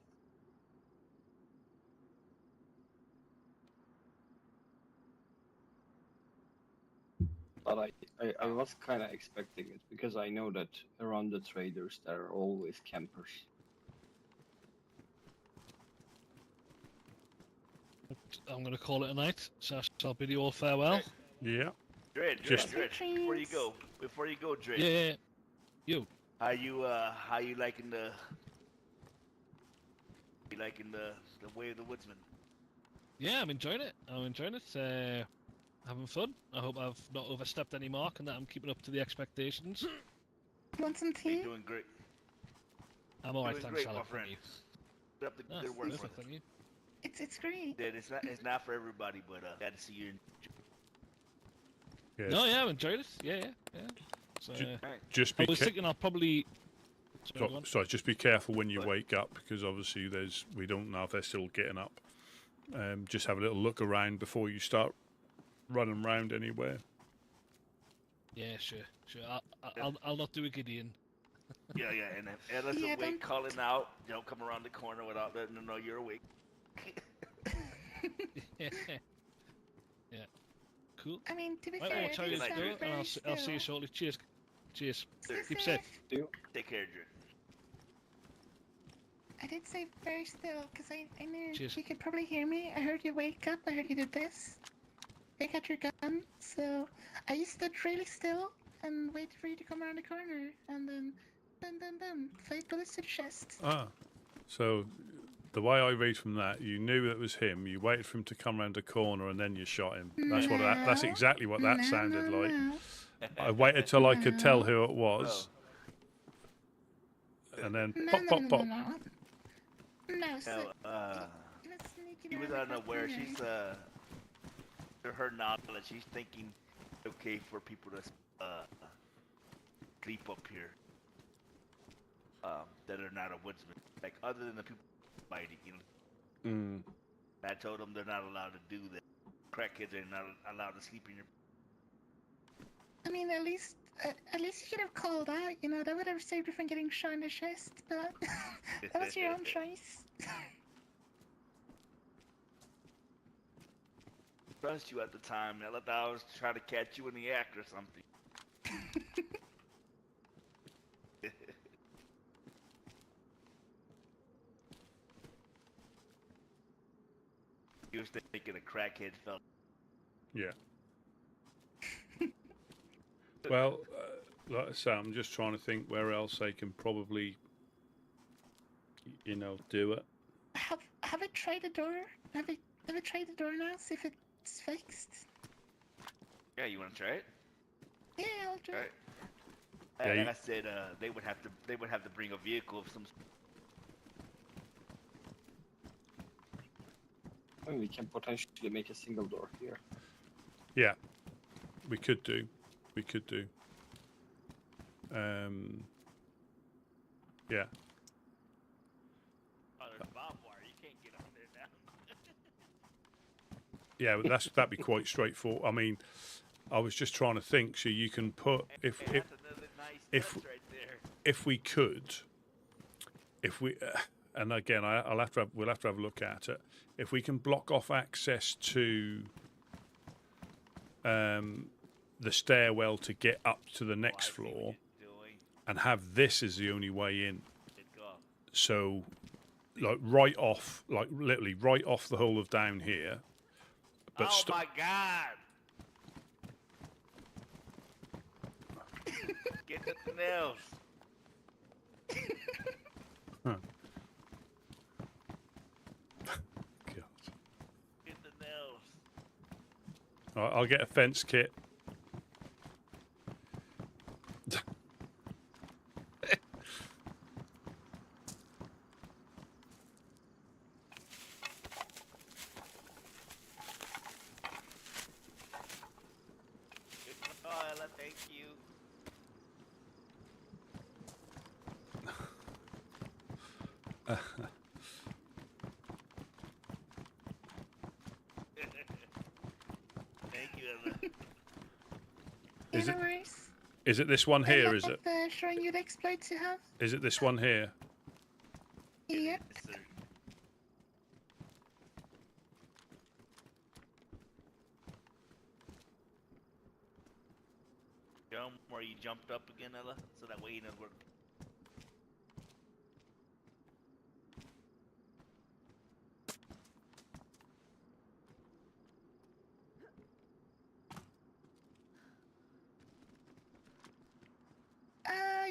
But I was kind of expecting it because I know that around the traders there are always campers. I'm going to call it a night, so I'll bid you all farewell. Yeah. Dread, Just- before you go, Dread. Yeah. You. How you liking the way of the woodsman? Yeah, I'm enjoying it. Having fun. I hope I've not overstepped any mark and that I'm keeping up to the expectations. You want some You're tea? doing great. I'm alright, Doing thanks, great, Alan. my friend. Thank you. Keep up the Ah, good work, perfect, brother. thank you. It's great. Yeah, it's not for everybody, but glad to see you. Yeah. No, yeah, I enjoyed it. Yeah. So, Ju- Alright. Just I be was thinking I'll probably... Sorry, go on. sorry, just be careful when you What? wake up, because obviously we don't know if they're still getting up. Just have a little look around before you start running around anywhere. Yeah, sure. I'll not do a Gideon. Yeah, and unless Yeah, awake, calling out, don't come around the corner without letting them know you're awake. Yeah. Cool. I mean, to be Right, fair, I'll tell you it to Good sounded night, go, and very I'll see you still. shortly. Cheers. Stay Keep safe. Take care, Drew. I did say very still, because I knew Cheers. you could probably hear me. I heard you wake up, I heard you did this. Take out your gun, so I stood really still and waited for you to come around the corner, and then boom, 5 bullets to the chest. Ah, so the way I read from that, you knew it was him. You waited for him to come around the corner, and then you shot him. That's No. exactly what that No, sounded no, like. no. I waited till I could tell who it was, Oh. and then No, pop, no, pop, no, pop. no. No, so No, let's sneak he in was around the unaware. corner. She's to her knowledge, she's thinking it's okay for people to sleep up here. That are not a woodsman, like other than the people fighting, Mm. I told them they're not allowed to do that. Crackheads are not allowed to sleep in your. I mean, at least you could have called out, that would have saved you from getting shot in the chest, but that was your own choice. Trust you at the time. I thought I was trying to catch you in the act or something. He was thinking a crackhead felt. Yeah. Well, like I say, I'm just trying to think where else they can probably, do it. Have I tried the door? Have I tried the door now? See if it's fixed. Yeah, you want to try it? Yeah, I'll try. All right. Yeah, Like you- I said, they would have to bring a vehicle of some. I mean, we can potentially make a single door here. Yeah, we could do. Yeah. Oh, there's barbed wire. You can't get up there now. Yeah, but that'd be quite straightforward. I mean, I was just trying to think. So you can put if Hey, that's another nice if- touch right there. if we could, and again, we'll have to have a look at it. If we can block off access to the stairwell to get up to the next I see what floor, you're doing. and have this as the only way in, Good go. so like right off, like literally right off the whole of down here. But oh my God! Get the nails. Huh. God. Get the nails. Right, I'll get a fence kit. Oh, Ella, thank you. Thank you, Ella. Is no it- worries. Is it this one I here? Is love, it? showing you the exploits you have. Is it this one here? Yep. Yes, sir. Jump where you jumped up again, Ella, so that way you know where.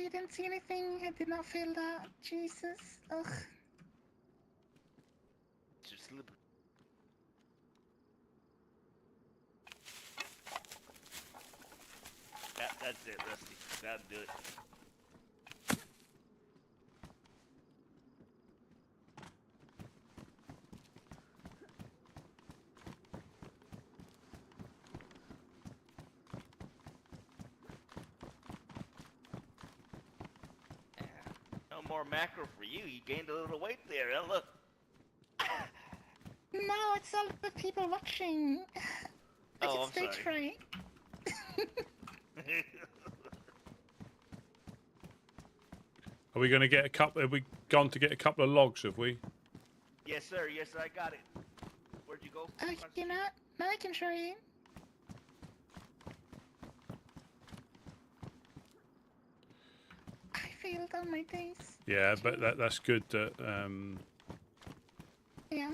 You didn't see anything? I did not feel that. Jesus. Ugh. Just slip. That's it, Rusty. That'll do it. No more macro for you. You gained a little weight there, Ella. No, it's all the people watching. I Oh, get I'm stage sorry. fright. Are we going to get a couple? Have we gone to get a couple of logs? Have we? Yes, sir. Yes, sir. I got it. Where'd you go? You know what? Now I can show you. I failed on my days. Yeah, but that's good. That Yeah.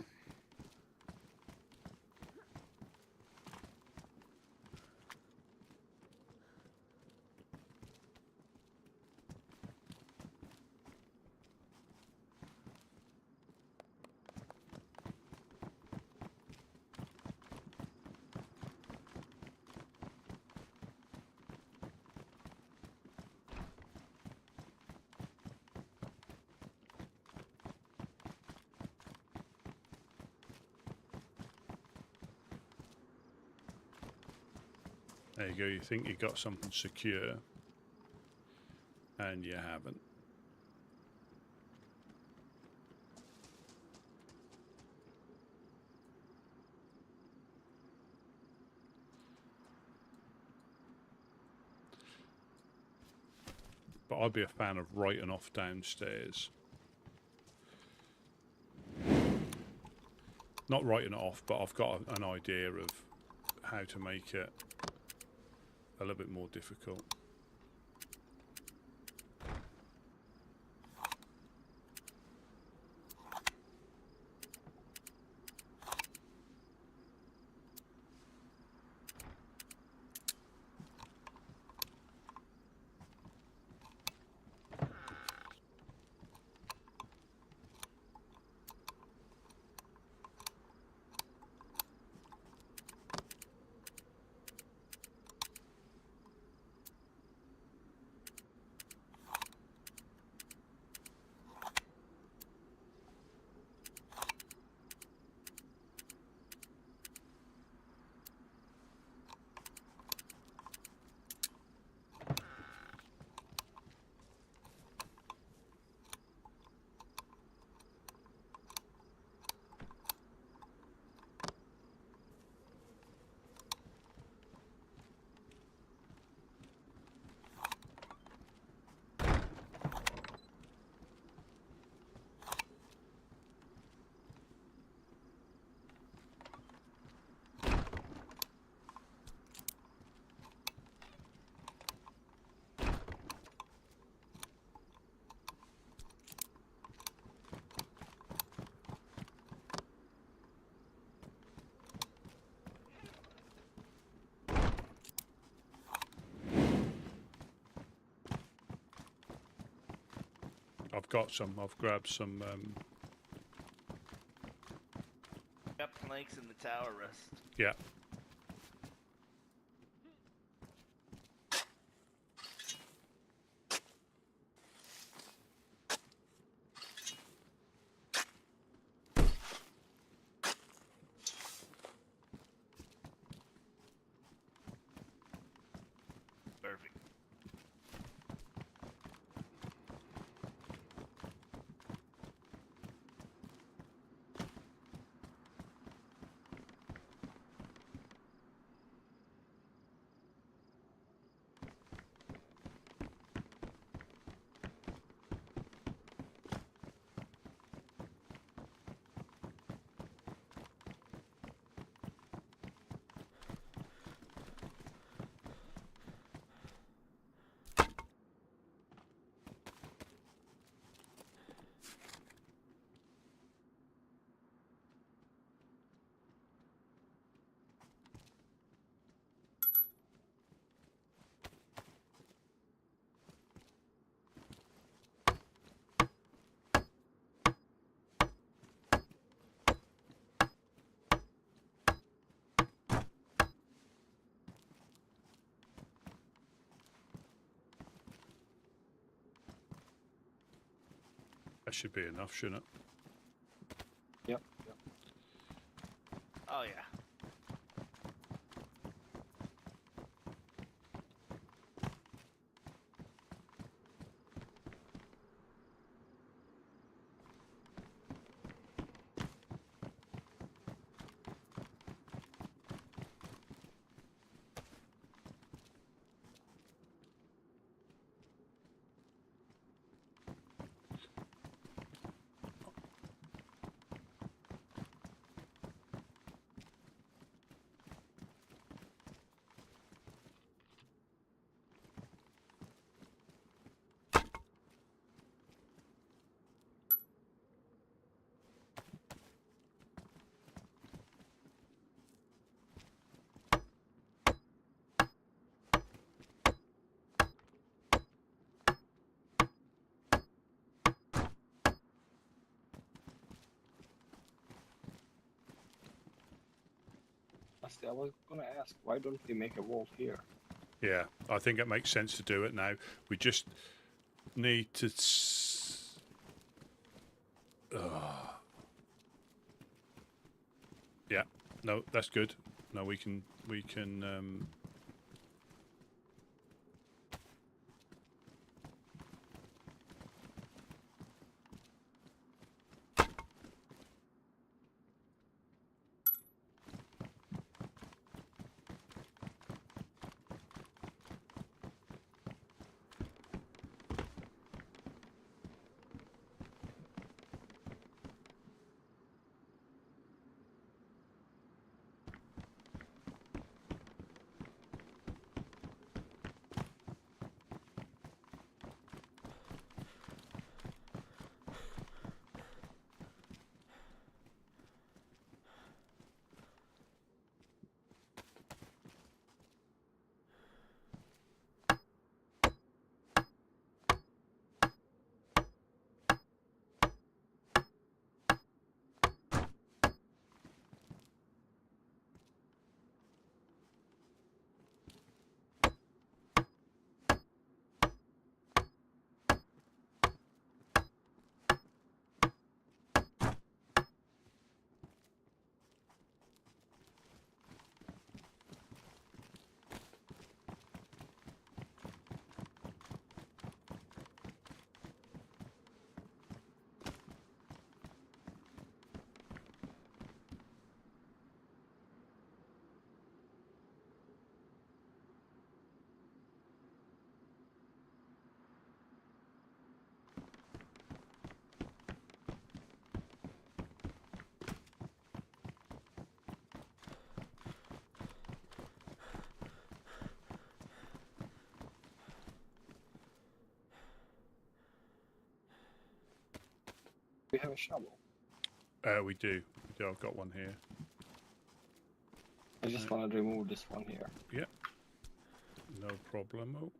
there you go. You think you got something secure, and you haven't. But I'd be a fan of writing off downstairs. Not writing it off, but I've got an idea of how to make it a little bit more difficult. I've got some. I've grabbed some. Got planks in the tower rest. Yeah. Perfect. That should be enough, shouldn't it? Yep. Oh yeah. I was gonna ask, why don't we make a wall here? Yeah, I think it makes sense to do it now. We just need to. Yeah, no, that's good. No, we can. We have a shovel. We do. I've got one here. I just want to remove this one here. Yeah. No problemo.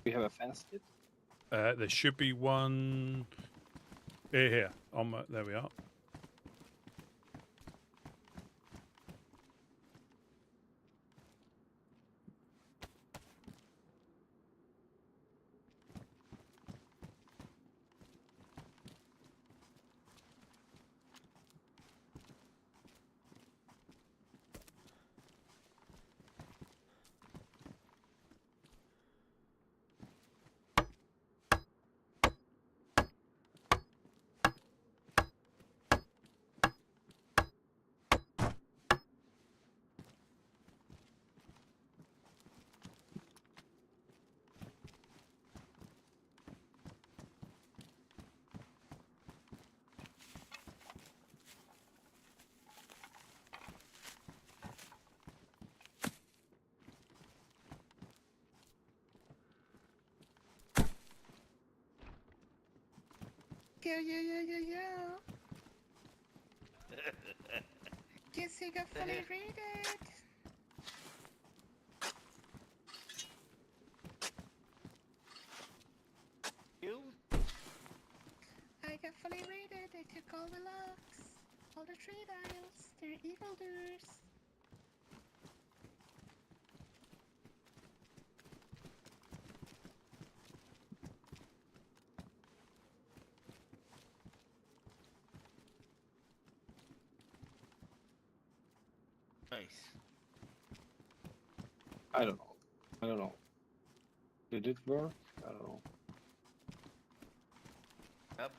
We have a fence kit. There should be one here. There we are. Yo. Guess you got fully raided. You? I got fully raided. They took all the locks, all the trade aisles. They're evildoers. Nice. I don't know. Did it work? I don't know. Yep.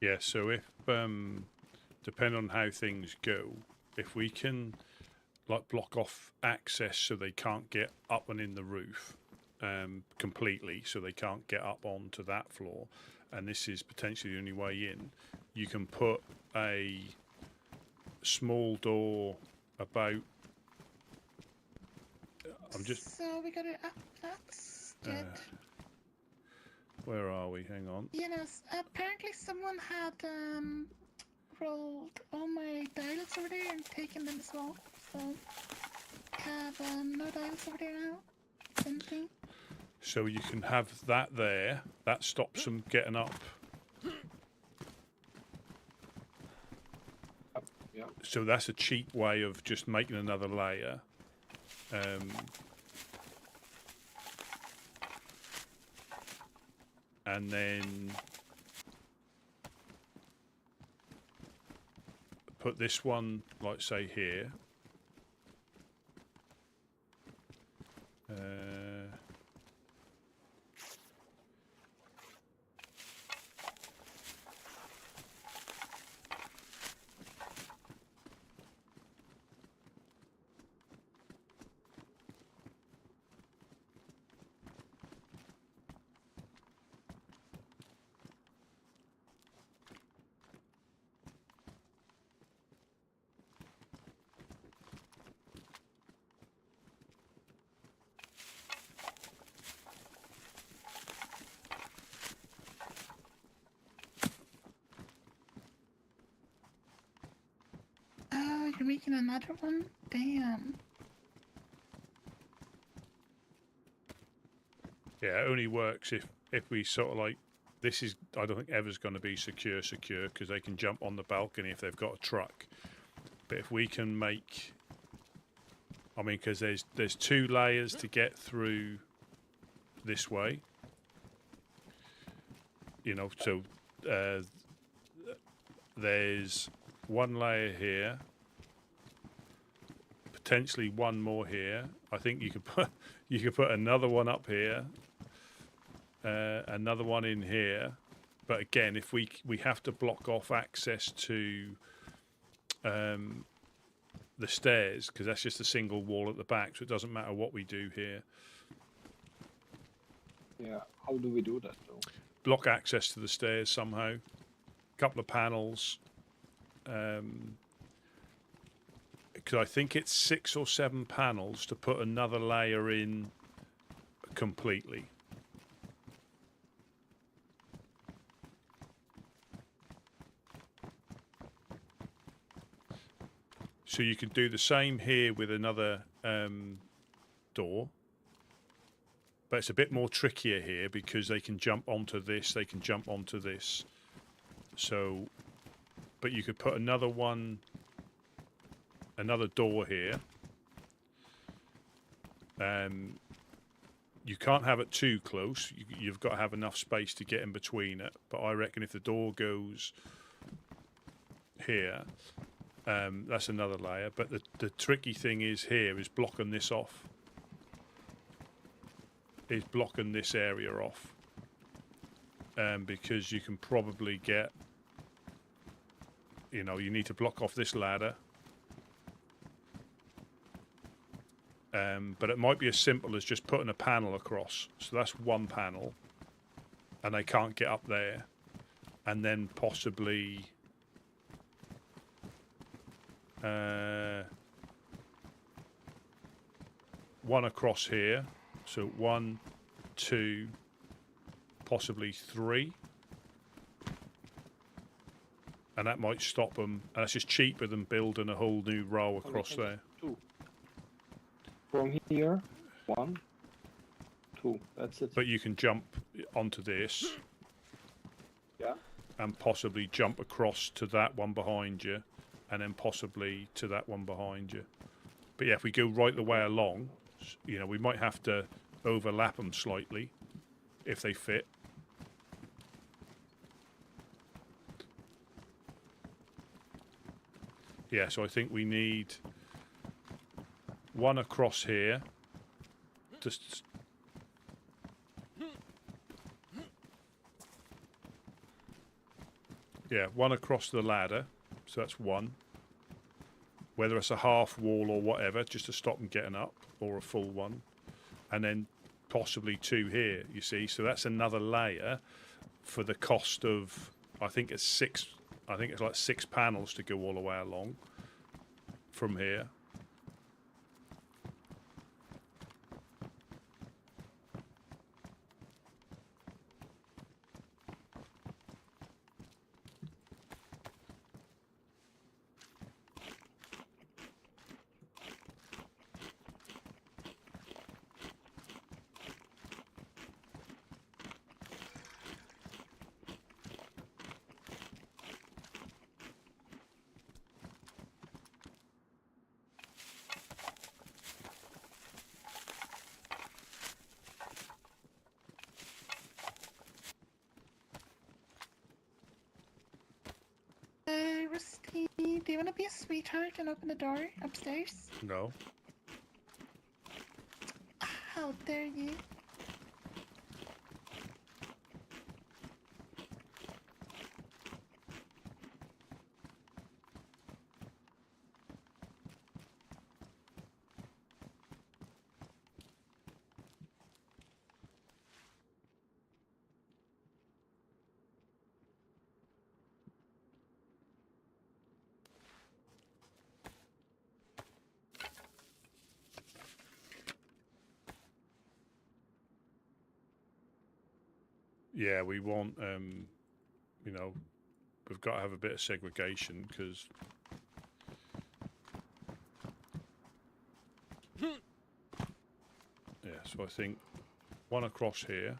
Yeah, so if depending on how things go, if we can like block off access so they can't get up and in the roof completely, so they can't get up onto that floor, and this is potentially the only way in, you can put a small door about. So we got it up. That's good. Where are we? Hang on. You know, apparently someone had rolled all my dials over there and taken them as well. So have no dials over there now. Something. So you can have that there. That stops them getting up. Yeah. So that's a cheap way of just making another layer. And then put this one, like say here. making another one? Damn. Yeah, it only works if we sort of like, this is, I don't think ever's going to be secure because they can jump on the balcony if they've got a truck. But if we can make, I mean, because there's 2 layers to get through this way. You know, so there's 1 layer here, potentially 1 more here. I think you could put another one up here, another one in here. But again, if we have to block off access to the stairs, because that's just a single wall at the back, so it doesn't matter what we do here. Yeah, how do we do that though? Block access to the stairs somehow. A couple of panels. Because I think it's 6 or 7 panels to put another layer in completely. So you can do the same here with another door. But it's a bit more trickier here because they can jump onto this, they can jump onto this. So, but you could put another door here. You can't have it too close. You've got to have enough space to get in between it. But I reckon if the door goes here, that's another layer. But the tricky thing is here is blocking this off. Is blocking this area off. Because you can probably get, you know, you need to block off this ladder. But it might be as simple as just putting a panel across. So that's 1 panel. And they can't get up there. And then possibly one across here. So 1, 2, possibly 3. And that might stop them. And that's just cheaper than building a whole new row across there. 2. From here, 1, 2. That's it. But you can jump onto this. Yeah. And possibly jump across to that one behind you. And then possibly to that one behind you. But yeah, if we go right the way along, you know, we might have to overlap them slightly if they fit. Yeah, so I think we need 1 across here. Just yeah, 1 across the ladder. So that's 1. Whether it's a half wall or whatever, just to stop them getting up, or a full one. And then possibly 2 here, you see. So that's another layer for the cost of, I think it's 6, I think it's like 6 panels to go all the way along from here. Rusty, do you want to be a sweetheart and open the door upstairs? No. How dare you? Yeah, we want, you know, we've got to have a bit of segregation because So I think one across here,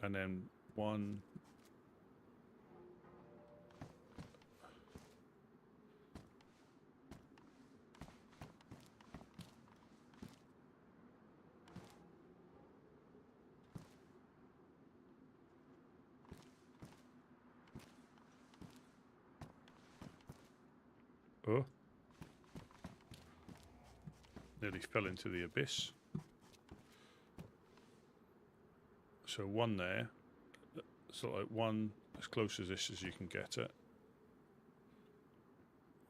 and then one. Oh. Nearly fell into the abyss. So one there, so like one as close as this as you can get it.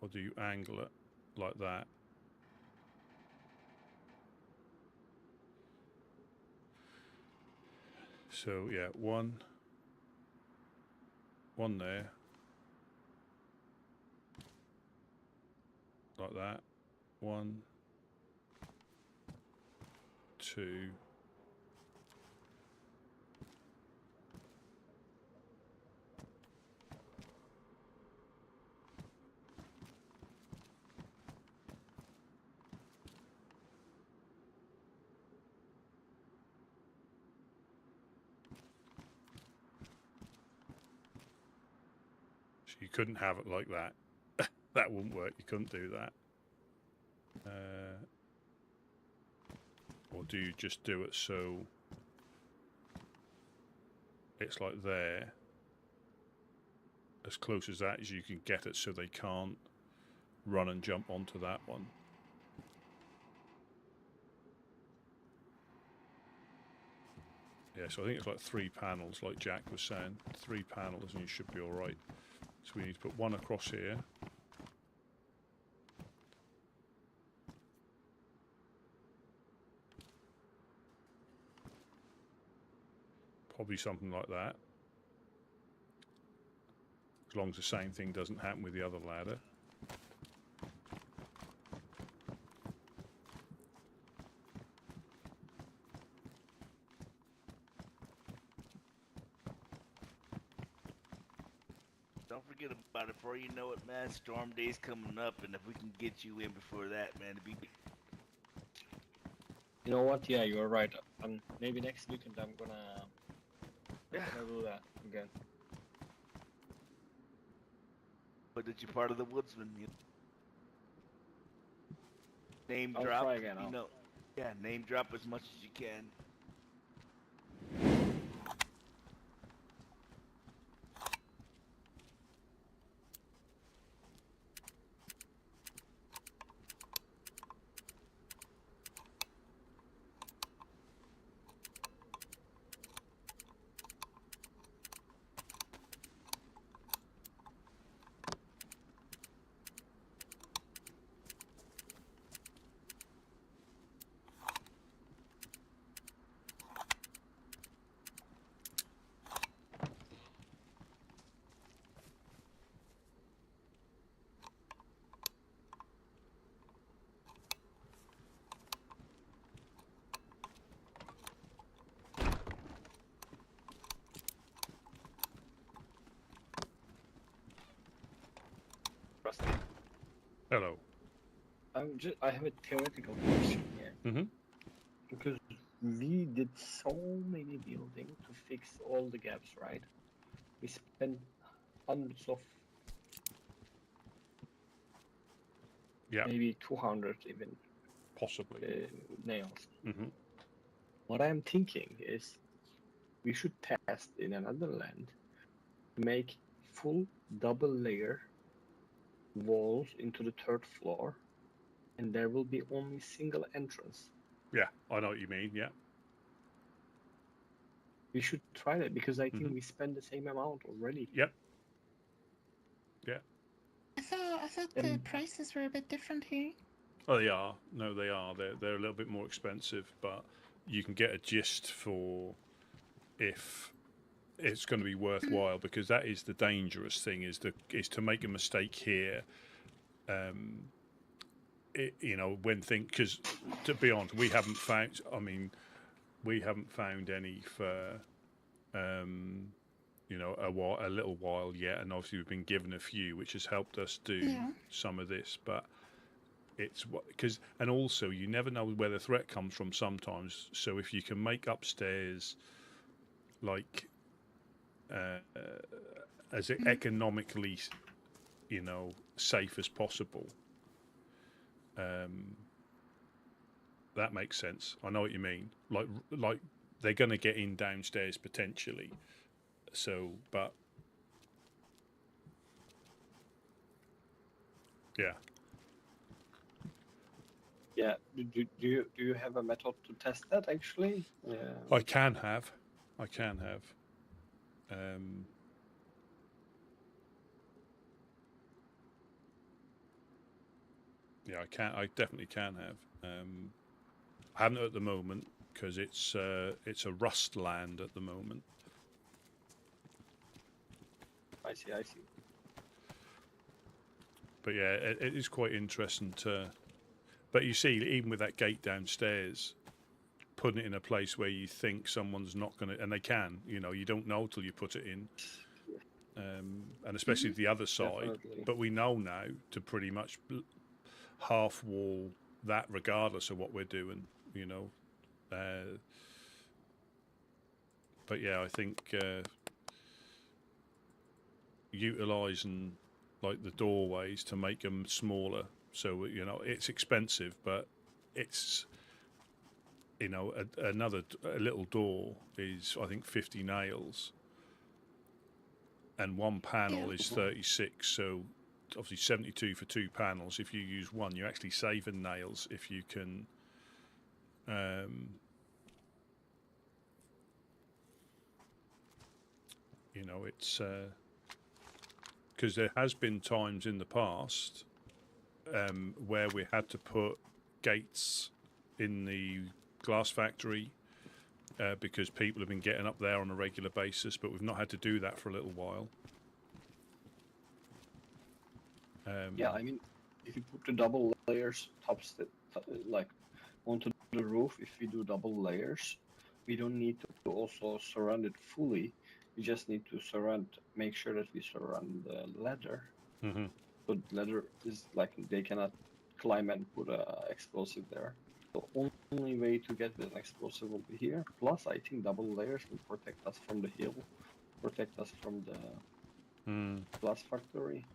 Or do you angle it like that? So yeah, one there, like that. 1, 2. So you couldn't have it like that. That wouldn't work. You couldn't do that. Or do you just do it so it's like there, as close as that as you can get it, so they can't run and jump onto that one? Yeah, so I think it's like 3 panels, like Jack was saying. 3 panels and you should be alright. So we need to put one across here. Probably something like that. As long as the same thing doesn't happen with the other ladder. Don't forget about it. Before you know it, man, Storm Day's coming up, and if we can get you in before that, man, it'd be... You know what? Yeah, you're right. Maybe next weekend I'm gonna do that again. But that you're part of the Woodsmen. Name I'll drop. try again. You know, yeah, name drop as much as you can. Hello. I have a theoretical question here. Mm-hmm. Because we did so many buildings to fix all the gaps, right? We spent hundreds of, maybe 200 even, Possibly. nails. Mm-hmm. What I'm thinking is we should test in another land to make full double layer walls into the 3rd floor, and there will be only single entrance. Yeah, I know what you mean, yeah. We should try that because I think Mhm. we spend the same amount already. Yep. Yeah. I thought the prices were a bit different here. Oh, they are. No, they are. They're a little bit more expensive, but you can get a gist for if it's going to be worthwhile, because that is the dangerous thing, is to make a mistake here. Because to be honest, we haven't found. I mean, we haven't found any for a little while yet, and obviously we've been given a few, which has helped us do some of this. But it's what because and also you never know where the threat comes from sometimes. So if you can make upstairs like as economically, safe as possible, that makes sense. I know what you mean. Like they're going to get in downstairs potentially. So, but yeah. Yeah. Do you have a method to test that actually? Yeah. I can have. Yeah, I can. I definitely can have. I haven't at the moment because it's a rust land at the moment. I see. But yeah, it is quite interesting to. But you see, even with that gate downstairs, putting it in a place where you think someone's not going to, and they can, you don't know till you put it in, and especially the other side. Definitely. But we know now to pretty much half wall that, regardless of what we're doing, But yeah, I think utilising like the doorways to make them smaller. So it's expensive, but it's a little door is I think 50 nails, and one panel is 36. So obviously 72 for 2 panels. If you use one, you're actually saving nails if you can. It's because there has been times in the past where we had to put gates in the glass factory because people have been getting up there on a regular basis, but we've not had to do that for a little while. Yeah, I mean, if you put the double layers like onto the roof, if we do double layers, we don't need to also surround it fully. We just need to make sure that we surround the ladder. Mm-hmm. But ladder is like they cannot climb and put a explosive there. The only way to get an explosive will be here. Plus, I think double layers will protect us from the hill, protect us from the glass factory.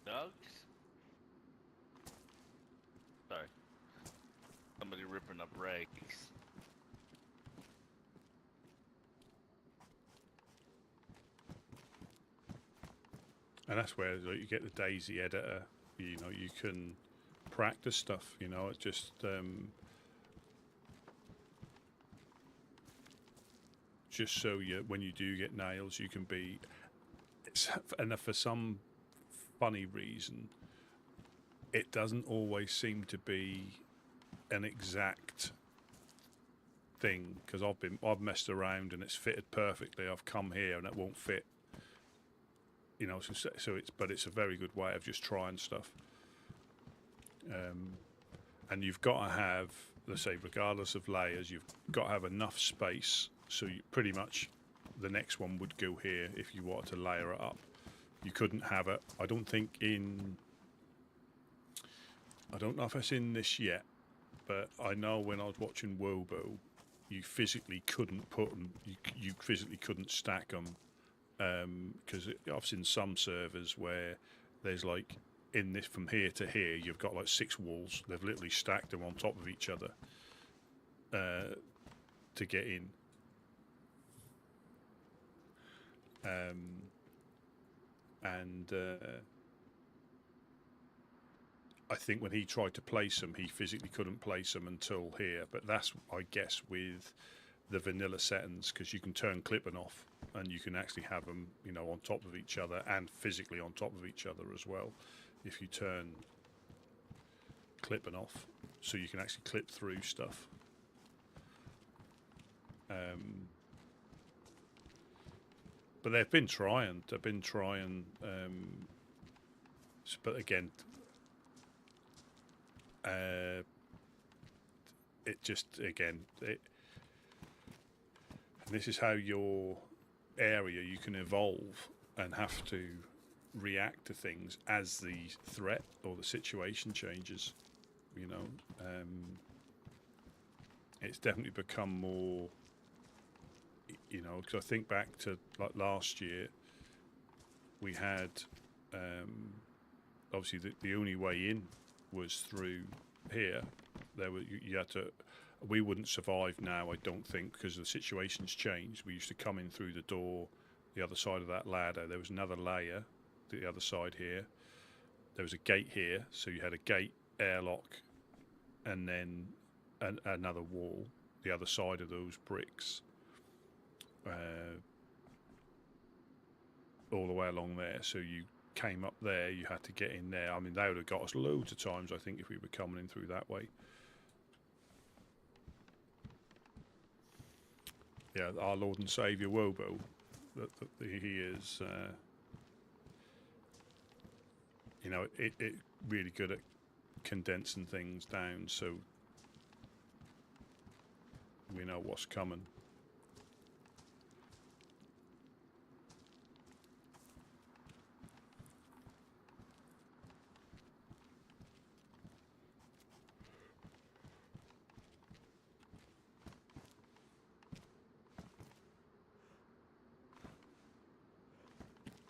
Dogs? Sorry. Somebody ripping up rags. And that's where you get the DayZ editor. You can practice stuff. It just so when you do get nails, you can be. And for some funny reason, it doesn't always seem to be an exact thing, because I've messed around and it's fitted perfectly. I've come here and it won't fit. So it's a very good way of just trying stuff. And you've got to have, let's say, regardless of layers, you've got to have enough space. So you pretty much the next one would go here if you wanted to layer it up. You couldn't have it. I don't know if it's in this yet, but I know when I was watching Wobo, you physically couldn't put them. You physically couldn't stack them because I've seen some servers where there's like in this from here to here, you've got like 6 walls. They've literally stacked them on top of each other to get in. I think when he tried to place them, he physically couldn't place them until here. But that's, I guess, with the vanilla settings, because you can turn clipping off and you can actually have them, on top of each other and physically on top of each other as well. If you turn clipping off, so you can actually clip through stuff. But they've been trying. But again, it just and this is how your area you can evolve and have to react to things as the threat or the situation changes. You know, it's definitely become more. You know, because I think back to like last year, we had obviously the only way in was through here. There were you had to. We wouldn't survive now, I don't think, because the situation's changed. We used to come in through the door, the other side of that ladder. There was another layer, the other side here. There was a gate here, so you had a gate, airlock, and then another wall, the other side of those bricks. All the way along there, so you came up there, you had to get in there. I mean, they would have got us loads of times, I think, if we were coming in through that way. Yeah, our Lord and Saviour Wobo, he is, you know, it really good at condensing things down, so we know what's coming.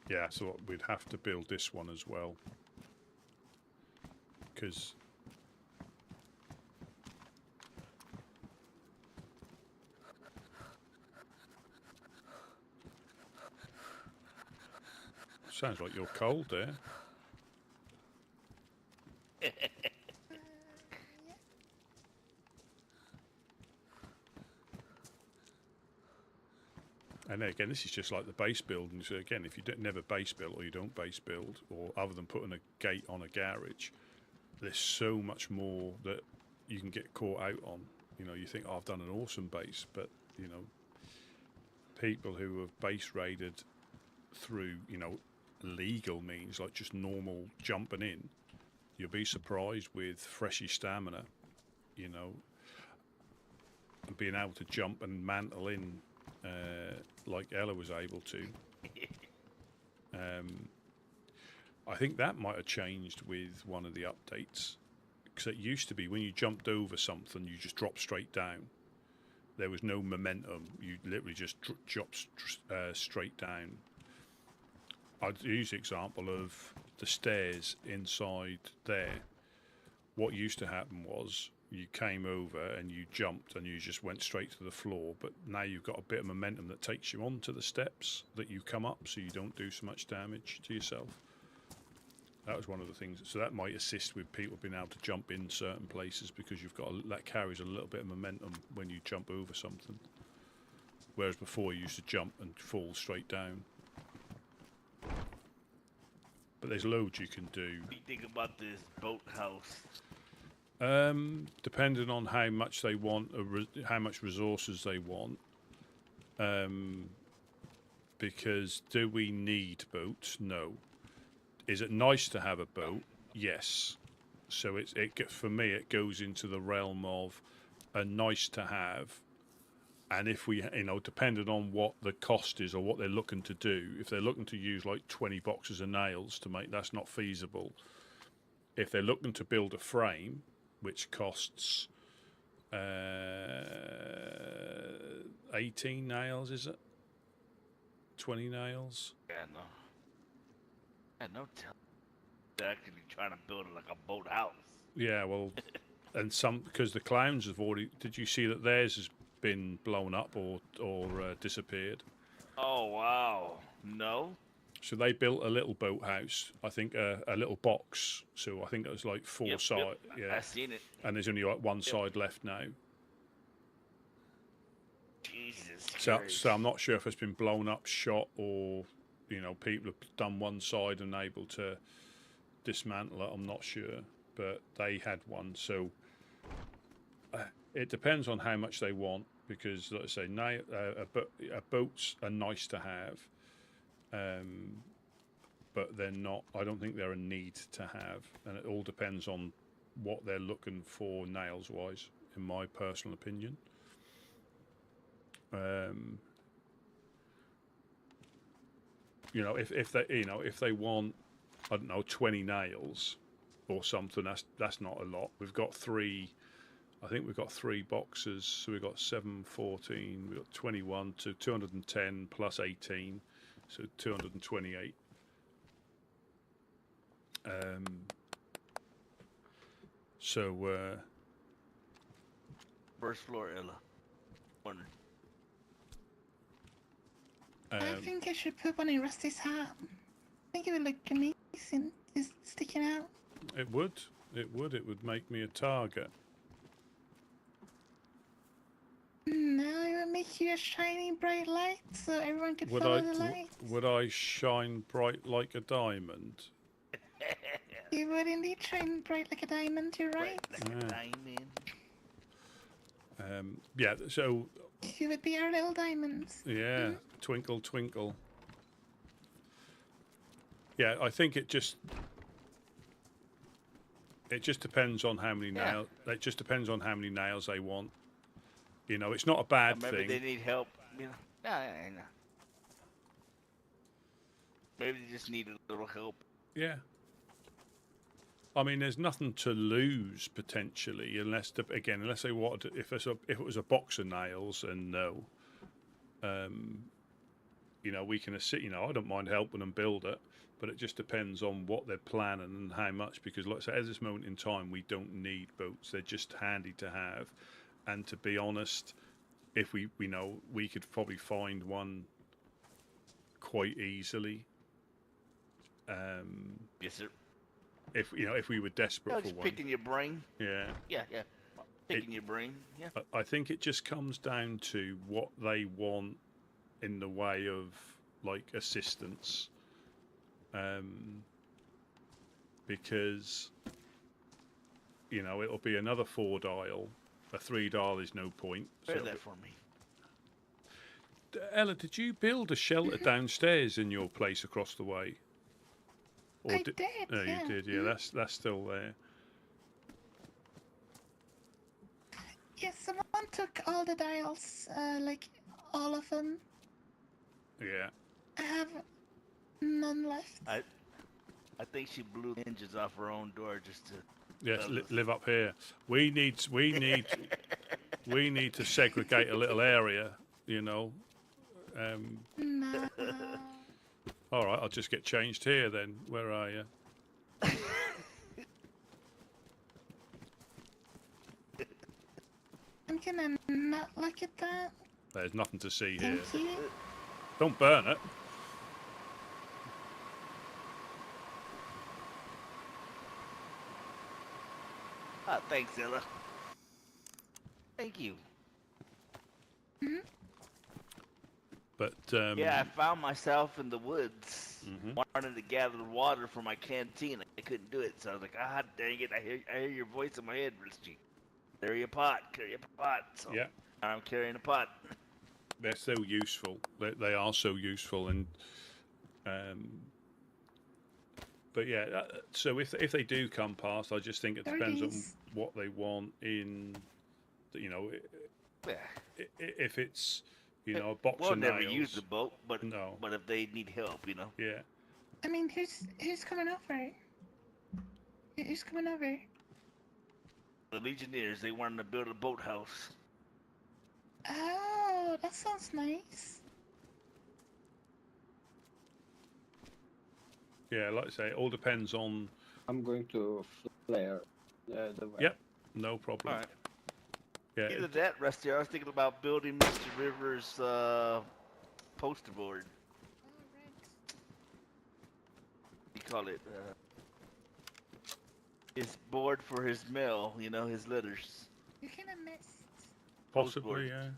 Yeah, so we'd have to build this one as well, because sounds like you're cold there. And again, this is just like the base building. So again, if you never base build or you don't base build, or other than putting a gate on a garage, there's so much more that you can get caught out on. You know, you think, oh, I've done an awesome base, but you know, people who have base raided through, you know, legal means, like just normal jumping in, you'll be surprised with freshy stamina, you know, and being able to jump and mantle in like Ella was able to. I think that might have changed with one of the updates, because it used to be when you jumped over something, you just dropped straight down. There was no momentum. You literally just dropped straight down. I'd use the example of the stairs inside there. What used to happen was you came over and you jumped and you just went straight to the floor, but now you've got a bit of momentum that takes you onto the steps that you come up, so you don't do so much damage to yourself. That was one of the things. So that might assist with people being able to jump in certain places, because you've got that carries a little bit of momentum when you jump over something, whereas before you used to jump and fall straight down. But there's loads you can do. What do you think about this boathouse? Depending on how much they want, how much resources they want. Because do we need boats? No. Is it nice to have a boat? Yes. So for me, it goes into the realm of a nice to have. And if we, you know, depending on what the cost is or what they're looking to do, if they're looking to use like 20 boxes of nails to make, that's not feasible. If they're looking to build a frame, which costs 18 nails, is it? 20 nails? Yeah, no. Yeah, no tell. They're actually trying to build like a boathouse. Yeah, well, and some, because the clowns have already, did you see that theirs has been blown up or disappeared? Oh, wow. No? So they built a little boathouse, I think a little box. So I think it was like four sides. Yep. Yeah, I've seen it. And there's only like one side left now. Jesus So Christ. I'm not sure if it's been blown up, shot, or you know, people have done one side and able to dismantle it. I'm not sure, but they had one. So it depends on how much they want. because, like I say, a boats are nice to have, but they're not. I don't think they're a need to have, and it all depends on what they're looking for nails wise, in my personal opinion. You know, if they want, I don't know, 20 nails or something, that's not a lot. We've got three. I think we've got 3 boxes, so we've got 7, 14, we've got 21 to 210 plus 18, so 228. First floor, Ella. Wonder. I think I should put one in Rusty's hat. I think it would look amazing, just sticking out. It would. It would make me a target. No, it would make you a shiny bright light, so everyone could follow the light. Would I shine bright like a diamond? You would indeed shine bright like a diamond, you're right. Like a diamond. Yeah, so... You would be our little diamonds. Yeah, twinkle, twinkle. Yeah, I think it just depends on how many nails... It just depends on how many nails they want. You know, it's not a bad maybe thing. Maybe they need help, you know. No. Maybe they just need a little help. Yeah. I mean, there's nothing to lose potentially, unless they wanted, if it was a box of nails, and no, you know, we can assist. You know, I don't mind helping them build it, but it just depends on what they're planning and how much. Because, like I say, at this moment in time, we don't need boats; they're just handy to have. And to be honest, if we could probably find one quite easily. Yes, sir. If we were desperate for one. Picking your brain. Yeah. Yeah. Picking your brain. Yeah. I think it just comes down to what they want in the way of like assistance, because you know it'll be another 4 dial. A 3 dial is no point. Bear that for me. Ella, did you build a shelter downstairs in your place across the way? Or I did. No, yeah. you did. Yeah, that's still there. Yes, someone took all the dials, like all of them. Yeah. I have none left. I think she blew the hinges off her own door just to. Yes, live up here. We need to segregate a little area. You know. No. All right, I'll just get changed here then. Where are you? I'm gonna not look at that. There's nothing to see here. Thank you. Don't burn it. Thanks, Ella. Thank you. But yeah, I found myself in the woods, wanting to gather water for my canteen. I couldn't do it, so I was like, "Ah, dang it! I hear your voice in my head, Richie. Carry a pot. So yeah, I'm carrying a pot. They're so useful. They are so useful, and but yeah. So if they do come past, I just think it depends on what they want in, you know, if it's. You know, a box we'll of nails. never use the boat, but no. But if they need help, you know. Yeah. I mean, who's coming over? Who's coming over? The Legionnaires, they wanted to build a boathouse. Oh, that sounds nice. Yeah, like I say, it all depends on. I'm going to flare the way. Yep, no problem. All right. Yeah. Either that, Rusty, I was thinking about building Mr. Rivers' poster board. You call it his board for his mail, you know, his letters. You're gonna miss. Possibly, yeah.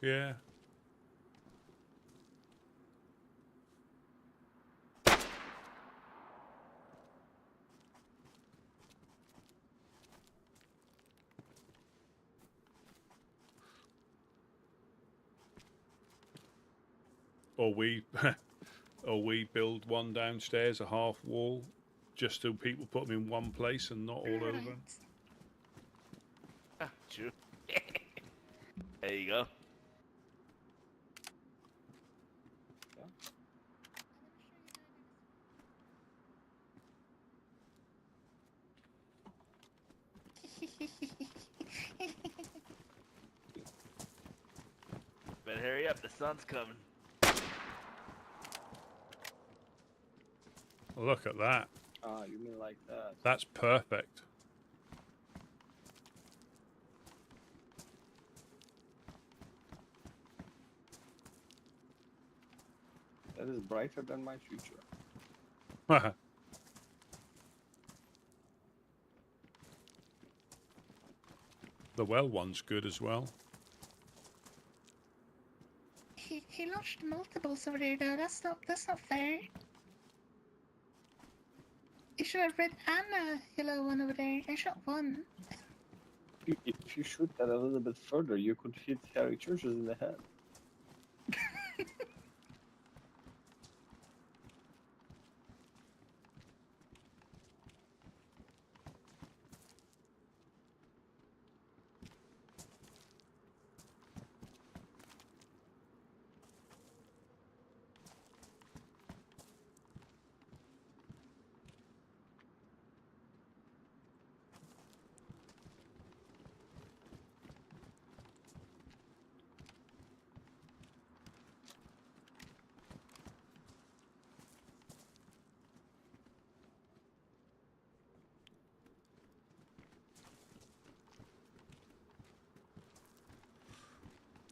Yeah. or we or we build one downstairs, a half wall, just so people put them in one place and not all over. Right. True. There you go. Better hurry up, the sun's coming. Look at that. Ah, you mean like that? That's perfect. That is brighter than my future. The well one's good as well. He launched multiples over there though. That's not fair. You should have red and a yellow one over there. I shot one. If you shoot that a little bit further, you could hit Harry Churches in the head.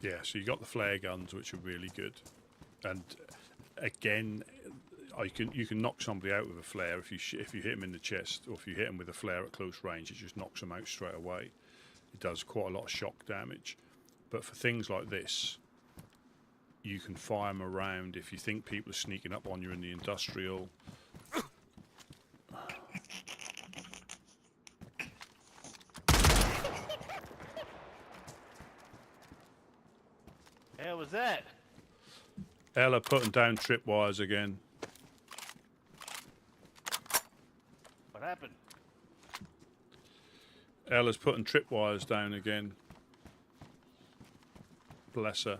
Yeah, so you got the flare guns, which are really good, and again, you can knock somebody out with a flare if you hit them in the chest, or if you hit them with a flare at close range, it just knocks them out straight away. It does quite a lot of shock damage, but for things like this, you can fire them around if you think people are sneaking up on you in the industrial. Hell was that? Ella putting down tripwires again. What happened? Ella's putting tripwires down again. Bless her.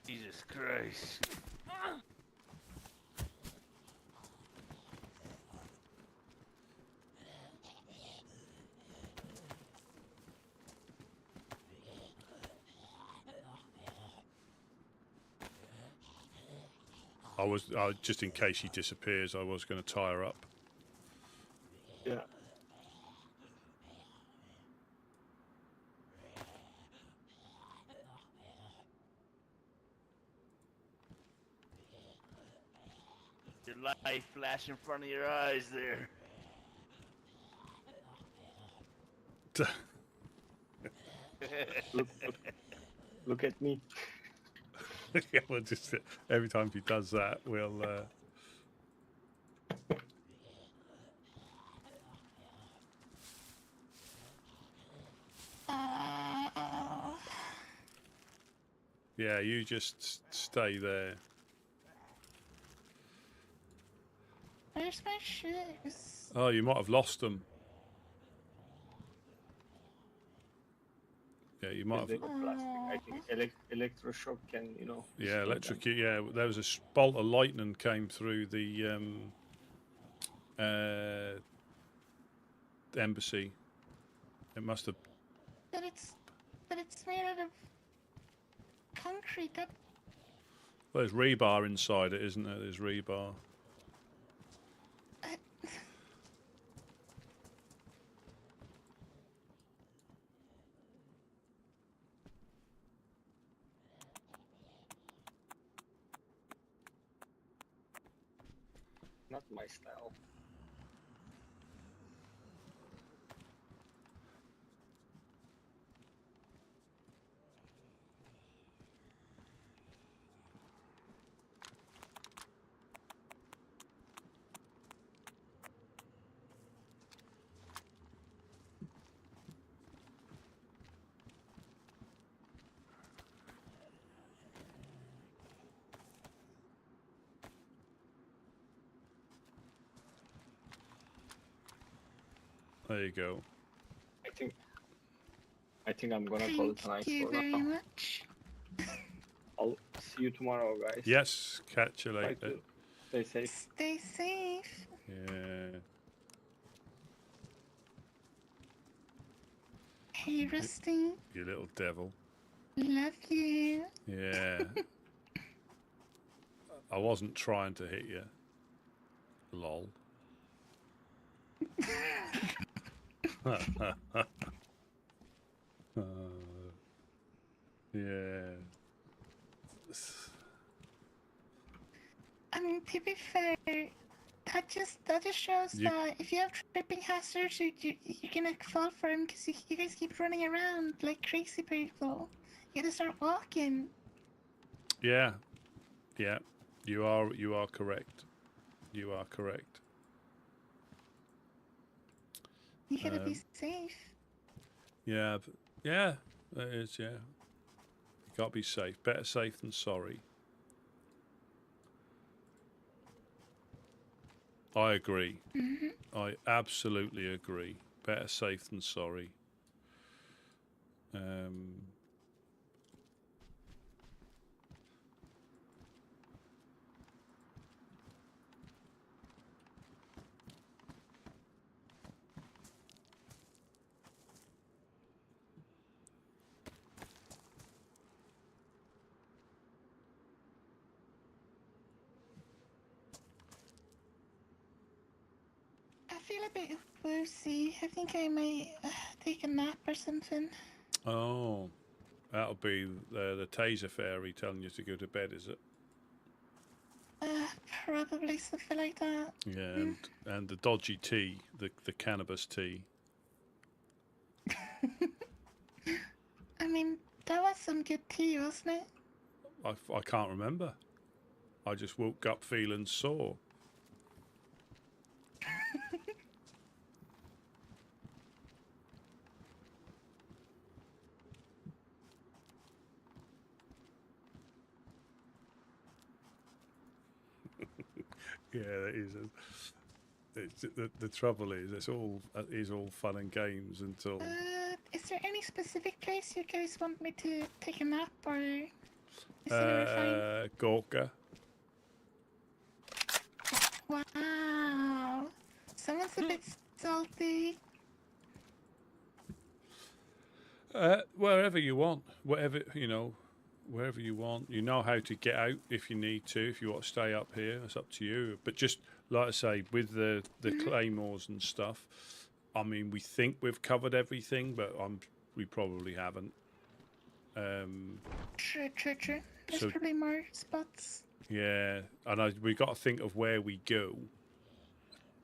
Jesus Christ. I was just in case she disappears, I was going to tie her up. Yeah. Your life flash in front of your eyes there. Look at me. Yeah, we'll just every time he does that, we'll. Yeah, you just stay there. Where's my shoes? Oh, you might have lost them. Yeah, you might have. They got plastic. I think electroshock can, Yeah, destroy electrocute. Yeah, there was a bolt of lightning came through the embassy. It must have. But it's made out of concrete. That Well, there's rebar inside it, isn't there? There's rebar. Not my style. There you go. I think I'm gonna call it tonight Thank you for very now. much. I'll see you tomorrow, guys. Yes, catch you Try later. to stay safe. Stay safe. Yeah. Hey, Rusty. You little devil. Love you. Yeah. I wasn't trying to hit you. Lol. Yeah. I mean, to be fair, that just shows You- that if you have tripping hazards, you're gonna fall for him because you guys keep running around like crazy people. You gotta start walking. Yeah. Yeah. You are correct. You are correct. You gotta be Um, safe. Yeah, yeah, that is, yeah. You gotta be safe. Better safe than sorry. I agree. Hmm. I absolutely agree. Better safe than sorry. I feel a bit woozy. I think I might take a nap or something. Oh, that'll be the taser fairy telling you to go to bed, is it? Probably something like that. Yeah, and the dodgy tea, the cannabis tea. I mean, that was some good tea, wasn't it? I can't remember. I just woke up feeling sore. Yeah, that is. The trouble is, it's all fun and games until. Is there any specific place you guys want me to take a nap, or is it fine? Gorka. Wow, someone's a bit salty. Wherever you want, wherever wherever you want. You know how to get out if you need to. If you want to stay up here, it's up to you. But just like I say, with the claymores and stuff, I mean, we think we've covered everything, but we probably haven't. True. There's So- probably more spots. Yeah, and we got to think of where we go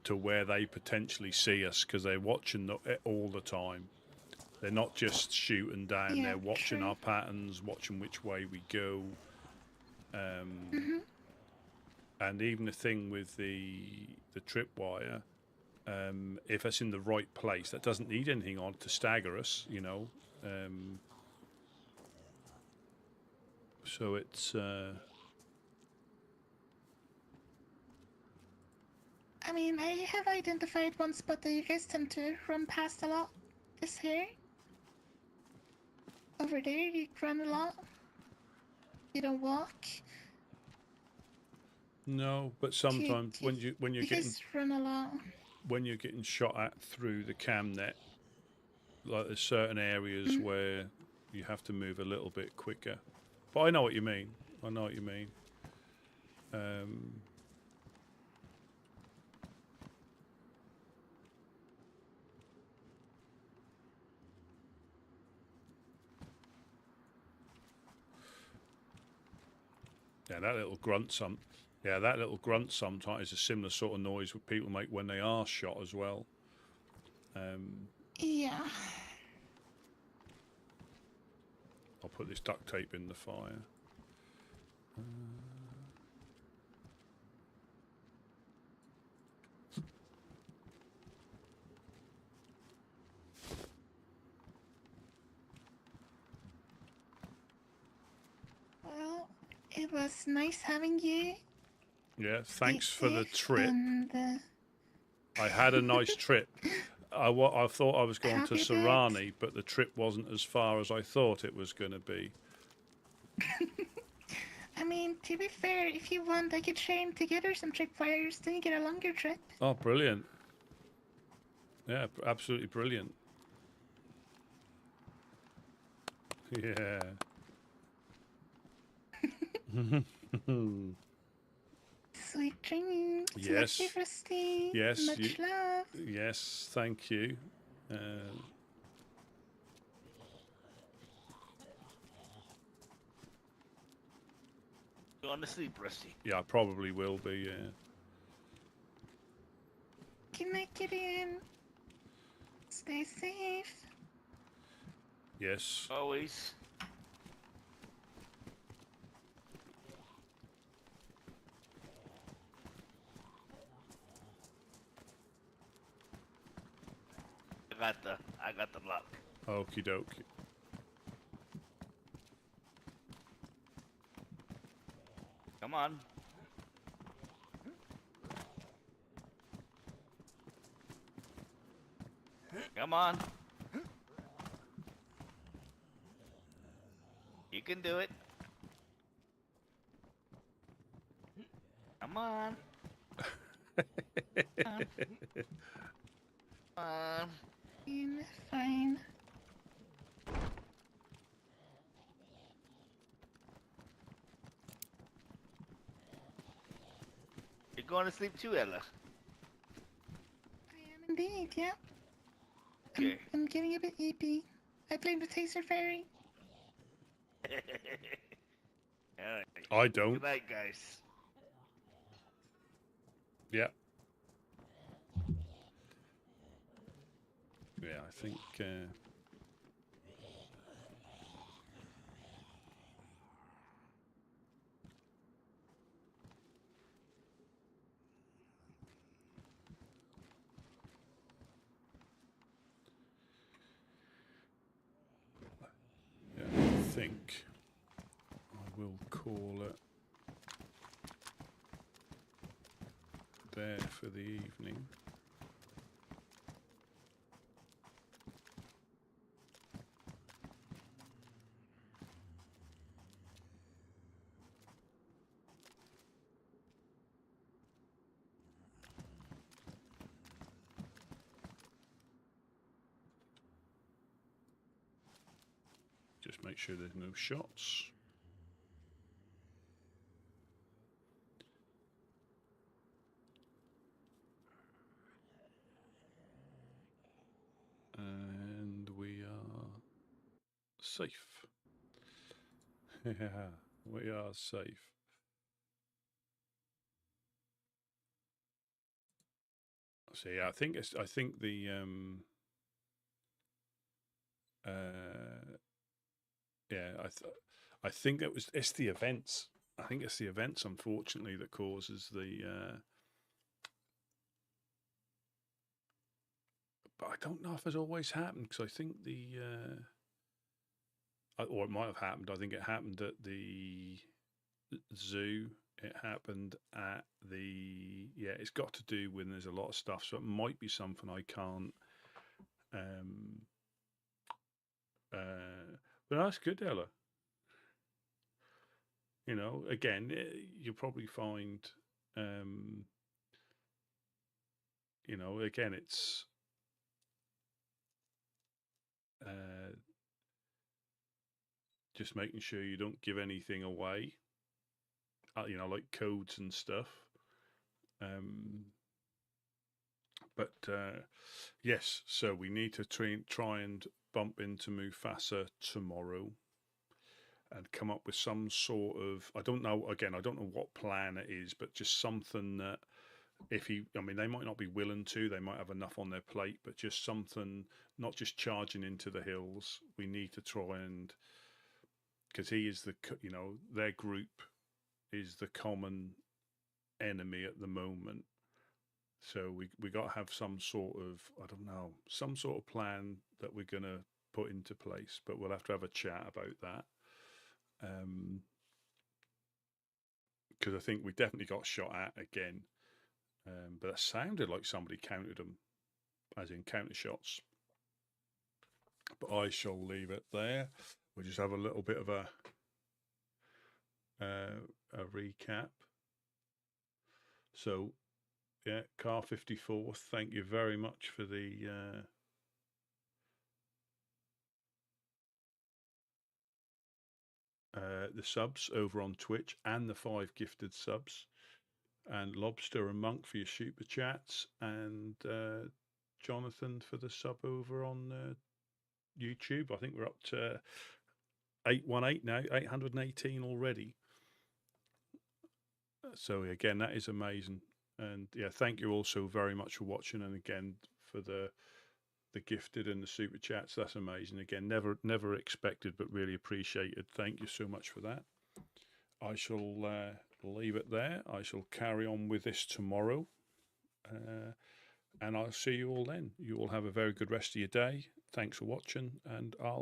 to where they potentially see us, because they're watching all the time. They're not just shooting down; Yeah, they're watching true. our patterns, watching which way we go. And even the thing with the tripwire, if it's in the right place, that doesn't need anything on to stagger us, so it's. I mean, I have identified one spot that you guys tend to run past a lot. This here. Over there, you run a lot. You don't walk. No, but sometimes when you're You getting guys run a lot. when you're getting shot at through the cam net, like there's certain areas where you have to move a little bit quicker. But I know what you mean. Yeah, that little grunt sometimes is a similar sort of noise what people make when they are shot as well. Yeah. I'll put this duct tape in the fire. Well, it was nice having you. Yeah, thanks Stay for the safe trip. And, I had a nice trip. I thought I was going to Happy days. Serrani, but the trip wasn't as far as I thought it was going to be. I mean, to be fair, if you want, I could train together some trick fires, then you get a longer trip. Oh, brilliant. Yeah, absolutely brilliant. Yeah. Sweet dreams. Yes. Lucky Rusty. Yes, Much love. Yes, thank you. Going to sleep, Rusty. Yeah, I probably will be, yeah. Can I get in? Stay safe. Yes. Always. I got the luck. Okie dokie. Come on. Come on. You can do it. Come on. Come on. Fine. You're going to sleep too, Ella. I am indeed, yeah. Okay. I'm getting a bit eepy. I blame the taser fairy. Alright. I don't. Good night, guys. Yeah. Yeah, I think... yeah, I think I will call it there for the evening. Just make sure there's no shots. And we are safe. Yeah, we are safe. So yeah, I think the yeah, I think it's the events. I think it's the events, unfortunately, that causes the. But I don't know if it's always happened, because I think or it might have happened. I think it happened at the zoo. It happened at the It's got to do when there's a lot of stuff, so it might be something I can't. But that's good, Ella. You know, again, you'll probably find, you know, again, it's just making sure you don't give anything away, you know, like codes and stuff. But yes, so we need to try and bump into Mufasa tomorrow and come up with some sort of, I don't know what plan it is, but just something that I mean, they might not be willing to, they might have enough on their plate, but just something, not just charging into the hills. We need to try and, because he is you know, their group is the common enemy at the moment. So we got to have some sort of, I don't know, some sort of plan that we're going to put into place, but we'll have to have a chat about that. Because I think we definitely got shot at again. But it sounded like somebody counted them. as in counter shots. But I shall leave it there. We'll just have a little bit of a recap. So, yeah, Car 54, thank you very much for the subs over on Twitch and the 5 gifted subs, and Lobster and Monk for your super chats, and Jonathan for the sub over on YouTube. I think we're up to 818 now, 818 already. So again, that is amazing. And yeah, thank you all so very much for watching, and again for the gifted and the super chats. That's amazing. Again, never expected, but really appreciated. Thank you so much for that. I shall leave it there. I shall carry on with this tomorrow, and I'll see you all then. You all have a very good rest of your day. Thanks for watching, and I'll